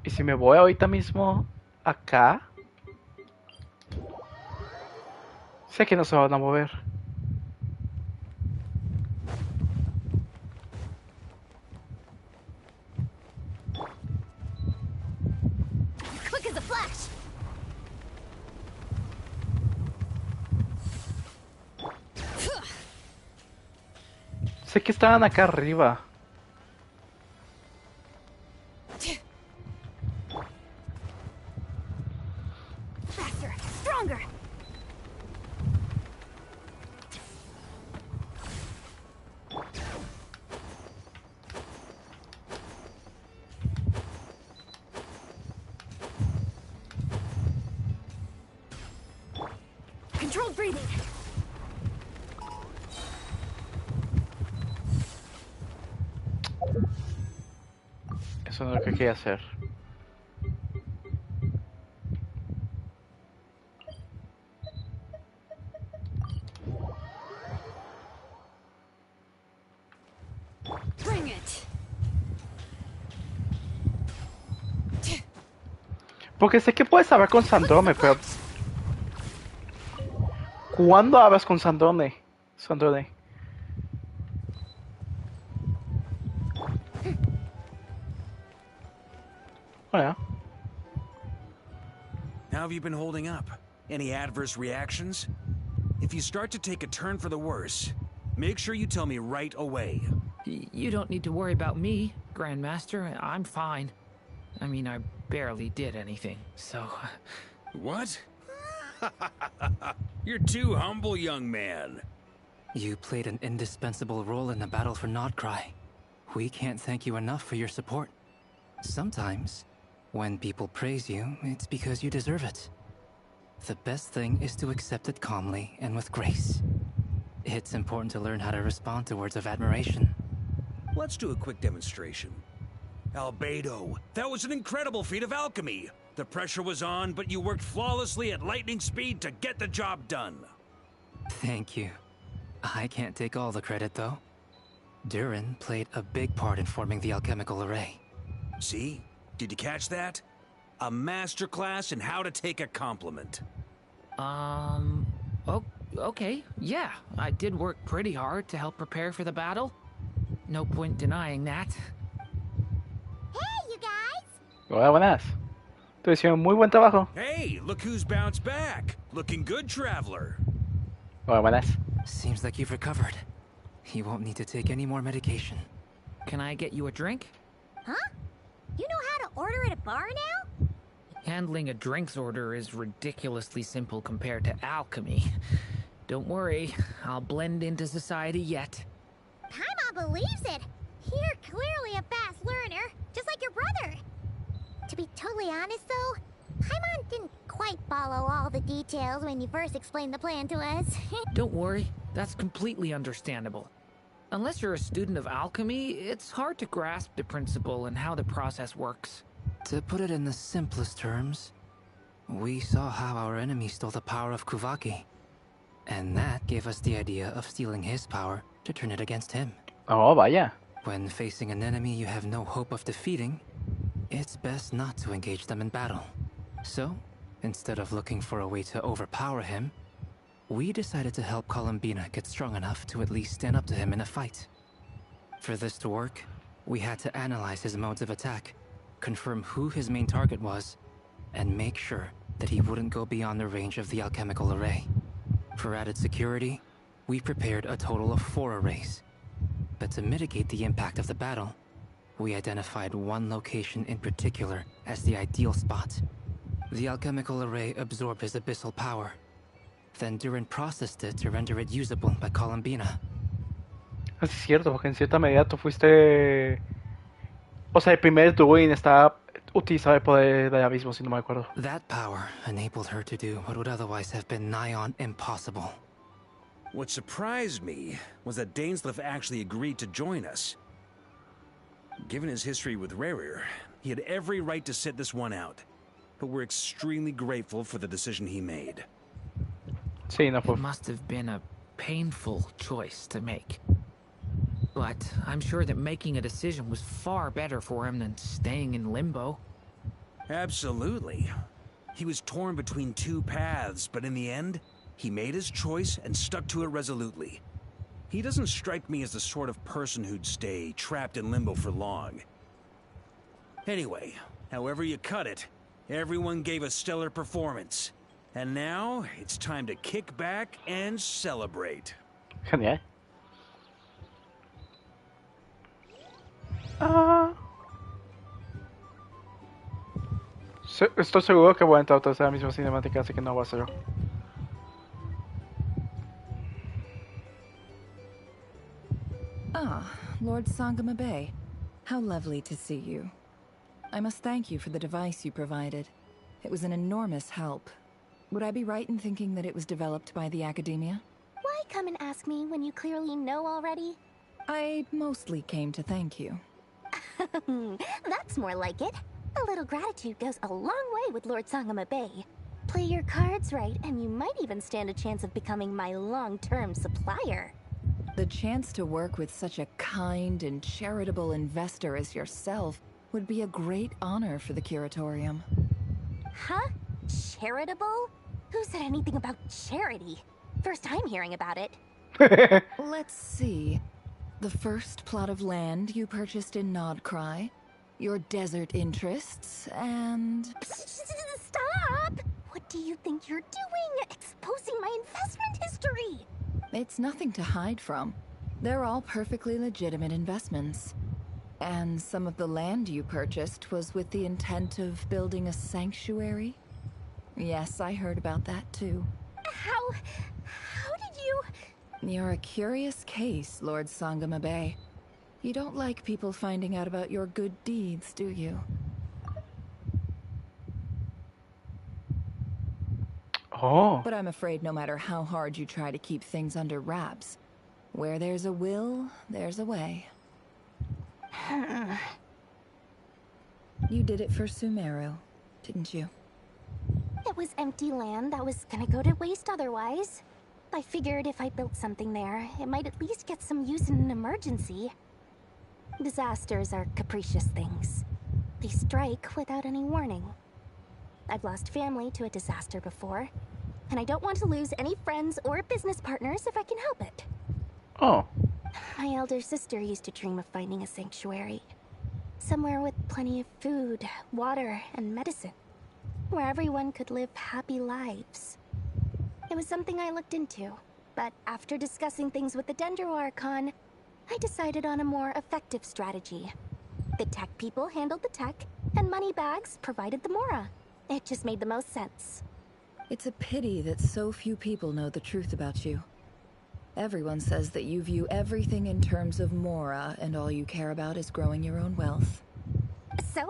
Y si me voy ahorita mismo acá, sé que no se van a mover. Quick as a flash! Sé que estaban acá arriba. Faster! Stronger! Controlled breathing! Eso no es lo que quería hacer. Bring it. Porque sé que puedes hablar con Sandrone, pero... ¿Cuándo hablas con Sandrone? Sandrone. Oh, yeah. How have you been holding up? Any adverse reactions? If you start to take a turn for the worse, make sure you tell me right away. You don't need to worry about me, Grandmaster. I'm fine. I mean, I barely did anything, so... What? You're too humble, young man. You played an indispensable role in the battle for Nodcry. We can't thank you enough for your support. Sometimes, when people praise you, it's because you deserve it. The best thing is to accept it calmly and with grace. It's important to learn how to respond to words of admiration. Let's do a quick demonstration. Albedo, that was an incredible feat of alchemy. The pressure was on, but you worked flawlessly at lightning speed to get the job done. Thank you. I can't take all the credit, though. Durin played a big part in forming the alchemical array. See? Did you catch that? A masterclass in how to take a compliment. Okay, yeah, I did work pretty hard to help prepare for the battle. No point denying that. Hey, you guys! Hola, buenas. Tú hicieron muy buen trabajo. Hey, look who's bounced back. Looking good, traveler. Hola, buenas. Seems like you've recovered. You won't need to take any more medication. Can I get you a drink? Huh? You know how to order at a bar now? Handling a drinks order is ridiculously simple compared to alchemy. Don't worry, I'll blend into society yet. Paimon believes it. You're clearly a fast learner, just like your brother. To be totally honest, though, Paimon didn't quite follow all the details when you first explained the plan to us. Don't worry, that's completely understandable. Unless you're a student of alchemy, it's hard to grasp the principle and how the process works. To put it in the simplest terms, we saw how our enemy stole the power of Kuvaki. And that gave us the idea of stealing his power to turn it against him. Oh, vaya. When facing an enemy you have no hope of defeating, it's best not to engage them in battle. So, instead of looking for a way to overpower him, we decided to help Columbina get strong enough to at least stand up to him in a fight. For this to work, we had to analyze his modes of attack, confirm who his main target was, and make sure that he wouldn't go beyond the range of the alchemical array. For added security, we prepared a total of 4 arrays. But to mitigate the impact of the battle, we identified one location in particular as the ideal spot. The alchemical array absorbed his abyssal power. Then Durin processed it to render it usable by Columbina. Es cierto, porque en cierta medida tú fuiste... O sea, el primer Duin estaba utilizado el poder del abismo, si no me acuerdo. That power enabled her to do what would otherwise have been nigh on impossible. What surprised me was that Dainsleif actually agreed to join us. Given his history with Rerir, he had every right to sit this one out. But we're extremely grateful for the decision he made. Sí, no, It must have been a painful choice to make. But I'm sure that making a decision was far better for him than staying in limbo. Absolutely. He was torn between 2 paths, but in the end, he made his choice and stuck to it resolutely. He doesn't strike me as the sort of person who'd stay trapped in limbo for long. Anyway, however you cut it, everyone gave a stellar performance. And now, it's time to kick back and celebrate. Genial. Ah. Estoy seguro que voy a entrar otra vez a la misma cinemática, así que no voy a hacerlo. Ah, Lord Sangama Bay. How lovely to see you. I must thank you for the device you provided. It was an enormous help. Would I be right in thinking that it was developed by the Academia? Why come and ask me when you clearly know already? I mostly came to thank you. That's more like it. A little gratitude goes a long way with Lord Sangama Bay. Play your cards right, and you might even stand a chance of becoming my long-term supplier. The chance to work with such a kind and charitable investor as yourself would be a great honor for the Curatorium. Huh? Charitable? Who said anything about charity? First I'm hearing about it. Let's see. The first plot of land you purchased in Nodcry, your desert interests, and... Stop! What do you think you're doing? Exposing my investment history! It's nothing to hide from. They're all perfectly legitimate investments. And some of the land you purchased was with the intent of building a sanctuary? Yes, I heard about that too. How did you... You're a curious case, Lord Sangama Bay. You don't like people finding out about your good deeds, do you? Oh. But I'm afraid no matter how hard you try to keep things under wraps, where there's a will, there's a way. You did it for Sumeru, didn't you? It was empty land that was gonna go to waste otherwise. I figured if I built something there, it might at least get some use in an emergency. Disasters are capricious things. They strike without any warning. I've lost family to a disaster before. and I don't want to lose any friends or business partners if I can help it. Oh. My elder sister used to dream of finding a sanctuary. Somewhere with plenty of food, water, and medicine. Where everyone could live happy lives. It was something I looked into, but after discussing things with the Dendro Archon, I decided on a more effective strategy. The tech people handled the tech, and Moneybags provided the Mora. It just made the most sense. It's a pity that so few people know the truth about you. Everyone says that you view everything in terms of Mora, and all you care about is growing your own wealth. So,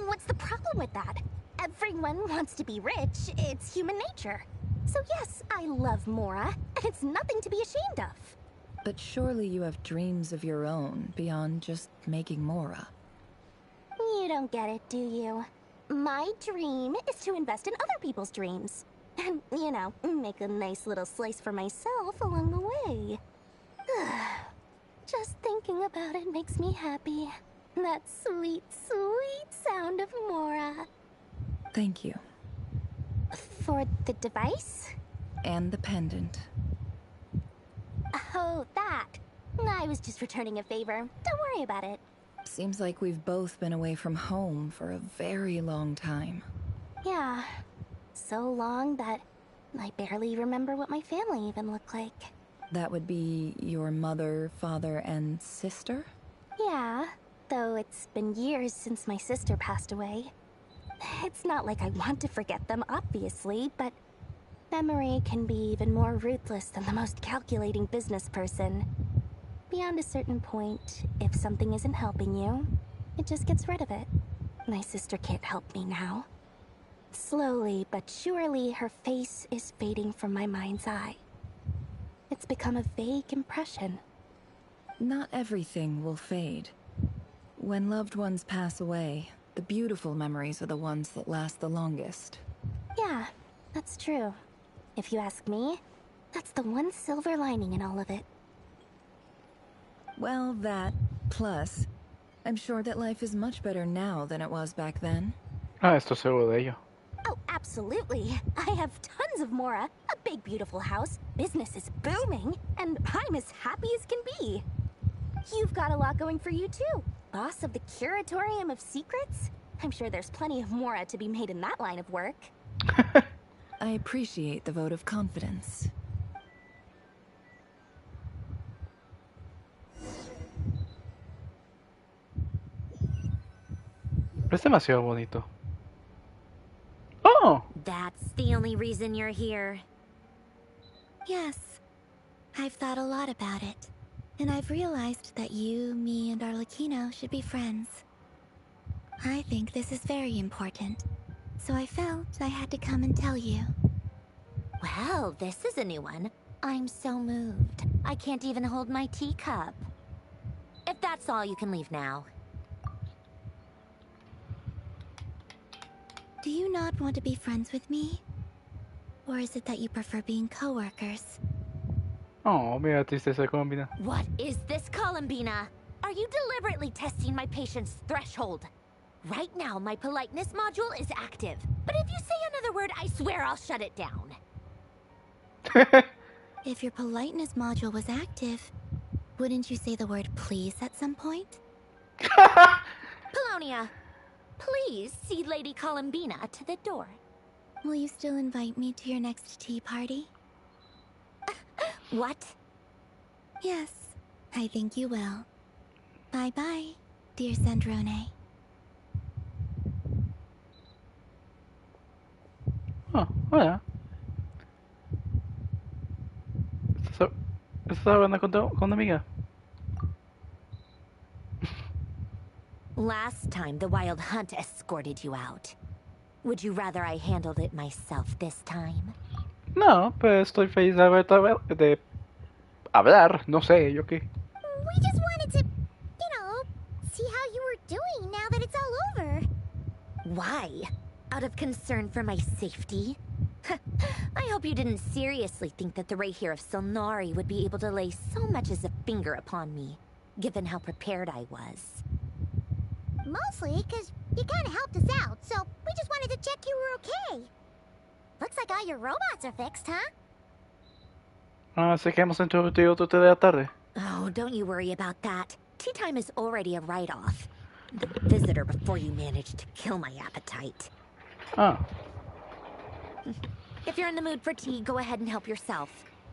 what's the problem with that? Everyone wants to be rich. It's human nature. So yes, I love Mora, and it's nothing to be ashamed of. But surely you have dreams of your own, beyond just making Mora. You don't get it, do you? My dream is to invest in other people's dreams. And, you know, make a nice little slice for myself along the way. Just thinking about it makes me happy. That sweet, sweet sound of Mora. Thank you. For the device? And the pendant. Oh, that. I was just returning a favor. Don't worry about it. Seems like we've both been away from home for a very long time. Yeah. So long that I barely remember what my family even looked like. That would be your mother, father, and sister? Yeah, though it's been years since my sister passed away. It's not like I want to forget them, obviously, but memory can be even more ruthless than the most calculating business person. Beyond a certain point, if something isn't helping you, it just gets rid of it. My sister can't help me now. Slowly but surely, her face is fading from my mind's eye. It's become a vague impression. Not everything will fade. When loved ones pass away, the beautiful memories are the ones that last the longest. Yeah, that's true. If you ask me, that's the one silver lining in all of it. Well, that, plus, I'm sure that life is much better now than it was back then. Ah, estoy seguro de ello. Oh, absolutely. I have tons of Mora, a big beautiful house, business is booming, and I'm as happy as can be. You've got a lot going for you too. Boss of the Curatorium of Secrets? I'm sure there's plenty of Mora to be made in that line of work. I appreciate the vote of confidence. Es demasiado bonito. Oh! That's the only reason you're here. Yes. I've thought a lot about it. And I've realized that you, me, and Arlecchino should be friends. I think this is very important. So I felt I had to come and tell you. Well, this is a new one. I'm so moved. I can't even hold my teacup. If that's all, you can leave now. Do you not want to be friends with me? Or is it that you prefer being co-workers? Oh, mira, tristeza combina. What is this, Columbina? Are you deliberately testing my patience threshold? Right now, my politeness module is active. But if you say another word, I swear I'll shut it down. If your politeness module was active, wouldn't you say the word please at some point? Polonia, please see Lady Columbina to the door. Will you still invite me to your next tea party? What? Yes, I think you will. Bye-bye, dear Sandrone. Oh, hola. ¿Estás hablando con una amiga? Last time, the Wild Hunt escorted you out. Would you rather I handled it myself this time? No, pues estoy feliz de hablar, no sé, yo qué. We just wanted to, see how you were doing now that it's all over. Why? Out of concern for my safety? I hope you didn't seriously think that the Rahier of Solnari would be able to lay so much as a finger upon me, given how prepared I was. Mostly because you kind of helped us out, so we just wanted to check you were okay. Looks like all your robots are fixed, huh? Así que hemos introducido tu té de la tarde. Oh, don't you worry about that. Tea time is already a write-off. The visitor before you managed to kill my appetite. Ah. If you're in the mood for tea, go ahead and help yourself.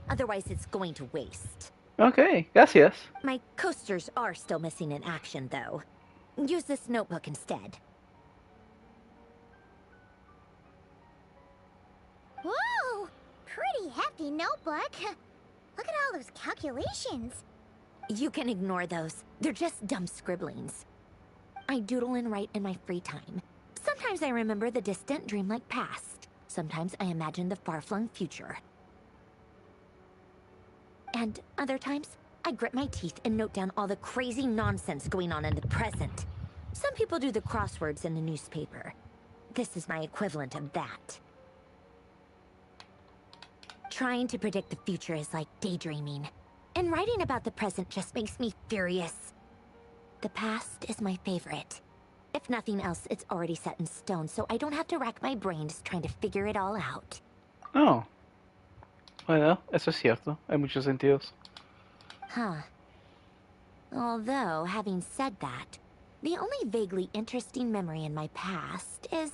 Otherwise, it's going to waste. Okay, gracias. My coasters are still missing in action, though. Use this notebook instead. Whoa! Pretty hefty notebook. Look at all those calculations. You can ignore those. They're just dumb scribblings. I doodle and write in my free time. Sometimes I remember the distant, dreamlike past. Sometimes I imagine the far-flung future. And other times, I grit my teeth and note down all the crazy nonsense going on in the present. Some people do the crosswords in the newspaper. This is my equivalent of that. Trying to predict the future is like daydreaming. And writing about the present just makes me furious. The past is my favorite. If nothing else, it's already set in stone, so I don't have to rack my brains trying to figure it all out. Oh. Bueno, eso es cierto. Hay muchos sentidos. Huh. Although, having said that, the only vaguely interesting memory in my past is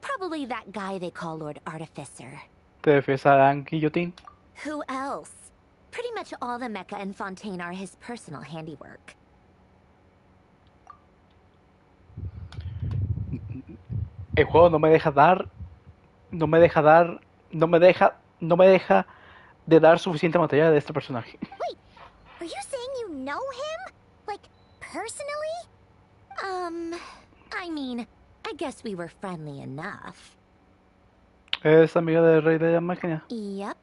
probably that guy they call Lord Artificer. ¿Te refieres a la guillotine? Who else? Pretty much all the mecha and Fontaine are his personal handiwork. El juego no me deja de dar suficiente material de este personaje. Wait, are you saying you know him? Like, personally? I mean, I guess we were friendly enough. ¿Es amiga del rey de la máquina? Yep.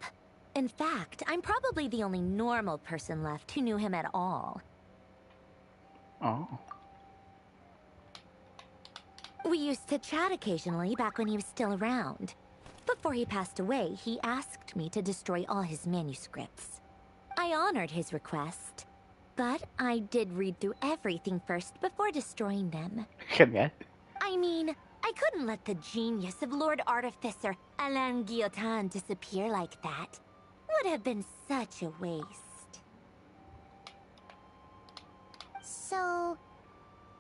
In fact, I'm probably the only normal person left who knew him at all. Oh. We used to chat occasionally back when he was still around. Before he passed away, he asked me to destroy all his manuscripts. I honored his request, but I did read through everything first before destroying them. Genial. I mean, I couldn't let the genius of Lord Artificer Alain Guillotin disappear like that. Would have been such a waste. So,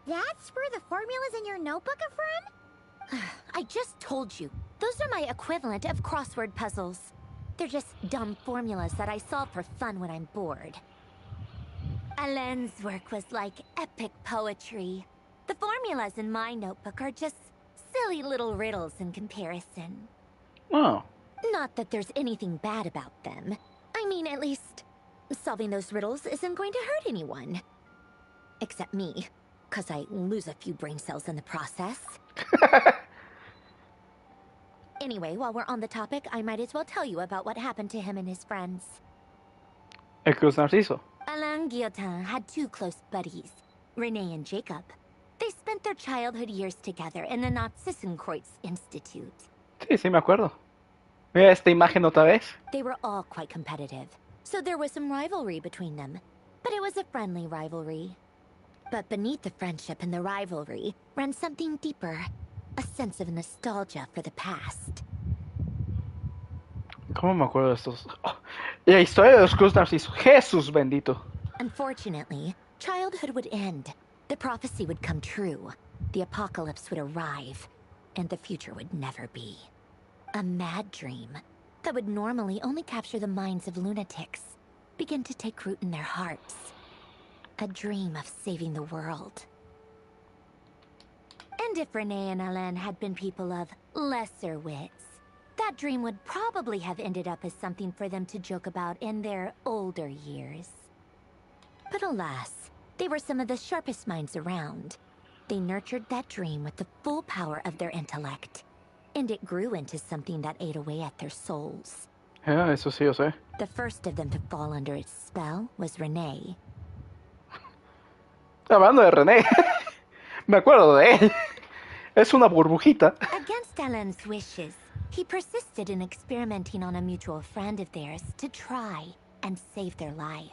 that's where the formulas in your notebook are from? I just told you. Those are my equivalent of crossword puzzles. They're just dumb formulas that I solve for fun when I'm bored. Alain's work was like epic poetry. The formulas in my notebook are just silly little riddles in comparison. Oh. Not that there's anything bad about them. I mean, at least, solving those riddles isn't going to hurt anyone. Except me, 'cause I lose a few brain cells in the process. Anyway, while we're on the topic, I might as well tell you about what happened to him and his friends. El Cruz Narciso. Alain Guillotin had two close buddies, René and Jacob. They spent their childhood years together in the Narzissenkreuz Institute. Sí, me acuerdo. Mira esta imagen otra vez. They were all quite competitive, so there was some rivalry between them. But it was a friendly rivalry. But beneath the friendship and the rivalry ran something deeper, a sense of nostalgia for the past. ¿Cómo me acuerdo de estos? Oh, la historia de los Cruz Narciso. Jesús bendito. Unfortunately, childhood would end. The prophecy would come true. The apocalypse would arrive. And the future would never be. A mad dream that would normally only capture the minds of lunatics begin to take root in their hearts. A dream of saving the world. And if René and Alain had been people of lesser wits, that dream would probably have ended up as something for them to joke about in their older years. But alas, they were some of the sharpest minds around. They nurtured that dream with the full power of their intellect, and it grew into something that ate away at their souls. Yeah, eso sí, yo sé. The first of them to fall under its spell was René. Hablando de René, me acuerdo de él. Es una burbujita. Against Alain's wishes, he persisted in experimenting on a mutual friend of theirs to try and save their life.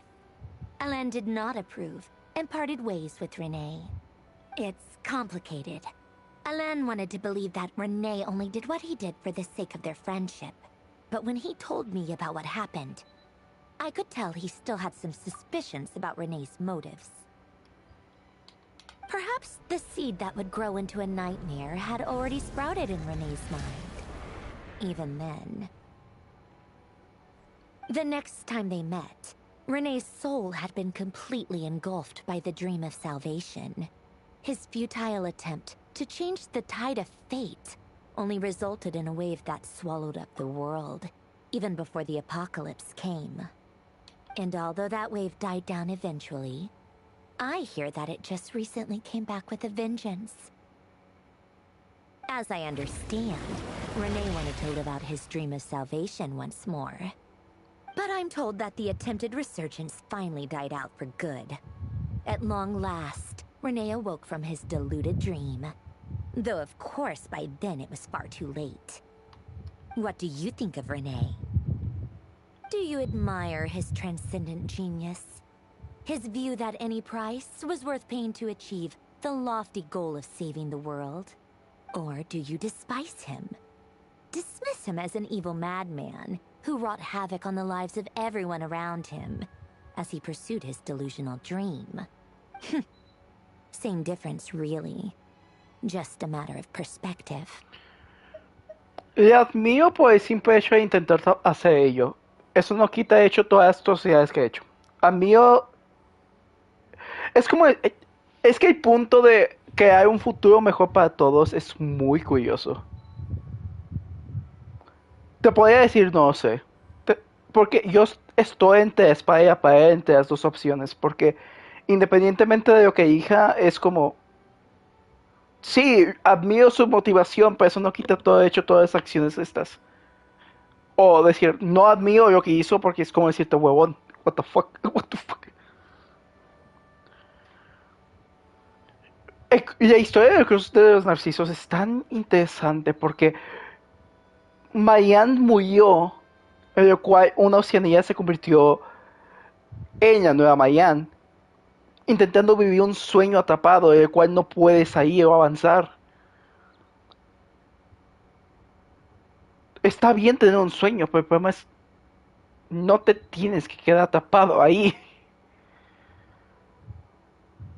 Alain did not approve and parted ways with René. It's complicated. Alain wanted to believe that Renee only did what he did for the sake of their friendship. But when he told me about what happened, I could tell he still had some suspicions about Renee's motives. Perhaps the seed that would grow into a nightmare had already sprouted in Renee's mind. Even then. The next time they met, Renee's soul had been completely engulfed by the dream of salvation. His futile attempt to change the tide of fate only resulted in a wave that swallowed up the world, even before the apocalypse came. And although that wave died down eventually, I hear that it just recently came back with a vengeance. As I understand, Renee wanted to live out his dream of salvation once more. But I'm told that the attempted resurgence finally died out for good. At long last, Renee awoke from his deluded dream. Though of course by then it was far too late. What do you think of Renee? Do you admire his transcendent genius? His view that any price was worth paying to achieve the lofty goal of saving the world? Or do you despise him? Dismiss him as an evil madman who wrought havoc on the lives of everyone around him as he pursued his delusional dream? Same difference, really. Just a matter of perspective. Le admiro por el simple hecho de intentar hacer ello. Eso no quita de hecho todas las atrocidades que ha hecho. Admiro... Es como... Es que el punto de crear un futuro mejor para todos es muy curioso. Te podría decir, no sé. Porque yo estoy entre espada y la pared entre las dos opciones. Porque independientemente de lo que elija, es como... Sí, admiro su motivación, pero eso no quita todo hecho todas las acciones estas. O decir, no admiro lo que hizo porque es como decirte, huevón, what the fuck, what the fuck. La historia del Cruz de los Narcisos es tan interesante porque Marianne murió, en lo cual una oceanía se convirtió en la nueva Marianne, intentando vivir un sueño atrapado del cual no puede salir o avanzar. Está bien tener un sueño, pero el problema es no te tienes que quedar atrapado ahí.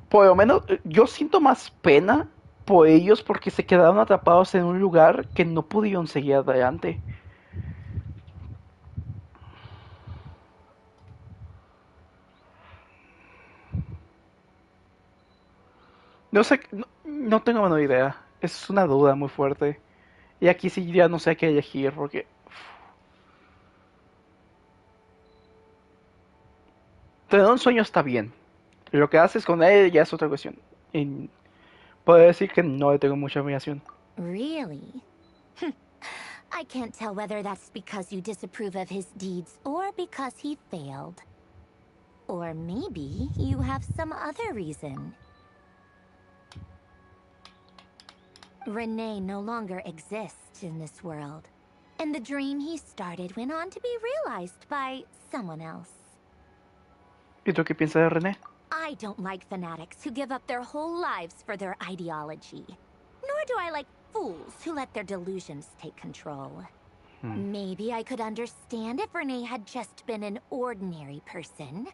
Por lo menos yo siento más pena por ellos porque se quedaron atrapados en un lugar que no pudieron seguir adelante. No sé, no tengo menor idea. Es una duda muy fuerte. Y aquí sí ya no sé qué elegir porque... Tener un sueño está bien. Lo que haces con él ya es otra cuestión. Y puedo decir que no le tengo mucha admiración. Really? I can't tell whether that's because you disapprove of his deeds or because he failed. Or maybe you have some other reason. Renee no longer exists in this world, and the dream he started went on to be realized by someone else. ¿Y tú qué piensas de René? I don't like fanatics who give up their whole lives for their ideology. Nor do I like fools who let their delusions take control. Maybe I could understand if Renee had just been an ordinary person.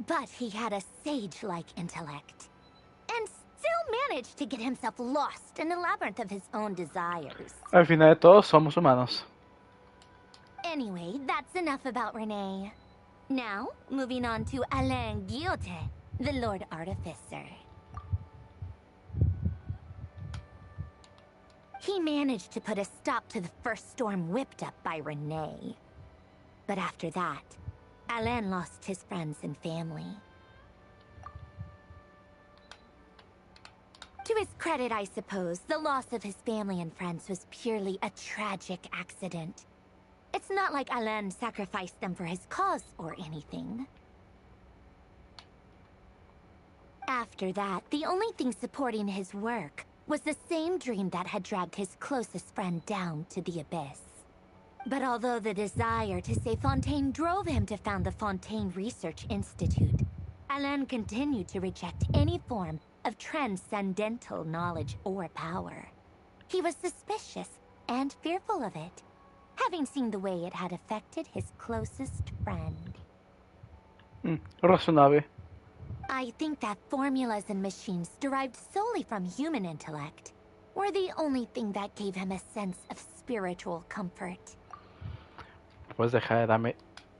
But he had a sage-like intellect. And still managed to get himself lost in the labyrinth of his own desires. Al final de todo, somos humanos. Anyway, that's enough about Renee. Now, moving on to Alain Guillotin, the Lord Artificer. He managed to put a stop to the first storm whipped up by Renee. But after that, Alain lost his friends and family. To his credit, I suppose, the loss of his family and friends was purely a tragic accident. It's not like Alain sacrificed them for his cause or anything. After that, the only thing supporting his work was the same dream that had dragged his closest friend down to the abyss. But although the desire to save Fontaine drove him to found the Fontaine Research Institute, Alain continued to reject any form of transcendental knowledge or power. He was suspicious and fearful of it, having seen the way it had affected his closest friend. Razonable. I think that formulas and machines derived solely from human intellect were the only thing that gave him a sense of spiritual comfort. Pues deja de darme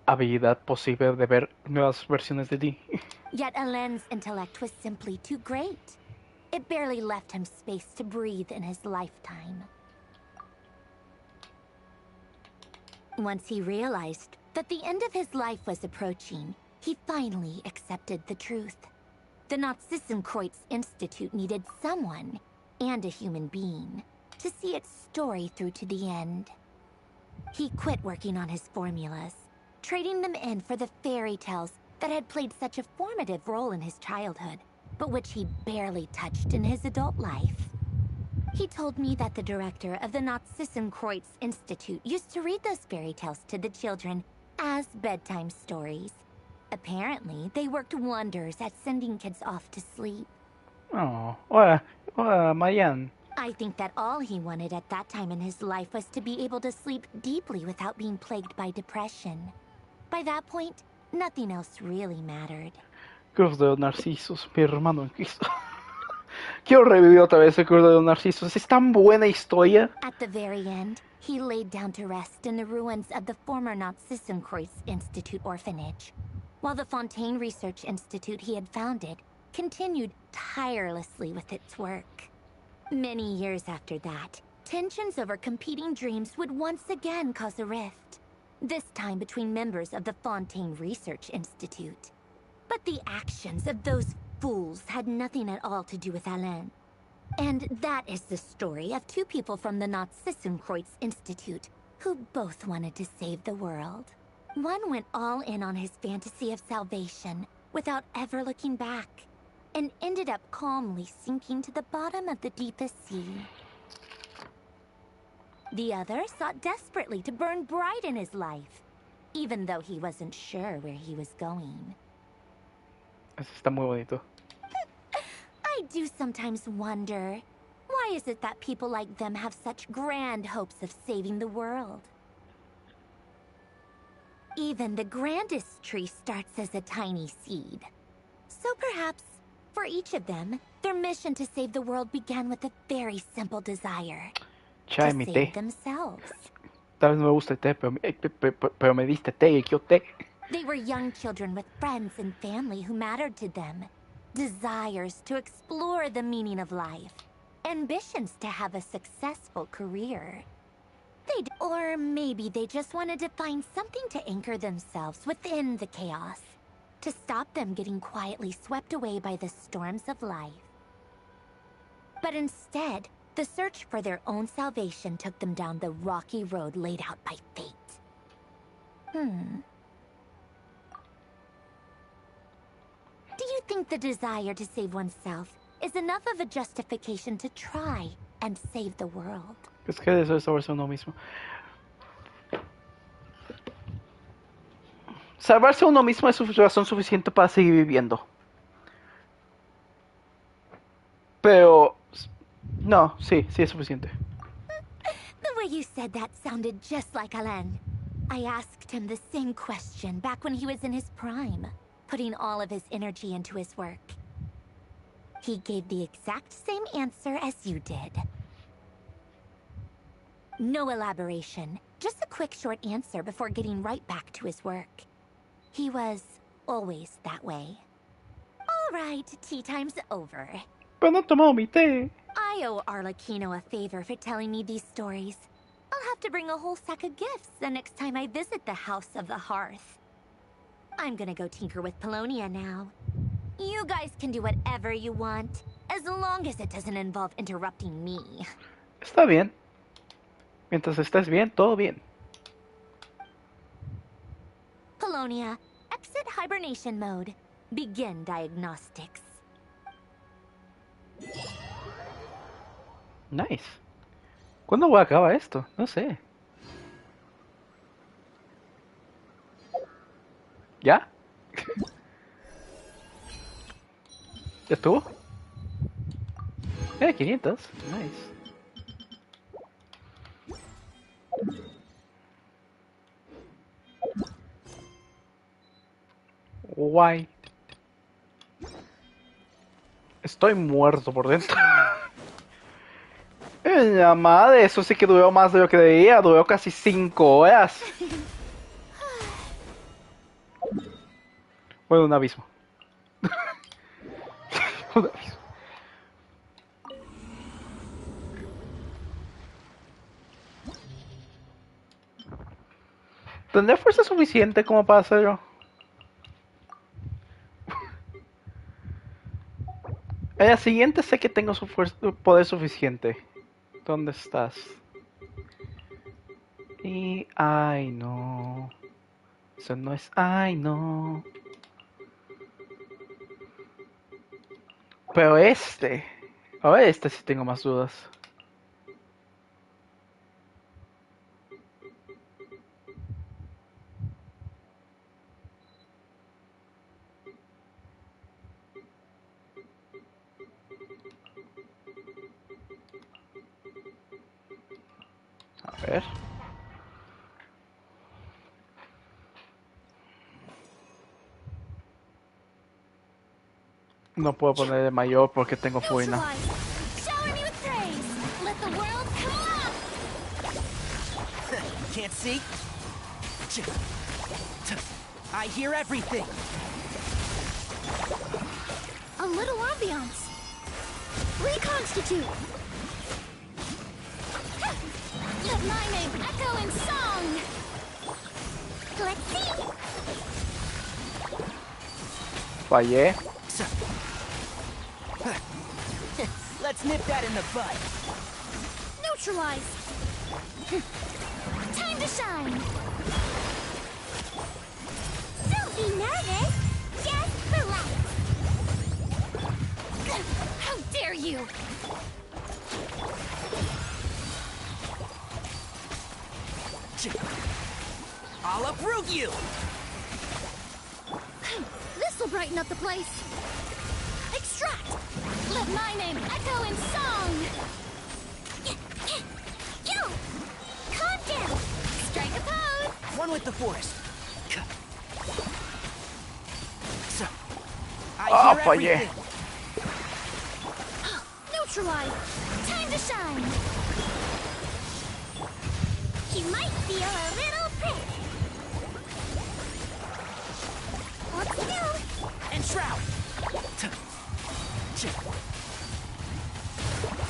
habilidad posible de ver nuevas versiones de ti. Yet Alain's intellect was simply too great. It barely left him space to breathe in his lifetime. Once he realized that the end of his life was approaching, he finally accepted the truth. The Nazissenkreuz Institute needed someone, and a human being, to see its story through to the end. He quit working on his formulas, trading them in for the fairy tales that had played such a formative role in his childhood, but which he barely touched in his adult life. He told me that the director of the Nazissenkreuz Institute used to read those fairy tales to the children as bedtime stories. Apparently, they worked wonders at sending kids off to sleep. Oh, hola, Marianne. I think that all he wanted at that time in his life was to be able to sleep deeply without being plagued by depression. By that point, nothing else really mattered. Cruz de los Narcisos, mi hermano en Cristo. Quiero revivir otra vez el Cruz de los Narcisos. Es tan buena historia. At the very end, he laid down to rest in the ruins of the former Nazissenkreuz Institute orphanage, while the Fontaine Research Institute he had founded continued tirelessly with its work. Many years after that, tensions over competing dreams would once again cause a rift, this time between members of the Fontaine Research Institute. But the actions of those fools had nothing at all to do with Alain. And that is the story of two people from the Nazissenkreuz Institute who both wanted to save the world. One went all in on his fantasy of salvation without ever looking back, and ended up calmly sinking to the bottom of the deepest sea. The other sought desperately to burn bright in his life, even though he wasn't sure where he was going. Eso está muy bonito. I do sometimes wonder, why is it that people like them have such grand hopes of saving the world? Even the grandest tree starts as a tiny seed. So perhaps, for each of them, their mission to save the world began with a very simple desire. Chai, to mi save té. themselves. Tal vez no me gusta el té, pero me diste té y quiero té. They were young children with friends and family who mattered to them. Desires to explore the meaning of life. Ambitions to have a successful career. Or maybe they just wanted to find something to anchor themselves within the chaos, to stop them getting quietly swept away by the storms of life. But instead, the search for their own salvation took them down the rocky road laid out by fate. Do you think the desire to save oneself is enough of a justification to try and save the world? Es que eso es salvarse a uno mismo. Salvarse a uno mismo es razón suficiente para seguir viviendo. Pero... no, sí es suficiente. The way you said that sounded just like Alain. I asked him the same question back when he was in his prime, putting all of his energy into his work. He gave the exact same answer as you did. No elaboration, just a quick short answer before getting right back to his work. He was always that way. All right, tea time's over. Pero no tomó mi té. I owe Arlecchino a favor for telling me these stories. I'll have to bring a whole sack of gifts the next time I visit the House of the Hearth. I'm gonna go tinker with Polonia now. You guys can do whatever you want, as long as it doesn't involve interrupting me. Está bien. Mientras estés bien, todo bien. Polonia, exit hibernation mode. Begin diagnostics. Nice. ¿Cuándo voy a acabar esto? No sé. ¿Ya? ¿Ya estuvo? 500. Nice. Guay. Estoy muerto por dentro. La madre, eso sí que duró más de lo que debía. Duró casi 5 horas. Bueno, un abismo. Un abismo. ¿Tendré fuerza suficiente como para hacerlo? En la siguiente sé que tengo su poder suficiente. ¿Dónde estás? Y... ay, no. Eso no es... ay, no. Pero este... a ver, este sí tengo más dudas. A ver. No puedo poner el mayor porque tengo fuina. Can't see? I hear everything. A little ambiance. Reconstitute. Let my name echo in song. Let's see. Fallé. Let's nip that in the bud. Neutralize. Time to shine. Don't be nervous. Just relax. How dare you? I'll uproot you. This'll brighten up the place. Extract. Let my name echo in song. Calm down. Strike a pose. One with the forest. So, I hear fallé. everything. Neutralize. Time to shine. You might feel a little prick. What's new? And shroud.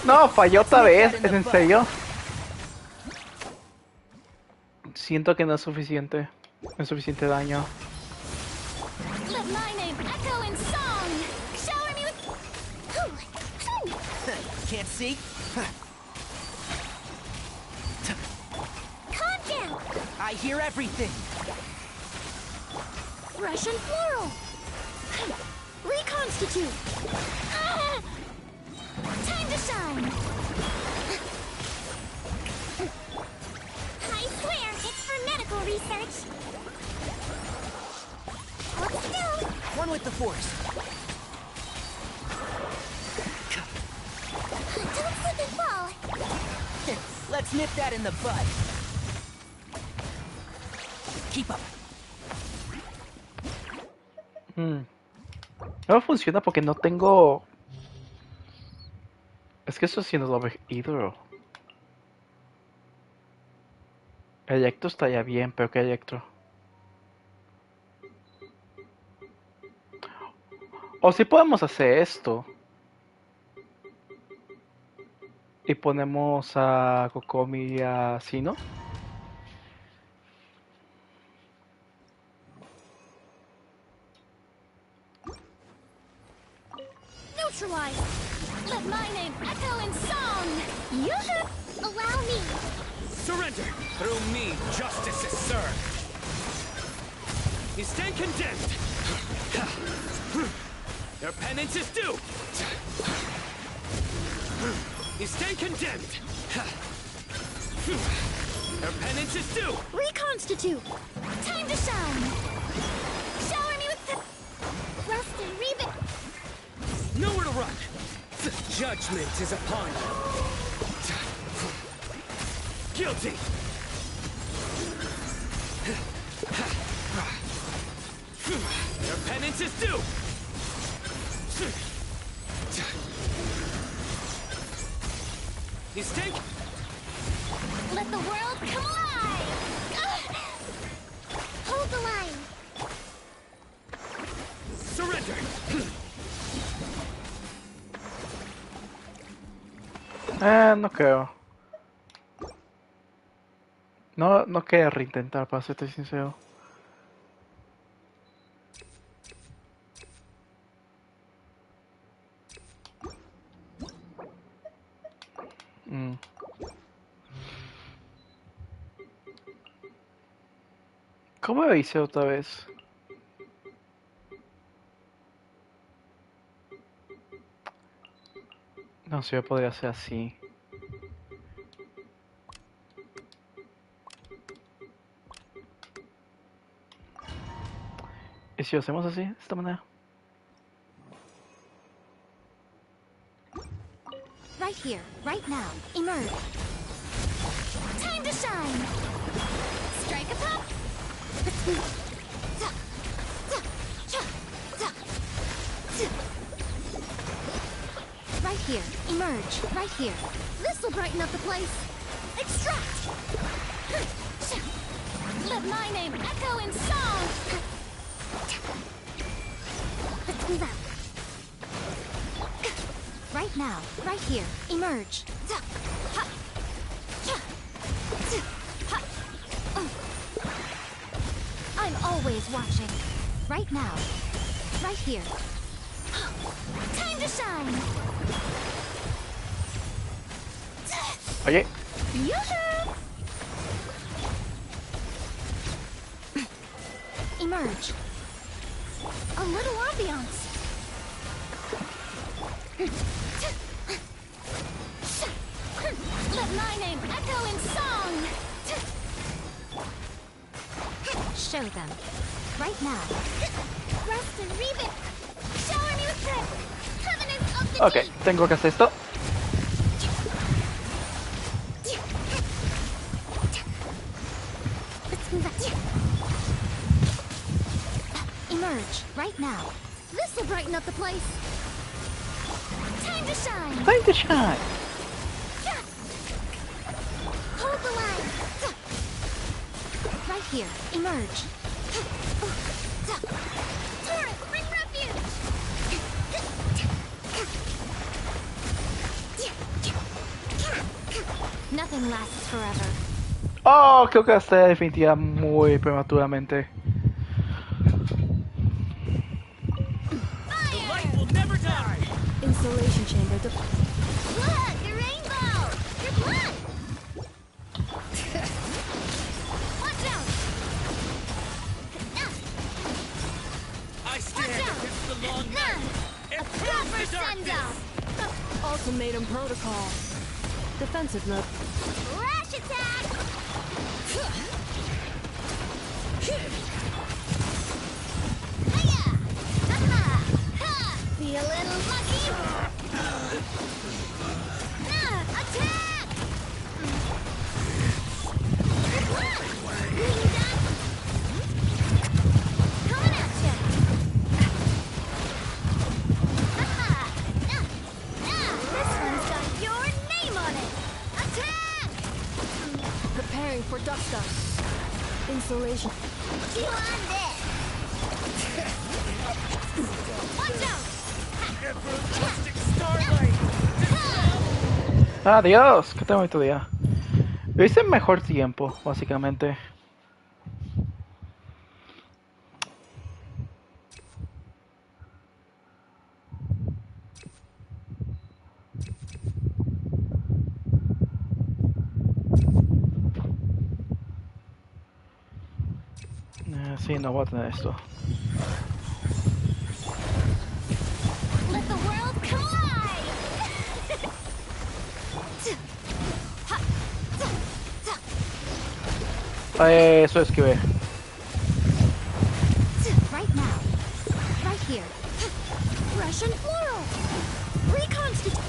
No, falló otra vez. ¿Es en serio? Siento que no es suficiente. No es suficiente daño. Let my name echo in song. Shower me with... Can't see? Calm down. I hear everything. Russian floral. Reconstitute. Time to shine. I swear it's for medical research. What's new? One with the force. Don't slip and fall. Let's nip that in the bud. Keep up. No funciona porque no tengo... es que eso sí no lo ve hidro. Electro estaría bien, pero ¿qué electro? O si podemos hacer esto. Y ponemos a Kokomi y a Sino. Neutralize. Let my name echo in song. You should allow me. Surrender! Through me, justice is served. You stand condemned. Your penance is due. You stand condemned. Your penance is due. Reconstitute. Time to shine. Shower me with the rust and rebit. Nowhere to run. Judgment is upon you. Guilty. Your Penance is due! You stink? Let the world come alive! Hold the line! Surrender! No creo. No quería reintentar, para serte sincero. ¿Cómo lo hice otra vez? No sé, yo podría hacer así. ¿Y si lo hacemos así, de esta manera? Right here, right now, emerge. Time to shine! Strike a pop! Right here, emerge, right here. This'll brighten up the place. Extract! Let my name echo in song! Let's move out. Right now, right here, emerge. I'm always watching. Right now, right here. Time to shine! Oye. Yoo-hoo! Emerge. A little ambiance. Let my name echo in song. Show them. Right now. Rust and Revic. Shower me with this. Covenant of the Ok, tengo que hacer esto. Emerge right now. This will brighten up the place. Time to shine. Time to shine. Hold the line. Right here. Emerge. Turret, bring refuge. Nothing lasts forever. Oh, creo que esta definitiva muy prematuramente. The light will never die! Installation chamber. Look, the rainbow! Your blood! Watch out! I stand against the long night! A proper send-off! Ultimatum protocol. Defensive mode. Rash attack! Hiya! Ha-ha! Ha! Feel a little lucky? Attack! What? Being done? Coming at ya! Ha-ha! This one's got your name on it! Attack! Preparing for dust-up. Installation. You on this! Watch out! Everlasting starlight! Adiós, que tengo bonito día. Lo hice en mejor tiempo, básicamente. Sí, no voy a tener esto. Let the world collide! Eso esquivé. Right now. Right here. Russian floral! Reconstitute!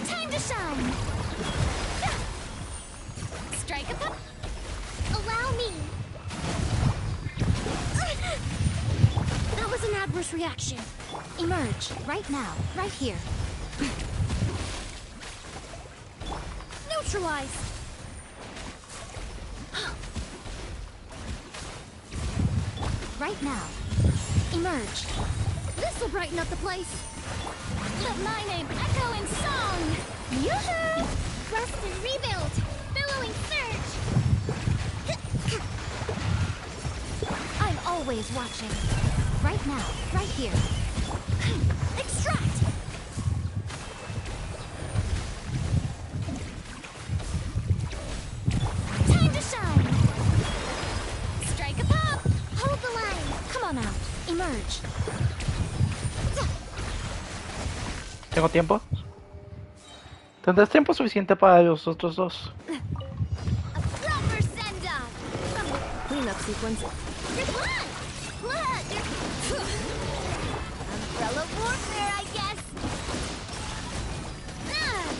Time to shine! Strike a pop! Allow me! reaction. Emerge, right now, right here. Neutralize! Right now. Emerge. This'll brighten up the place. Let my name echo in song! Yoo-hoo! Rust and rebuild! Billowing surge! I'm always watching. Right now, right here. Extract! Time to shine! Strike a pop! Hold the line! Come on out. Emerge. ¿Tengo tiempo? ¿Tendrás tiempo suficiente para los otros dos? Proper send-off! Cleanup sequence. Umbrella warfare, I guess.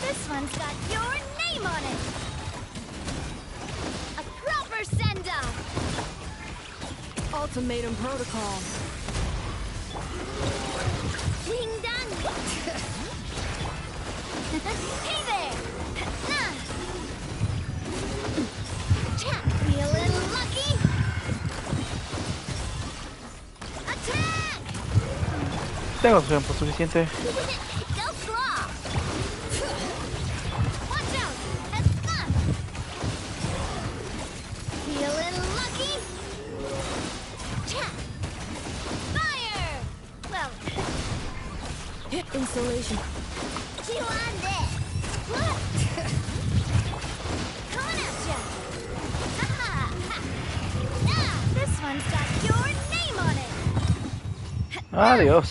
This one's got your name on it. A proper send-off. Ultimatum protocol. Ding dong. Hey there. Feeling lucky. Attack. Tengo tiempo suficiente. Go claw. Watch out. Feeling lucky. Fire. Well. Installation. Chew on this. Coming at ya. This one's got your name on it. Adiós.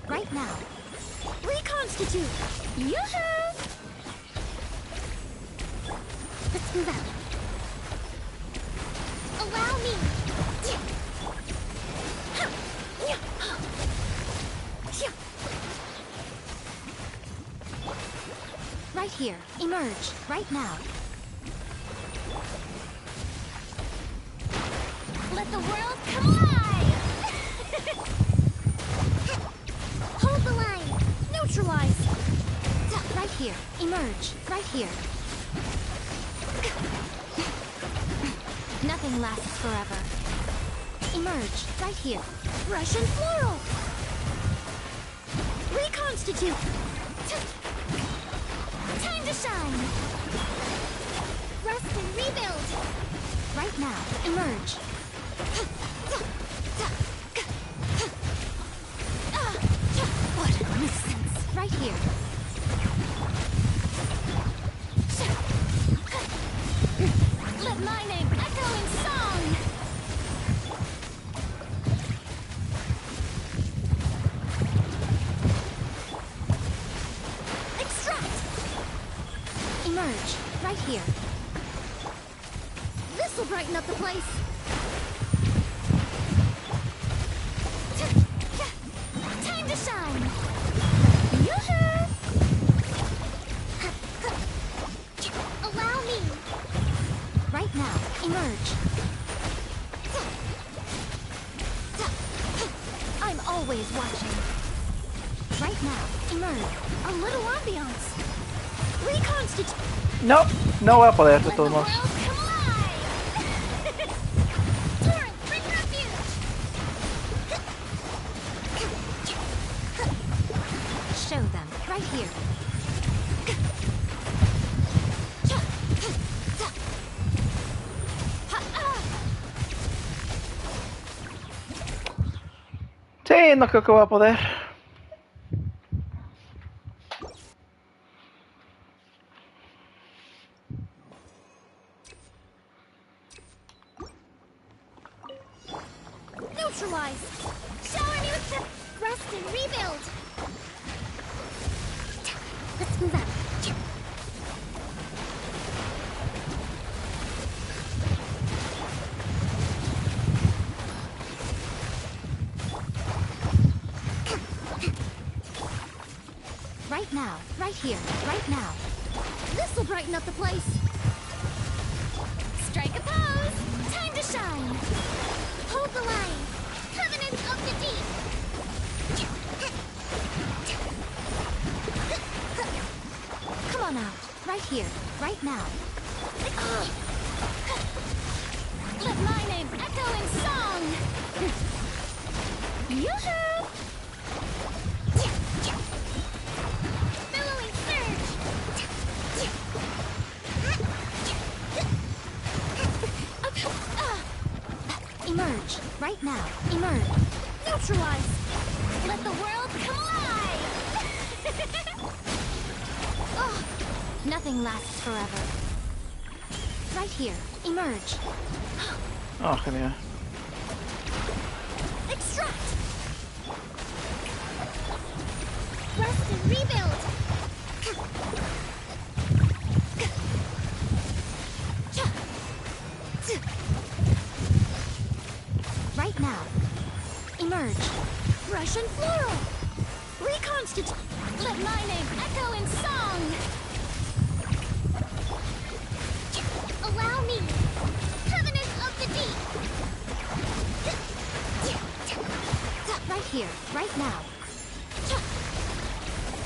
Right now. Reconstitute. Yoo-hoo! Let's move out. Allow me. Right here. Emerge. Right now. Let the world come alive! Hold the line. Neutralize. Right here. Emerge. Right here. Nothing lasts forever. Emerge. Right here. Russian floral. Reconstitute. Time to shine. Rust and rebuild. Right now. Emerge. What a nuisance. Right here. Let my name echo in song. Extract. Emerge. Right here. This'll brighten up the place. Time to shine. Yoo-hoo! Allow me. Right now, emerge. I'm always watching. Right now, emerge. A little ambiance. Reconstitute. No, no voy a poder de todos modos. Torrent, bring refuge. Show them right here. Sí, no creo que voy a poder. Neutralize. Shower me with the rest and rebuild. Let's move out. here, right now. This'll brighten up the place. Strike a pose. Time to shine. Hold the line. Covenant of the deep. Come on out. Right here, right now. Let my name echo in song. Yoo-hoo! Billowing surge. Emerge, right now. Emerge. Neutralize. Let the world come alive. Oh, nothing lasts forever. Right here. Emerge. Oh, genial. Extract. Rest and rebuild. Right now. Emerge. Russian floral. Reconstitute. Let my name echo in song. Allow me. Covenant of the deep. Right here, right now.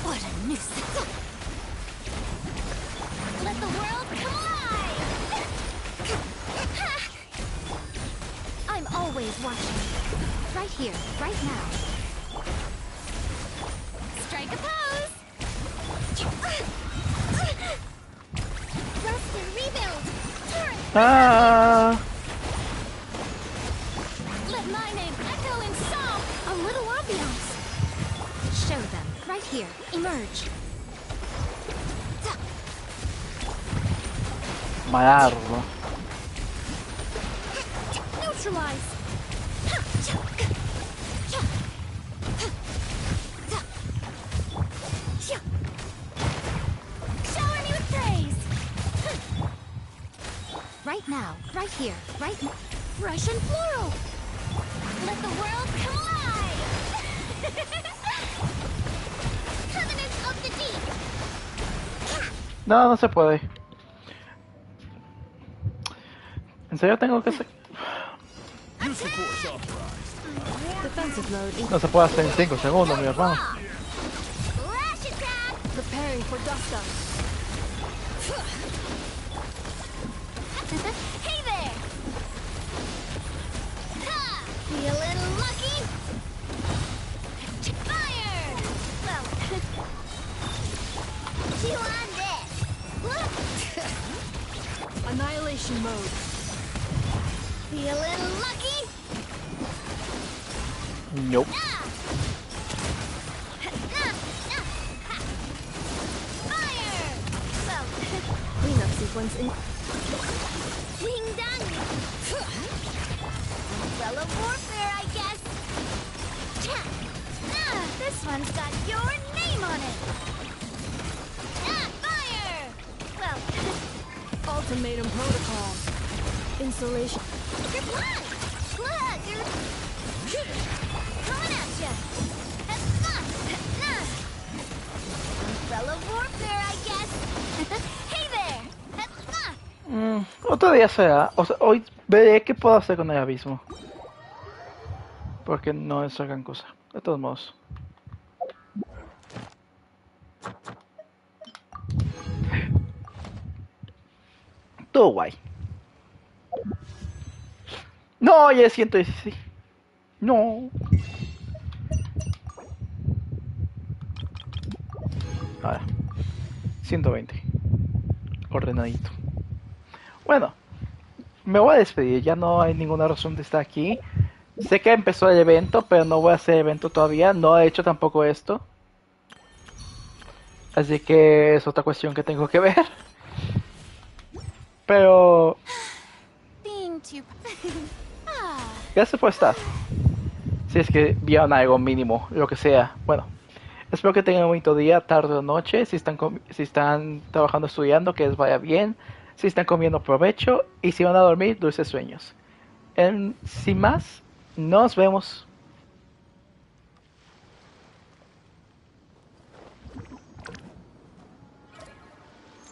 What a nuisance. Let the world come alive. I'm always watching. Right here, right now. Strike a pose. Rest and rebuild. Turret. Let my name echo in song. A little ambiance. Show them. Right here. Emerge. Malardo. Neutralize. Shower me with praise. Right now, right here, right now. Russian floral. Let the world come alive. Covenant of the deep. No, no se puede. ¿En serio tengo que hacer? Defensive mode. No se puede hacer en 5 segundos, mi hermano. Preparing for dust up. Hey there! Ha! Be a little lucky? Fire! Well, chew on this. Annihilation mode. Be a little lucky? Nope. Fire! Well, Cleanup sequence in. ding dong! Umbrella warfare, I guess. This one's got your name on it. Fire! Well, Ultimatum protocol. Insulation. your blood! Look, you're coming at ya. Umbrella warfare, I guess. Hey there! Otro día será. O sea, hoy veré qué puedo hacer con el abismo. Porque no es gran cosa. De todos modos. Todo guay. No, ya siento sí. No. Ahora. 120. Ordenadito. Bueno. Me voy a despedir. Ya no hay ninguna razón de estar aquí. Sé que empezó el evento, pero no voy a hacer evento todavía. No he hecho tampoco esto. Así que es otra cuestión que tengo que ver. Pero... gracias por estar. Si es que vieron algo mínimo, lo que sea. Bueno, espero que tengan un bonito día, tarde o noche. Si están trabajando, estudiando, que les vaya bien. Si están comiendo, provecho. Y si van a dormir, dulces sueños. Sin más, nos vemos.